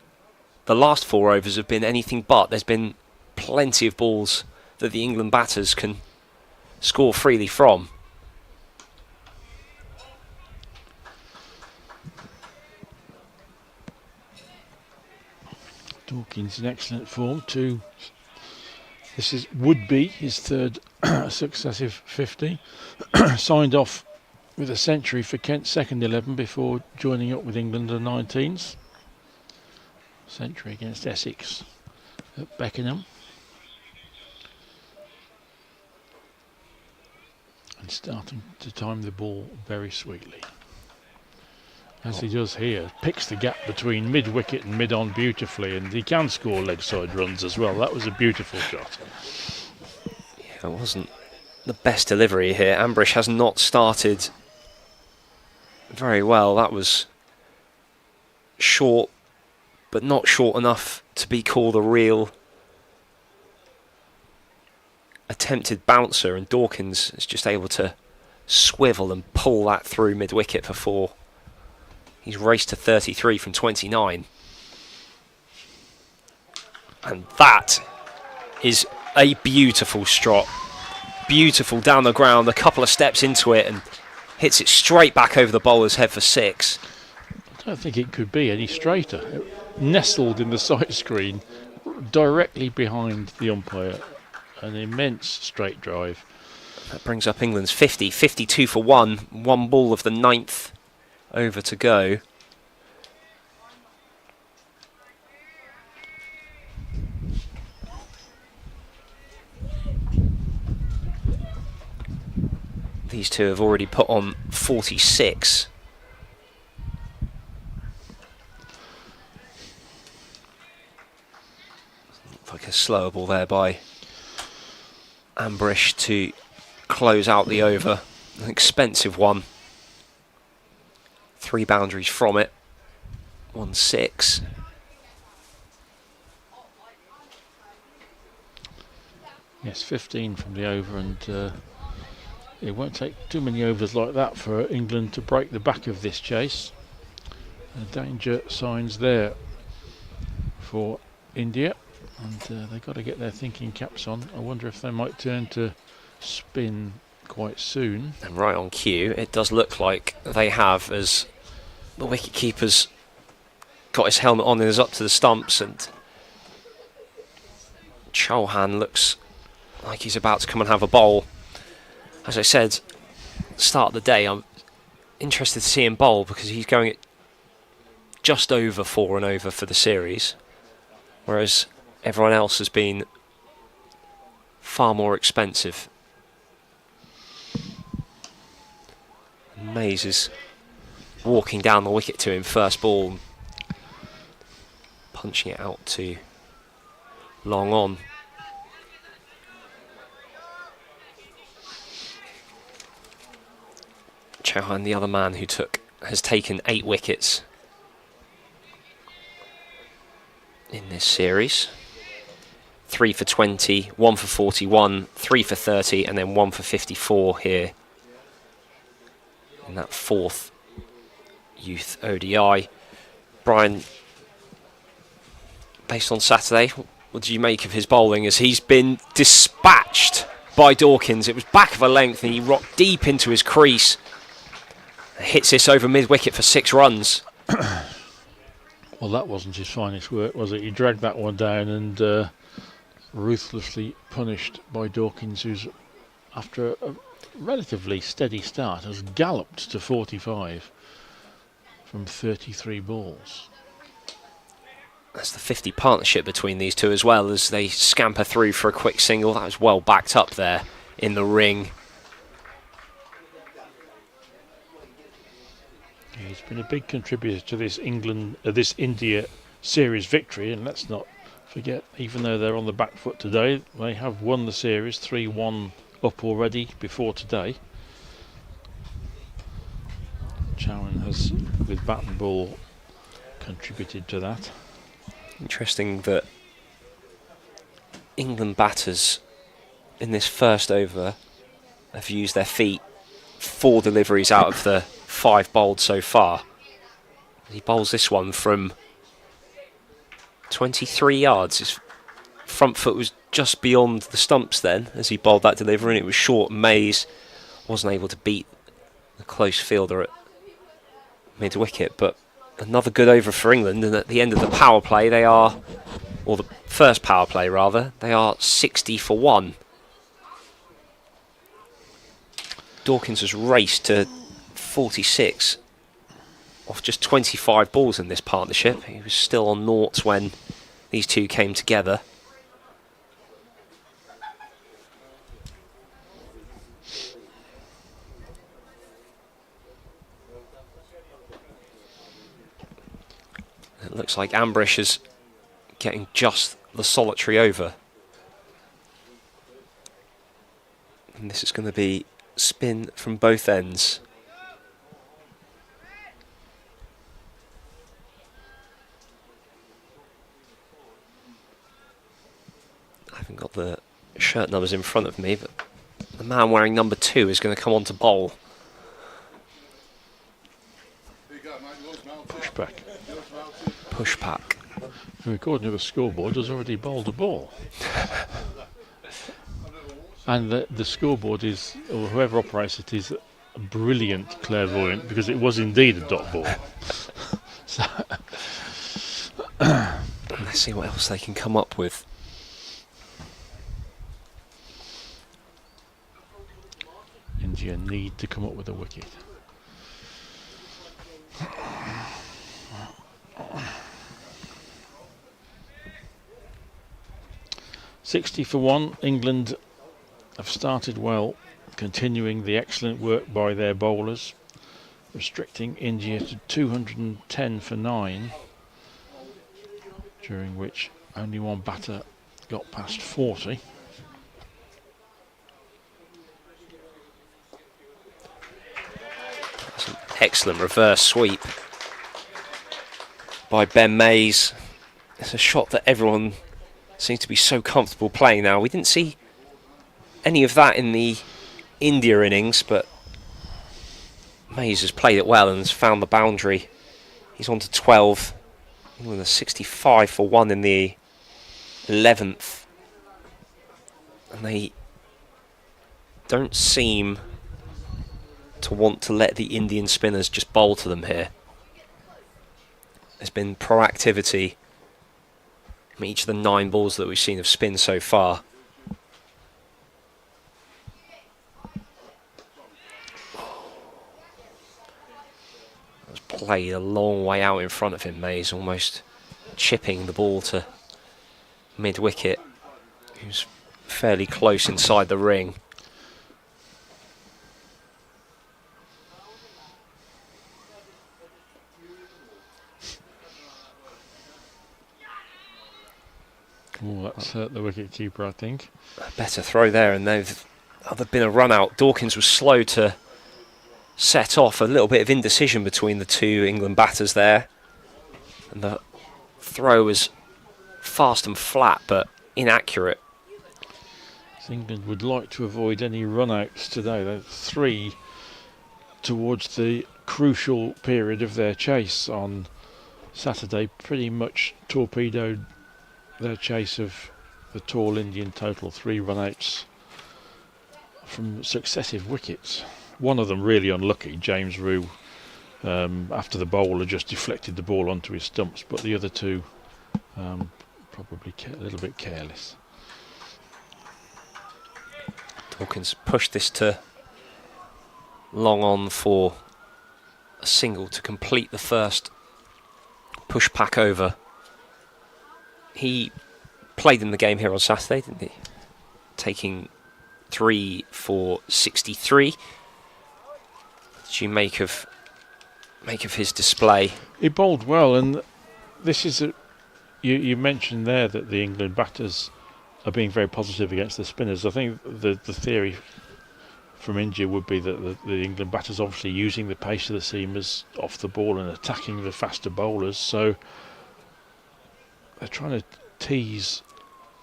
The last 4 overs have been anything but. There's been plenty of balls that the England batters can score freely from. Dawkins in excellent form too. This would be his 3rd successive 50. Signed off with a century for Kent's second 11 before joining up with England under 19s. Century against Essex at Beckenham. And starting to time the ball very sweetly. As he does here, picks the gap between mid-wicket and mid-on beautifully, and he can score leg side runs as well. That was a beautiful shot. Yeah, it wasn't the best delivery here. Ambrish has not started very well. That was short, but not short enough to be called a real attempted bouncer, and Dawkins is just able to swivel and pull that through mid-wicket for 4. He's raced to 33 from 29. And that is a beautiful strop. Beautiful down the ground, a couple of steps into it, and hits it straight back over the bowler's head for 6. I don't think it could be any straighter. It nestled in the sight screen, directly behind the umpire. An immense straight drive. That brings up England's 50. 52 for 1. 1 ball of the 9th over to go. These two have already put on 46. Looks like a slower ball there by Ambrish to close out the over. An expensive one. 3 boundaries from it. 1-6. Yes, 15 from the over, and it won't take too many overs like that for England to break the back of this chase. Danger signs there for India, and they've got to get their thinking caps on. I wonder if they might turn to spin quite soon. And right on cue, it does look like they have, as the wicket-keeper's got his helmet on and is up to the stumps, and Chauhan looks like he's about to come and have a bowl. As I said, start of the day, I'm interested to see him bowl because he's going at just over 4 and over for the series, whereas everyone else has been far more expensive. Mays is walking down the wicket to him first ball, punching it out to long on. Chauhan, the other man who has taken 8 wickets in this series. 3 for 20, 1 for 41, 3 for 30, and then 1 for 54 here in that 4th youth ODI. Brian, based on Saturday, what do you make of his bowling as he's been dispatched by Dawkins? It was back of a length and he rocked deep into his crease. Hits this over mid-wicket for 6 runs. Well, that wasn't his finest work, was it? He dragged that one down and ruthlessly punished by Dawkins, who's, after a relatively steady start, has galloped to 45 from 33 balls. That's the 50 partnership between these two as well, as they scamper through for a quick single. That was well backed up there. in the ring. He's been a big contributor to this this India series victory, and let's not forget, even though they're on the back foot today, they have won the series 3-1 up already before today. Chowan has, with bat and ball, contributed to that. Interesting that England batters in this first over have used their feet 4 deliveries out of the 5 bowled so far. He bowls this one from 23 yards. His front foot was just beyond the stumps then as he bowled that delivery, and it was short. Mays wasn't able to beat the close fielder at mid-wicket, but another good over for England, and at the end of the power play they are, or the first power play rather, they are 60 for 1. Dawkins has raced to 46 off just 25 balls in this partnership. He was still on noughts when these two came together. It looks like Ambrish is getting just the solitary over. And this is going to be spin from both ends. I haven't got the shirt numbers in front of me, but the man wearing number 2 is going to come on to bowl. Pushback. Pushback. According to the scoreboard, has already bowled a ball. And the scoreboard is, or whoever operates it, is a brilliant clairvoyant, because it was indeed a dot ball. So let's see what else they can come up with. India need to come up with a wicket. $60 for 1. England have started well, continuing the excellent work by their bowlers, restricting India to 210 for 9, during which only one batter got past 40. That's an excellent reverse sweep by Ben Mays. It's a shot that everyone seems to be so comfortable playing now. We didn't see any of that in the India innings, but Mays has played it well and has found the boundary. He's on to 12. England are 65 for 1 in the 11th. And they don't seem to want to let the Indian spinners just bowl to them here. There's been proactivity in each of the 9 balls that we've seen of spin so far. It's played a long way out in front of him. Mays almost chipping the ball to mid-wicket. He was fairly close inside the ring. Oh, that's hurt the wicket-keeper, I think. A better throw there, and there's been a run out. Dawkins was slow to set off. A little bit of indecision between the two England batters there. And the throw was fast and flat, but inaccurate. England would like to avoid any run-outs today. There's 3 towards the crucial period of their chase on Saturday. Pretty much torpedoed their chase of the tall Indian total. 3 run-outs from successive wickets. One of them really unlucky, James Rue, after the bowler just deflected the ball onto his stumps, but the other 2 probably a little bit careless. Dawkins pushed this to long on for a single to complete the first push pack over. He played in the game here on Saturday, didn't he? Taking 3 for 63. What did you make of his display? He bowled well, and this is you mentioned there that the England batters are being very positive against the spinners. I think the theory from India would be that the England batters obviously using the pace of the seamers off the ball and attacking the faster bowlers, so they're trying to tease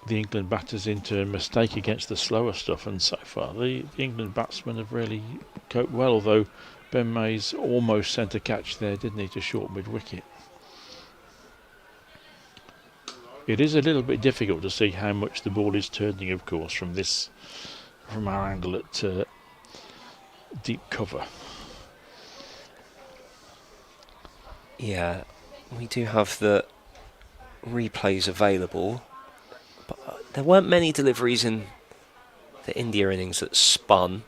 the England batters into a mistake against the slower stuff, and so far the England batsmen have really coped well, although Ben Mays almost sent a catch there, didn't he, to short mid-wicket. It is a little bit difficult to see how much the ball is turning, of course, from our angle at deep cover. Yeah, we do have the replays available, but there weren't many deliveries in the India innings that spun.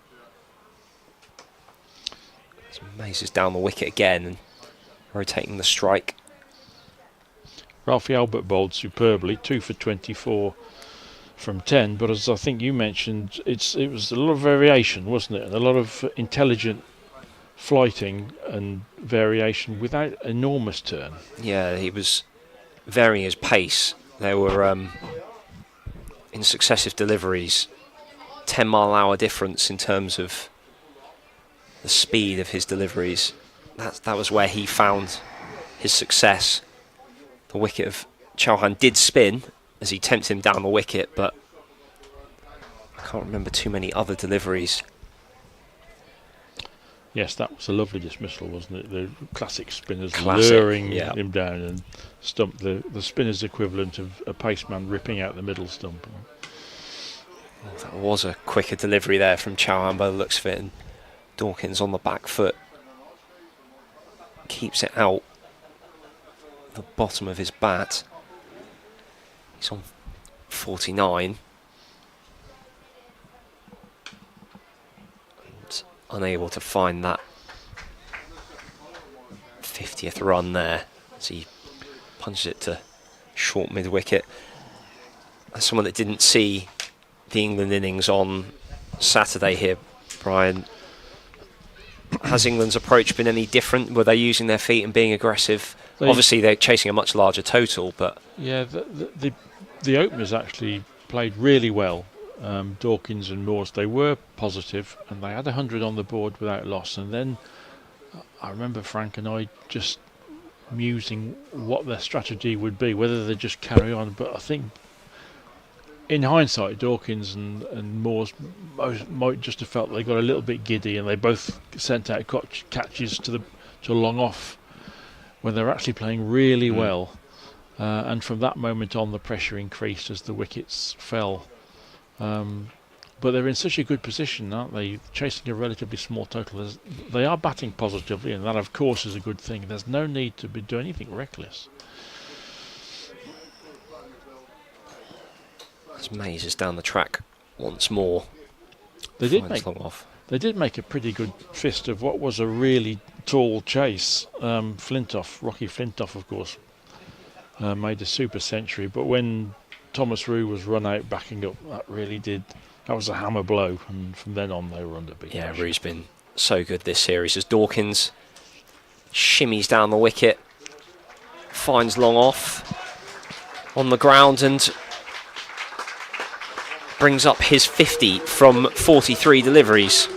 Mays is down the wicket again and rotating the strike. Ralphie Albert bowled superbly, 2 for 24 from 10, but as I think you mentioned, it was a lot of variation, wasn't it? And a lot of intelligent flighting and variation without enormous turn. Yeah, he was varying his pace. There were, in successive deliveries, 10-mile-an-hour difference in terms of the speed of his deliveries. That was where he found his success. The wicket of Chauhan did spin as he tempted him down the wicket, but I can't remember too many other deliveries. Yes, that was a lovely dismissal, wasn't it? The classic spinners Classic, luring yeah. him down and stumped the spinner's equivalent of a paceman ripping out the middle stump. That was a quicker delivery there from Chauhan by the looks of it, and Dawkins on the back foot keeps it out the bottom of his bat. He's on 49 and unable to find that 50th run there as he punches it to short mid-wicket. As someone that didn't see the England innings on Saturday here, Brian, has England's approach been any different? Were they using their feet and being aggressive? Obviously they're chasing a much larger total, but yeah, the openers actually played really well. Dawkins and Morse, they were positive and they had 100 on the board without loss, and then I remember Frank and I just musing what their strategy would be, whether they just carry on. But I think in hindsight, Dawkins and Morse might just have felt they got a little bit giddy, and they both sent out catches to long off when they were actually playing really well. And from that moment on, the pressure increased as the wickets fell. But they're in such a good position, aren't they? Chasing a relatively small total. They are batting positively, and that, of course, is a good thing. There's no need to do anything reckless. as Mays is down the track once more. They did make a pretty good fist of what was a really tall chase. Rocky Flintoff, of course, made a super century, but when Thomas Rue was run out backing up, that was a hammer blow, and from then on they were under big pressure. Rue's been so good this series as Dawkins shimmies down the wicket, finds long off on the ground and brings up his 50 from 43 deliveries.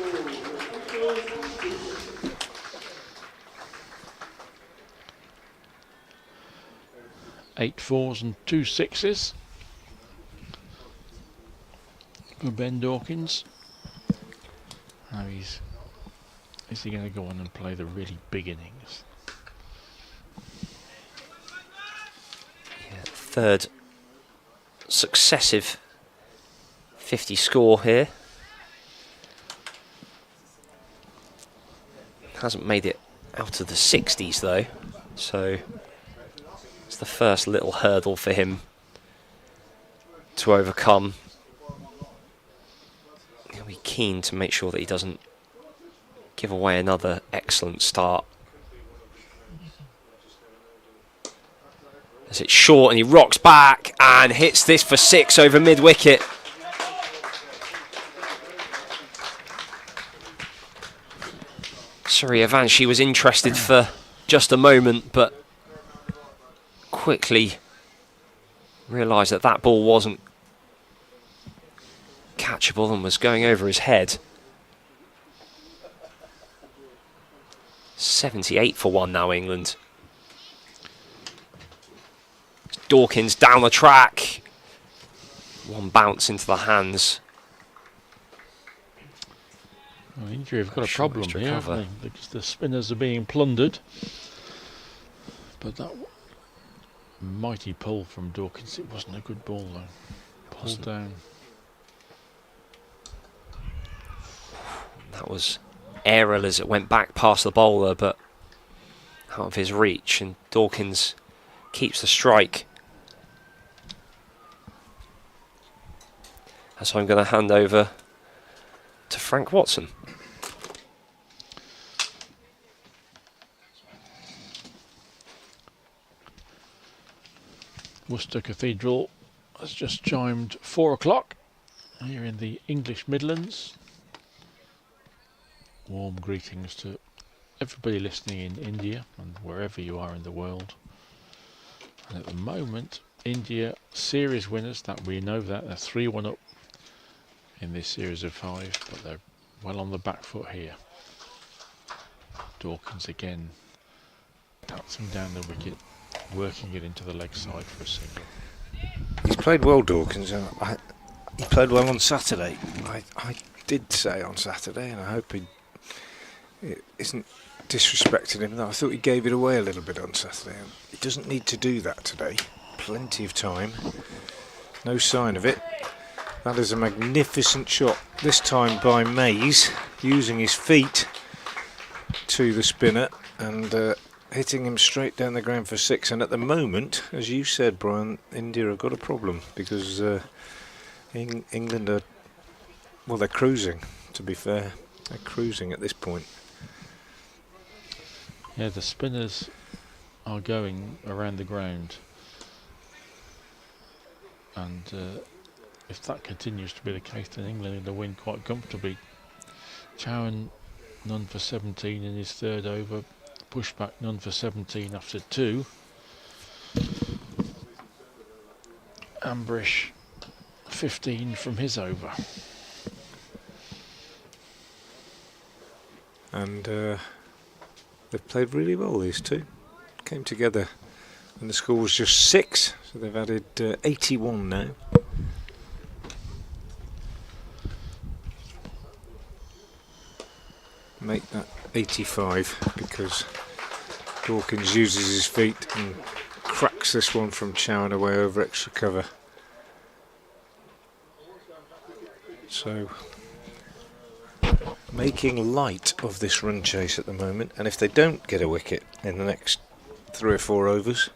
Eight fours and 2 sixes for Ben Dawkins. Now is he going to go on and play the really big innings? Yeah, third successive 50 score here. Hasn't made it out of the 60s though, so it's the first little hurdle for him to overcome. He'll be keen to make sure that he doesn't give away another excellent start. As it's short and he rocks back and hits this for 6 over mid-wicket. Suryavanshi was interested for just a moment, but quickly realised that that ball wasn't catchable and was going over his head. 78 for 1 now, England. Dawkins down the track. One bounce into the hands. Well, India have got a problem here, haven't they? Because the spinners are being plundered. But that mighty pull from Dawkins, it wasn't a good ball though. Pulled down. That was aerial as it went back past the bowler, but out of his reach, and Dawkins keeps the strike. So I'm going to hand over to Frank Watson. Worcester Cathedral has just chimed 4 o'clock here in the English Midlands. Warm greetings to everybody listening in India and wherever you are in the world. And at the moment, India series winners, that we know that they're 3-1 up in this series of 5, but they're well on the back foot here. Dawkins again bouncing down the wicket, working it into the leg side for a single. He's played well, Dawkins. He played well on Saturday. I did say on Saturday, and I hope he isn't disrespecting him. I thought he gave it away a little bit on Saturday. He doesn't need to do that today. Plenty of time. No sign of it. That is a magnificent shot, this time by Mays, using his feet to the spinner and hitting him straight down the ground for 6. And at the moment, as you said, Brian, India have got a problem because England are, well, they're cruising, to be fair. They're cruising at this point. Yeah, the spinners are going around the ground, and if that continues to be the case, then England will win quite comfortably. Chowan none for 17 in his 3rd over, pushback none for 17 after 2. Ambrish 15 from his over. And they've played really well, these two. Came together and the score was just 6, so they've added 81 now. Make that 85 because Dawkins uses his feet and cracks this one from Chowan away over extra cover. So making light of this run chase at the moment, and if they don't get a wicket in the next 3 or 4 overs,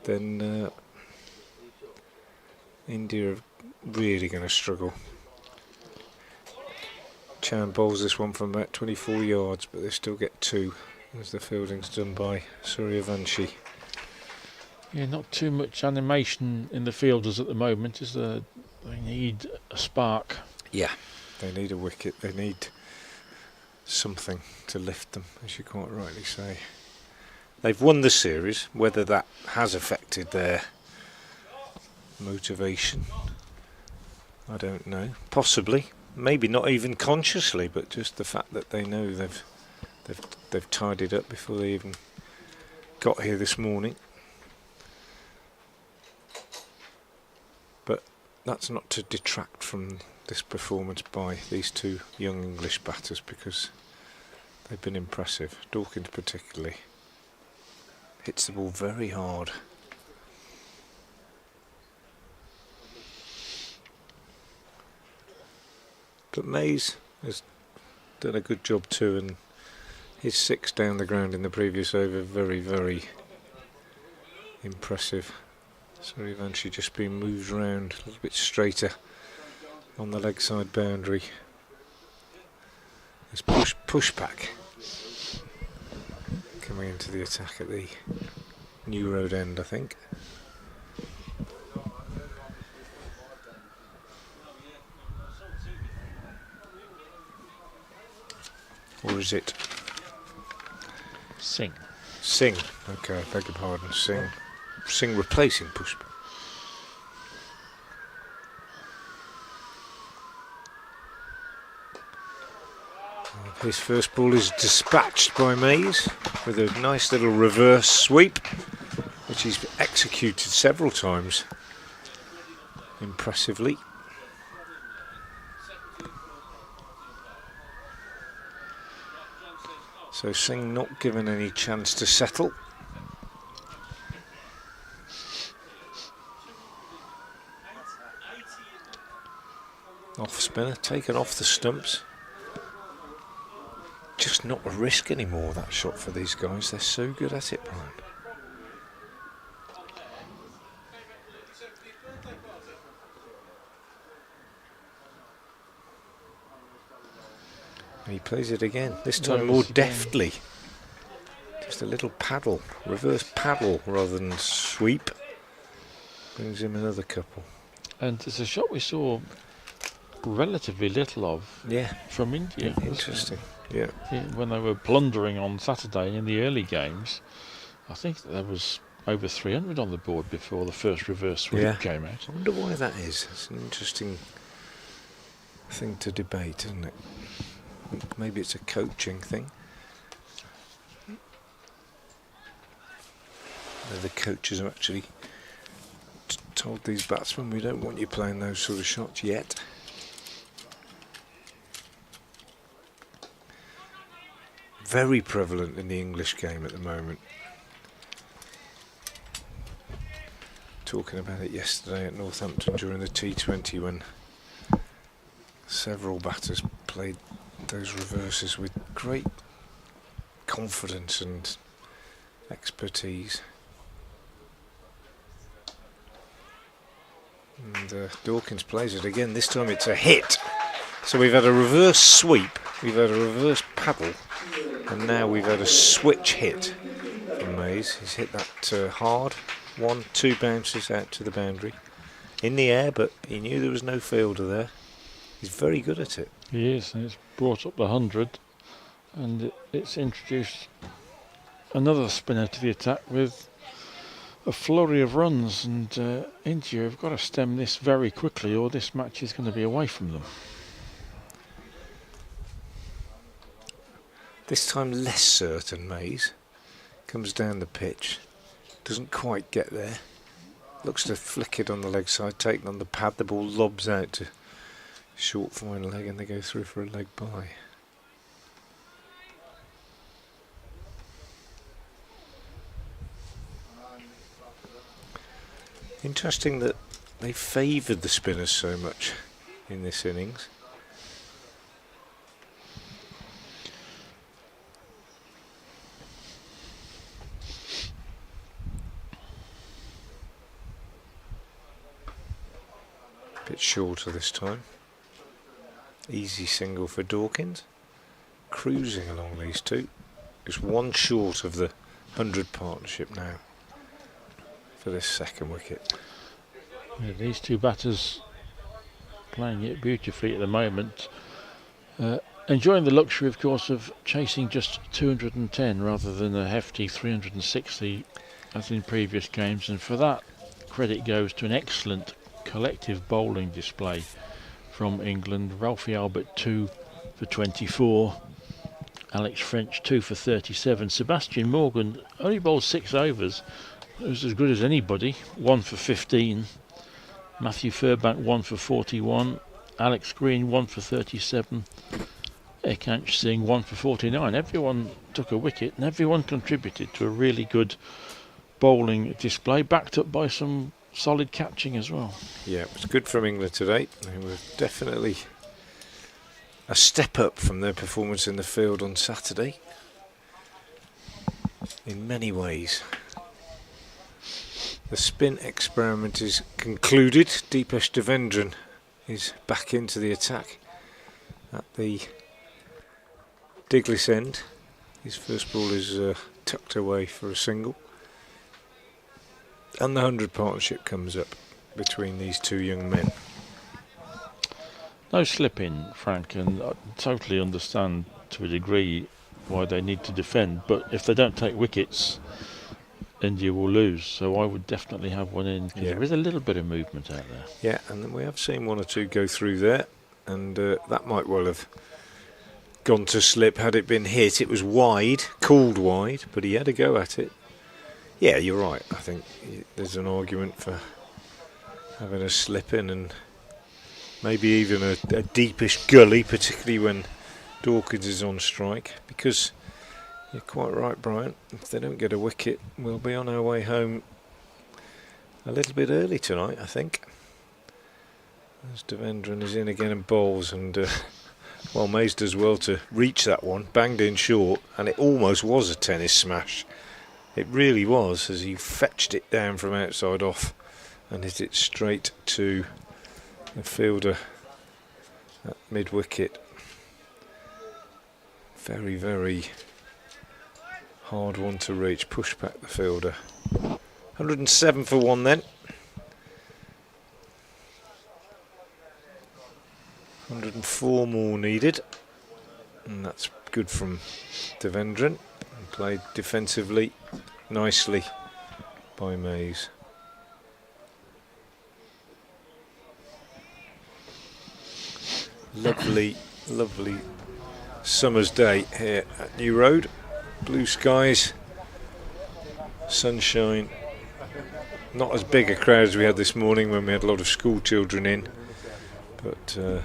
then India are really going to struggle. Chowan bowls this one from about 24 yards, but they still get 2 as the fielding's done by Suryavanshi. Yeah, not too much animation in the fielders at the moment. They need a spark. Yeah, they need a wicket. They need something to lift them, as you quite rightly say. They've won the series. Whether that has affected their motivation, I don't know. Possibly. Maybe not even consciously, but just the fact that they know they've tied it up before they even got here this morning. But that's not to detract from this performance by these 2 young English batters, because they've been impressive. Dawkins particularly hits the ball very hard. But Mays has done a good job too, and his 6 down the ground in the previous over, very, very impressive. Suryavanshi just being moved around a little bit straighter on the leg side boundary. There's push back coming into the attack at the New Road end, I think. Or is it Singh. Singh. Okay, I beg your pardon. Singh. Singh replacing Pushpa. His first ball is dispatched by Mays with a nice little reverse sweep, which he's executed several times impressively. So Singh not given any chance to settle. Off spinner, taken off the stumps. Just not a risk anymore, that shot for these guys. They're so good at it, Brian. And he plays it again, this time more deftly. Just a little paddle, reverse paddle rather than sweep. Brings him another couple. And it's a shot we saw relatively little of from India. Interesting. Yeah. When they were plundering on Saturday in the early games, I think that there was over 300 on the board before the first reverse sweep came out. I wonder why that is. It's an interesting thing to debate, isn't it? Maybe it's a coaching thing. The coaches have actually told these batsmen, we don't want you playing those sort of shots yet. Very prevalent in the English game at the moment. Talking about it yesterday at Northampton during the T20 when several batters played those reverses with great confidence and expertise. And Dawkins plays it again. This time it's a hit. So we've had a reverse sweep, we've had a reverse paddle, and now we've had a switch hit from Mays. He's hit that hard. 1-2 bounces out to the boundary. In the air, but he knew there was no fielder there. He's very good at it. He is, and it's brought up the 100, and it's introduced another spinner to the attack with a flurry of runs, and India have got to stem this very quickly or this match is going to be away from them. This time less certain, Mays. Comes down the pitch. Doesn't quite get there. Looks to flick it on the leg side, taken on the pad. The ball lobs out to short fine leg and they go through for a leg bye. Interesting that they favoured the spinners so much in this innings. Bit shorter this time. Easy single for Dawkins. Cruising along these two. Just one short of the 100 partnership now for this second wicket. Yeah, these two batters playing it beautifully at the moment. Enjoying the luxury, of course, of chasing just 210 rather than a hefty 360 as in previous games, and for that credit goes to an excellent collective bowling display from England. Ralphie Albert 2 for 24, Alex French 2 for 37, Sebastian Morgan only bowled 6 overs, it was as good as anybody, 1 for 15, Matthew Furbank 1 for 41, Alex Green 1 for 37, Ekansh Singh 1 for 49. Everyone took a wicket and everyone contributed to a really good bowling display, backed up by some solid catching as well. Yeah, it was good from England today. They were definitely a step up from their performance in the field on Saturday in many ways. The spin experiment is concluded. Deepesh Devendran is back into the attack at the Diglis end. His first ball is tucked away for a single. And the 100 partnership comes up between these two young men. No slip in, Frank, and I totally understand to a degree why they need to defend. But if they don't take wickets, India will lose. So I would definitely have one in, because there is a little bit of movement out there. Yeah, and then we have seen one or two go through there, and that might well have gone to slip had it been hit. It was wide, called wide, but he had a go at it. Yeah, you're right. I think there's an argument for having a slip in, and maybe even a deepish gully, particularly when Dawkins is on strike, because you're quite right, Brian. If they don't get a wicket, we'll be on our way home a little bit early tonight, I think. As Devendran is in again and bowls, and well, Mays does well to reach that one, banged in short, and it almost was a tennis smash. It really was, as he fetched it down from outside off and hit it straight to the fielder at mid-wicket. Very, very hard one to reach. Push back the fielder. 107 for one then. 104 more needed. And that's good from Devendran. And played defensively nicely by Mays. Lovely, lovely summer's day here at New Road. Blue skies, sunshine. Not as big a crowd as we had this morning when we had a lot of school children in, but the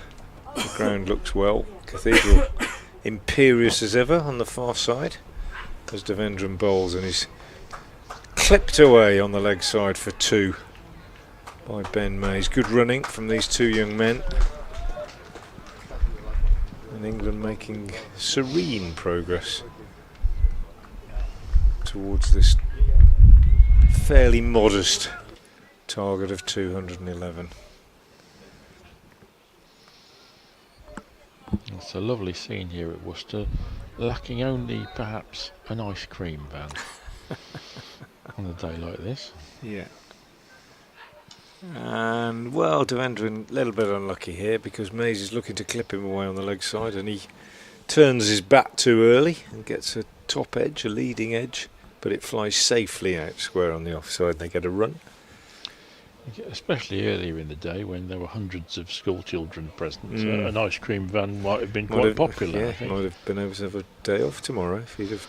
ground looks well. Cathedral imperious as ever on the far side as Devendran bowls, and he's clipped away on the leg side for two by Ben Mays. Good running from these two young men. And England making serene progress towards this fairly modest target of 211. It's a lovely scene here at Worcester, lacking only perhaps an ice cream van on a day like this. Yeah. And well, Devendran a little bit unlucky here because Mays is looking to clip him away on the leg side, and he turns his bat too early and gets a top edge, a leading edge, but it flies safely out square on the offside. They get a run. Especially earlier in the day when there were hundreds of school children present, an ice cream van might have been quite popular. Yeah, I think. might have been able to have a day off tomorrow if he'd have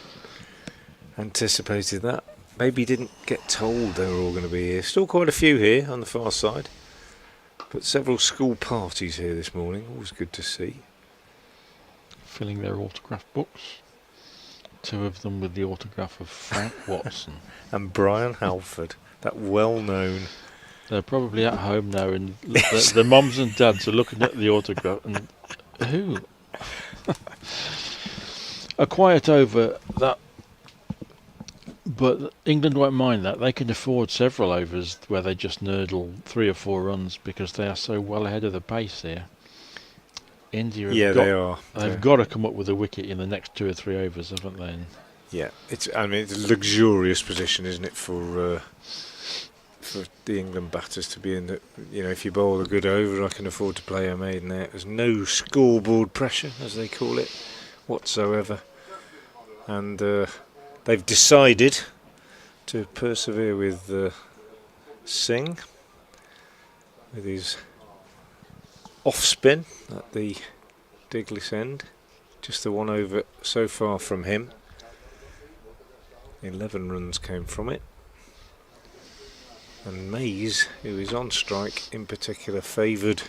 anticipated that. Maybe he didn't get told they were all going to be here. Still quite a few here on the far side, but several school parties here this morning. Always good to see. Filling their autograph books. Two of them with the autograph of Frank Watson. And Brian Halford, that well-known. They're probably at home now, and the mums and dads are looking at the autograph and who are quiet over that. But England won't mind that. They can afford several overs where they just nurdle 3 or 4 runs because they are so well ahead of the pace here. India have they are. They've got to come up with a wicket in the next 2 or 3 overs, haven't they? Yeah, it's a luxurious position, isn't it, for the England batters to be in. The, if you bowl a good over, I can afford to play a maiden there. There's no scoreboard pressure, as they call it, whatsoever, and they've decided to persevere with Singh with his off spin at the Diglis end. Just the one over so far from him. 11 runs came from it. And Mays, who is on strike in particular, favoured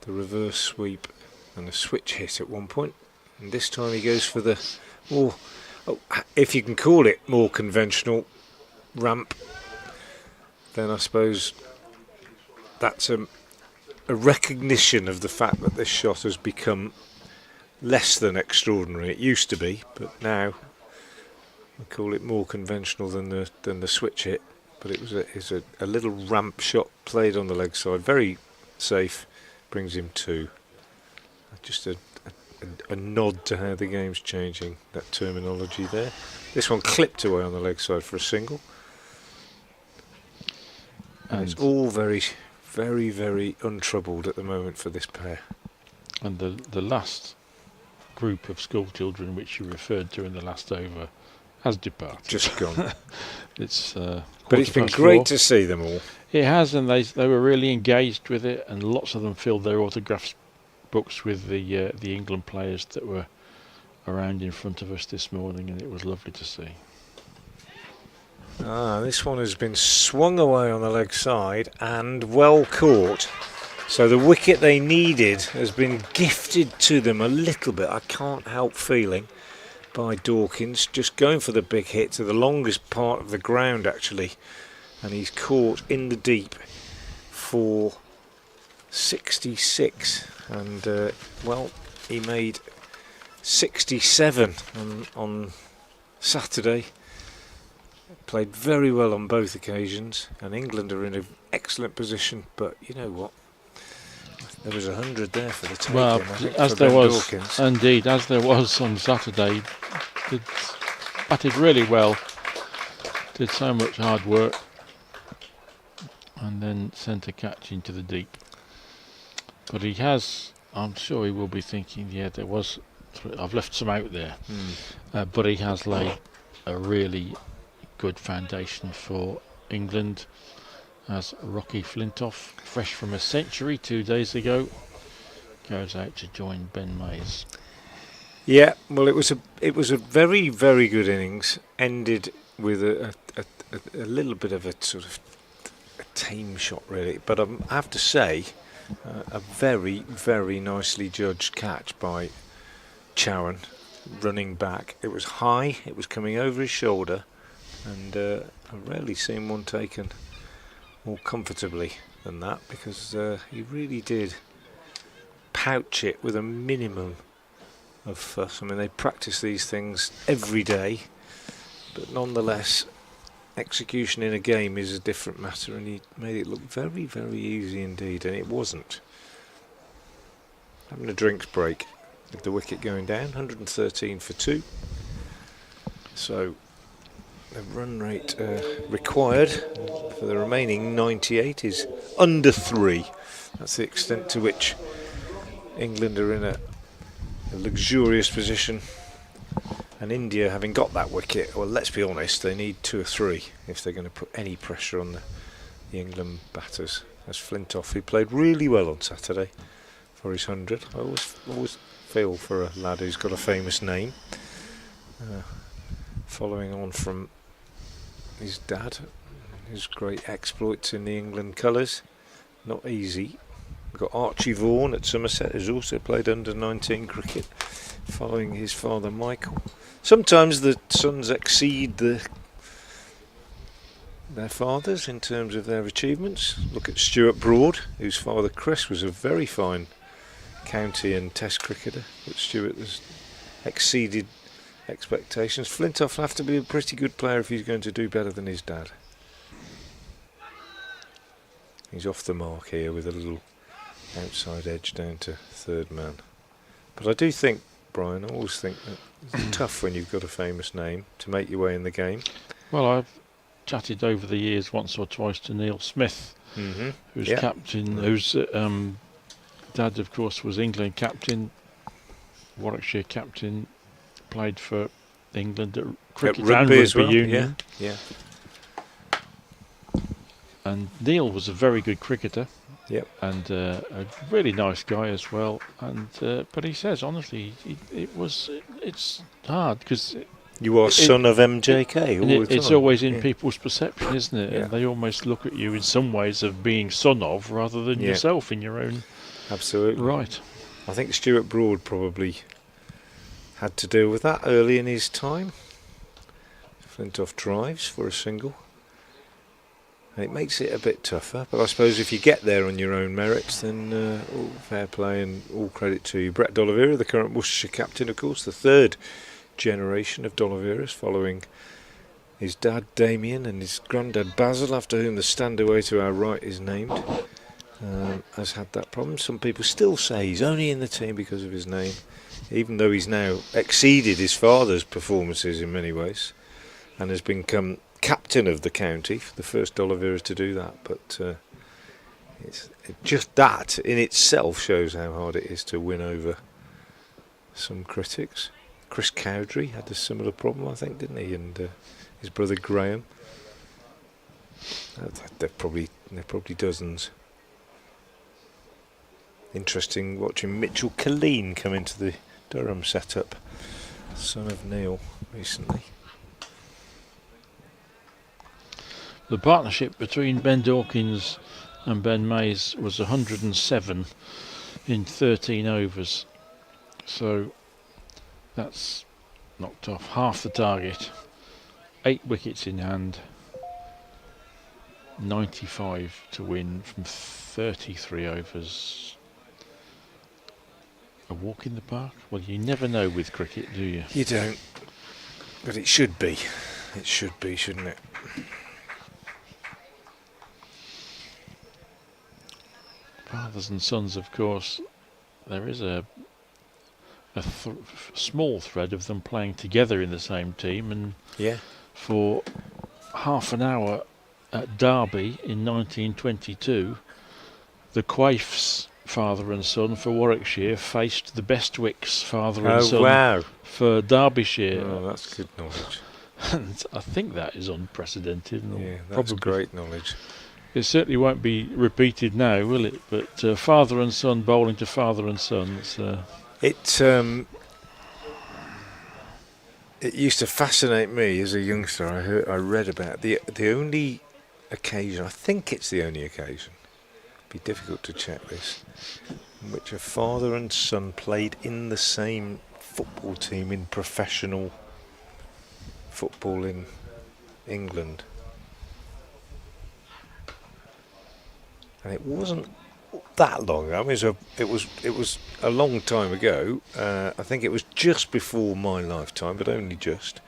the reverse sweep and a switch hit at one point. And this time he goes for the more, if you can call it more conventional ramp, then I suppose that's a recognition of the fact that this shot has become less than extraordinary. It used to be, but now I call it more conventional than the switch hit. But it's a little ramp shot played on the leg side, very safe, brings him 2. Just a nod to how the game's changing, that terminology there. This one clipped away on the leg side for a single. And it's all very, very, very untroubled at the moment for this pair. And the last group of school children which you referred to in the last over has departed. Just gone. It's But it's been great to see them all. It has, and they were really engaged with it, and lots of them filled their autograph books with the England players that were around in front of us this morning, and it was lovely to see. This one has been swung away on the leg side and well caught. So the wicket they needed has been gifted to them a little bit, I can't help feeling, by Dawkins. Just going for the big hit to the longest part of the ground, actually. And he's caught in the deep for 66. And, well, he made 67 on Saturday. Played very well on both occasions, and England are in an excellent position. But you know what? There was 100 there for the taking. Well, as there was, Dawkins. indeed, as there was on Saturday, batted really well, did so much hard work, and then sent a catch into the deep. But he has, I'm sure he will be thinking, yeah, there was, I've left some out there, but he has laid a really good foundation for England, as Rocky Flintoff, fresh from a century 2 days ago, goes out to join Ben Mays. Yeah, well, it was a very, very good innings. Ended with a little bit of a sort of a tame shot, really. But I have to say, a very, very nicely judged catch by Chowan, running back. It was high. It was coming over his shoulder, and I've rarely seen one taken more comfortably than that, because he really did pouch it with a minimum of fuss. I mean, they practice these things every day, but nonetheless, execution in a game is a different matter, and he made it look very, very easy indeed, and it wasn't. Having a drinks break with the wicket going down, 113 for 2. So the run rate required for the remaining 98 is under 3. That's the extent to which England are in a luxurious position. And India, having got that wicket, well, let's be honest, they need 2 or 3 if they're going to put any pressure on the England batters. As Flintoff, who played really well on Saturday for his 100. I always feel for a lad who's got a famous name. Following on from his dad, his great exploits in the England colours. Not easy. We've got Archie Vaughan at Somerset, who's also played under-19 cricket, following his father Michael. Sometimes the sons exceed their fathers in terms of their achievements. Look at Stuart Broad, whose father Chris was a very fine county and test cricketer, but Stuart has exceeded expectations. Flintoff will have to be a pretty good player if he's going to do better than his dad. He's off the mark here with a little outside edge down to third man. But I do think, Brian, I always think that it's tough when you've got a famous name to make your way in the game. Well, I've chatted over the years once or twice to Neil Smith, who's captain, whose dad, of course, was England captain, Warwickshire captain, played for England at cricket and rugby as well. union. Yeah. And Neil was a very good cricketer. Yep. And a really nice guy as well. And but he says honestly, it's hard because you are son of MJK. It's always in people's perception, isn't it? Yeah. And they almost look at you in some ways of being son of rather than yourself in your own. Absolutely right. I think Stuart Broad probably had to deal with that early in his time. Flintoff drives for a single. And it makes it a bit tougher, but I suppose if you get there on your own merits, then all fair play and all credit to you. Brett D'Oliveira, the current Worcestershire captain, of course, the third generation of D'Oliveiras, following his dad Damien and his granddad Basil, after whom the stand away to our right is named, has had that problem. Some people still say he's only in the team because of his name, even though he's now exceeded his father's performances in many ways and has become captain of the county, the first D'Oliveiras to do that. But just that in itself shows how hard it is to win over some critics. Chris Cowdrey had a similar problem, I think, didn't he? And his brother Graham. They're probably dozens. Interesting watching Mitchell Killeen come into the Durham setup, son of Neil, recently. The partnership between Ben Dawkins and Ben Mays was 107 in 13 overs. So that's knocked off half the target. 8 wickets in hand. 95 to win from 33 overs. A walk in the park? Well, you never know with cricket, do you? You don't. But it should be. It should be, shouldn't it? Fathers and sons, of course. There is a small thread of them playing together in the same team, and Yeah. for half an hour at Derby in 1922, the Quaifs, father and son, for Warwickshire faced the Bestwicks, father and son, Wow. for Derbyshire. Oh, that's good knowledge. And I think that is unprecedented. And Yeah, that's great knowledge. It certainly won't be repeated now, will it? But father and son bowling to father and son. It used to fascinate me as a youngster. I read about the only occasion, I think it's the only occasion, it'd be difficult to check this, in which a father and son played in the same football team in professional football in England. And it wasn't that long ago. I mean, it was a long time ago. I think it was just before my lifetime, but only just.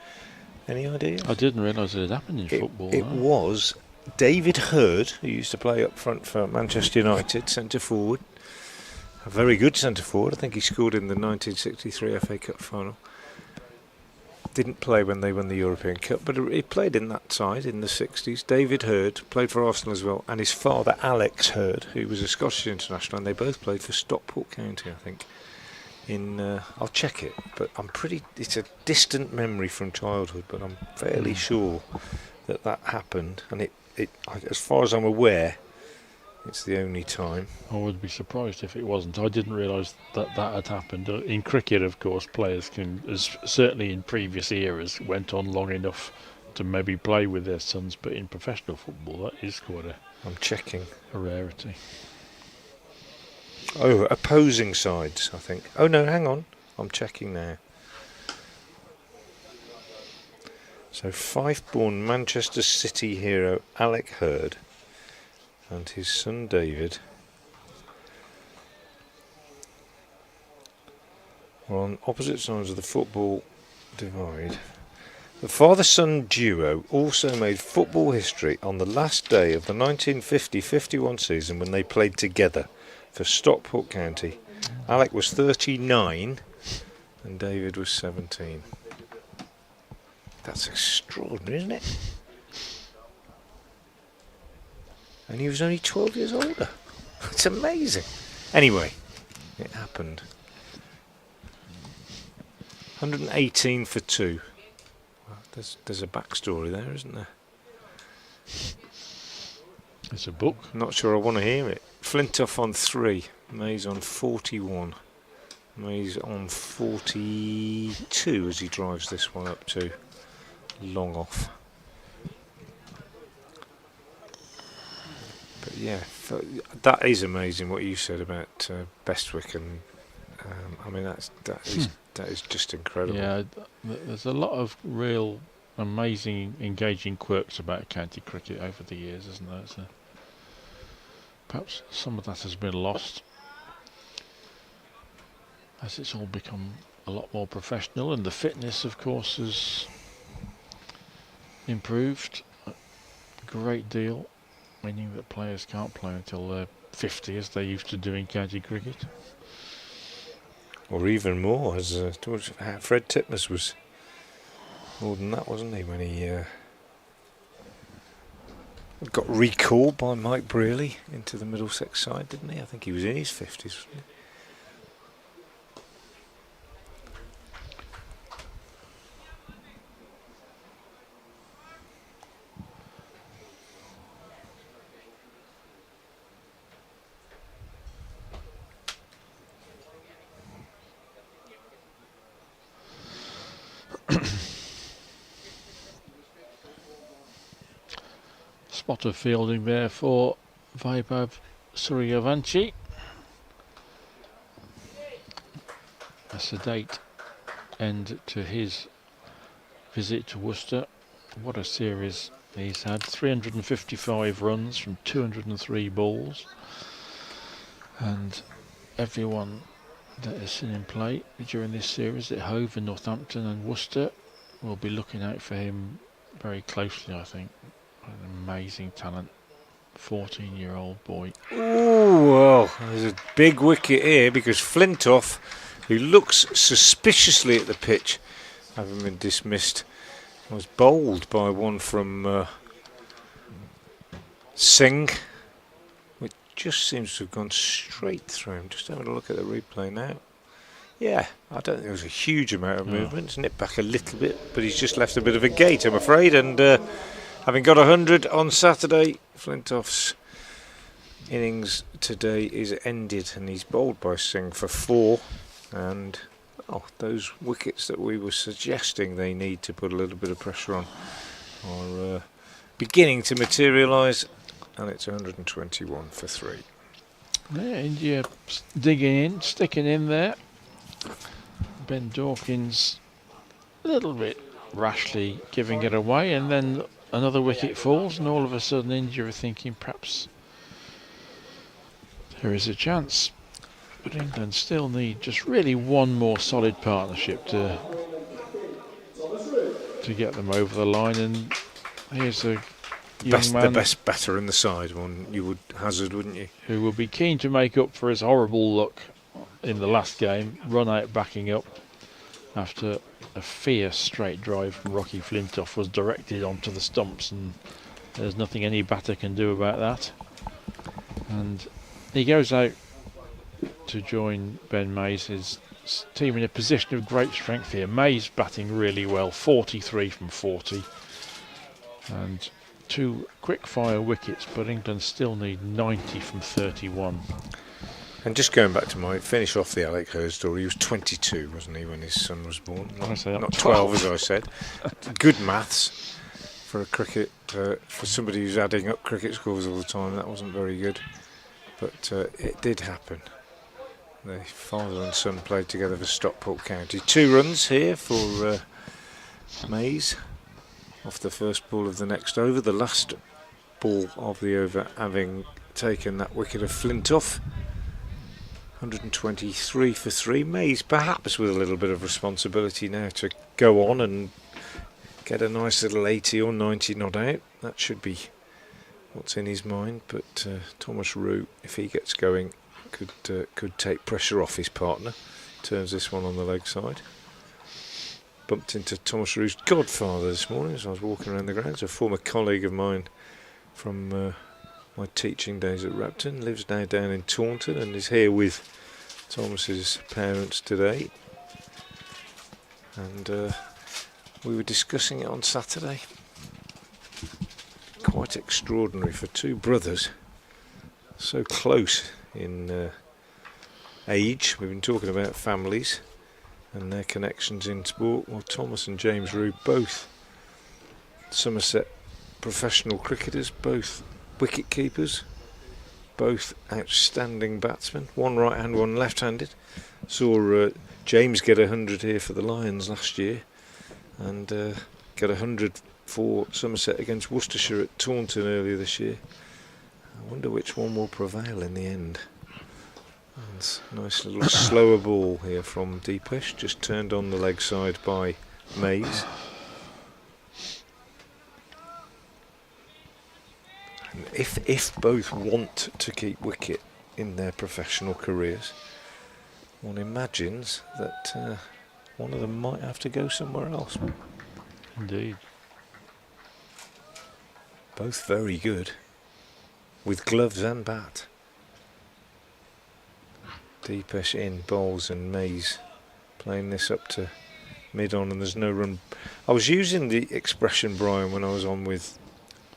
Any idea? I didn't realise it had happened in football. It was David Hurd, who used to play up front for Manchester United, centre forward. A very good centre forward. I think he scored in the 1963 FA Cup final. Didn't play when they won the European Cup, but he played in that side in the 60s. David Hurd played for Arsenal as well, and his father Alex Hurd, who was a Scottish international, and they both played for Stockport County, I think. I'll check it, but it's a distant memory from childhood, but I'm fairly sure that happened, and as far as I'm aware, it's the only time. I would be surprised if it wasn't. I didn't realise that had happened. In cricket, of course, players can, certainly in previous eras, went on long enough to maybe play with their sons, but in professional football, that is quite I'm checking. a rarity. Oh, opposing sides, I think. Oh no, hang on. I'm checking now. So Fife-born Manchester City hero Alec Hurd and his son David were on opposite sides of the football divide. The father-son duo also made football history on the last day of the 1950-51 season when they played together for Stockport County. Alec was 39 and David was 17. That's extraordinary, isn't it? And he was only 12 years older. It's amazing. Anyway, it happened. 118 for 2. Well, there's a backstory there, isn't there? It's a book. Not sure I want to hear it. Flintoff on 3. Mays on 41. Mays on 42 as he drives this one up to long off. But yeah, that is amazing what you said about Bestwick, and I mean that is just incredible. Yeah, there's a lot of real amazing, engaging quirks about county cricket over the years, isn't there? So perhaps some of that has been lost as it's all become a lot more professional, and the fitness, of course, has improved a great deal, meaning that players can't play until they're 50 as they used to do in county cricket. Or even more, as Fred Titmus was more than that, wasn't he, when he got recalled by Mike Brearley into the Middlesex side, didn't he? I think he was in his 50s, wasn't he? spot of fielding there for Vaibhav Suryavanshi. A sedate end to his visit to Worcester. What a series he's had. 355 runs from 203 balls. And everyone that has seen him play during this series at Hove and Northampton and Worcester will be looking out for him very closely, I think. An amazing talent. 14-year-old boy. Oh, well, there's a big wicket here because Flintoff, who looks suspiciously at the pitch, having been dismissed, was bowled by one from Singh, which just seems to have gone straight through him. Just having a look at the replay now. Yeah, I don't think there was a huge amount of movement. It's nipped back a little bit, but he's just left a bit of a gate, I'm afraid. And having got 100 on Saturday, Flintoff's innings today is ended, and he's bowled by Singh for 4. And those wickets that we were suggesting they need to put a little bit of pressure on are beginning to materialise, and it's 121 for 3. Yeah, India digging in, sticking in there. Ben Dawkins a little bit rashly giving it away, and then another wicket falls, and all of a sudden India are thinking perhaps there is a chance. But England still need just really one more solid partnership to get them over the line. And here's a young man, the best batter in the side, one you would hazard, wouldn't you? Who will be keen to make up for his horrible luck in the last game, run out backing up after a fierce straight drive from Rocky Flintoff was directed onto the stumps, and there's nothing any batter can do about that. And he goes out to join Ben Mays, his team, in a position of great strength here. Mays batting really well, 43 from 40, and 2 quick fire wickets, but England still need 90 from 31. And just going back to my finish off the Alec Hurd story, he was 22, wasn't he, when his son was born? Not 12, as I said. Good maths for a cricket, for somebody who's adding up cricket scores all the time. That wasn't very good, but it did happen. The father and son played together for Stockport County. 2 runs here for Mays off the first ball of the next over. The last ball of the over having taken that wicket of Flintoff. 123 for 3. Mays perhaps with a little bit of responsibility now to go on and get a nice little 80 or 90 not out. That should be what's in his mind. But Thomas Root, if he gets going, could take pressure off his partner. Turns this one on the leg side. Bumped into Thomas Root's godfather this morning as I was walking around the grounds. A former colleague of mine from my teaching days at Repton, lives now down in Taunton and is here with Thomas's parents today. And we were discussing it on Saturday. Quite extraordinary for 2 brothers so close in age. We've been talking about families and their connections in sport. Well, Thomas and James Root, both Somerset professional cricketers, both wicket keepers, both outstanding batsmen, one right-handed, one left-handed. Saw James get 100 here for the Lions last year, and get 100 for Somerset against Worcestershire at Taunton earlier this year. I wonder which one will prevail in the end. And nice little slower ball here from Deepesh, just turned on the leg side by Mays. And if both want to keep wicket in their professional careers, one imagines that one of them might have to go somewhere else. Indeed. Both very good, with gloves and bat. Deepesh in, bowls, and Mays playing this up to mid-on, and there's no run. I was using the expression, Brian, when I was on with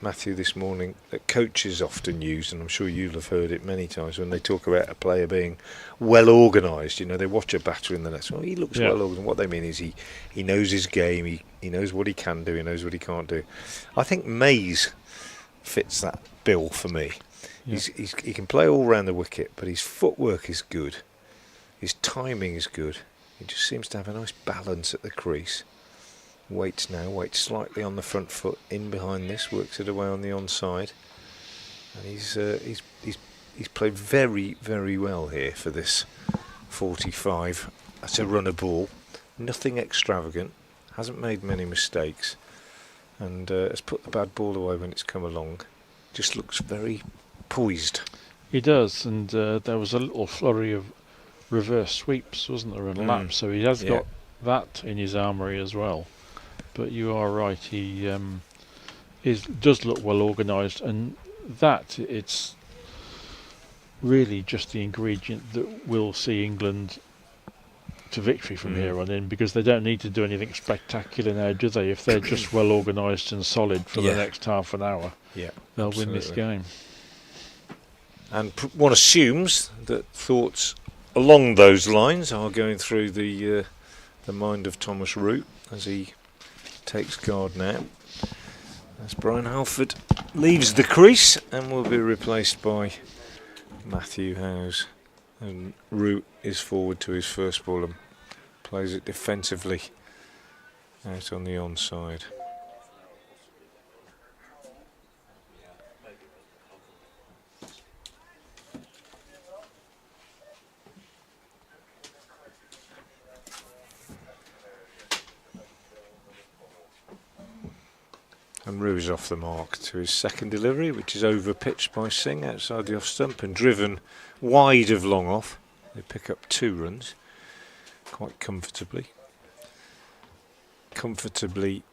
Matthew this morning, that coaches often use, and I'm sure you'll have heard it many times when they talk about a player being well organised. You know, they watch a batter in the net. Well, he looks well organised. What they mean is he knows his game. He knows what he can do. He knows what he can't do. I think Mays, fits that bill for me. Yeah. He can play all round the wicket, but his footwork is good. His timing is good. He just seems to have a nice balance at the crease. Waits slightly on the front foot, in behind this, works it away on the onside. And he's played very, very well here for this 45. That's a runner ball. Nothing extravagant. Hasn't made many mistakes. And has put the bad ball away when it's come along. Just looks very poised. He does, and there was a little flurry of reverse sweeps, wasn't there, and laps, so he has got that in his armoury as well. But you are right, he does look well organised, and that it's really just the ingredient that will see England to victory from here on in, because they don't need to do anything spectacular now, do they? If they're just well organised and solid for the next half an hour, they'll win this game. And one assumes that thoughts along those lines are going through the mind of Thomas Root as he takes guard now. As Brian Halford leaves the crease and will be replaced by Matthew Howes. And Root is forward to his first ball and plays it defensively out on the onside. And Rue's off the mark to his second delivery, which is over pitched by Singh outside the off stump and driven wide of long off. They pick up 2 runs quite comfortably. Comfortably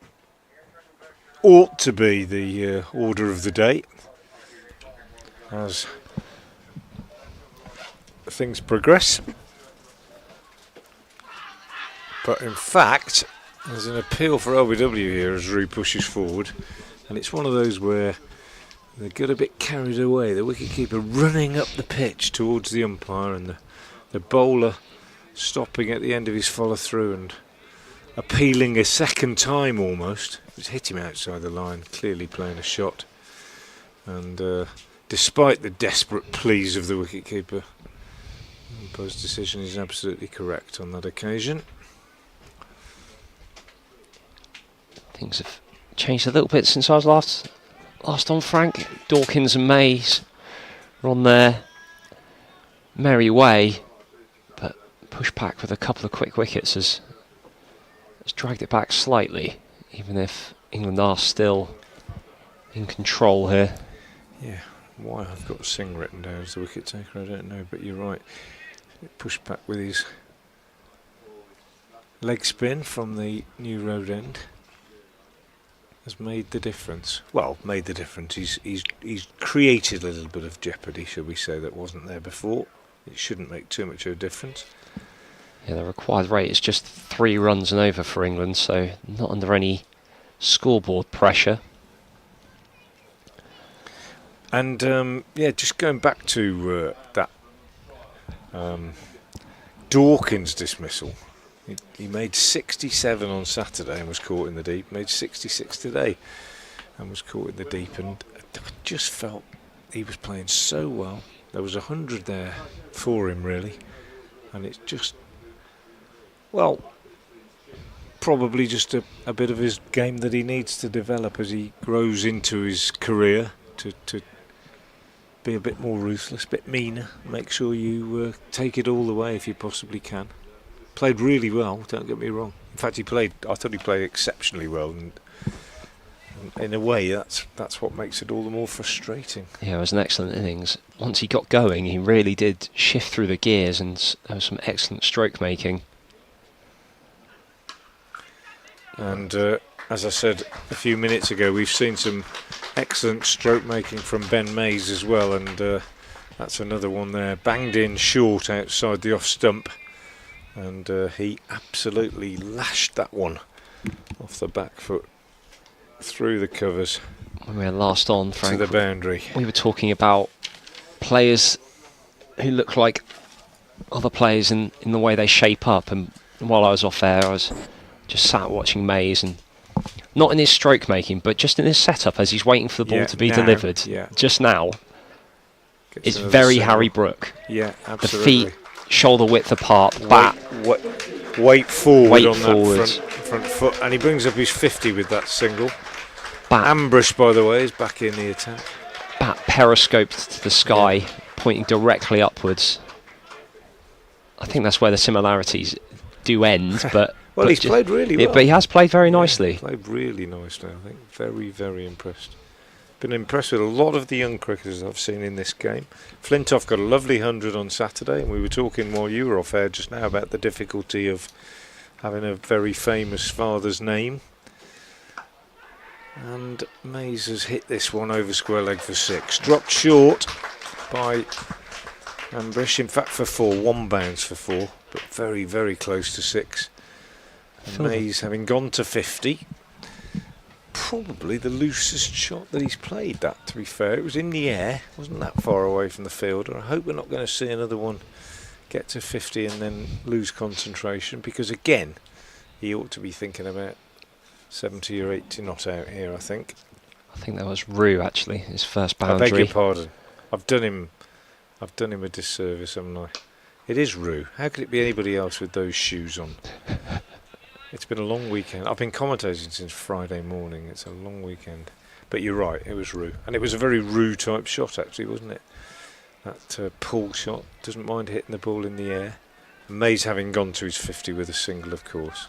ought to be the order of the day as things progress. But in fact, there's an appeal for LBW here as Rue pushes forward, and it's one of those where they get a bit carried away. The wicketkeeper running up the pitch towards the umpire, and the bowler stopping at the end of his follow through and appealing a second time almost. It's hit him outside the line, clearly playing a shot. And despite the desperate pleas of the wicketkeeper, the umpire's decision is absolutely correct on that occasion. Things have changed a little bit since I was last on, Frank. Dawkins and Mays are on their merry way, but Pushpak with a couple of quick wickets has dragged it back slightly, even if England are still in control here. Yeah, why I've got Singh written down as the wicket taker, I don't know, but you're right. Pushpak with his leg spin from the New Road end has made the difference. Well, made the difference. He's created a little bit of jeopardy, shall we say, that wasn't there before. It shouldn't make too much of a difference. Yeah, the required rate is just 3 runs and over for England, so not under any scoreboard pressure. And yeah, just going back to that Dawkins dismissal. He made 67 on Saturday and was caught in the deep. Made 66 today and was caught in the deep. And I just felt he was playing so well. There was 100 there for him, really. And it's just, well, probably just a bit of his game that he needs to develop as he grows into his career, to be a bit more ruthless, a bit meaner. Make sure you take it all the way if you possibly can. Played really well, don't get me wrong. In fact, I thought he played exceptionally well, and in a way that's what makes it all the more frustrating. Yeah, it was an excellent innings. Once he got going, he really did shift through the gears, and there was some excellent stroke making. And as I said a few minutes ago, we've seen some excellent stroke making from Ben Mays as well, and that's another one there, banged in short outside the off stump. And he absolutely lashed that one off the back foot through the covers. When we were last on, Frank, to the boundary. We were talking about players who look like other players in the way they shape up, and while I was off air I was just sat watching Mays, and not in his stroke making, but just in his setup as he's waiting for the ball to be delivered. Yeah. Just now, Gets it's another very single. Harry Brook. Yeah, The absolutely. feet, shoulder width apart, bat. Weight forward Weight on forward. that front foot, and he brings up his 50 with that single. Bat, Ambush, by the way, is back in the attack. bat periscoped to the sky, pointing directly upwards. I think that's where the similarities do end, but Well, he's played really well. But he has played very nicely. Played really nicely, I think. Very, very impressed. Been impressed with a lot of the young cricketers I've seen in this game. Flintoff got a lovely 100 on Saturday, and we were talking while you were off air just now about the difficulty of having a very famous father's name. And Mays has hit this one over square leg for 6. Dropped short by Ambush, in fact for 4, 1 bounce for 4, but very, very close to 6. And Mays, having gone to 50, probably the loosest shot that he's played, that, to be fair. It was in the air, wasn't that far away from the fielder. I hope we're not going to see another one get to 50 and then lose concentration, because again, he ought to be thinking about 70 or 80 not out here, I think. I think that was Rue, actually, his first I boundary. beg your pardon. I've done him a disservice, haven't I? It is Rue. How could it be anybody else with those shoes on? It's been a long weekend. I've been commentating since Friday morning. It's a long weekend. But you're right, it was Rue. And it was a very Rue type shot, actually, wasn't it? That pull shot. Doesn't mind hitting the ball in the air. Mays having gone to his 50 with a single, of course.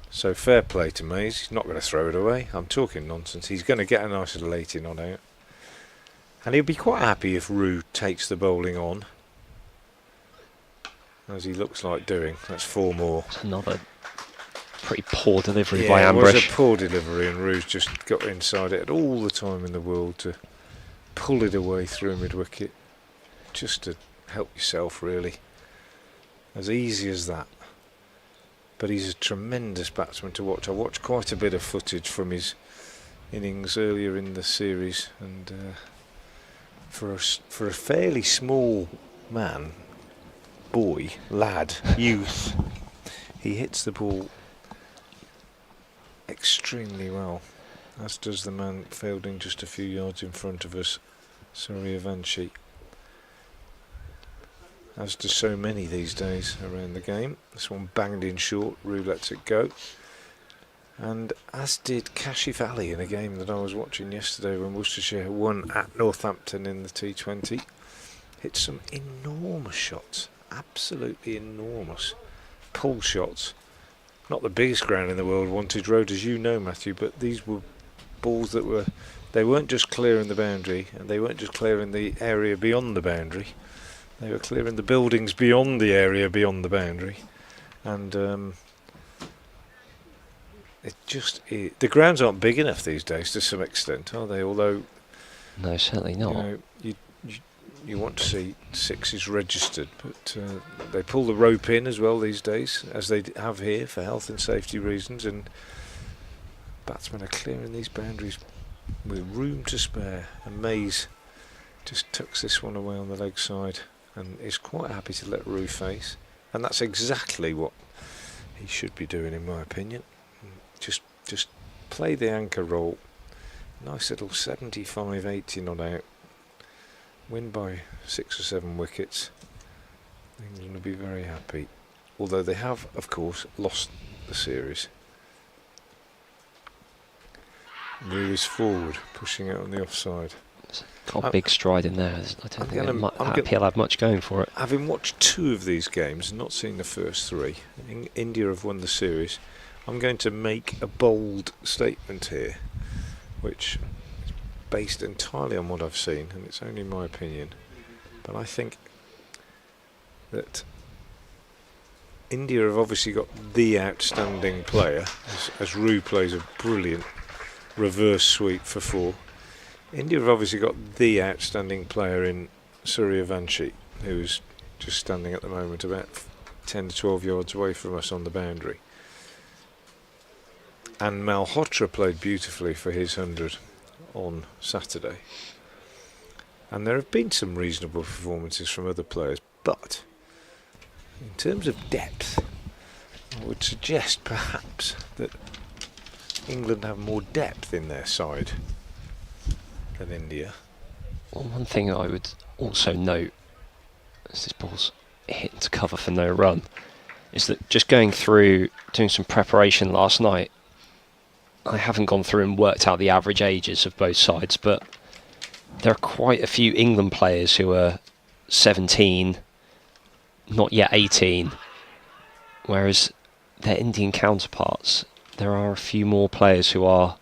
So fair play to Mays. He's not going to throw it away. I'm talking nonsense. He's going to get a nice little 80 not out. And he'll be quite happy if Rue takes the bowling on, as he looks like doing. That's 4 more. It's another pretty poor delivery by Ambush. It was a poor delivery, and Rue's just got inside it. Had all the time in the world to pull it away through mid-wicket, just to help yourself, really. As easy as that. But he's a tremendous batsman to watch. I watched quite a bit of footage from his innings earlier in the series, and for a fairly small man, boy, lad, youth, he hits the ball extremely well, as does the man fielding just a few yards in front of us, Suryavanshi. As do so many these days around the game. This one banged in short, Rue lets it go. And as did Kashif Ali in a game that I was watching yesterday when Worcestershire won at Northampton in the T20. Hit some enormous shots, absolutely enormous pull shots. Not the biggest ground in the world, Wantage Road, as you know, Matthew, but these were balls that they weren't just clearing the boundary, and they weren't just clearing the area beyond the boundary. They were clearing the buildings beyond the area beyond the boundary. And the grounds aren't big enough these days to some extent, are they? Although, no, certainly not. You want to see 6s registered, but they pull the rope in as well these days, as they have here for health and safety reasons, and batsmen are clearing these boundaries with room to spare. And Mays just tucks this one away on the leg side and is quite happy to let Rue face, and that's exactly what he should be doing, in my opinion. Just play the anchor role. Nice little 75-80 not out. Win by 6 or 7 wickets. England will be very happy. Although they have, of course, lost the series. Rue is forward, pushing out on the offside. Got a big stride in there. I don't think he'll have much going for it. Having watched 2 of these games and not seen the first 3, India have won the series. I'm going to make a bold statement here, which is based entirely on what I've seen, and it's only my opinion. But I think that India have obviously got the outstanding player, as Rue plays a brilliant reverse sweep for 4. India have obviously got the outstanding player in Suryavanshi, who's just standing at the moment about 10 to 12 yards away from us on the boundary. And Malhotra played beautifully for his 100 on Saturday. And there have been some reasonable performances from other players, but in terms of depth, I would suggest perhaps that England have more depth in their side than India. Well, one thing I would also note, as this ball's hit to cover for no run, is that just going through, doing some preparation last night, I haven't gone through and worked out the average ages of both sides, but there are quite a few England players who are 17, not yet 18, whereas their Indian counterparts, there are a few more players who are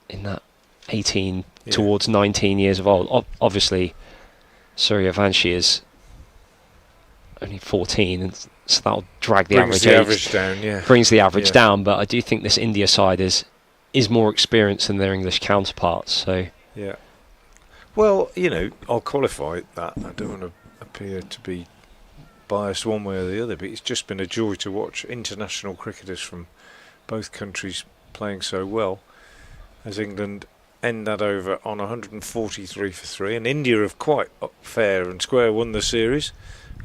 in that 18 towards 19 years of old. Obviously, Suryavanshi is only 14, and so that'll drag the average down. Yeah, brings the average down. But I do think this India side is more experienced than their English counterparts. So yeah. Well, you know, I'll qualify that. I don't want to appear to be biased one way or the other, but it's just been a joy to watch international cricketers from both countries playing so well, as England end that over on 143 for 3, and India have quite fair and square won the series,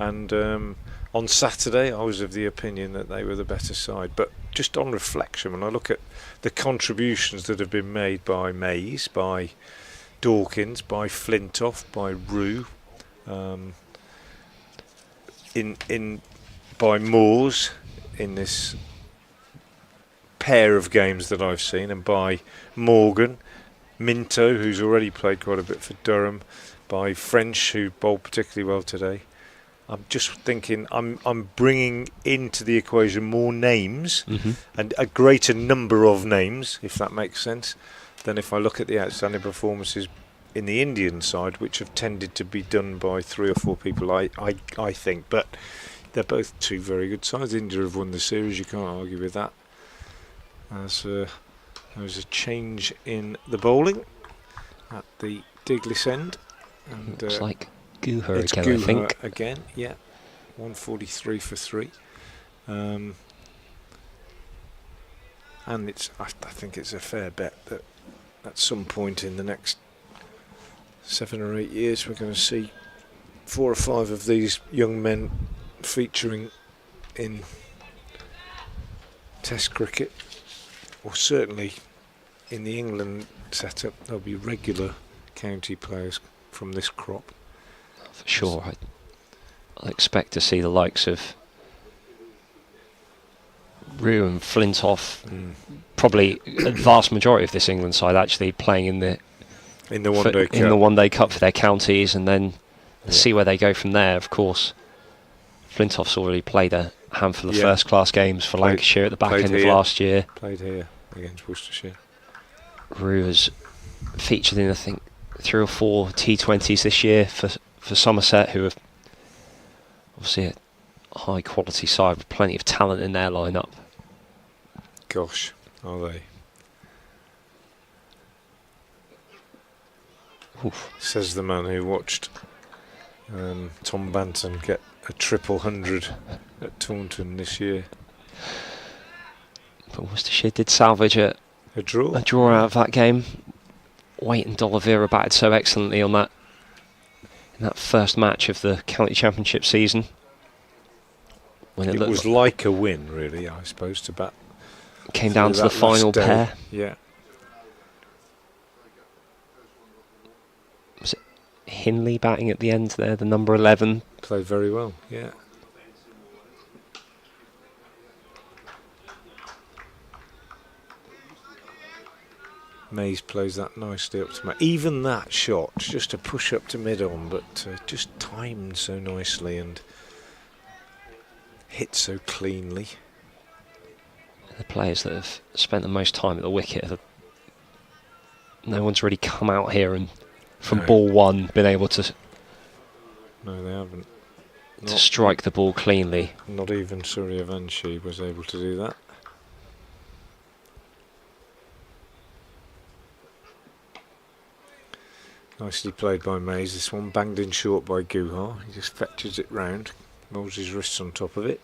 and on Saturday I was of the opinion that they were the better side. But just on reflection, when I look at the contributions that have been made by Mays, by Dawkins, by Flintoff, by Rue, by Moores in this pair of games that I've seen, and by Morgan, Minto, who's already played quite a bit for Durham, by French, who bowled particularly well today. I'm just thinking I'm bringing into the equation more names and a greater number of names, if that makes sense, than if I look at the outstanding performances in the Indian side, which have tended to be done by 3 or 4 people, I think. But they're both two very good sides. India have won the series, you can't argue with that. As there's a change in the bowling at the Diglis end. And looks like Guha it's again, Guha I think. Again, yeah. 143 for 3. And it's I think it's a fair bet that at some point in the next 7 or 8 years we're going to see 4 or 5 of these young men featuring in Test cricket, or certainly in the England setup there'll be regular county players from this crop. For sure. I expect to see the likes of Rue and Flintoff, probably a vast majority of this England side actually playing in the One Day Cup for their counties, and then see where they go from there. Of course, Flintoff's already played a handful of first class games for Lancashire at the back end of last year. Played here against Worcestershire. Rue has featured in, I think, 3 or 4 T20s this year for Somerset, who have obviously a high quality side with plenty of talent in their lineup. Gosh, are they? Oof. Says the man who watched Tom Banton get a 100 at Taunton this year. But Worcestershire did salvage a draw out of that game. Waite and D'Oliveira batted so excellently on that in that first match of the county championship season. When it was like a win, really, I suppose, to bat. Came down to the final pair. Yeah. Was it Hinley batting at the end there, the number 11? Played very well, yeah. Mays plays that nicely up to even that shot, just a push up to mid-on, but just timed so nicely and hit so cleanly. The players that have spent the most time at the wicket, no one's really come out here and from ball one been able to. No, they haven't. To strike the ball cleanly. Not even Suryavanshi was able to do that. Nicely played by Mays. This one banged in short by Guha. He just fetches it round, rolls his wrists on top of it.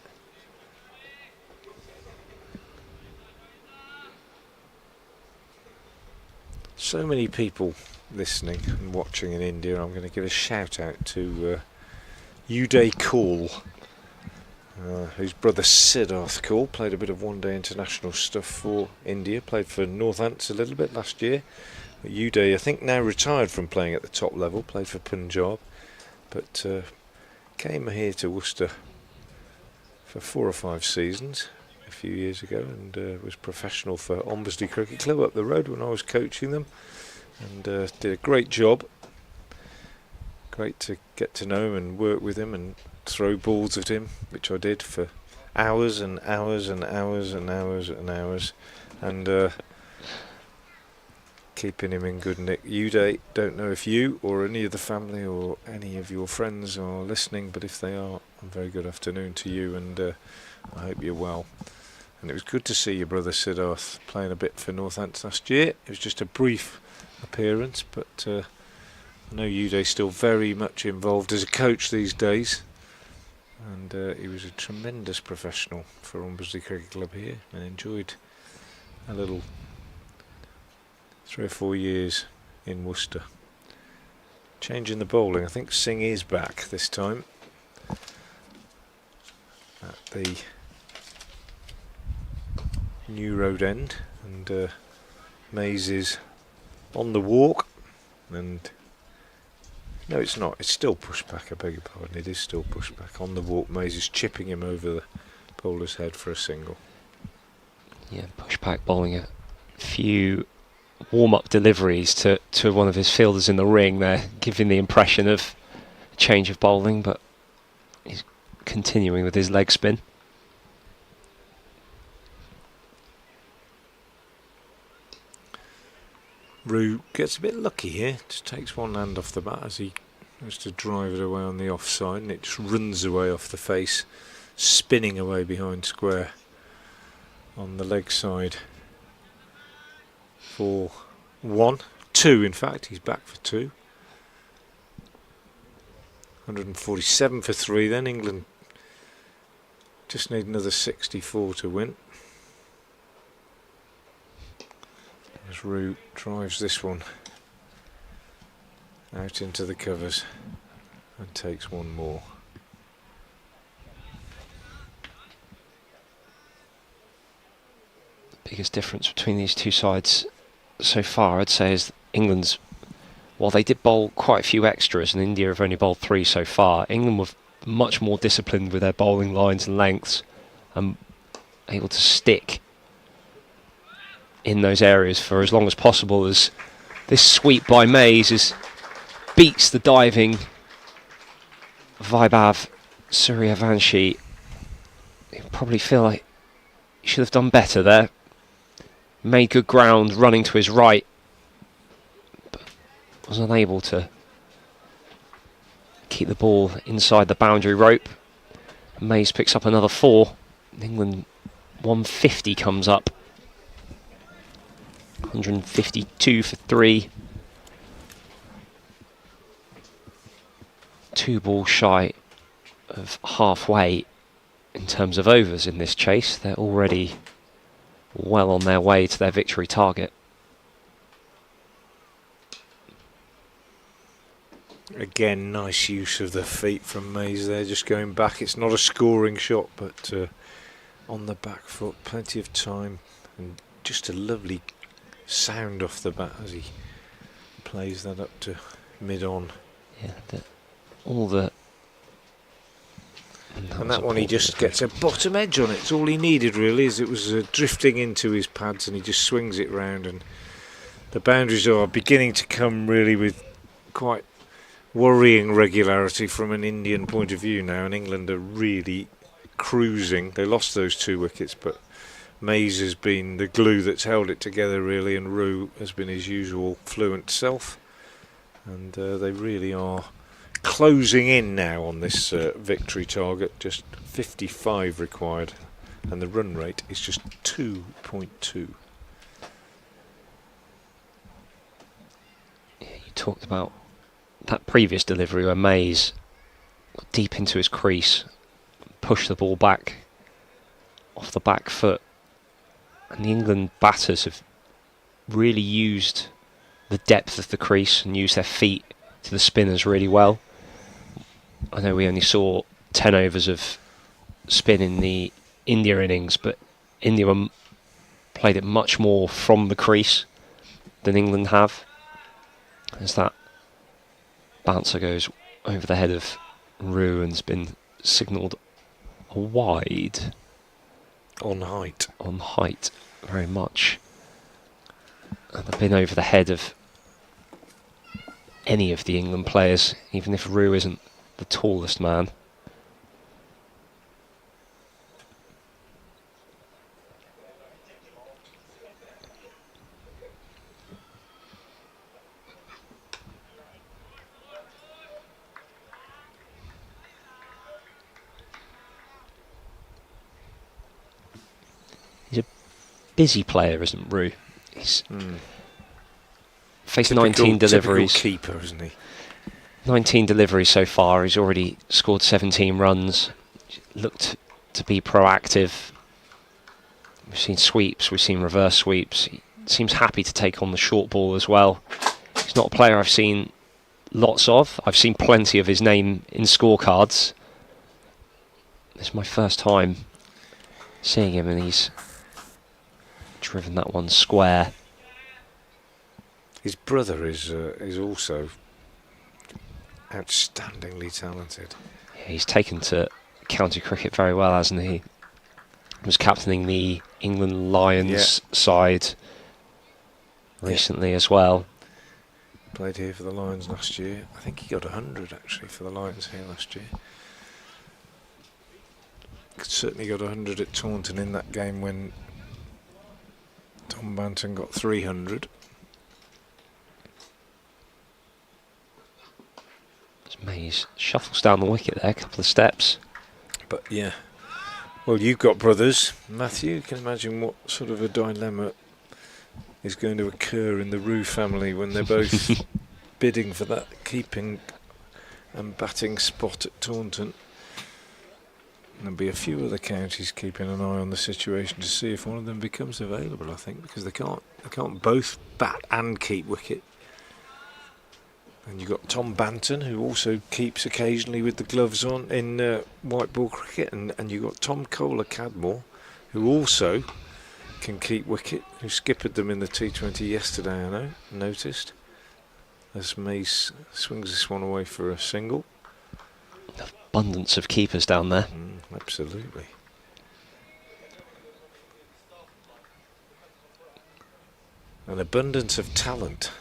So many people listening and watching in India. I'm going to give a shout out to Uday Kaul, whose brother Siddharth Kaul played a bit of one-day international stuff for India, played for Northants a little bit last year. Uday, I think, now retired from playing at the top level, played for Punjab, but came here to Worcester for 4 or 5 seasons a few years ago, and was professional for Ombersley Cricket Club up the road when I was coaching them, and did a great job. Great to get to know him and work with him and throw balls at him, which I did for hours and hours and hours and hours and hours, and keeping him in good nick. Uday, don't know if you or any of the family or any of your friends are listening, but if they are, a very good afternoon to you, and I hope you're well. And it was good to see your brother Siddharth playing a bit for Northants last year. It was just a brief appearance, but I know Uday's still very much involved as a coach these days, and he was a tremendous professional for Ombersley Cricket Club here, and enjoyed a little 3 or 4 years in Worcester. Changing the bowling, I think Singh is back this time at the New Road end, and Mays is on the walk, and no, it's not, it's still pushed back, I beg your pardon, it is still pushed back. On the walk, Mays is chipping him over the bowler's head for a single. Yeah, push back bowling, a few warm-up deliveries to one of his fielders in the ring there, giving the impression of a change of bowling, but he's continuing with his leg spin. Rue gets a bit lucky here, just takes one hand off the bat as he goes to drive it away on the offside, and it just runs away off the face, spinning away behind square on the leg side for 1, 2 in fact, he's back for 2. 147 for 3 then, England just need another 64 to win. As Rue drives this one out into the covers and takes one more. The biggest difference between these two sides so far, I'd say, is England's, while they did bowl quite a few extras and India have only bowled 3 so far, England were much more disciplined with their bowling lines and lengths and able to stick in those areas for as long as possible, as this sweep by Mays beats the diving Vaibhav Suryavanshi. You probably feel like he should have done better there. Made good ground running to his right, but was unable to keep the ball inside the boundary rope. Mays picks up another 4. England 150 comes up. 152 for 3. 2 balls shy of halfway in terms of overs in this chase. They're already well on their way to their victory target. Again, nice use of the feet from Mays there, just going back. It's not a scoring shot, but on the back foot, plenty of time, and just a lovely sound off the bat as he plays that up to mid-on. Yeah, and that one he just gets a bottom edge on it. It's all he needed really, as it was drifting into his pads, and he just swings it round, and the boundaries are beginning to come really with quite worrying regularity from an Indian point of view now, and England are really cruising. They lost those 2 wickets, but Mays has been the glue that's held it together really, and Rue has been his usual fluent self, and they really are closing in now on this victory target. Just 55 required, and the run rate is just 2.2. Yeah, you talked about that previous delivery where Mays got deep into his crease, pushed the ball back off the back foot, and the England batters have really used the depth of the crease and used their feet to the spinners really well. I know we only saw 10 overs of spin in the India innings, but India played it much more from the crease than England have. As that bouncer goes over the head of Roux and has been signalled a wide. On height. On height, very much. And they've been over the head of any of the England players, even if Roux isn't the tallest man. He's a busy player, isn't Roux? He's faced 19 deliveries. Keeper, isn't he? 19 deliveries so far. He's already scored 17 runs. Looked to be proactive. We've seen sweeps, we've seen reverse sweeps. He seems happy to take on the short ball as well. He's not a player I've seen lots of. I've seen plenty of his name in scorecards. This is my first time seeing him, and he's driven that one square. His brother is also outstandingly talented. Yeah, he's taken to county cricket very well, hasn't he? He was captaining the England Lions side recently as well. Played here for the Lions last year. I think he got 100 actually for the Lions here last year. Certainly got 100 at Taunton in that game when Tom Banton got 300. Mays shuffles down the wicket there, a couple of steps. But yeah, well, you've got brothers, Matthew. You can imagine what sort of a dilemma is going to occur in the Roux family when they're both bidding for that keeping and batting spot at Taunton. There'll be a few other counties keeping an eye on the situation to see if one of them becomes available, I think, because they can't both bat and keep wicket. And you've got Tom Banton, who also keeps occasionally with the gloves on in white ball cricket, and you've got Tom Kohler-Cadmore, who also can keep wicket, who skippered them in the T20 yesterday, I noticed, as Mace swings this one away for a single. Abundance of keepers down there. Absolutely. An abundance of talent.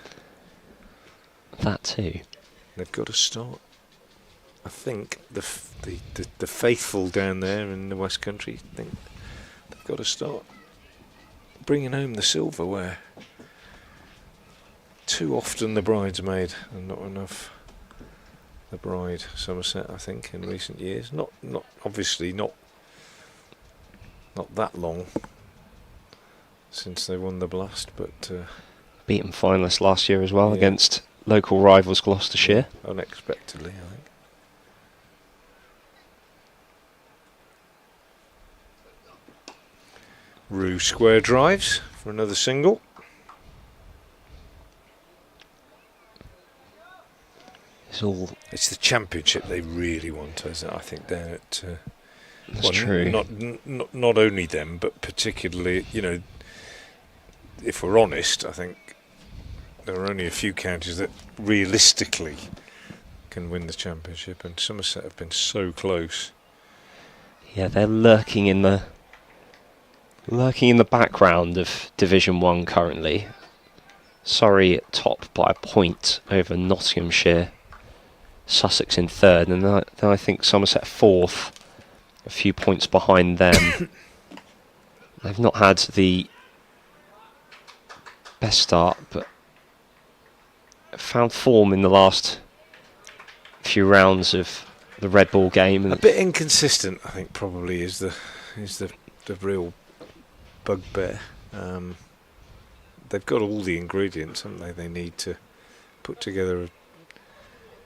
That too. They've got to start. I think the faithful down there in the West Country think they've got to start bringing home the silverware. Too often the bridesmaid and not enough the bride. Somerset, I think, in recent years. Not obviously not that long since they won the Blast, but beaten finalists last year as well against local rivals Gloucestershire. Unexpectedly, I think. Roux square drives for another single. It's the championship they really want, isn't it? I think down at. That's true. Not only them, but particularly, if we're honest, I think there are only a few counties that realistically can win the championship, and Somerset have been so close. Yeah, they're lurking in the background of Division 1 currently. Surrey top by a point over Nottinghamshire. Sussex in third, and then I think Somerset fourth, a few points behind them. They've not had the best start, but found form in the last few rounds of the Red Bull game. And a bit inconsistent, I think, probably is the real bugbear. They've got all the ingredients, haven't they? They need to put together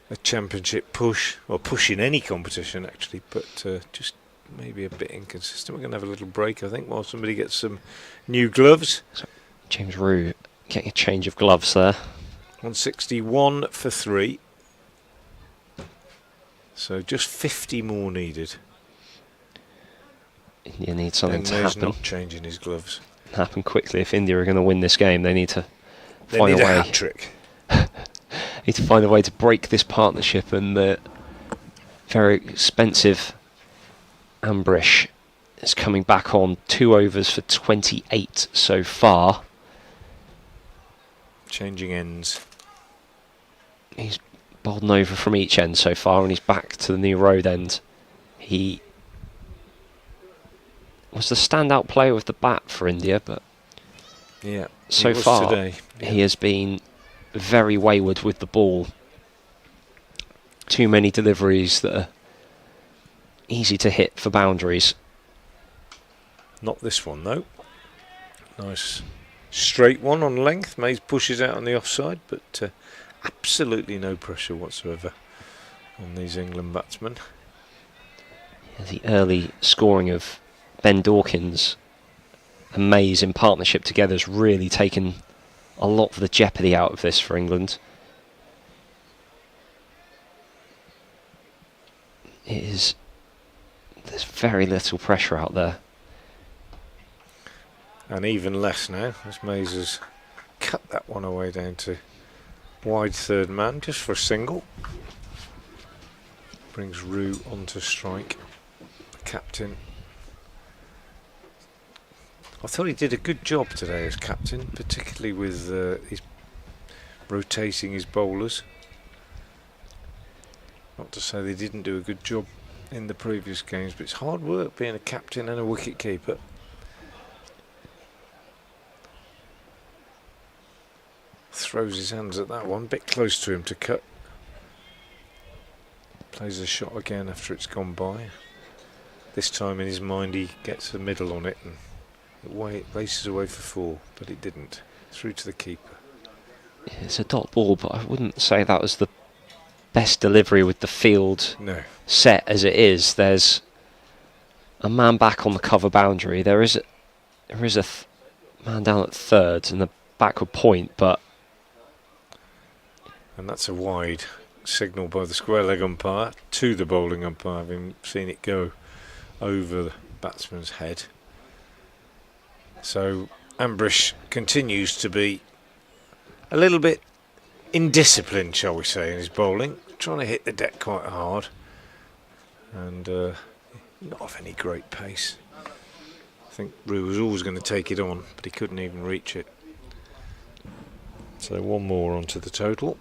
a championship push, or push in any competition actually, but just maybe a bit inconsistent. We're going to have a little break, I think, while somebody gets some new gloves. So James Roux getting a change of gloves there. 161 for 3. So just 50 more needed. India need something to May's happen. not changing his gloves. Happen quickly. If India are going to win this game, they need to They find need a a way. hat trick. Need to find a way to break this partnership, and the very expensive Ambrish is coming back on 2 overs for 28 so far. Changing ends. He's bowled an over from each end so far, and he's back to the new road end. He was the standout player with the bat for India, but Yeah. so he was far today. he has been very wayward with the ball. Too many deliveries that are easy to hit for boundaries. Not this one though. Nice straight one on length. Mays pushes out on the offside, but absolutely no pressure whatsoever on these England batsmen. The early scoring of Ben Dawkins and Mays in partnership together has really taken a lot of the jeopardy out of this for England. There's very little pressure out there. And even less now, as Mays has cut that one away down to wide third man, just for a single. Brings Rue onto strike, the captain. I thought he did a good job today as captain, particularly with his rotating his bowlers. Not to say they didn't do a good job in the previous games, but it's hard work being a captain and a wicket keeper. Throws his hands at that one, bit close to him to cut. Plays a shot again after it's gone by. This time in his mind he gets a middle on it and it races away for 4, but it didn't. Through to the keeper. It's a dot ball, but I wouldn't say that was the best delivery with the field No. set as it is. There's a man back on the cover boundary. There is a man down at third in the backward point, but And that's a wide signal by the square leg umpire to the bowling umpire, having seen it go over the batsman's head. So Ambrish continues to be a little bit indisciplined, shall we say, in his bowling, trying to hit the deck quite hard and not of any great pace. I think Rue was always going to take it on, but he couldn't even reach it. So one more onto the total.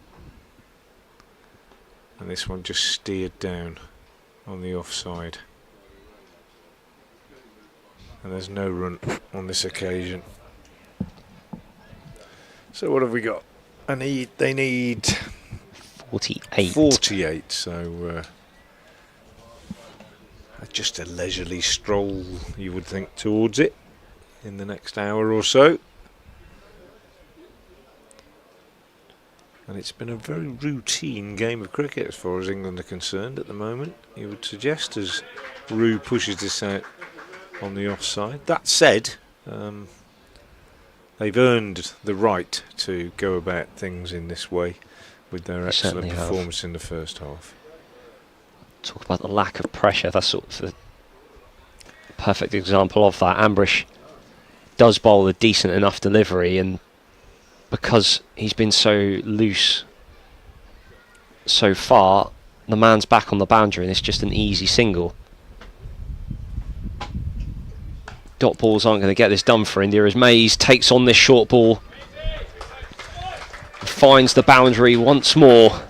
And this one just steered down on the offside. And there's no run on this occasion. So what have we got? They need 48. 48, so just a leisurely stroll, you would think, towards it in the next hour or so. And it's been a very routine game of cricket as far as England are concerned at the moment, you would suggest, as Rue pushes this out on the offside. That said, they've earned the right to go about things in this way with their excellent certainly have. performance in the first half. Talk about the lack of pressure. That's sort of the perfect example of that. Ambrish does bowl a decent enough delivery, and because he's been so loose so far, the man's back on the boundary and it's just an easy single. Dot balls aren't going to get this done for India as Mays takes on this short ball, finds the boundary once more.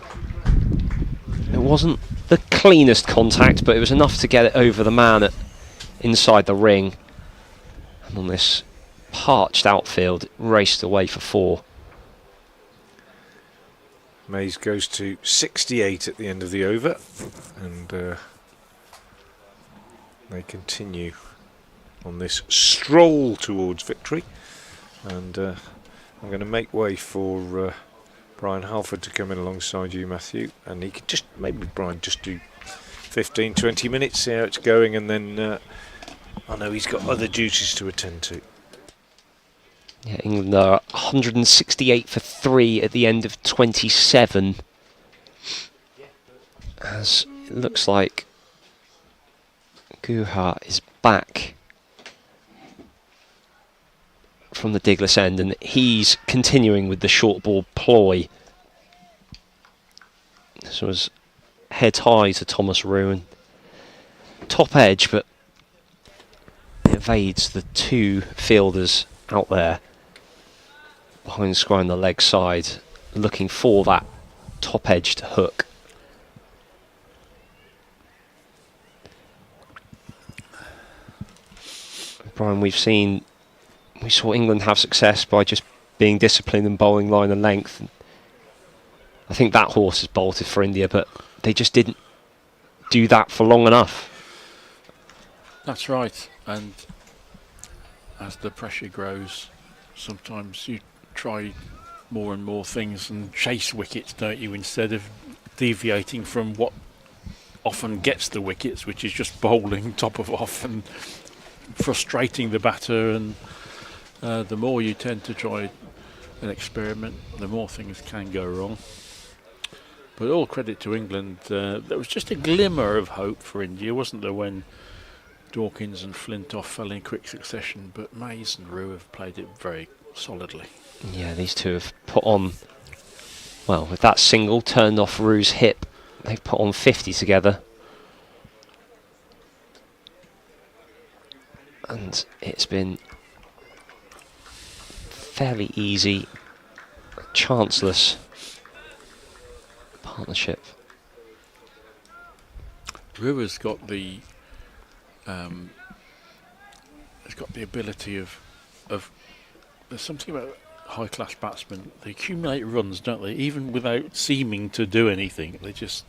It wasn't the cleanest contact, but it was enough to get it over the man inside the ring. And on this parched outfield, it raced away for 4. Mays goes to 68 at the end of the over, and they continue on this stroll towards victory. And I'm going to make way for Brian Halford to come in alongside you, Matthew, and he could just, maybe Brian just do 15-20 minutes, see how it's going, and then I know he's got other duties to attend to. Yeah, England are 168 for 3 at the end of 27. As it looks like Guha is back from the digless end, and he's continuing with the short ball ploy. This was head high to Thomas Ruin. Top edge, but it evades the two fielders out there behind the square on the leg side, looking for that top edged hook. Brian, we saw England have success by just being disciplined and bowling line and length. I think that horse has bolted for India, but they just didn't do that for long enough. That's right, and as the pressure grows, sometimes you try more and more things and chase wickets, don't you, instead of deviating from what often gets the wickets, which is just bowling top of off and frustrating the batter. And the more you tend to try an experiment, the more things can go wrong. But all credit to England. There was just a glimmer of hope for India, wasn't there, when Dawkins and Flintoff fell in quick succession, but Mays and Roux have played it very solidly. Yeah, these two have put on, well, with that single turned off Roux's hip, they've put on 50 together. And it's been fairly easy, chanceless partnership. Roux has got the ability of there's something about high class batsmen, they accumulate runs, don't they, even without seeming to do anything. They just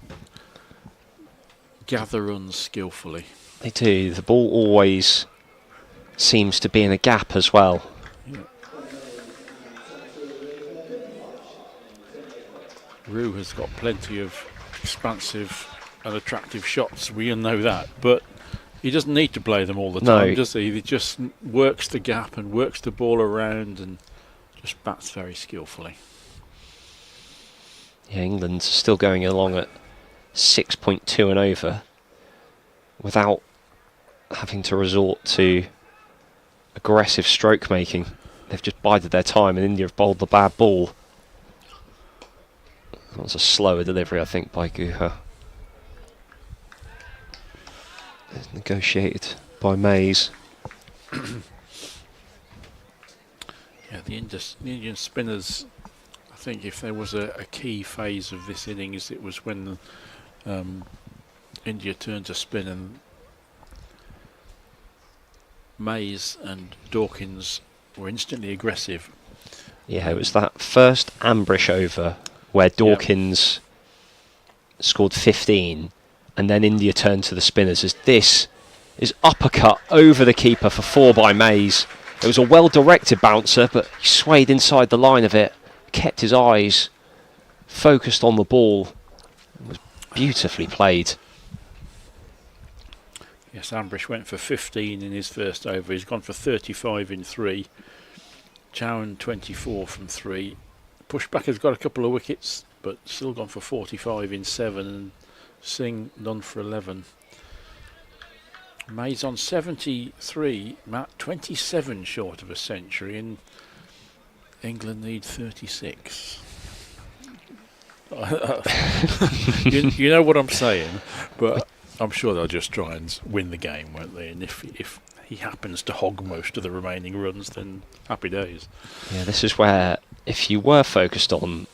gather runs skillfully. They do. The ball always seems to be in a gap as well. Yeah. Roux has got plenty of expansive and attractive shots, we all know that, but he doesn't need to play them all the time, does he? He just works the gap and works the ball around and just bats very skillfully. Yeah, England's still going along at 6.2 and over without having to resort to aggressive stroke making. They've just bided their time, and India have bowled the bad ball. That was a slower delivery, I think, by Guha. It's negotiated by Mays. Yeah, the Indian spinners, I think if there was a key phase of this innings, it was when India turned to spin and Mays and Dawkins were instantly aggressive. Yeah, it was that first Ambrish over where Dawkins scored 15, and then India turned to the spinners as this is uppercut over the keeper for 4 by Mays. It was a well-directed bouncer, but he swayed inside the line of it, kept his eyes focused on the ball. It was beautifully played. Yes, Ambrish went for 15 in his first over. He's gone for 35 in 3. Chowan 24 from 3. Pushback has got a couple of wickets, but still gone for 45 in 7, and Singh none for 11. Mays on 73, Matt, 27 short of a century, and England need 36. you know what I'm saying, but I'm sure they'll just try and win the game, won't they? And if he happens to hog most of the remaining runs, then happy days. Yeah, this is where, if you were focused on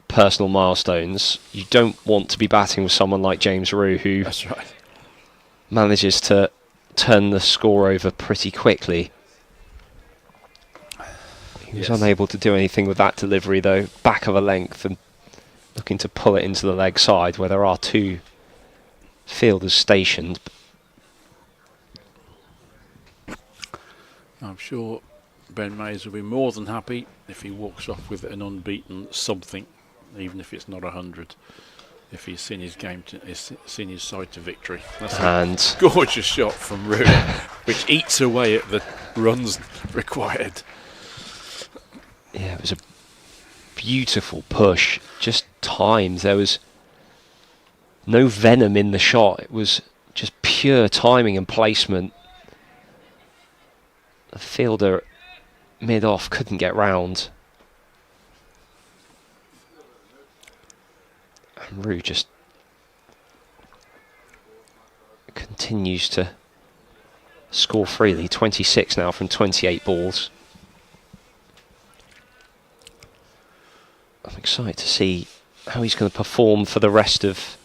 personal milestones, you don't want to be batting with someone like James Roux, who That's right. manages to turn the score over pretty quickly. He was unable to do anything with that delivery, though. Back of a length and looking to pull it into the leg side where there are 2 fielders stationed. I'm sure Ben Mays will be more than happy if he walks off with an unbeaten something, even if it's not 100. If he's seen his game, seen his side to victory. That's a gorgeous shot from Roux, which eats away at the runs required. Yeah, it was a beautiful push, just timed. There was no venom in the shot. It was just pure timing and placement. The fielder mid-off, couldn't get round. And Rue just continues to score freely. 26 now from 28 balls. I'm excited to see how he's going to perform for the rest of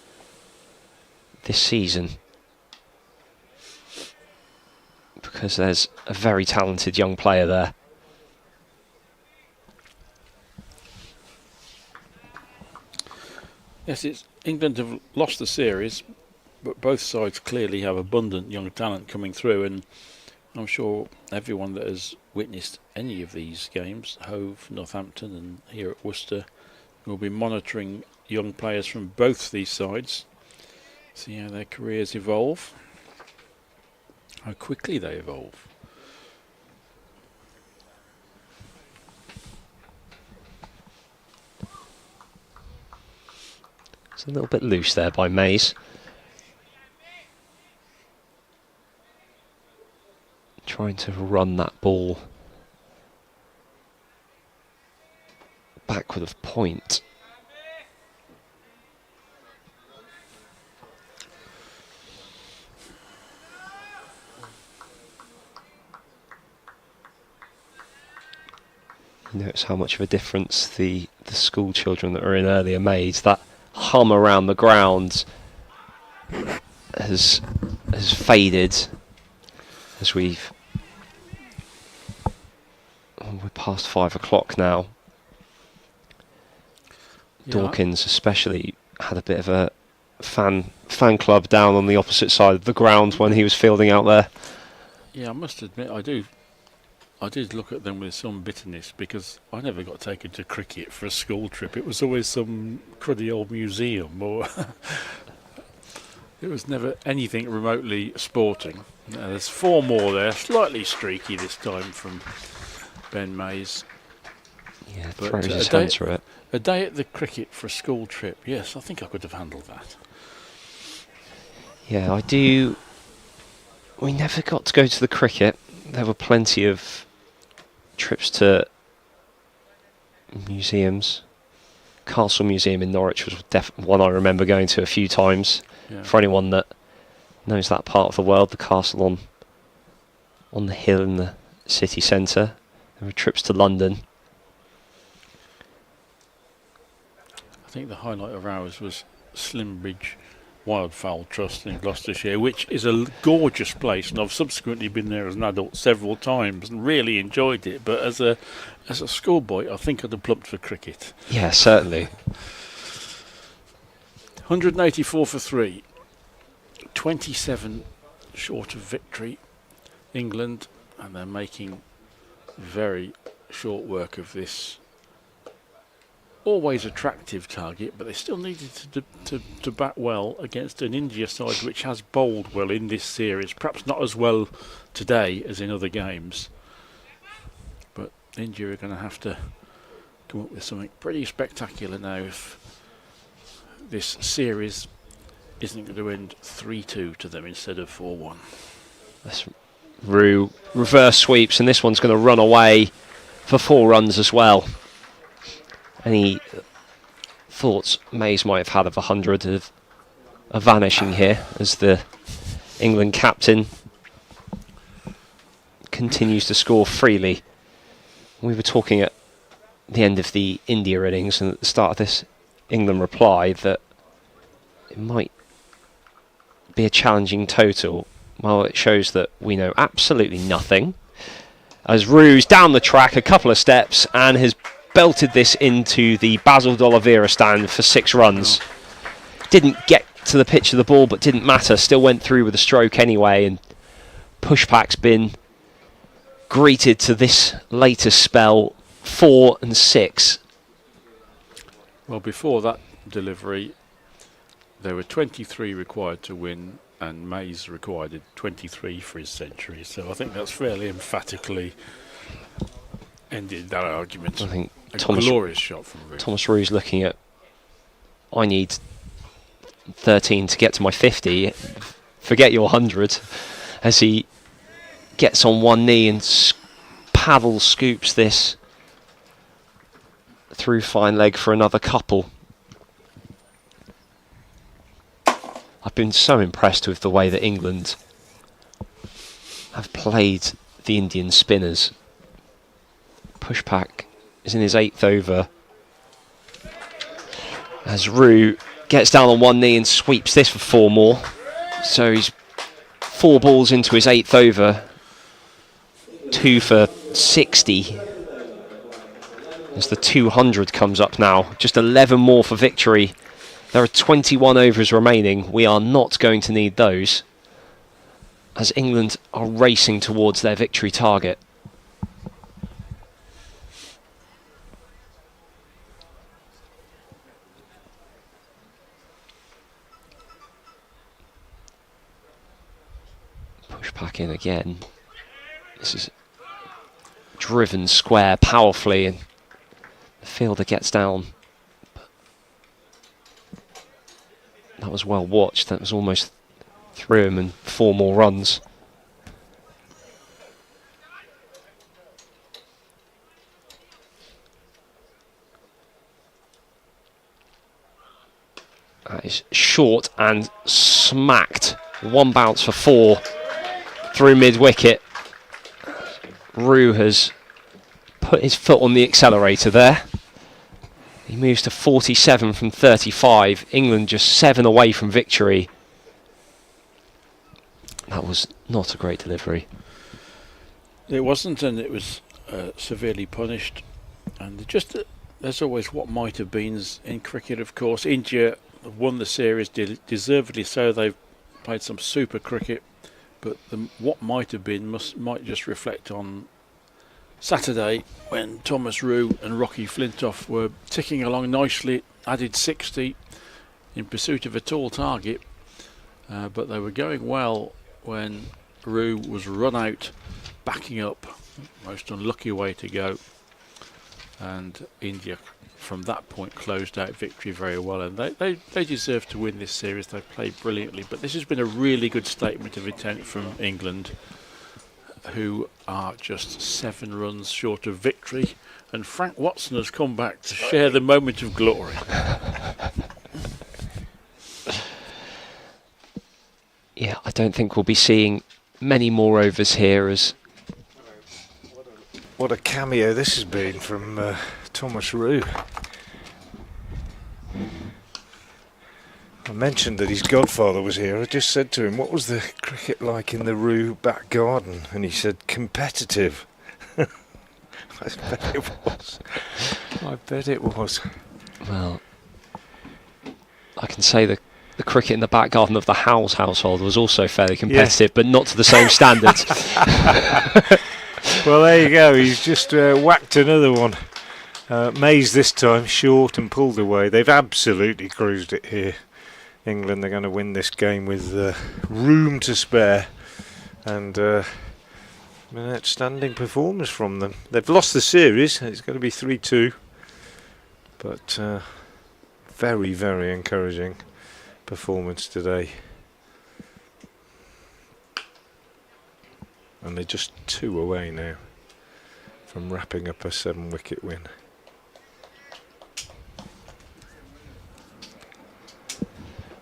this season, because there's a very talented young player there. Yes, England have lost the series, but both sides clearly have abundant young talent coming through, and I'm sure everyone that has witnessed any of these games, Hove, Northampton and here at Worcester, will be monitoring young players from both these sides, see how their careers evolve, how quickly they evolve. It's a little bit loose there by Mays. Trying to run that ball backward of point. You notice how much of a difference the school children that were in earlier made. That hum around the ground has faded as we're past 5 o'clock now. Yeah. Dawkins especially had a bit of a fan club down on the opposite side of the ground when he was fielding out there. Yeah, I must admit I did look at them with some bitterness, because I never got taken to cricket for a school trip. It was always some cruddy old museum, or it was never anything remotely sporting. Now, there's 4 more there, slightly streaky this time from Ben Mays. Yeah, But, throws his hands through it. A day at the cricket for a school trip, yes, I think I could have handled that. Yeah, I do. We never got to go to the cricket. There were plenty of trips to museums. Castle Museum in Norwich was one I remember going to a few times. Yeah. For anyone that knows that part of the world, the castle on the hill in the city centre. There were trips to London. I think the highlight of ours was Slimbridge Wildfowl Trust in Gloucestershire, which is a gorgeous place, and I've subsequently been there as an adult several times and really enjoyed it. But as a schoolboy, I think I'd have plumped for cricket. Yeah, certainly. 184 for 3, 27 short of victory, England, and they're making very short work of this always attractive target, but they still needed to bat well against an India side which has bowled well in this series, perhaps not as well today as in other games, but India are going to have to come up with something pretty spectacular now if this series isn't going to end 3-2 to them instead of 4-1. That's Rue reverse sweeps, and this one's going to run away for 4 runs as well. Any thoughts Mays might have had of 100 of vanishing here as the England captain continues to score freely. We were talking at the end of the India innings and at the start of this England reply that it might be a challenging total. Well, it shows that we know absolutely nothing, as Rue's down the track a couple of steps and has belted this into the Basil D'Oliveira stand for 6 runs. Didn't get to the pitch of the ball, but didn't matter. Still went through with a stroke anyway, and Pushpack's been greeted to this latest spell 4 and 6. Well, before that delivery, there were 23 required to win, and Mays required 23 for his century. So I think that's fairly emphatically ended that argument. I think a glorious shot from Rue. Thomas Rue's looking at, I need 13 to get to my 50. Forget your 100, as he gets on one knee and paddle scoops this through fine leg for another couple. I've been so impressed with the way that England have played the Indian spinners. Pushpak is in his 8th over as Roux gets down on one knee and sweeps this for 4 more. So he's 4 balls into his 8th over, 2 for 60 as the 200 comes up now. Just 11 more for victory. There are 21 overs remaining. We are not going to need those as England are racing towards their victory target. Push back in again. This is driven square powerfully, and the fielder gets down. That was well watched. That was almost through him and 4 more runs. That is short and smacked. 1 bounce for 4 through mid-wicket. Roux has put his foot on the accelerator there. He moves to 47 from 35. England just 7 away from victory. That was not a great delivery. It wasn't, and it was severely punished. And just there's always what might have been in cricket, of course. India have won the series, deservedly so. They've played some super cricket, but what might have been might just reflect on Saturday when Thomas Roux and Rocky Flintoff were ticking along nicely, added 60 in pursuit of a tall target, but they were going well when Roux was run out, backing up. Most unlucky way to go, and India from that point closed out victory very well, and they deserve to win this series. They played brilliantly, but this has been a really good statement of intent from England, who are just 7 runs short of victory, and Frank Watson has come back to share the moment of glory. Yeah, I don't think we'll be seeing many more overs here. As what a cameo this has been from Thomas Roux. I mentioned that his godfather was here. I just said to him, what was the cricket like in the Roux back garden? And he said, competitive. I bet it was. I bet it was. Well, I can say the cricket in the back garden of the Howes household was also fairly competitive, but not to the same standards. Well, there you go. He's just whacked another one. Mays this time, short and pulled away. They've absolutely cruised it here. England, they're going to win this game with room to spare, and an outstanding performance from them. They've lost the series. It's going to be 3-2, but very, very encouraging performance today. And they're just 2 away now from wrapping up a 7-wicket win.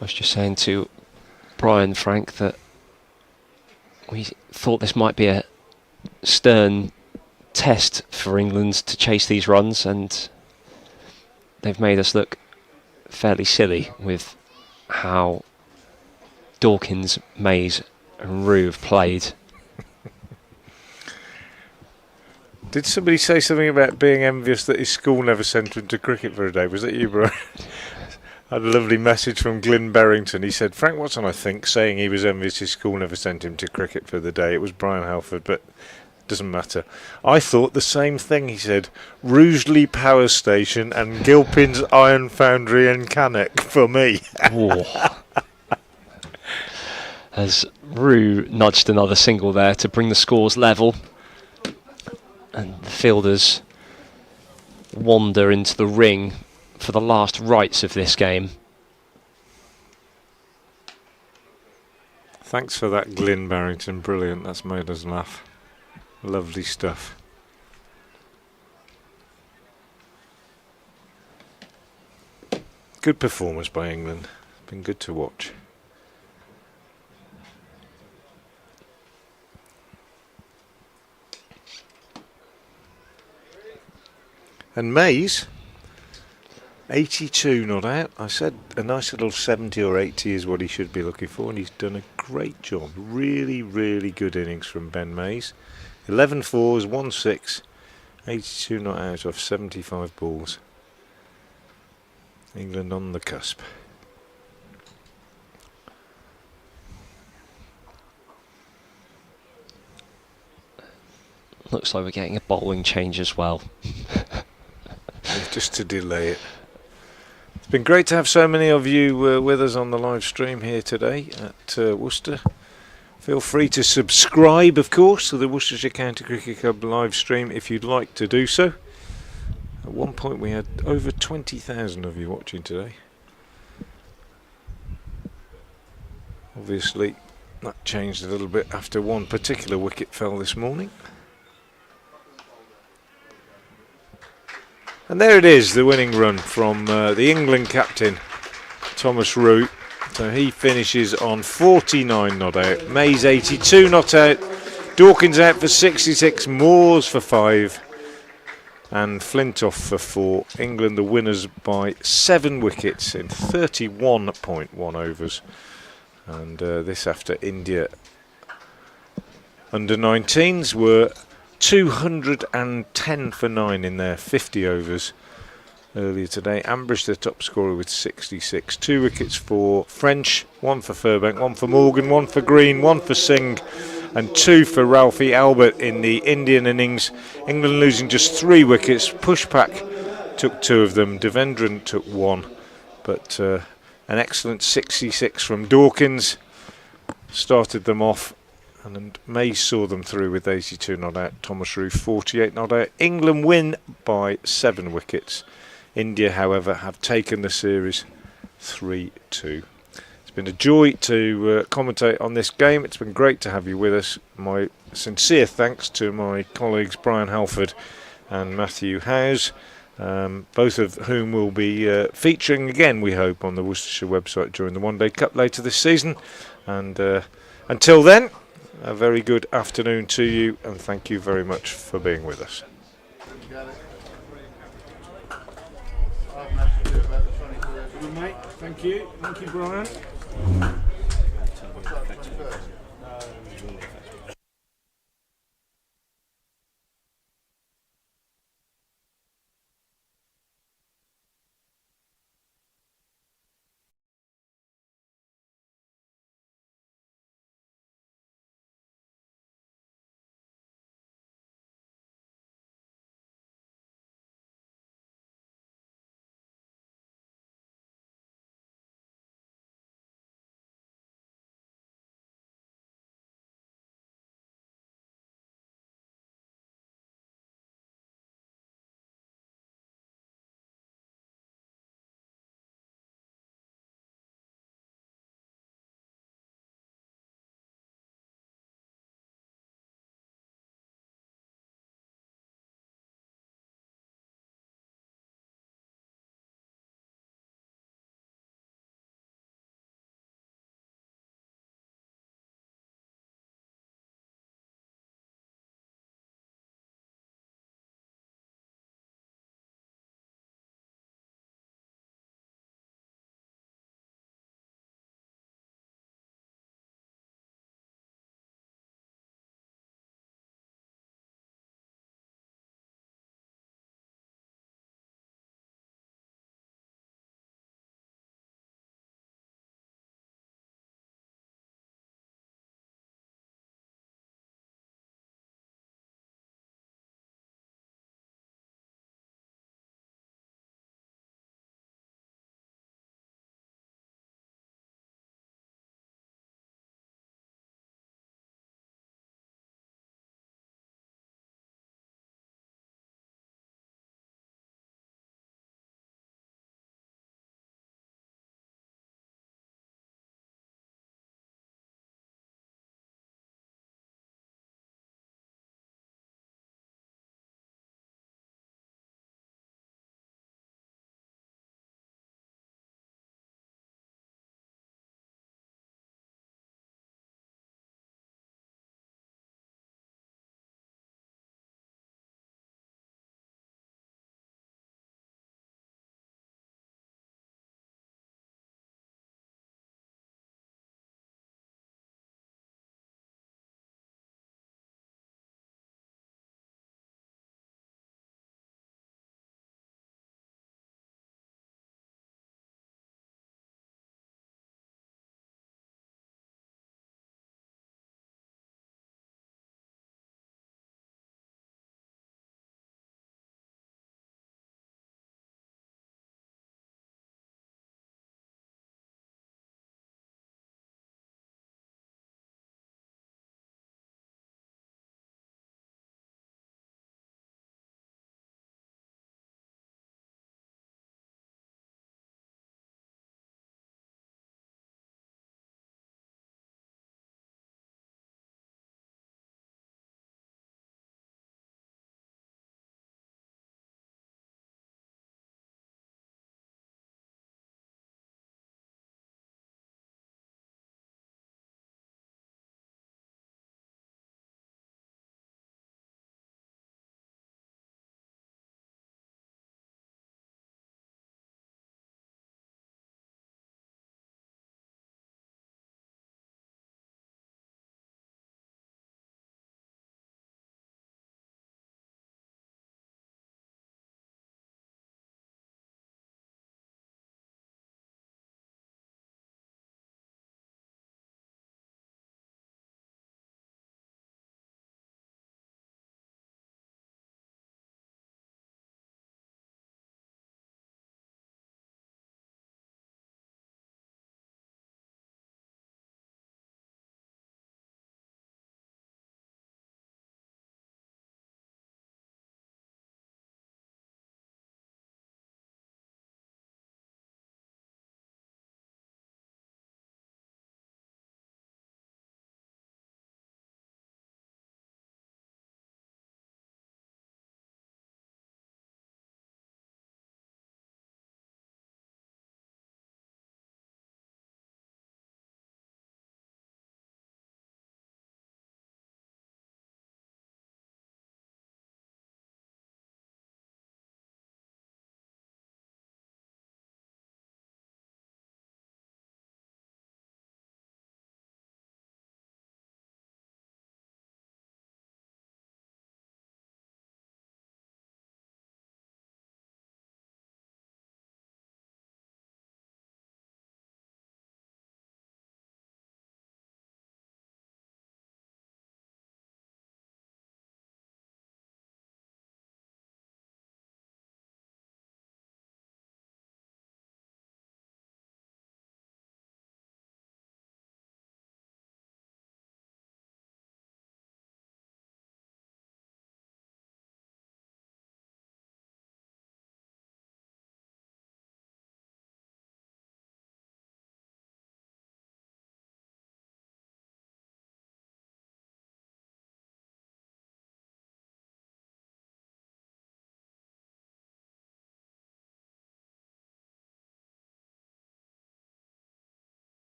I was just saying to Brian, Frank, that we thought this might be a stern test for England to chase these runs, and they've made us look fairly silly with how Dawkins, Mays and Roux have played. Did somebody say something about being envious that his school never sent him to cricket for a day? Was that you, Brian? I had a lovely message from Glyn Berrington. He said, Frank Watson, I think, saying he was envious his school never sent him to cricket for the day. It was Brian Halford, but it doesn't matter. I thought the same thing, he said. Rugeley Power Station and Gilpin's Iron Foundry and Cannock for me. As Roux nudged another single there to bring the scores level. And the fielders wander into the ring for the last rites of this game. Thanks for that, Glyn Barrington. Brilliant. That's made us laugh. Lovely stuff. Good performance by England. Been good to watch. And Mays, 82 not out. I said a nice little 70 or 80 is what he should be looking for, and he's done a great job. Really, really good innings from Ben Mays. 11 fours, 1 6, 82 not out off 75 balls. England on the cusp. Looks like we're getting a bowling change as well. Just to delay it. It's been great to have so many of you with us on the live stream here today at Worcester. Feel free to subscribe, of course, to the Worcestershire County Cricket Club live stream if you'd like to do so. At one point we had over 20,000 of you watching today. Obviously that changed a little bit after one particular wicket fell this morning. And there it is, the winning run from the England captain, Thomas Root. So he finishes on 49 not out, Mays 82 not out, Dawkins out for 66, Moores for 5 and Flintoff for 4. England the winners by 7 wickets in 31.1 overs. And this after India under 19s were 210 for 9 in their 50 overs earlier today. Ambrish the top scorer with 66. 2 wickets for French, 1 for Furbank, 1 for Morgan, 1 for Green, 1 for Singh and 2 for Ralphie Albert in the Indian innings. England losing just 3 wickets. Pushpak took 2 of them, Devendran took 1, but an excellent 66 from Dawkins started them off. And Mays saw them through with 82 not out. Thomas Root 48 not out. England win by 7 wickets. India, however, have taken the series 3-2. It's been a joy to commentate on this game. It's been great to have you with us. My sincere thanks to my colleagues Brian Halford and Matthew Howes, both of whom will be featuring again, we hope, on the Worcestershire website during the One Day Cup later this season. And until then, a very good afternoon to you, and thank you very much for being with us. I've managed to do about 24 Good mate, thank you, Brian.